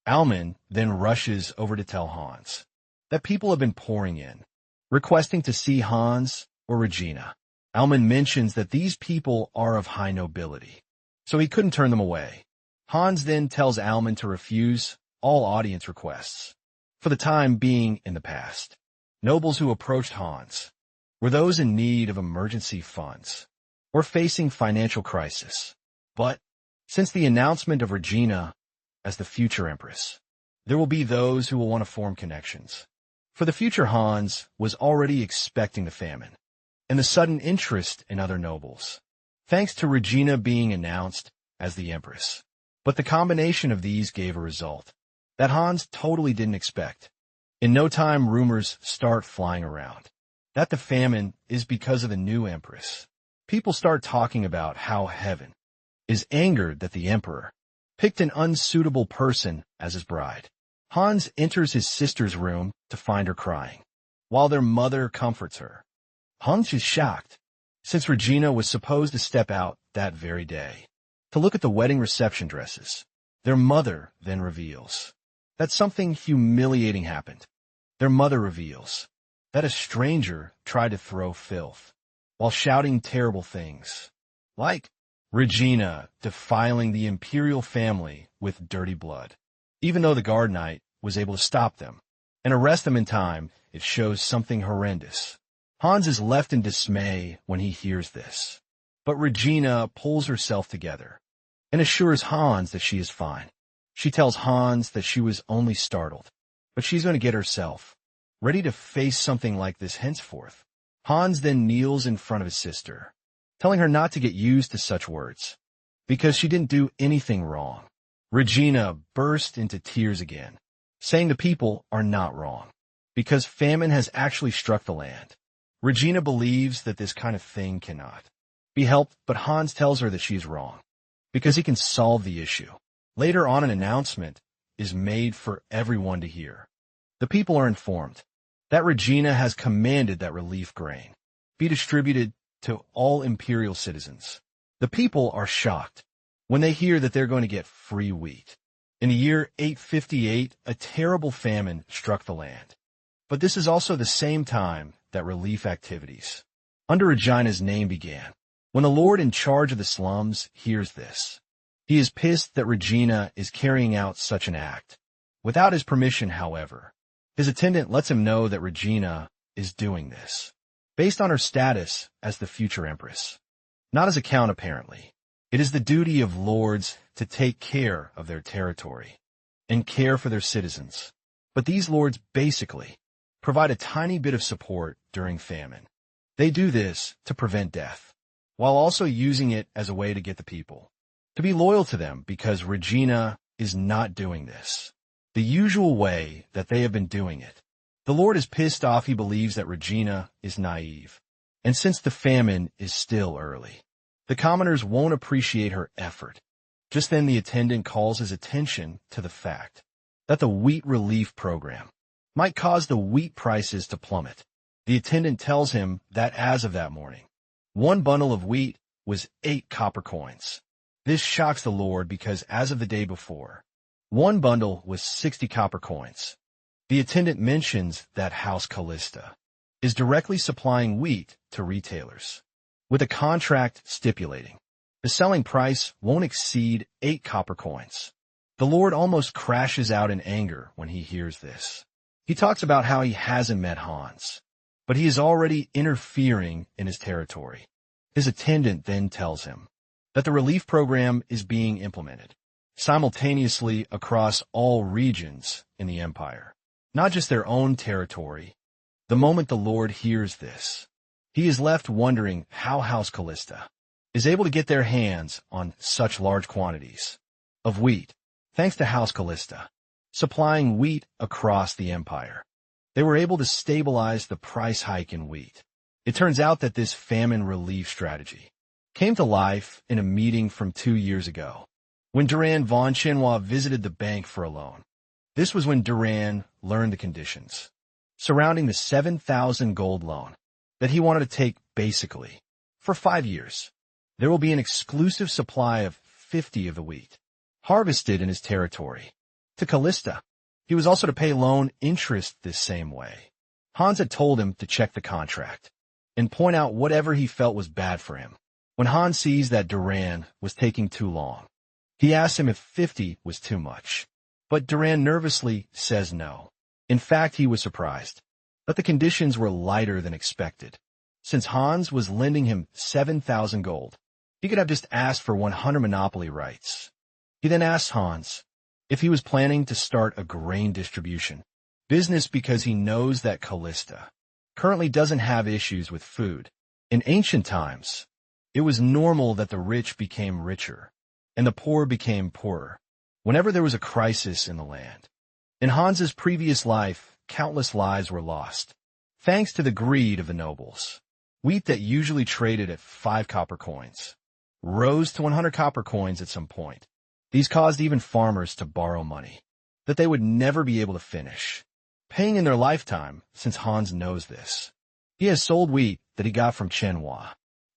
Alman then rushes over to tell Hans that people have been pouring in, requesting to see Hans or Regina. Alman mentions that these people are of high nobility, so he couldn't turn them away. Hans then tells Alman to refuse all audience requests, for the time being in the past. Nobles who approached Hans were those in need of emergency funds or facing financial crisis. But since the announcement of Regina as the future empress, there will be those who will want to form connections. For the future Hans was already expecting the famine and the sudden interest in other nobles, thanks to Regina being announced as the empress. But the combination of these gave a result that Hans totally didn't expect. In no time, rumors start flying around that the famine is because of the new empress. People start talking about how heaven is angered that the emperor picked an unsuitable person as his bride. Hans enters his sister's room to find her crying, while their mother comforts her. Hans is shocked, since Regina was supposed to step out that very day to look at the wedding reception dresses. Their mother then reveals that something humiliating happened. Their mother reveals that a stranger tried to throw filth while shouting terrible things, like Regina defiling the imperial family with dirty blood. Even though the guard knight was able to stop them and arrest them in time, it shows something horrendous. Hans is left in dismay when he hears this, but Regina pulls herself together and assures Hans that she is fine. She tells Hans that she was only startled, but she's going to get herself ready to face something like this henceforth. Hans then kneels in front of his sister, telling her not to get used to such words, because she didn't do anything wrong. Regina burst into tears again, saying the people are not wrong, because famine has actually struck the land. Regina believes that this kind of thing cannot be helped, but Hans tells her that she is wrong, because he can solve the issue. Later on, an announcement is made for everyone to hear. The people are informed that Regina has commanded that relief grain be distributed to all imperial citizens. The people are shocked when they hear that they're going to get free wheat. In the year 858, a terrible famine struck the land. But this is also the same time that relief activities under Regina's name began. When the lord in charge of the slums hears this, he is pissed that Regina is carrying out such an act. Without his permission, however, his attendant lets him know that Regina is doing this based on her status as the future empress. Not as a count, apparently. It is the duty of lords to take care of their territory and care for their citizens. But these lords basically provide a tiny bit of support during famine. They do this to prevent death, while also using it as a way to get the people to be loyal to them, because Regina is not doing this the usual way that they have been doing it. The Lord is pissed off. He believes that Regina is naive, and since the famine is still early, the commoners won't appreciate her effort. Just then the attendant calls his attention to the fact that the wheat relief program might cause the wheat prices to plummet. The attendant tells him that as of that morning, one bundle of wheat was 8 copper coins. This shocks the Lord because as of the day before, one bundle was 60 copper coins. The attendant mentions that House Callista is directly supplying wheat to retailers, with a contract stipulating the selling price won't exceed 8 copper coins. The Lord almost crashes out in anger when he hears this. He talks about how he hasn't met Hans, but he is already interfering in his territory. His attendant then tells him that the relief program is being implemented simultaneously across all regions in the empire, not just their own territory. The moment the Lord hears this, he is left wondering how House Callista is able to get their hands on such large quantities of wheat. Thanks to House Callista supplying wheat across the empire, they were able to stabilize the price hike in wheat. It turns out that this famine relief strategy came to life in a meeting from 2 years ago, when Duran von Manhwa visited the bank for a loan. This was when Duran learned the conditions surrounding the 7,000 gold loan that he wanted to take basically for 5 years. There will be an exclusive supply of 50 of the wheat harvested in his territory. To Callista, he was also to pay loan interest this same way. Hans had told him to check the contract and point out whatever he felt was bad for him. When Hans sees that Duran was taking too long, he asks him if 50 was too much, but Duran nervously says no. In fact, he was surprised that the conditions were lighter than expected. Since Hans was lending him 7,000 gold, he could have just asked for 100 monopoly rights. He then asked Hans if he was planning to start a grain distribution business because he knows that Callista currently doesn't have issues with food. In ancient times, it was normal that the rich became richer and the poor became poorer whenever there was a crisis in the land. In Hans's previous life, countless lives were lost, thanks to the greed of the nobles. Wheat that usually traded at 5 copper coins rose to 100 copper coins at some point. These caused even farmers to borrow money that they would never be able to finish paying in their lifetime. Since Hans knows this, he has sold wheat that he got from Manhwa,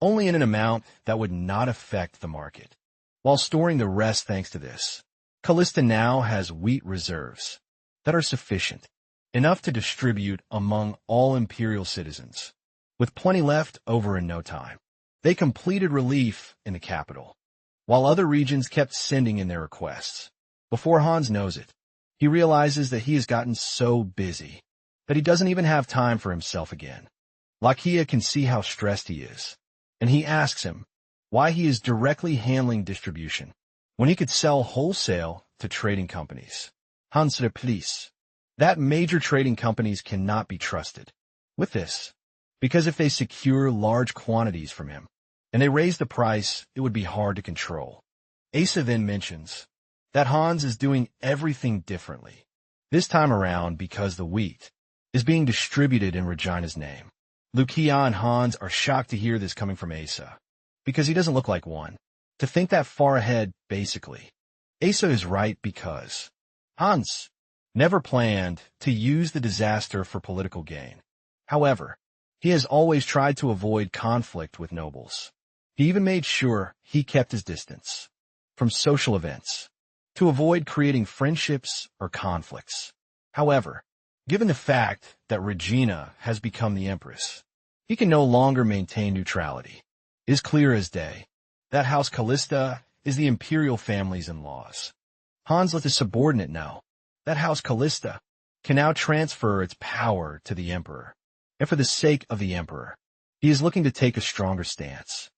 only in an amount that would not affect the market, while storing the rest. Thanks to this, Callista now has wheat reserves that are sufficient, enough to distribute among all imperial citizens, with plenty left over in no time. They completed relief in the capital, while other regions kept sending in their requests. Before Hans knows it, he realizes that he has gotten so busy that he doesn't even have time for himself again. Lakia can see how stressed he is, and he asks him why he is directly handling distribution when he could sell wholesale to trading companies. Hans replies that major trading companies cannot be trusted with this, because if they secure large quantities from him and they raise the price, it would be hard to control. Asa then mentions that Hans is doing everything differently this time around because the wheat is being distributed in Regina's name. Lucia and Hans are shocked to hear this coming from Asa, because he doesn't look like one to think that far ahead. Basically, Asa is right because Hans never planned to use the disaster for political gain. However, he has always tried to avoid conflict with nobles. He even made sure he kept his distance from social events to avoid creating friendships or conflicts. However, given the fact that Regina has become the empress, he can no longer maintain neutrality. It is clear as day that House Callista is the imperial family's in-laws. Hans let the subordinate know that House Callista can now transfer its power to the emperor, and for the sake of the emperor, he is looking to take a stronger stance.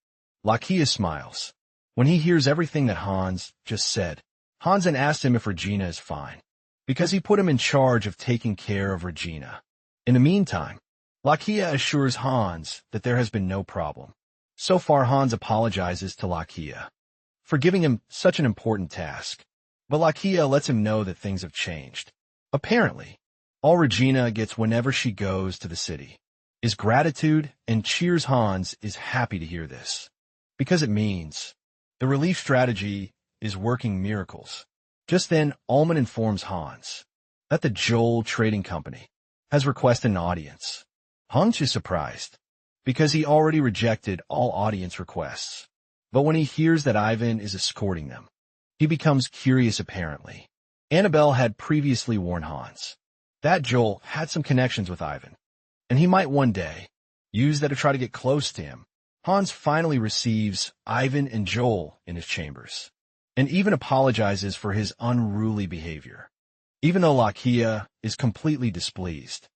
Lakia smiles when he hears everything that Hans just said. Hans then asked him if Regina is fine, because he put him in charge of taking care of Regina. In the meantime, Lakia assures Hans that there has been no problem. So far, Hans apologizes to Lakia for giving him such an important task, but Lakia lets him know that things have changed. Apparently, all Regina gets whenever she goes to the city is gratitude, and cheers. Hans is happy to hear this, because it means the relief strategy is working miracles. Just then, Alman informs Hans that the Joel Trading Company has requested an audience. Hans is surprised, because he already rejected all audience requests. But when he hears that Ivan is escorting them, he becomes curious apparently. Annabelle had previously warned Hans that Joel had some connections with Ivan, and he might one day use that to try to get close to him. Hans finally receives Ivan and Joel in his chambers, and even apologizes for his unruly behavior. Even though Lakia is completely displeased,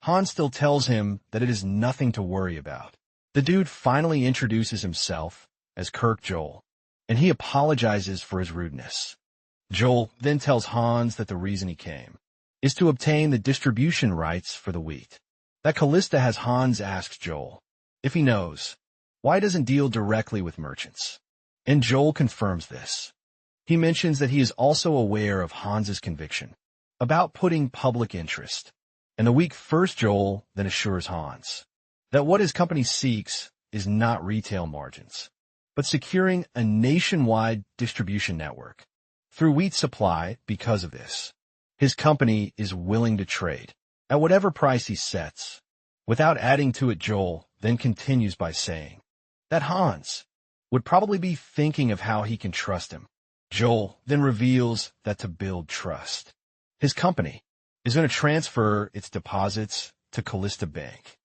Hans still tells him that it is nothing to worry about. The dude finally introduces himself as Kirk Joel, and he apologizes for his rudeness. Joel then tells Hans that the reason he came is to obtain the distribution rights for the wheat. That Callista has Hans ask Joel if he knows why he doesn't deal directly with merchants. And Joel confirms this. He mentions that he is also aware of Hans's conviction about putting public interest. And the week first, Joel then assures Hans that what his company seeks is not retail margins, but securing a nationwide distribution network through wheat supply. Because of this, his company is willing to trade at whatever price he sets. Without adding to it, Joel then continues by saying that Hans would probably be thinking of how he can trust him. Joel then reveals that to build trust, his company is going to transfer its deposits to Callista Bank.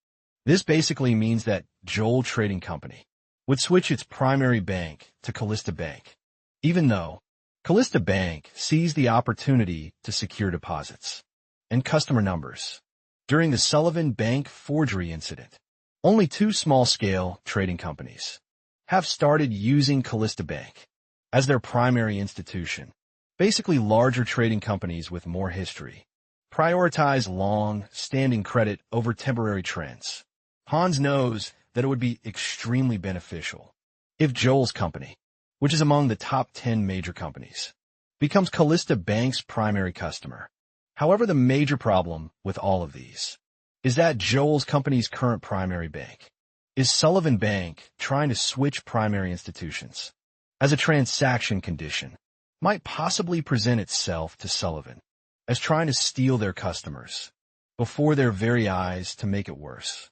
This basically means that Joel Trading Company would switch its primary bank to Callista Bank, even though Callista Bank sees the opportunity to secure deposits and customer numbers. During the Sullivan Bank forgery incident, only 2 small-scale trading companies have started using Callista Bank as their primary institution. Basically, larger trading companies with more history prioritize long-standing credit over temporary trends. Hans knows that it would be extremely beneficial if Joel's company, which is among the top 10 major companies, becomes Callista Bank's primary customer. However, the major problem with all of these is that Joel's company's current primary bank is Sullivan Bank. Trying to switch primary institutions as a transaction condition might possibly present itself to Sullivan as trying to steal their customers before their very eyes. To make it worse,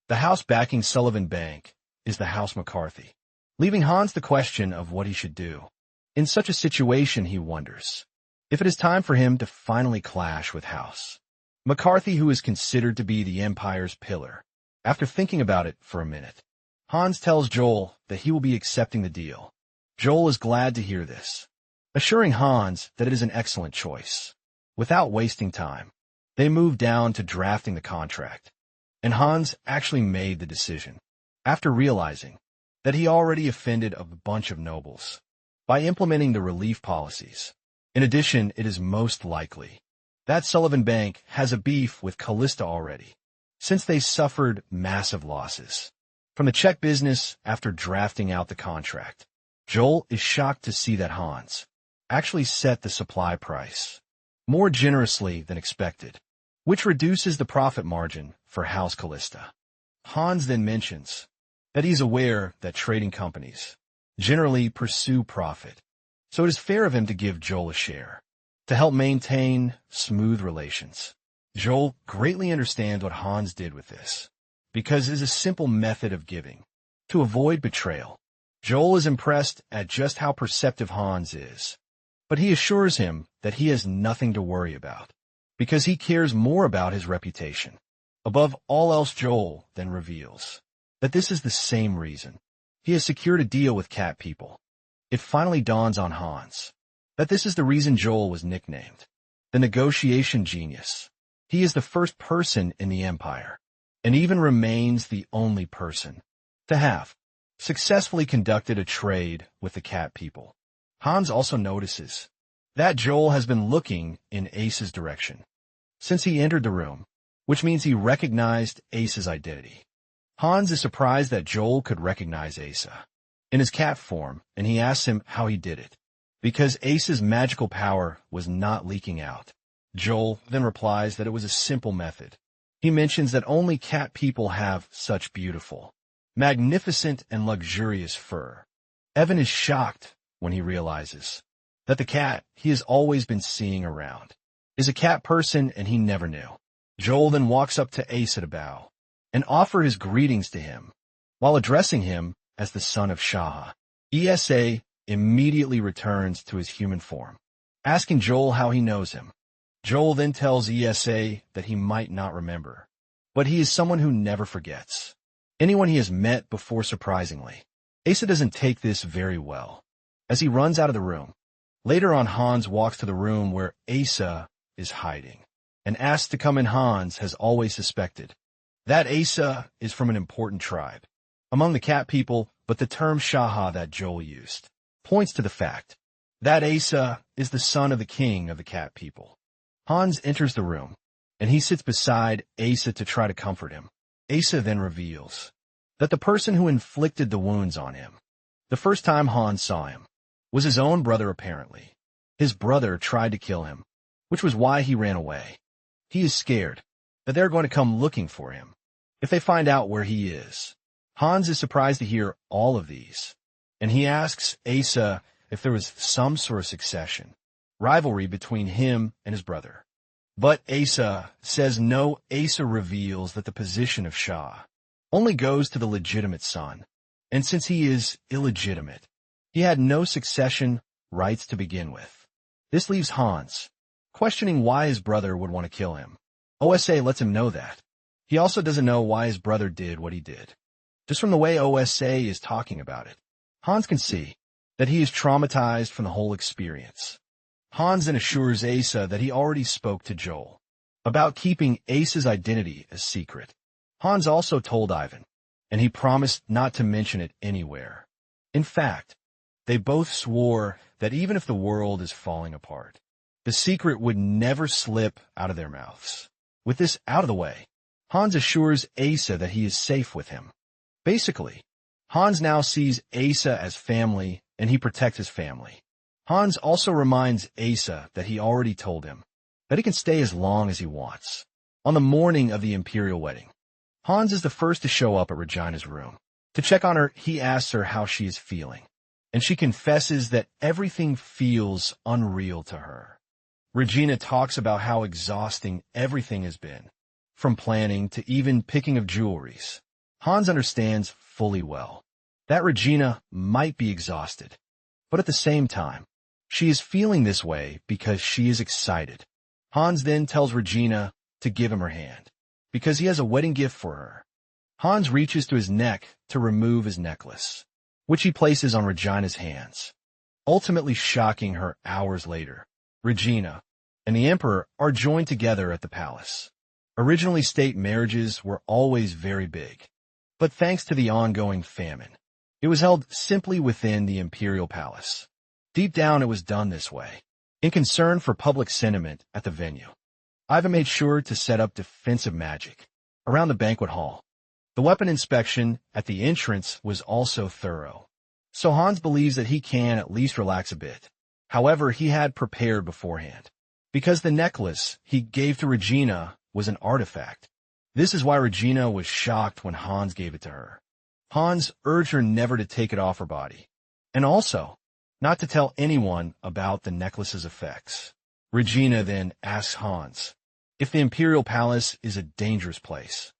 the house backing Sullivan Bank is the House McCarthy, leaving Hans the question of what he should do. In such a situation, he wonders if it is time for him to finally clash with House McCarthy, who is considered to be the Empire's pillar. After thinking about it for a minute, Hans tells Joel that he will be accepting the deal. Joel is glad to hear this, assuring Hans that it is an excellent choice. Without wasting time, they move down to drafting the contract, and Hans actually made the decision after realizing that he already offended a bunch of nobles by implementing the relief policies. In addition, it is most likely that Sullivan Bank has a beef with Callista already, since they suffered massive losses from the Czech business after drafting out the contract. Joel is shocked to see that Hans actually set the supply price more generously than expected, which reduces the profit margin for House Callista. Hans then mentions that he's aware that trading companies generally pursue profit, so it is fair of him to give Joel a share to help maintain smooth relations. Joel greatly understands what Hans did with this, because it is a simple method of giving to avoid betrayal. Joel is impressed at just how perceptive Hans is, but he assures him that he has nothing to worry about, because he cares more about his reputation. Above all else, Joel then reveals that this is the same reason he has secured a deal with Cat People. It finally dawns on Hans that this is the reason Joel was nicknamed the negotiation genius. He is the first person in the Empire, and even remains the only person to have successfully conducted a trade with the Cat People. Hans also notices that Joel has been looking in Ace's direction since he entered the room, which means he recognized Ace's identity. Hans is surprised that Joel could recognize Asa in his cat form, and he asks him how he did it, because Ace's magical power was not leaking out. Joel then replies that it was a simple method. He mentions that only cat people have such beautiful, magnificent, and luxurious fur. Evan is shocked when he realizes that the cat he has always been seeing around is a cat person, and he never knew. Joel then walks up to Asa to bow and offer his greetings to him while addressing him as the son of Shaha. Esa immediately returns to his human form, asking Joel how he knows him. Joel then tells Esa that he might not remember, but he is someone who never forgets anyone he has met before. Surprisingly, Asa doesn't take this very well as he runs out of the room. Later on, Hans walks to the room where Asa is hiding and asks to come in. Hans has always suspected that Asa is from an important tribe among the cat people, but the term Shaha that Joel used points to the fact that Asa is the son of the king of the cat people. Hans enters the room, and he sits beside Asa to try to comfort him. Asa then reveals that the person who inflicted the wounds on him, the first time Hans saw him, was his own brother apparently. His brother tried to kill him, which was why he ran away. He is scared that they're going to come looking for him if they find out where he is. Hans is surprised to hear all of these, and he asks Asa if there was some sort of succession, rivalry between him and his brother. But Asa says no. Asa reveals that the position of Shah only goes to the legitimate son, and since he is illegitimate, he had no succession rights to begin with. This leaves Hans questioning why his brother would want to kill him. OSA lets him know that. He also doesn't know why his brother did what he did. Just from the way OSA is talking about it, Hans can see that he is traumatized from the whole experience. Hans then assures Asa that he already spoke to Joel about keeping Asa's identity a secret. Hans also told Ivan, and he promised not to mention it anywhere. In fact, they both swore that even if the world is falling apart, the secret would never slip out of their mouths. With this out of the way, Hans assures Asa that he is safe with him. Basically, Hans now sees Asa as family, and he protects his family. Hans also reminds Asa that he already told him that he can stay as long as he wants. On the morning of the imperial wedding, Hans is the first to show up at Regina's room. To check on her, he asks her how she is feeling, and she confesses that everything feels unreal to her. Regina talks about how exhausting everything has been, from planning to even picking of jewelries. Hans understands fully well that Regina might be exhausted, but at the same time, she is feeling this way because she is excited. Hans then tells Regina to give him her hand, because he has a wedding gift for her. Hans reaches to his neck to remove his necklace, which he places on Regina's hands, ultimately shocking her hours later. Regina and the Emperor are joined together at the palace. Originally, state marriages were always very big, but thanks to the ongoing famine, it was held simply within the imperial palace. Deep down, it was done this way, in concern for public sentiment at the venue. Ivan made sure to set up defensive magic around the banquet hall. The weapon inspection at the entrance was also thorough, so Hans believes that he can at least relax a bit. However, he had prepared beforehand, because the necklace he gave to Regina was an artifact. This is why Regina was shocked when Hans gave it to her. Hans urged her never to take it off her body, and also not to tell anyone about the necklace's effects. Regina then asks Hans if the imperial palace is a dangerous place,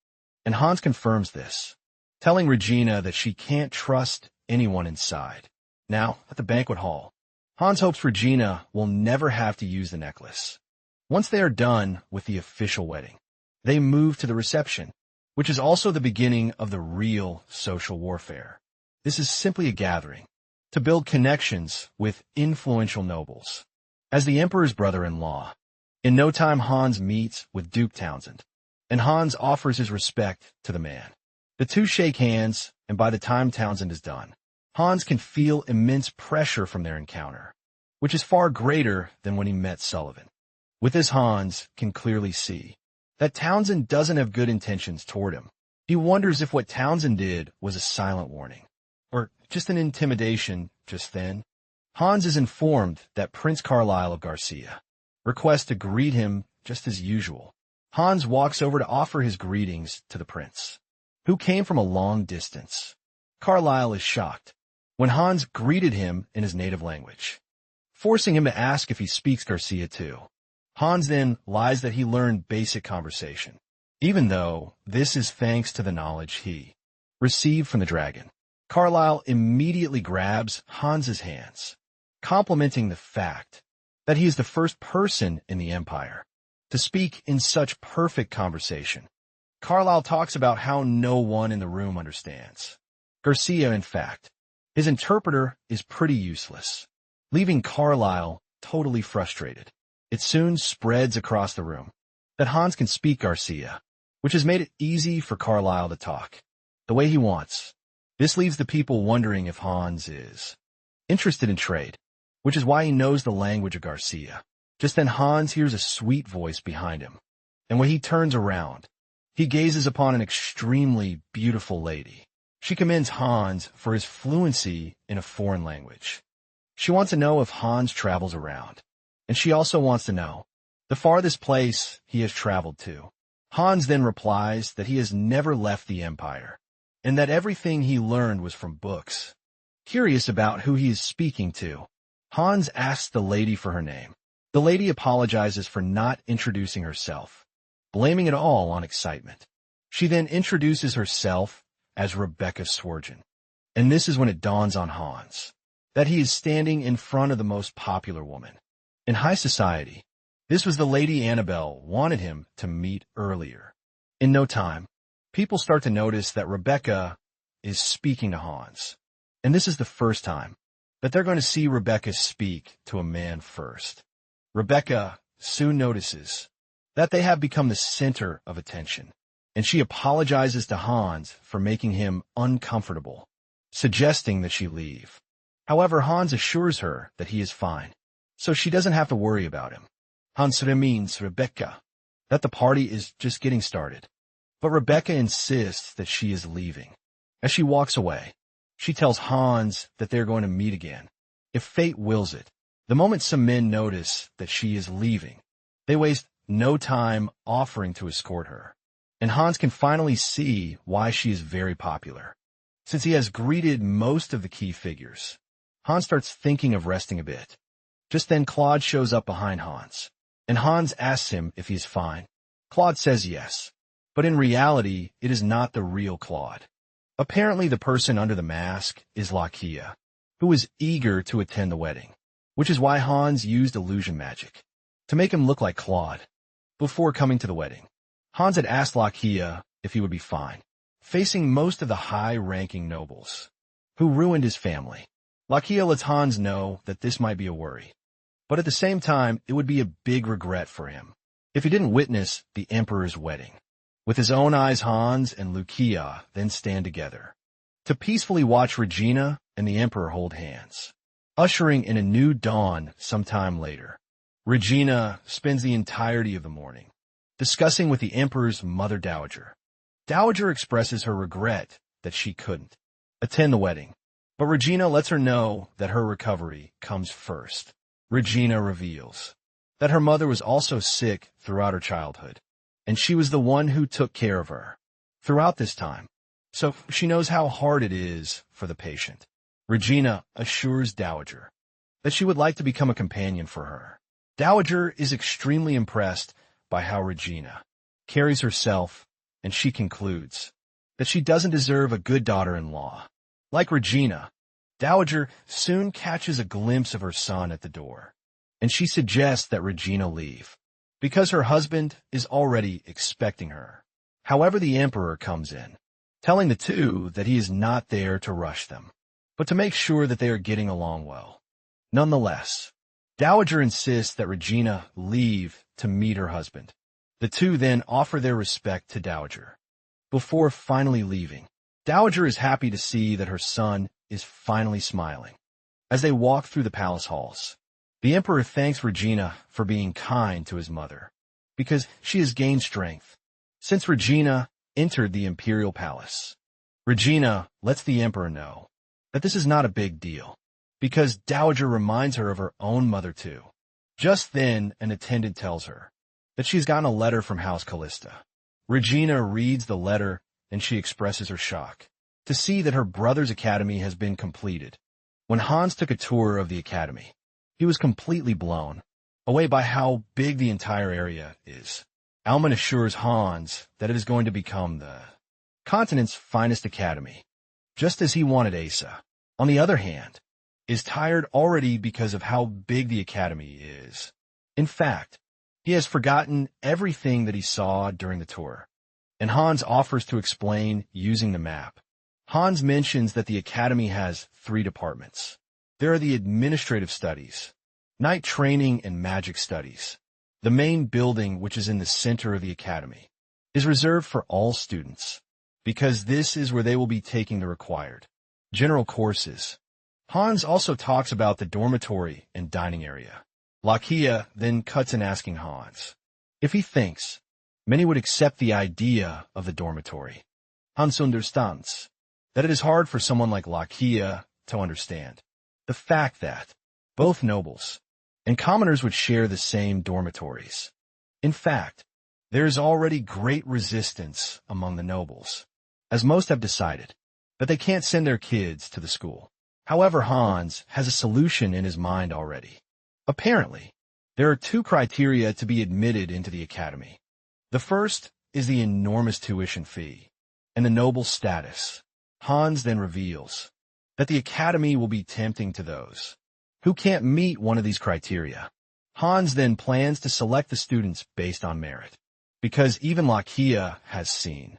and Hans confirms this, telling Regina that she can't trust anyone inside. Now, at the banquet hall, Hans hopes Regina will never have to use the necklace. Once they are done with the official wedding, they move to the reception, which is also the beginning of the real social warfare. This is simply a gathering to build connections with influential nobles. As the Emperor's brother-in-law, in no time Hans meets with Duke Townsend, and Hans offers his respect to the man. The two shake hands, and by the time Townsend is done, Hans can feel immense pressure from their encounter, which is far greater than when he met Sullivan. With this, Hans can clearly see that Townsend doesn't have good intentions toward him. He wonders if what Townsend did was a silent warning, or just an intimidation just then. Hans is informed that Prince Carlisle of Garcia requests to greet him just as usual. Hans walks over to offer his greetings to the prince, who came from a long distance. Carlisle is shocked when Hans greeted him in his native language, forcing him to ask if he speaks Garcia too. Hans then lies that he learned basic conversation, even though this is thanks to the knowledge he received from the dragon. Carlisle immediately grabs Hans's hands, complimenting the fact that he is the first person in the empire to speak in such perfect conversation. Carlisle talks about how no one in the room understands Garcia. In fact, his interpreter is pretty useless, leaving Carlisle totally frustrated. It soon spreads across the room that Hans can speak Garcia, which has made it easy for Carlisle to talk the way he wants. This leaves the people wondering if Hans is interested in trade, which is why he knows the language of Garcia. Just then Hans hears a sweet voice behind him, and when he turns around, he gazes upon an extremely beautiful lady. She commends Hans for his fluency in a foreign language. She wants to know if Hans travels around, and she also wants to know the farthest place he has traveled to. Hans then replies that he has never left the Empire, and that everything he learned was from books. Curious about who he is speaking to, Hans asks the lady for her name. The lady apologizes for not introducing herself, blaming it all on excitement. She then introduces herself as Rebecca Swergen, and this is when it dawns on Hans that he is standing in front of the most popular woman. In high society, this was the lady Annabelle wanted him to meet earlier. In no time, people start to notice that Rebecca is speaking to Hans, and this is the first time that they're going to see Rebecca speak to a man first. Rebecca soon notices that they have become the center of attention, and she apologizes to Hans for making him uncomfortable, suggesting that she leave. However, Hans assures her that he is fine, so she doesn't have to worry about him. Hans reminds Rebecca that the party is just getting started, but Rebecca insists that she is leaving. As she walks away, she tells Hans that they're going to meet again, if fate wills it. The moment some men notice that she is leaving, they waste no time offering to escort her, and Hans can finally see why she is very popular. Since he has greeted most of the key figures, Hans starts thinking of resting a bit. Just then Claude shows up behind Hans, and Hans asks him if he's fine. Claude says yes, but in reality, it is not the real Claude. Apparently the person under the mask is Lakia, who is eager to attend the wedding, which is why Hans used illusion magic to make him look like Claude. Before coming to the wedding, Hans had asked Lakia if he would be fine, facing most of the high-ranking nobles, who ruined his family. Lakia lets Hans know that this might be a worry, but at the same time, it would be a big regret for him if he didn't witness the Emperor's wedding. With his own eyes, Hans and Lakia then stand together to peacefully watch Regina and the Emperor hold hands, ushering in a new dawn sometime later. Regina spends the entirety of the morning discussing with the Emperor's mother Dowager. Dowager expresses her regret that she couldn't attend the wedding, but Regina lets her know that her recovery comes first. Regina reveals that her mother was also sick throughout her childhood, and she was the one who took care of her throughout this time, so she knows how hard it is for the patient. Regina assures Dowager that she would like to become a companion for her. Dowager is extremely impressed by how Regina carries herself, and she concludes that she doesn't deserve a good daughter-in-law. Like Regina, Dowager soon catches a glimpse of her son at the door, and she suggests that Regina leave, because her husband is already expecting her. However, the Emperor comes in, telling the two that he is not there to rush them, but to make sure that they are getting along well. Nonetheless, Dowager insists that Regina leave to meet her husband. The two then offer their respect to Dowager. Before finally leaving, Dowager is happy to see that her son is finally smiling. As they walk through the palace halls, the Emperor thanks Regina for being kind to his mother, because she has gained strength since Regina entered the imperial palace. Regina lets the Emperor know that this is not a big deal, because Dowager reminds her of her own mother too. Just then, an attendant tells her that she's gotten a letter from House Callista. Regina reads the letter, and she expresses her shock to see that her brother's academy has been completed. When Hans took a tour of the academy, he was completely blown away by how big the entire area is. Alman assures Hans that it is going to become the continent's finest academy, just as he wanted Asa. On the other hand, is tired already because of how big the academy is. In fact, he has forgotten everything that he saw during the tour, and Hans offers to explain using the map. Hans mentions that the academy has 3 departments. There are the administrative studies, knight training, and magic studies. The main building, which is in the center of the academy, is reserved for all students, because this is where they will be taking the required general courses. Hans also talks about the dormitory and dining area. Lakia then cuts in asking Hans if he thinks many would accept the idea of the dormitory. Hans understands that it is hard for someone like Lakia to understand the fact that both nobles and commoners would share the same dormitories. In fact, there is already great resistance among the nobles, as most have decided that they can't send their kids to the school. However, Hans has a solution in his mind already. Apparently, there are two criteria to be admitted into the academy. The first is the enormous tuition fee and the noble status. Hans then reveals that the academy will be tempting to those who can't meet one of these criteria. Hans then plans to select the students based on merit, because even Lakia has seen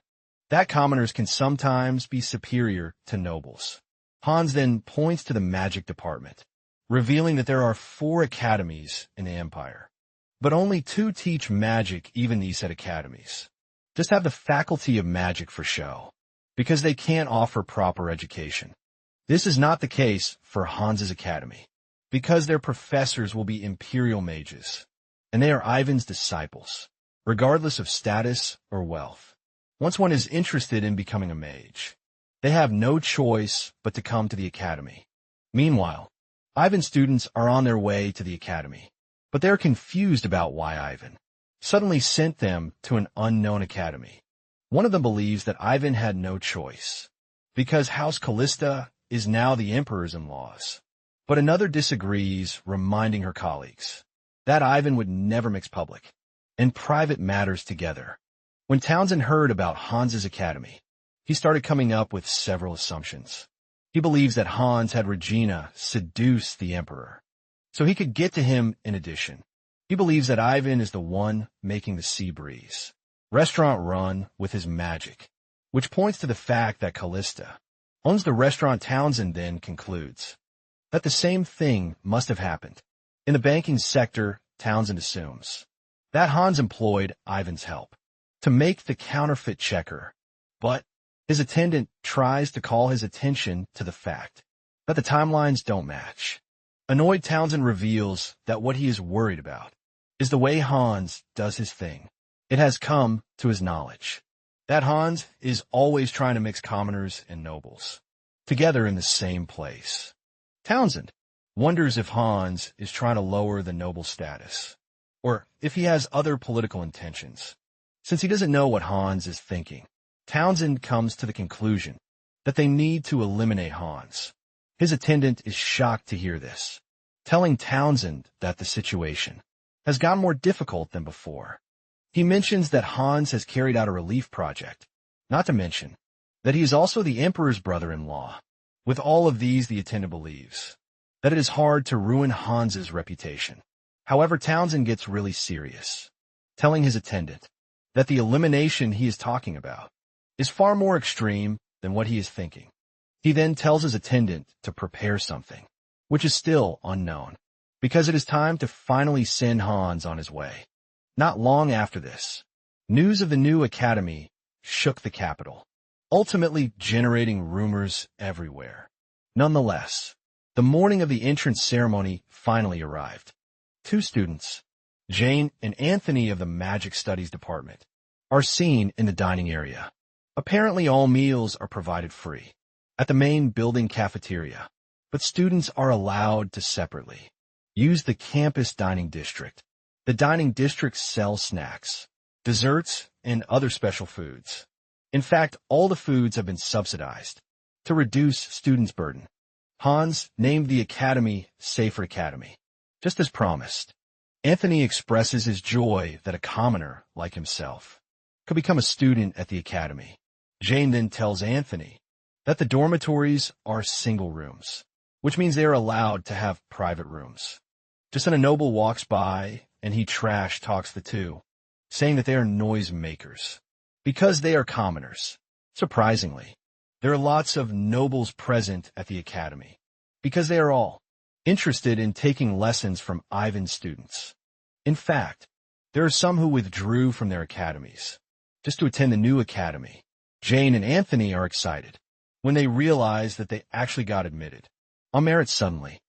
that commoners can sometimes be superior to nobles. Hans then points to the magic department, revealing that there are 4 academies in the empire, but only 2 teach magic. Even these said academies just have the faculty of magic for show, because they can't offer proper education. This is not the case for Hans's academy, because their professors will be imperial mages, and they are Ivan's disciples, regardless of status or wealth. Once one is interested in becoming a mage, they have no choice but to come to the academy. Meanwhile, Ivan's students are on their way to the academy, but they're confused about why Ivan suddenly sent them to an unknown academy. One of them believes that Ivan had no choice, because House Callista is now the emperor's in-laws. But another disagrees, reminding her colleagues that Ivan would never mix public and private matters together. When Townsend heard about Hans's academy, he started coming up with several assumptions. He believes that Hans had Regina seduce the emperor, so he could get to him in addition. He believes that Ivan is the one making the sea breeze restaurant run with his magic, which points to the fact that Callista owns the restaurant. Townsend then concludes that the same thing must have happened in the banking sector. Townsend assumes that Hans employed Ivan's help to make the counterfeit checker, but his attendant tries to call his attention to the fact that the timelines don't match. Annoyed, Townsend reveals that what he is worried about is the way Hans does his thing. It has come to his knowledge that Hans is always trying to mix commoners and nobles together in the same place. Townsend wonders if Hans is trying to lower the noble status, or if he has other political intentions. Since he doesn't know what Hans is thinking, Townsend comes to the conclusion that they need to eliminate Hans. His attendant is shocked to hear this, telling Townsend that the situation has gotten more difficult than before. He mentions that Hans has carried out a relief project, not to mention that he is also the emperor's brother-in-law. With all of these, the attendant believes that it is hard to ruin Hans's reputation. However, Townsend gets really serious, telling his attendant that the elimination he is talking about is far more extreme than what he is thinking. He then tells his attendant to prepare something, which is still unknown, because it is time to finally send Hans on his way. Not long after this, news of the new academy shook the capital, ultimately generating rumors everywhere. Nonetheless, the morning of the entrance ceremony finally arrived. 2 students, Jane and Anthony of the Magic Studies Department, are seen in the dining area. Apparently, all meals are provided free at the main building cafeteria, but students are allowed to separately use the campus dining district. The dining district sells snacks, desserts, and other special foods. In fact, all the foods have been subsidized to reduce students' burden. Hans named the academy Safer Academy, just as promised. Anthony expresses his joy that a commoner like himself could become a student at the academy. Jane then tells Anthony that the dormitories are single rooms, which means they are allowed to have private rooms. Just then a noble walks by and he trash talks the 2, saying that they are noise makers because they are commoners. Surprisingly, there are lots of nobles present at the academy because they are all interested in taking lessons from Ivan's students. In fact, there are some who withdrew from their academies just to attend the new academy. Jane and Anthony are excited when they realize that they actually got admitted. On merit suddenly,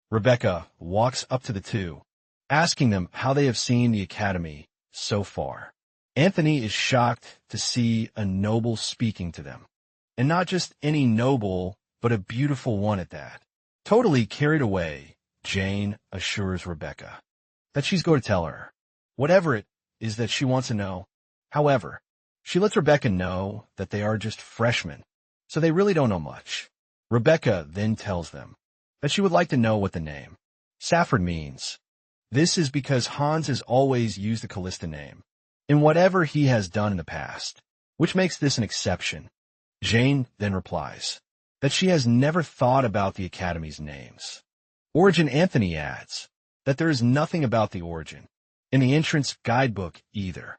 Rebecca walks up to the two, asking them how they have seen the academy so far. Anthony is shocked to see a noble speaking to them. And not just any noble, but a beautiful one at that. Totally carried away, Jane assures Rebecca that she's going to tell her whatever it is that she wants to know. However, she lets Rebecca know that they are just freshmen, so they really don't know much. Rebecca then tells them that she would like to know what the name Safford means. This is because Hans has always used the Callista name in whatever he has done in the past, which makes this an exception. Jane then replies that she has never thought about the Academy's names. Origin Anthony adds that there is nothing about the origin in the entrance guidebook either.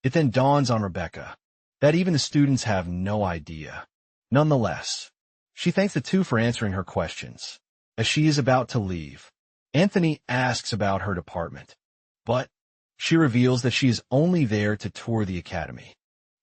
It then dawns on Rebecca that even the students have no idea. Nonetheless, she thanks the two for answering her questions. As she is about to leave, Anthony asks about her department, but she reveals that she is only there to tour the academy.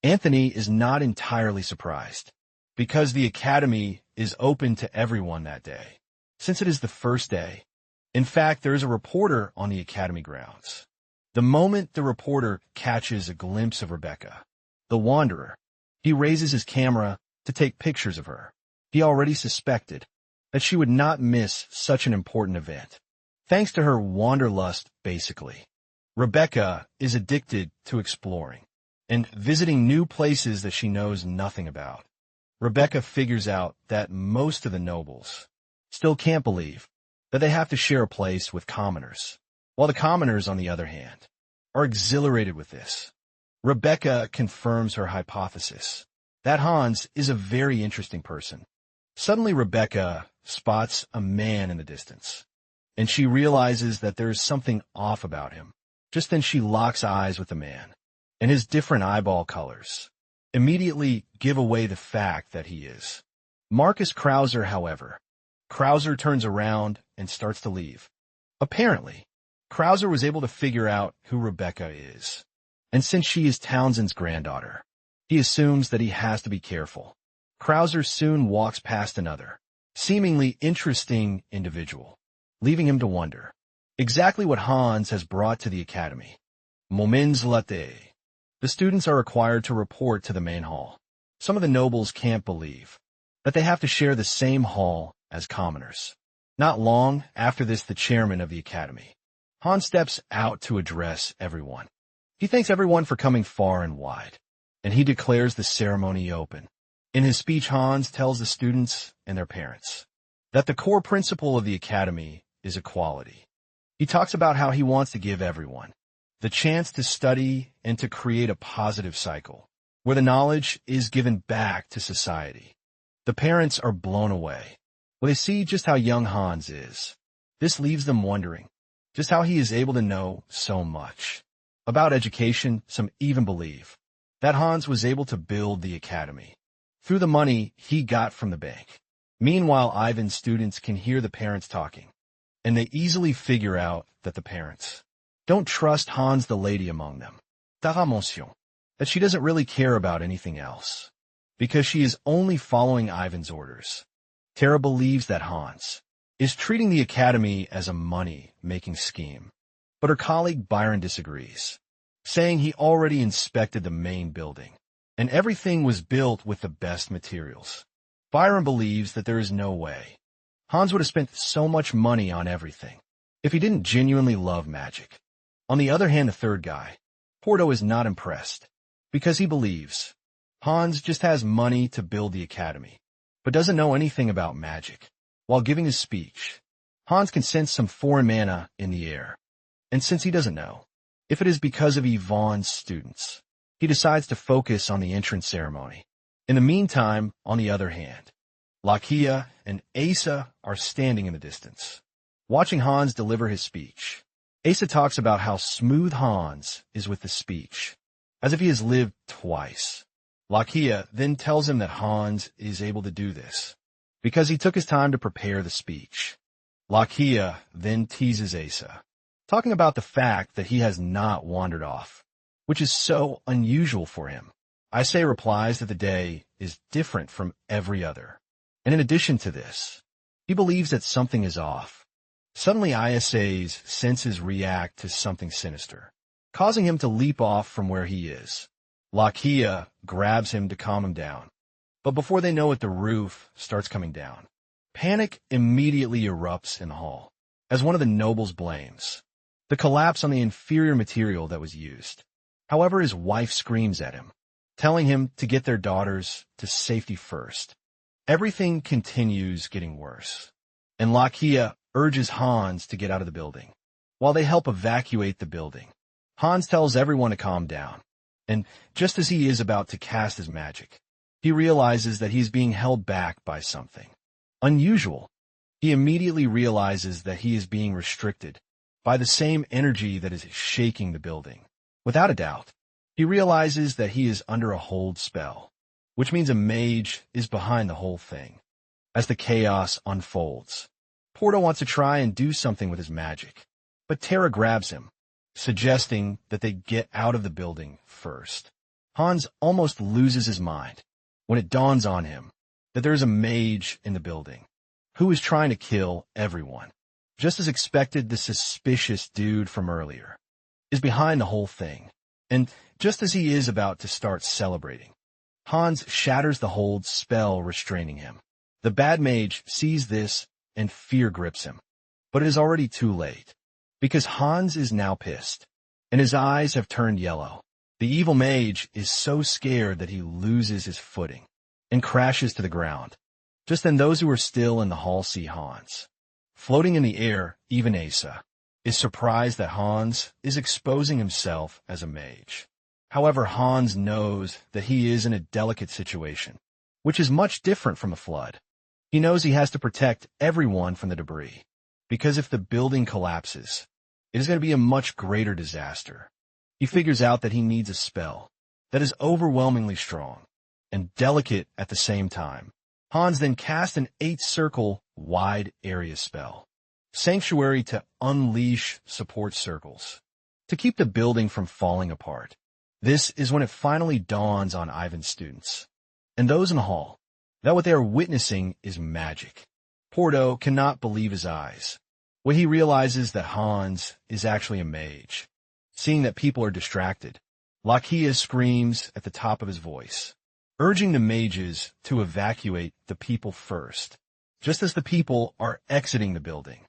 Anthony is not entirely surprised, because the academy is open to everyone that day, since it is the first day. In fact, there is a reporter on the academy grounds. The moment the reporter catches a glimpse of Rebecca, the wanderer, he raises his camera to take pictures of her. He already suspected that she would not miss such an important event, thanks to her wanderlust, basically. Rebecca is addicted to exploring and visiting new places that she knows nothing about. Rebecca figures out that most of the nobles still can't believe that they have to share a place with commoners, while the commoners, on the other hand, are exhilarated with this. Rebecca confirms her hypothesis that Hans is a very interesting person. Suddenly, Rebecca spots a man in the distance, and she realizes that there is something off about him. Just then she locks eyes with the man, and his different eyeball colors immediately give away the fact that he is Marcus Krauser. However, Krauser turns around and starts to leave. Apparently, Krauser was able to figure out who Rebecca is, and since she is Townsend's granddaughter, he assumes that he has to be careful. Krauser soon walks past another, seemingly interesting individual, leaving him to wonder exactly what Hans has brought to the academy. Moments later, the students are required to report to the main hall. Some of the nobles can't believe that they have to share the same hall as commoners. Not long after this, the chairman of the academy, Hans, steps out to address everyone. He thanks everyone for coming far and wide, and he declares the ceremony open. In his speech, Hans tells the students and their parents that the core principle of the academy is equality. He talks about how he wants to give everyone the chance to study and to create a positive cycle where the knowledge is given back to society. The parents are blown away when they see just how young Hans is. This leaves them wondering just how he is able to know so much about education. Some even believe that Hans was able to build the academy through the money he got from the bank. Meanwhile, Ivan's students can hear the parents talking, and they easily figure out that the parents don't trust Hans, the lady among them, Tara Monsieur, that she doesn't really care about anything else, because she is only following Ivan's orders. Tara believes that Hans is treating the academy as a money-making scheme, but her colleague Byron disagrees, saying he already inspected the main building, and everything was built with the best materials. Byron believes that there is no way Hans would have spent so much money on everything if he didn't genuinely love magic. On the other hand, the third guy, Porto, is not impressed because he believes Hans just has money to build the academy, but doesn't know anything about magic. While giving his speech, Hans can sense some foreign mana in the air, and since he doesn't know if it is because of Yvonne's students, he decides to focus on the entrance ceremony. In the meantime, on the other hand, Lakia and Asa are standing in the distance, watching Hans deliver his speech. Asa talks about how smooth Hans is with the speech, as if he has lived twice. Lakia then tells him that Hans is able to do this because he took his time to prepare the speech. Lakia then teases Asa, talking about the fact that he has not wandered off, which is so unusual for him. Asa replies that the day is different from every other. And in addition to this, He believes that something is off. Suddenly Isa's senses react to something sinister, causing him to leap off from where he is. Lakia grabs him to calm him down, but before they know it, the roof starts coming down. Panic immediately erupts in the hall, as one of the nobles blames the collapse on the inferior material that was used. However, his wife screams at him, telling him to get their daughters to safety first. Everything continues getting worse, and Lakia urges Hans to get out of the building. While they help evacuate the building, Hans tells everyone to calm down, and just as he is about to cast his magic, he realizes that he's being held back by something unusual. He immediately realizes that he is being restricted by the same energy that is shaking the building. Without a doubt, he realizes that he is under a hold spell, which means a mage is behind the whole thing. As the chaos unfolds, Porto wants to try and do something with his magic, but Terra grabs him, suggesting that they get out of the building first. Hans almost loses his mind when it dawns on him that there is a mage in the building who is trying to kill everyone. Just as expected, the suspicious dude from earlier is behind the whole thing, and just as he is about to start celebrating, Hans shatters the hold spell restraining him. The bad mage sees this and fear grips him, but it is already too late, because Hans is now pissed, and his eyes have turned yellow. The evil mage is so scared that he loses his footing and crashes to the ground. Just then those who are still in the hall see Hans. Floating in the air, even Asa is surprised that Hans is exposing himself as a mage. However, Hans knows that he is in a delicate situation, which is much different from a flood. He knows he has to protect everyone from the debris, because if the building collapses, it is going to be a much greater disaster. He figures out that he needs a spell that is overwhelmingly strong and delicate at the same time. Hans then casts an 8-circle wide area spell, Sanctuary, to unleash support circles, to keep the building from falling apart. This is when it finally dawns on Ivan's students, and those in the hall, that what they are witnessing is magic. Porto cannot believe his eyes when he realizes that Hans is actually a mage. Seeing that people are distracted, Lakia screams at the top of his voice, urging the mages to evacuate the people first. Just as the people are exiting the building,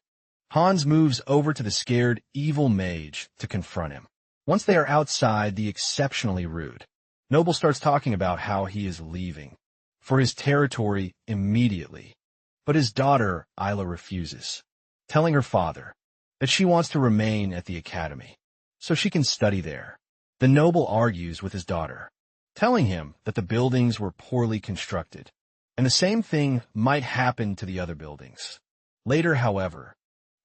Hans moves over to the scared, evil mage to confront him. Once they are outside, the exceptionally rude noble starts talking about how he is leaving for his territory immediately, but his daughter, Isla, refuses, telling her father that she wants to remain at the academy so she can study there. The noble argues with his daughter, telling him that the buildings were poorly constructed, and the same thing might happen to the other buildings. Later, however,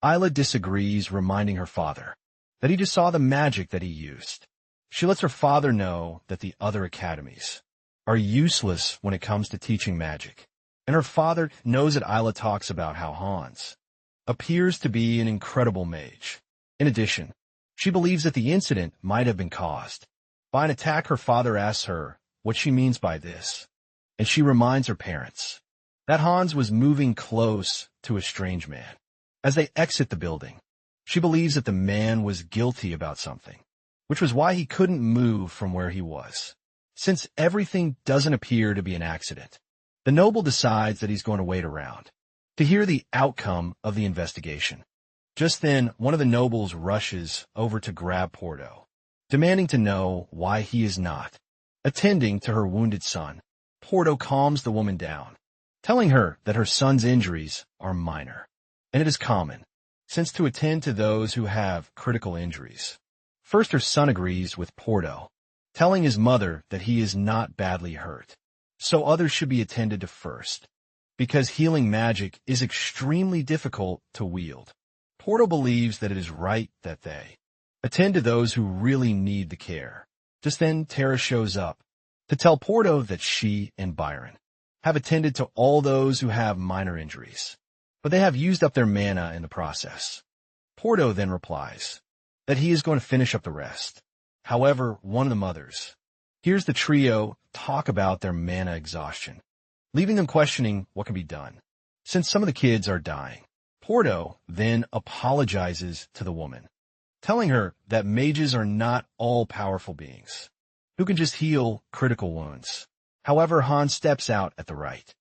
Isla disagrees, reminding her father that he just saw the magic that he used. She lets her father know that the other academies are useless when it comes to teaching magic, and her father knows that Isla talks about how Hans appears to be an incredible mage. In addition, she believes that the incident might have been caused by an attack. Her father asks her what she means by this, and she reminds her parents that Hans was moving close to a strange man. As they exit the building, she believes that the man was guilty about something, which was why he couldn't move from where he was. Since everything doesn't appear to be an accident, the noble decides that he's going to wait around to hear the outcome of the investigation. Just then, one of the nobles rushes over to grab Porto, demanding to know why he is not attending to her wounded son. Porto calms the woman down, telling her that her son's injuries are minor, and it is common, since to attend to those who have critical injuries. First, her son agrees with Porto, telling his mother that he is not badly hurt, so others should be attended to first, because healing magic is extremely difficult to wield. Porto believes that it is right that they attend to those who really need the care. Just then, Terra shows up to tell Porto that she and Byron have attended to all those who have minor injuries, but they have used up their mana in the process. Porto then replies that he is going to finish up the rest. However, one of the mothers hears the trio talk about their mana exhaustion, leaving them questioning what can be done. since some of the kids are dying. Porto then apologizes to the woman, telling her that mages are not all-powerful beings who can just heal critical wounds. However, Hans steps out at the right,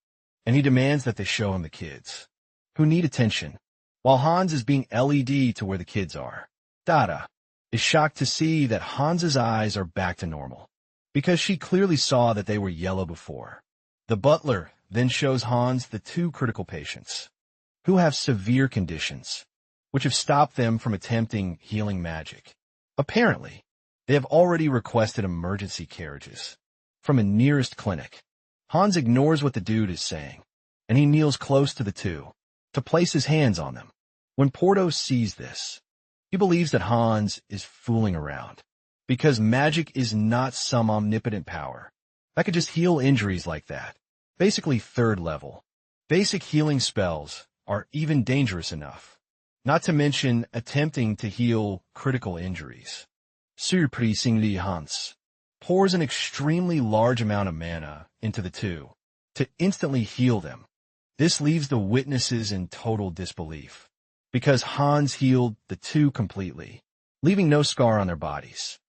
and he demands that they show him the kids, who need attention, while Hans is being LED to where the kids are. Dada is shocked to see that Hans's eyes are back to normal, because she clearly saw that they were yellow before. The butler then shows Hans the two critical patients, who have severe conditions, which have stopped them from attempting healing magic. Apparently, they have already requested emergency carriages from a nearest clinic. Hans ignores what the dude is saying, and he kneels close to the two to place his hands on them. When Porto sees this, he believes that Hans is fooling around, because magic is not some omnipotent power that could just heal injuries like that. Basically third level. Basic healing spells are even dangerous enough, not to mention attempting to heal critical injuries. Surprisingly, Hans pours an extremely large amount of mana into the two to instantly heal them. This leaves the witnesses in total disbelief, because Hans healed the two completely, leaving no scar on their bodies.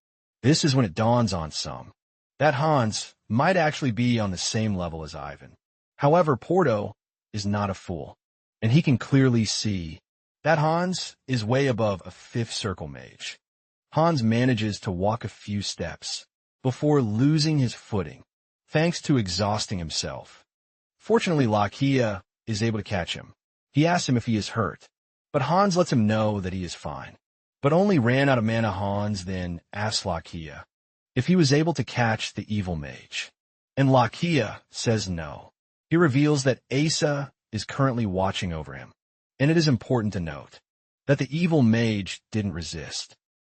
This is when it dawns on some that Hans might actually be on the same level as Ivan. However, Porto is not a fool, and he can clearly see that Hans is way above a fifth circle mage. Hans manages to walk a few steps before losing his footing, thanks to exhausting himself. Fortunately, Lakia is able to catch him. He asks him if he is hurt, but Hans lets him know that he is fine, but only ran out of mana. Hans then asks Lakia if he was able to catch the evil mage, and Lakia says no. He reveals that Asa is currently watching over him, and it is important to note that the evil mage didn't resist.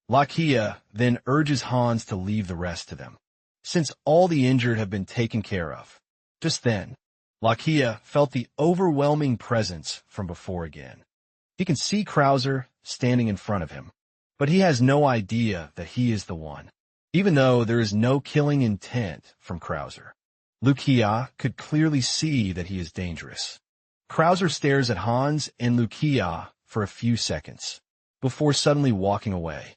Lakia then urges Hans to leave the rest to them, since all the injured have been taken care of. Just then, Lakia felt the overwhelming presence from before again. He can see Krauser standing in front of him, but he has no idea that he is the one, even though there is no killing intent from Krauser. Lucia could clearly see that he is dangerous. Krauser stares at Hans and Lucia for a few seconds, before suddenly walking away,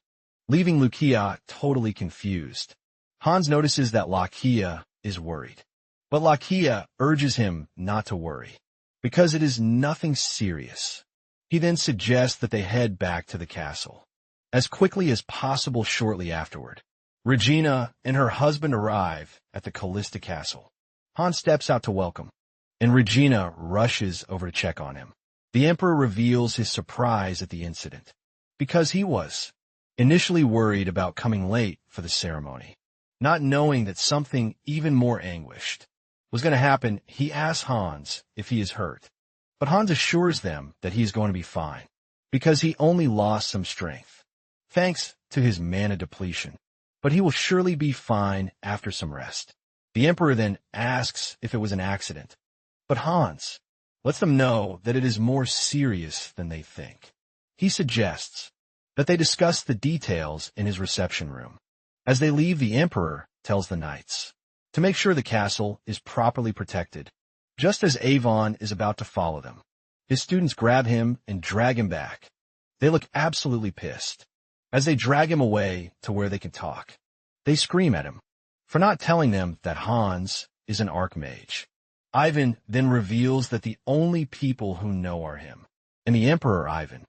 leaving Lucia totally confused. Hans notices that Lakia is worried, but Lakia urges him not to worry, because it is nothing serious. He then suggests that they head back to the castle as quickly as possible. Shortly afterward, Regina and her husband arrive at the Callista castle. Hans steps out to welcome, and Regina rushes over to check on him. The Emperor reveals his surprise at the incident, because he was initially worried about coming late for the ceremony. Not knowing that something even more anguished was going to happen, he asks Hans if he is hurt, but Hans assures them that he is going to be fine, because he only lost some strength, thanks to his mana depletion, but he will surely be fine after some rest. The Emperor then asks if it was an accident, but Hans lets them know that it is more serious than they think. He suggests that they discuss the details in his reception room. As they leave, the Emperor tells the knights to make sure the castle is properly protected, just as Avon is about to follow them. His students grab him and drag him back. They look absolutely pissed. As they drag him away to where they can talk, they scream at him for not telling them that Hans is an archmage. Ivan then reveals that the only people who know are him, and the Emperor Ivan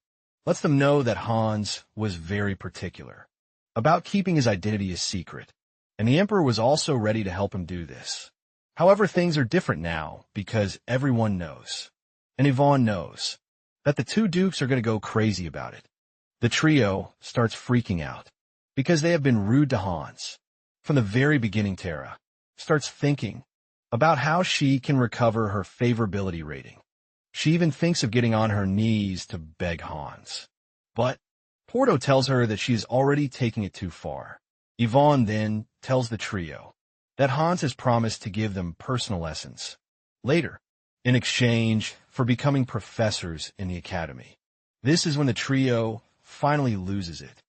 lets them know that Hans was very particular about keeping his identity a secret, and the Emperor was also ready to help him do this. However, things are different now because everyone knows, and Yvonne knows, that the two dukes are going to go crazy about it. The trio starts freaking out because they have been rude to Hans. From the very beginning, Tara starts thinking about how she can recover her favorability rating. She even thinks of getting on her knees to beg Hans. But Porto tells her that she is already taking it too far. Yvonne then tells the trio that Hans has promised to give them personal lessons later, in exchange for becoming professors in the academy. This is when the trio finally loses it,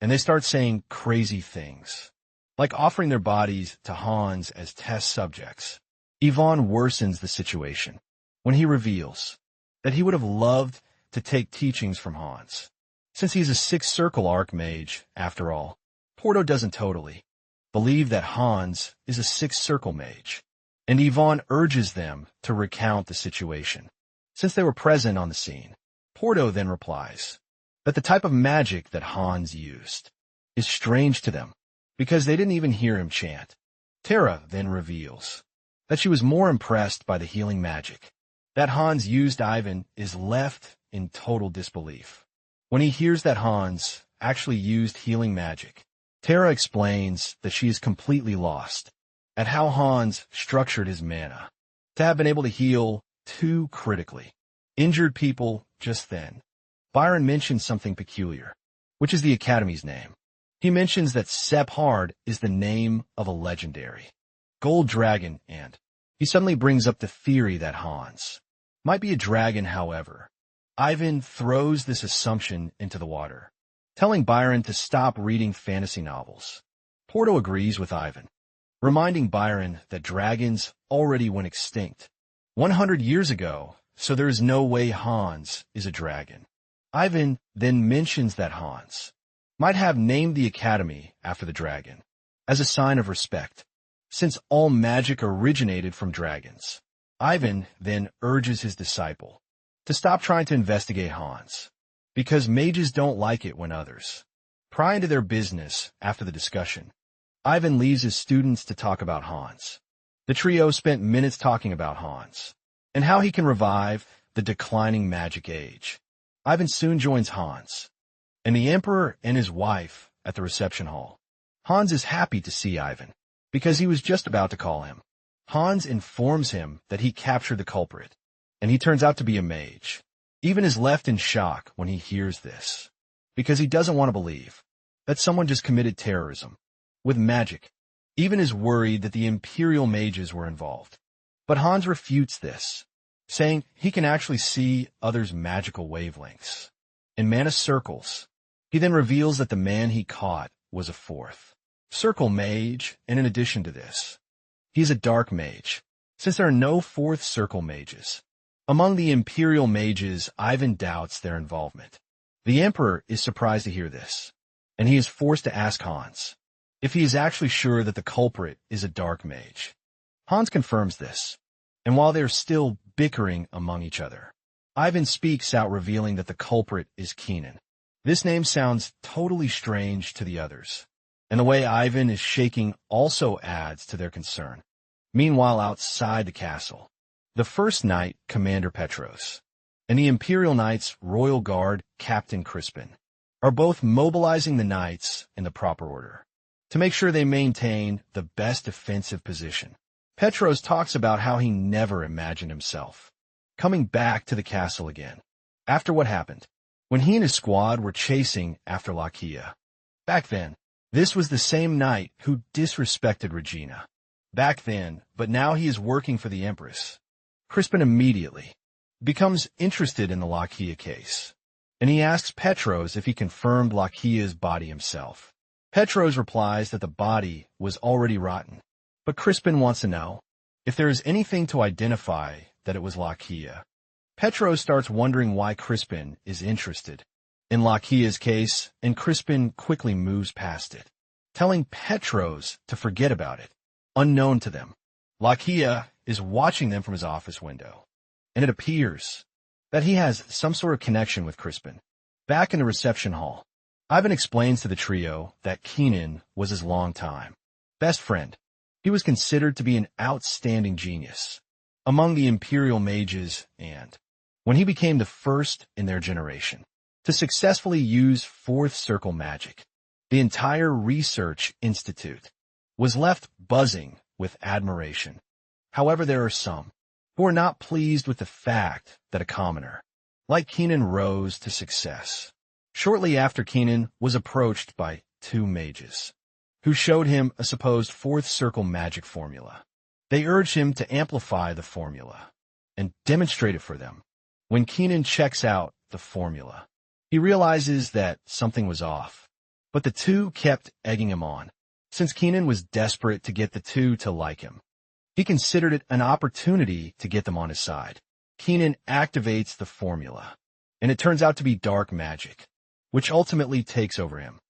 and they start saying crazy things, like offering their bodies to Hans as test subjects. Yvonne worsens the situation when he reveals that he would have loved to take teachings from Hans. Since he's a sixth circle archmage, after all, Porto doesn't totally believe that Hans is a sixth circle mage, and Yvonne urges them to recount the situation. Since they were present on the scene, Porto then replies that the type of magic that Hans used is strange to them because they didn't even hear him chant. Tara then reveals that she was more impressed by the healing magic that Hans used. Ivan is left in total disbelief when he hears that Hans actually used healing magic. Tara explains that she is completely lost at how Hans structured his mana to have been able to heal two critically injured people just then. Byron mentions something peculiar, which is the Academy's name. He mentions that Sephard is the name of a legendary gold dragon, and he suddenly brings up the theory that Hans might be a dragon. However, Ivan throws this assumption into the water, telling Byron to stop reading fantasy novels. Porto agrees with Ivan, reminding Byron that dragons already went extinct 100 years ago, so there is no way Hans is a dragon. Ivan then mentions that Hans might have named the Academy after the dragon, as a sign of respect, since all magic originated from dragons. Ivan then urges his disciple to stop trying to investigate Hans, because mages don't like it when others pry into their business. After the discussion, Ivan leaves his students to talk about Hans. The trio spent minutes talking about Hans and how he can revive the declining magic age. Ivan soon joins Hans and the Emperor and his wife at the reception hall. Hans is happy to see Ivan because he was just about to call him. Hans informs him that he captured the culprit, and he turns out to be a mage. Ivan is left in shock when he hears this, because he doesn't want to believe that someone just committed terrorism with magic. Ivan is worried that the Imperial mages were involved, but Hans refutes this, saying he can actually see others' magical wavelengths in mana circles. He then reveals that the man he caught was a fourth circle mage, and in addition to this, he is a dark mage, since there are no fourth circle mages. Among the Imperial mages, Ivan doubts their involvement. The Emperor is surprised to hear this, and he is forced to ask Hans if he is actually sure that the culprit is a dark mage. Hans confirms this, and while they are still bickering among each other, Ivan speaks out, revealing that the culprit is Keenan. This name sounds totally strange to the others, and the way Ivan is shaking also adds to their concern. Meanwhile, outside the castle, the First Knight, Commander Petros, and the Imperial Knights Royal Guard, Captain Crispin, are both mobilizing the knights in the proper order to make sure they maintain the best defensive position. Petros talks about how he never imagined himself coming back to the castle again after what happened when he and his squad were chasing after Lakia. Back then, this was the same knight who disrespected Regina. Back then, but now he is working for the Empress. Crispin immediately becomes interested in the Lakia case, and he asks Petros if he confirmed Lakia's body himself. Petros replies that the body was already rotten, but Crispin wants to know if there is anything to identify that it was Lakia. Petros starts wondering why Crispin is interested in Lakia's case, and Crispin quickly moves past it, telling Petros to forget about it. Unknown to them, Lakia is watching them from his office window, and it appears that he has some sort of connection with Crispin. Back in the reception hall, Ivan explains to the trio that Keenan was his longtime best friend. He was considered to be an outstanding genius among the Imperial mages, and when he became the first in their generation to successfully use fourth circle magic, the entire research institute was left buzzing with admiration. However, there are some who are not pleased with the fact that a commoner like Keenan rose to success. Shortly after, Keenan was approached by two mages who showed him a supposed fourth circle magic formula. They urged him to amplify the formula and demonstrate it for them. When Keenan checks out the formula, he realizes that something was off, but the two kept egging him on. Since Keenan was desperate to get the two to like him, he considered it an opportunity to get them on his side. Keenan activates the formula, and it turns out to be dark magic, which ultimately takes over him.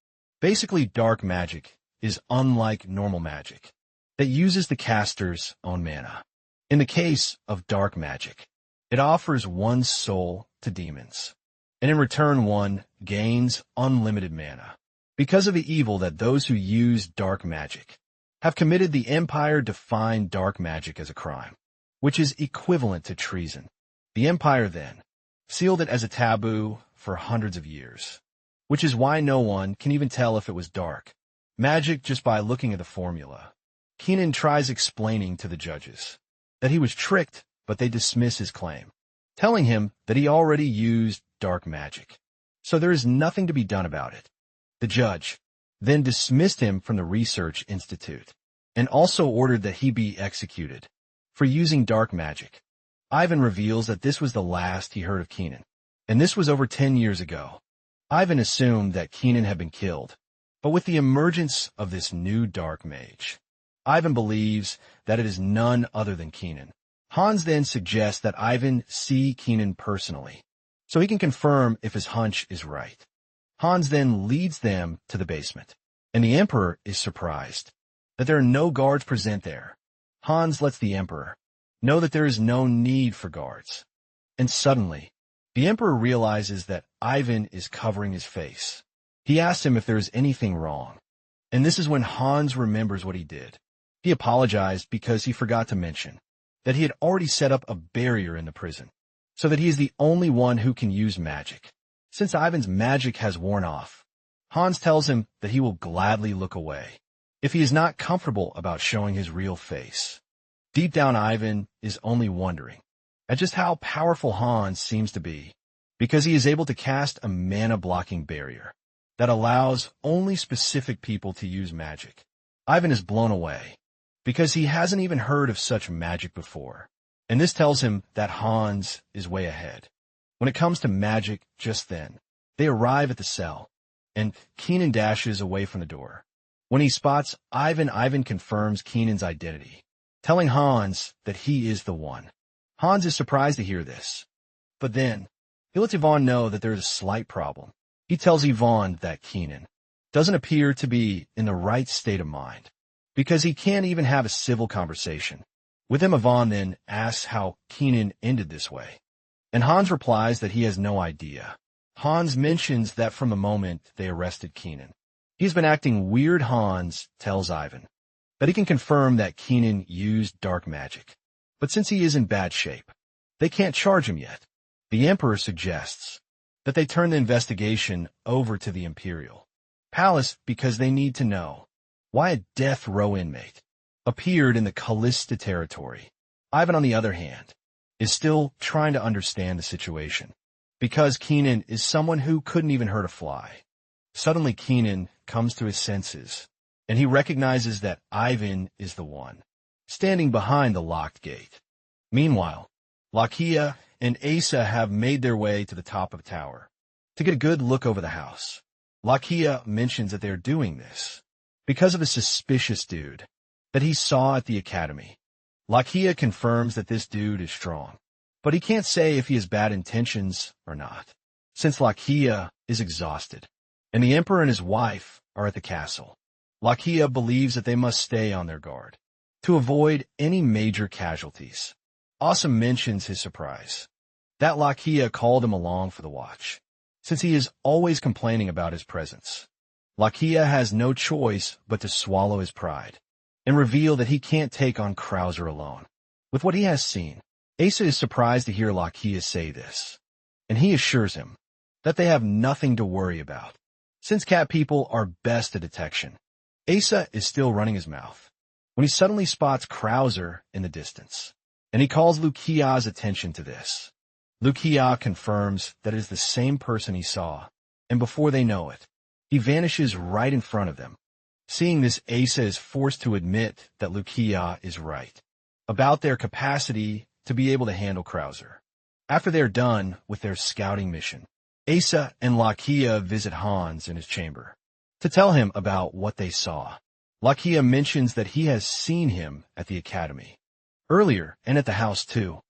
Basically, dark magic is unlike normal magic that uses the caster's own mana. In the case of dark magic, it offers one's soul to demons, and in return one gains unlimited mana. Because of the evil that those who use dark magic have committed, the Empire defined dark magic as a crime, which is equivalent to treason. The Empire then sealed it as a taboo for hundreds of years, which is why no one can even tell if it was dark magic just by looking at the formula. Keenan tries explaining to the judges that he was tricked, but they dismiss his claim, telling him that he already used dark magic, so there is nothing to be done about it. The judge then dismissed him from the research institute and also ordered that he be executed for using dark magic. Ivan reveals that this was the last he heard of Keenan, and this was over 10 years ago. Ivan assumed that Keenan had been killed, but with the emergence of this new dark mage, Ivan believes that it is none other than Keenan. Hans then suggests that Ivan see Keenan personally, so he can confirm if his hunch is right. Hans then leads them to the basement, and the Emperor is surprised that there are no guards present there. Hans lets the Emperor know that there is no need for guards, and suddenly, the Emperor realizes that Ivan is covering his face. He asks him if there is anything wrong, and this is when Hans remembers what he did. He apologized because he forgot to mention that he had already set up a barrier in the prison, so that he is the only one who can use magic. Since Ivan's magic has worn off, Hans tells him that he will gladly look away if he is not comfortable about showing his real face. Deep down, Ivan is only wondering at just how powerful Hans seems to be, because he is able to cast a mana-blocking barrier that allows only specific people to use magic. Ivan is blown away because he hasn't even heard of such magic before, and this tells him that Hans is way ahead when it comes to magic. Just then, they arrive at the cell, and Keenan dashes away from the door. When he spots Ivan, Ivan confirms Keenan's identity, telling Hans that he is the one. Hans is surprised to hear this, but then he lets Yvonne know that there is a slight problem. He tells Yvonne that Keenan doesn't appear to be in the right state of mind, because he can't even have a civil conversation. With him, Yvonne then asks how Keenan ended this way, and Hans replies that he has no idea. Hans mentions that from the moment they arrested Keenan, he's been acting weird. Hans tells Ivan that he can confirm that Keenan used dark magic, but since he is in bad shape, they can't charge him yet. The Emperor suggests that they turn the investigation over to the Imperial Palace because they need to know why a death row inmate appeared in the Callista territory. Ivan, on the other hand, is still trying to understand the situation, because Keenan is someone who couldn't even hurt a fly. Suddenly, Keenan comes to his senses, and he recognizes that Ivan is the one standing behind the locked gate. Meanwhile, Lakia and Asa have made their way to the top of the tower to get a good look over the house. Lakia mentions that they are doing this because of a suspicious dude that he saw at the academy. Lakia confirms that this dude is strong, but he can't say if he has bad intentions or not, since Lakia is exhausted, and the Emperor and his wife are at the castle. Lakia believes that they must stay on their guard to avoid any major casualties. Asa mentions his surprise that Lakia called him along for the watch, since he is always complaining about his presence. Lakia has no choice but to swallow his pride and reveal that he can't take on Krauser alone. With what he has seen, Asa is surprised to hear Lakia say this, and he assures him that they have nothing to worry about, since cat people are best at detection. Asa is still running his mouth when he suddenly spots Krauser in the distance, and he calls Lukia's attention to this. Lukia confirms that it is the same person he saw, and before they know it, he vanishes right in front of them. Seeing this, Asa is forced to admit that Lukia is right about their capacity to be able to handle Krauser. After they're done with their scouting mission, Asa and Lakia visit Hans in his chamber to tell him about what they saw. Lakia mentions that he has seen him at the academy earlier and at the house too,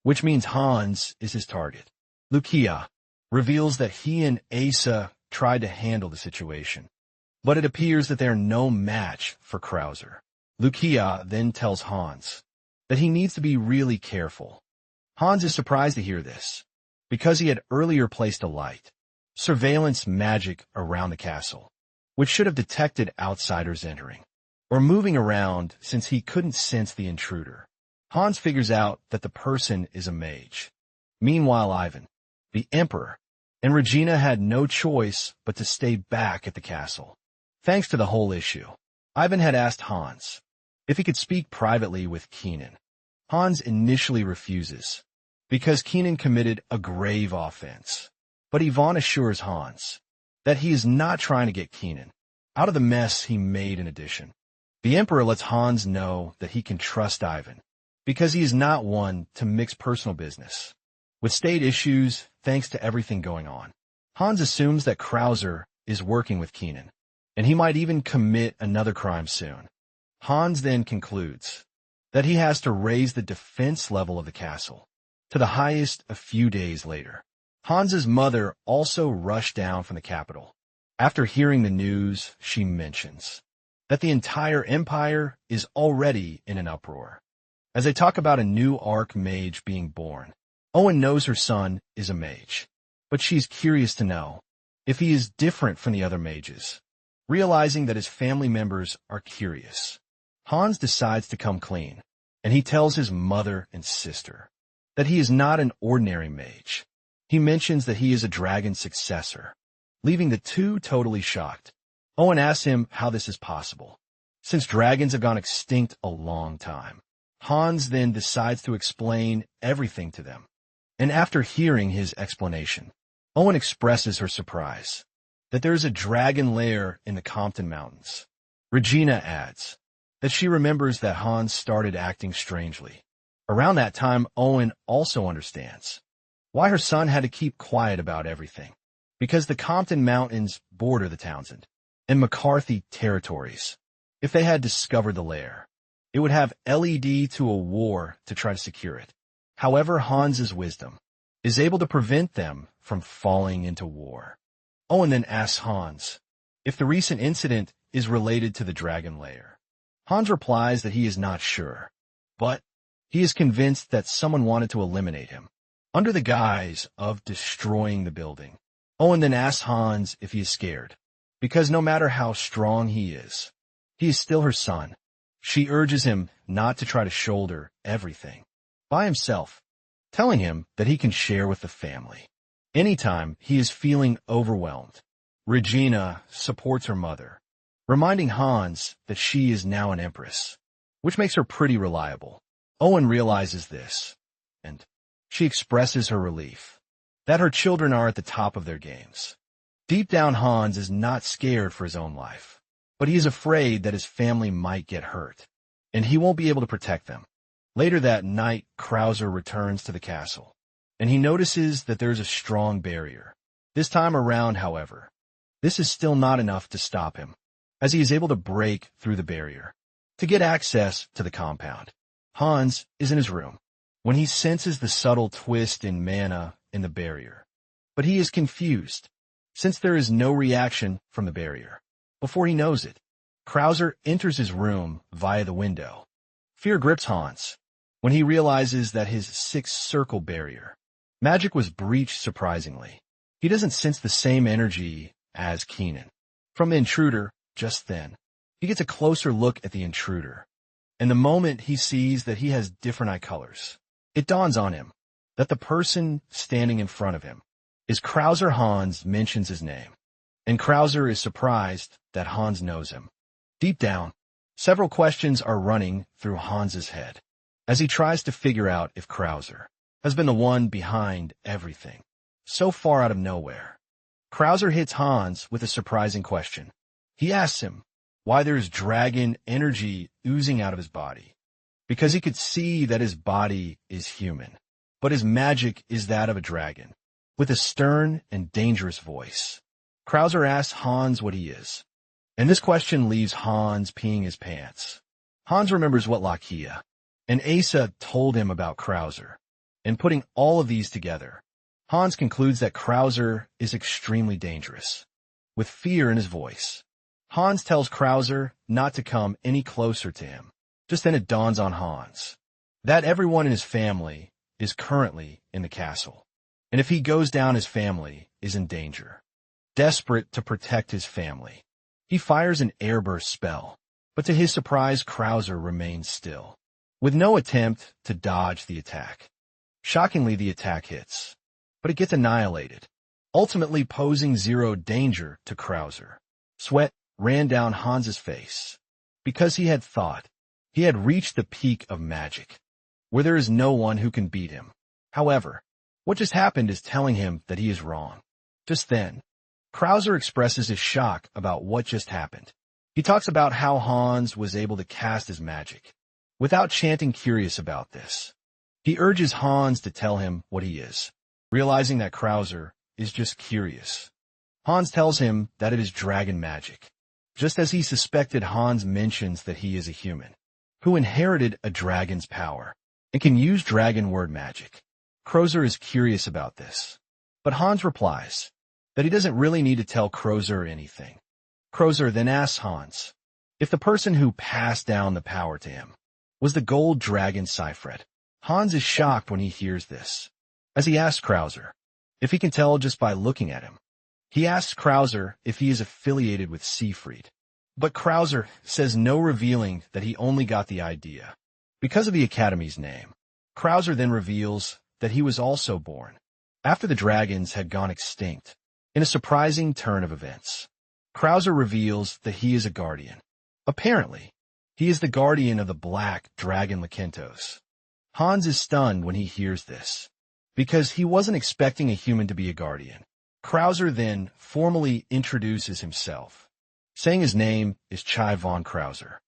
which means Hans is his target. Lucia reveals that he and Asa tried to handle the situation, but it appears that they are no match for Krauser. Lucia then tells Hans that he needs to be really careful. Hans is surprised to hear this, because he had earlier placed a light, surveillance magic around the castle, which should have detected outsiders entering or moving around since he couldn't sense the intruder. Hans figures out that the person is a mage. Meanwhile, Ivan, the emperor, and Regina had no choice but to stay back at the castle. Thanks to the whole issue, Ivan had asked Hans if he could speak privately with Keenan. Hans initially refuses, because Keenan committed a grave offense. But Ivan assures Hans that he is not trying to get Keenan out of the mess he made in addition. The Emperor lets Hans know that he can trust Ivan, because he is not one to mix personal business with state issues thanks to everything going on. Hans assumes that Krauser is working with Keenan, and he might even commit another crime soon. Hans then concludes that he has to raise the defense level of the castle to the highest a few days later. Hans's mother also rushed down from the capital. After hearing the news, she mentions that the entire empire is already in an uproar. As they talk about a new archmage being born, Owen knows her son is a mage, but she's curious to know if he is different from the other mages. Realizing that his family members are curious, Hans decides to come clean, and he tells his mother and sister that he is not an ordinary mage. He mentions that he is a dragon successor, leaving the two totally shocked. Owen asks him how this is possible, since dragons have gone extinct a long time. Hans then decides to explain everything to them, and after hearing his explanation, Owen expresses her surprise that there is a dragon lair in the Compton Mountains. Regina adds that she remembers that Hans started acting strangely. Around that time, Owen also understands why her son had to keep quiet about everything, because the Compton Mountains border the Townsend and McCarthy territories. If they had discovered the lair, it would have led to a war to try to secure it. However, Hans's wisdom is able to prevent them from falling into war. Owen then asks Hans if the recent incident is related to the dragon lair. Hans replies that he is not sure, but he is convinced that someone wanted to eliminate him under the guise of destroying the building. Owen then asks Hans if he is scared, because no matter how strong he is still her son. She urges him not to try to shoulder everything by himself, telling him that he can share with the family anytime he is feeling overwhelmed. Regina supports her mother, reminding Hans that she is now an empress, which makes her pretty reliable. Owen realizes this, and she expresses her relief that her children are at the top of their games. Deep down, Hans is not scared for his own life, but he is afraid that his family might get hurt, and he won't be able to protect them. Later that night, Krauser returns to the castle, and he notices that there's a strong barrier. This time around, however, this is still not enough to stop him, as he is able to break through the barrier to get access to the compound. Hans is in his room when he senses the subtle twist in mana in the barrier, but he is confused since there is no reaction from the barrier. Before he knows it, Krauser enters his room via the window. Fear grips Hans when he realizes that his six-circle barrier magic was breached surprisingly. He doesn't sense the same energy as Keenan from the intruder just then. He gets a closer look at the intruder, and the moment he sees that he has different eye colors, it dawns on him that the person standing in front of him is Krauser. Hans mentions his name, and Krauser is surprised that Hans knows him. Deep down, several questions are running through Hans's head as he tries to figure out if Krauser has been the one behind everything. So far out of nowhere, Krauser hits Hans with a surprising question. He asks him why there's dragon energy oozing out of his body, because he could see that his body is human, but his magic is that of a dragon, with a stern and dangerous voice. Krauser asks Hans what he is, and this question leaves Hans peeing his pants. Hans remembers what Lakia and Asa told him about Krauser, And putting all of these together, Hans concludes that Krauser is extremely dangerous. With fear in his voice, Hans tells Krauser not to come any closer to him. Just then it dawns on Hans that everyone in his family is currently in the castle, and if he goes down, his family is in danger. Desperate to protect his family, he fires an airburst spell, but to his surprise, Krauser remains still, with no attempt to dodge the attack. Shockingly, the attack hits, but it gets annihilated, ultimately posing zero danger to Krauser. Sweat ran down Hans's face, because he had thought he had reached the peak of magic, where there is no one who can beat him. However, what just happened is telling him that he is wrong. Just then, Krauser expresses his shock about what just happened. He talks about how Hans was able to cast his magic without chanting curious about this. He urges Hans to tell him what he is, realizing that Krauser is just curious. Hans tells him that it is dragon magic, just as he suspected. Hans mentions that he is a human who inherited a dragon's power and can use dragon word magic. Krauser is curious about this, but Hans replies that he doesn't really need to tell Krauser anything. Krauser then asks Hans if the person who passed down the power to him was the gold dragon Seifred. Hans is shocked when he hears this, as he asks Krauser if he can tell just by looking at him. He asks Krauser if he is affiliated with Siegfried, but Krauser says no, revealing that he only got the idea because of the Academy's name. Krauser then reveals that he was also born after the dragons had gone extinct. In a surprising turn of events, Krauser reveals that he is a guardian. Apparently, he is the guardian of the black dragon Lakintos. Hans is stunned when he hears this, because he wasn't expecting a human to be a guardian. Krauser then formally introduces himself, saying his name is Chai von Krauser.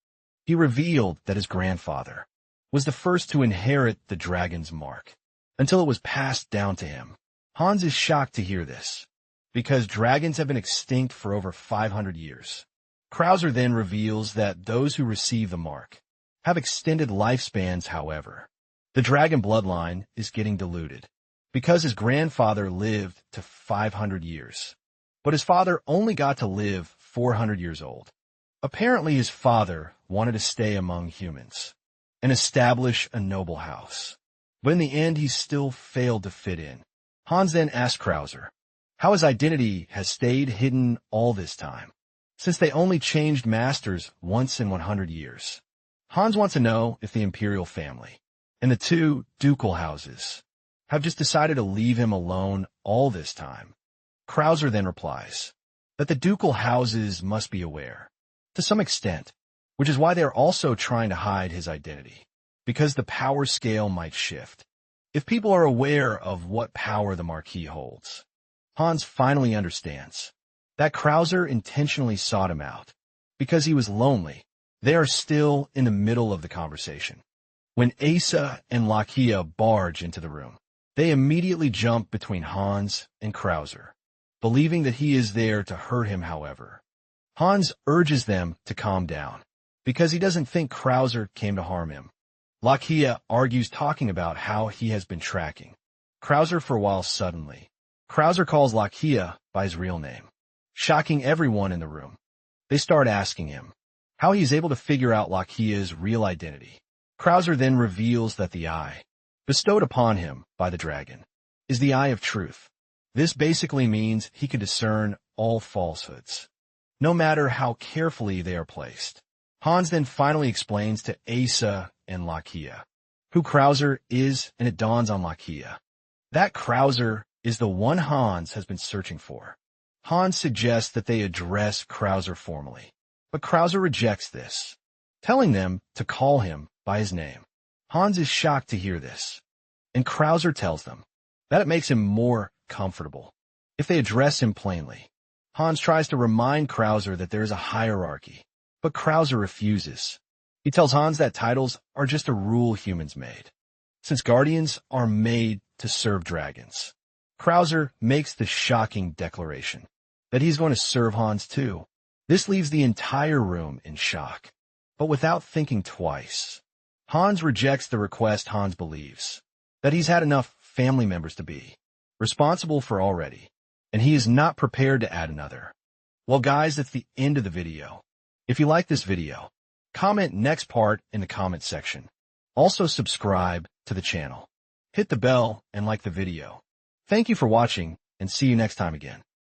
He revealed that his grandfather was the first to inherit the dragon's mark, until it was passed down to him. Hans is shocked to hear this, because dragons have been extinct for over 500 years. Krauser then reveals that those who receive the mark have extended lifespans. However, the dragon bloodline is getting diluted, because his grandfather lived to 500 years, but his father only got to live 400 years old. Apparently, his father wanted to stay among humans and establish a noble house, but in the end, he still failed to fit in. Hans then asks Krauser how his identity has stayed hidden all this time, since they only changed masters once in 100 years. Hans wants to know if the imperial family and the two ducal houses have just decided to leave him alone all this time. Krauser then replies that the ducal houses must be aware, to some extent, which is why they are also trying to hide his identity, because the power scale might shift if people are aware of what power the Marquis holds. Hans finally understands that Krauser intentionally sought him out because he was lonely. They are still in the middle of the conversation when Asa and Lakia barge into the room. They immediately jump between Hans and Krauser, believing that he is there to hurt him. However, Hans urges them to calm down because he doesn't think Krauser came to harm him. Lakia argues, talking about how he has been tracking Krauser for a while. Suddenly, Krauser calls Lakia by his real name, shocking everyone in the room. They start asking him how he is able to figure out Lakia's real identity. Krauser then reveals that the eye bestowed upon him by the dragon is the eye of truth. This basically means he can discern all falsehoods, no matter how carefully they are placed. Hans then finally explains to Asa and Lakia who Krauser is, and it dawns on Lakia that Krauser is the one Hans has been searching for. Hans suggests that they address Krauser formally, but Krauser rejects this, telling them to call him by his name. Hans is shocked to hear this, and Krauser tells them that it makes him more comfortable if they address him plainly. Hans tries to remind Krauser that there is a hierarchy, but Krauser refuses. He tells Hans that titles are just a rule humans made, since guardians are made to serve dragons. Krauser makes the shocking declaration that he's going to serve Hans too. This leaves the entire room in shock, but without thinking twice, Hans rejects the request. Hans believes that he's had enough family members to be responsible for already, and he is not prepared to add another. Well, guys, that's the end of the video. If you like this video, comment next part in the comment section. Also subscribe to the channel. Hit the bell and like the video. Thank you for watching, and see you next time again.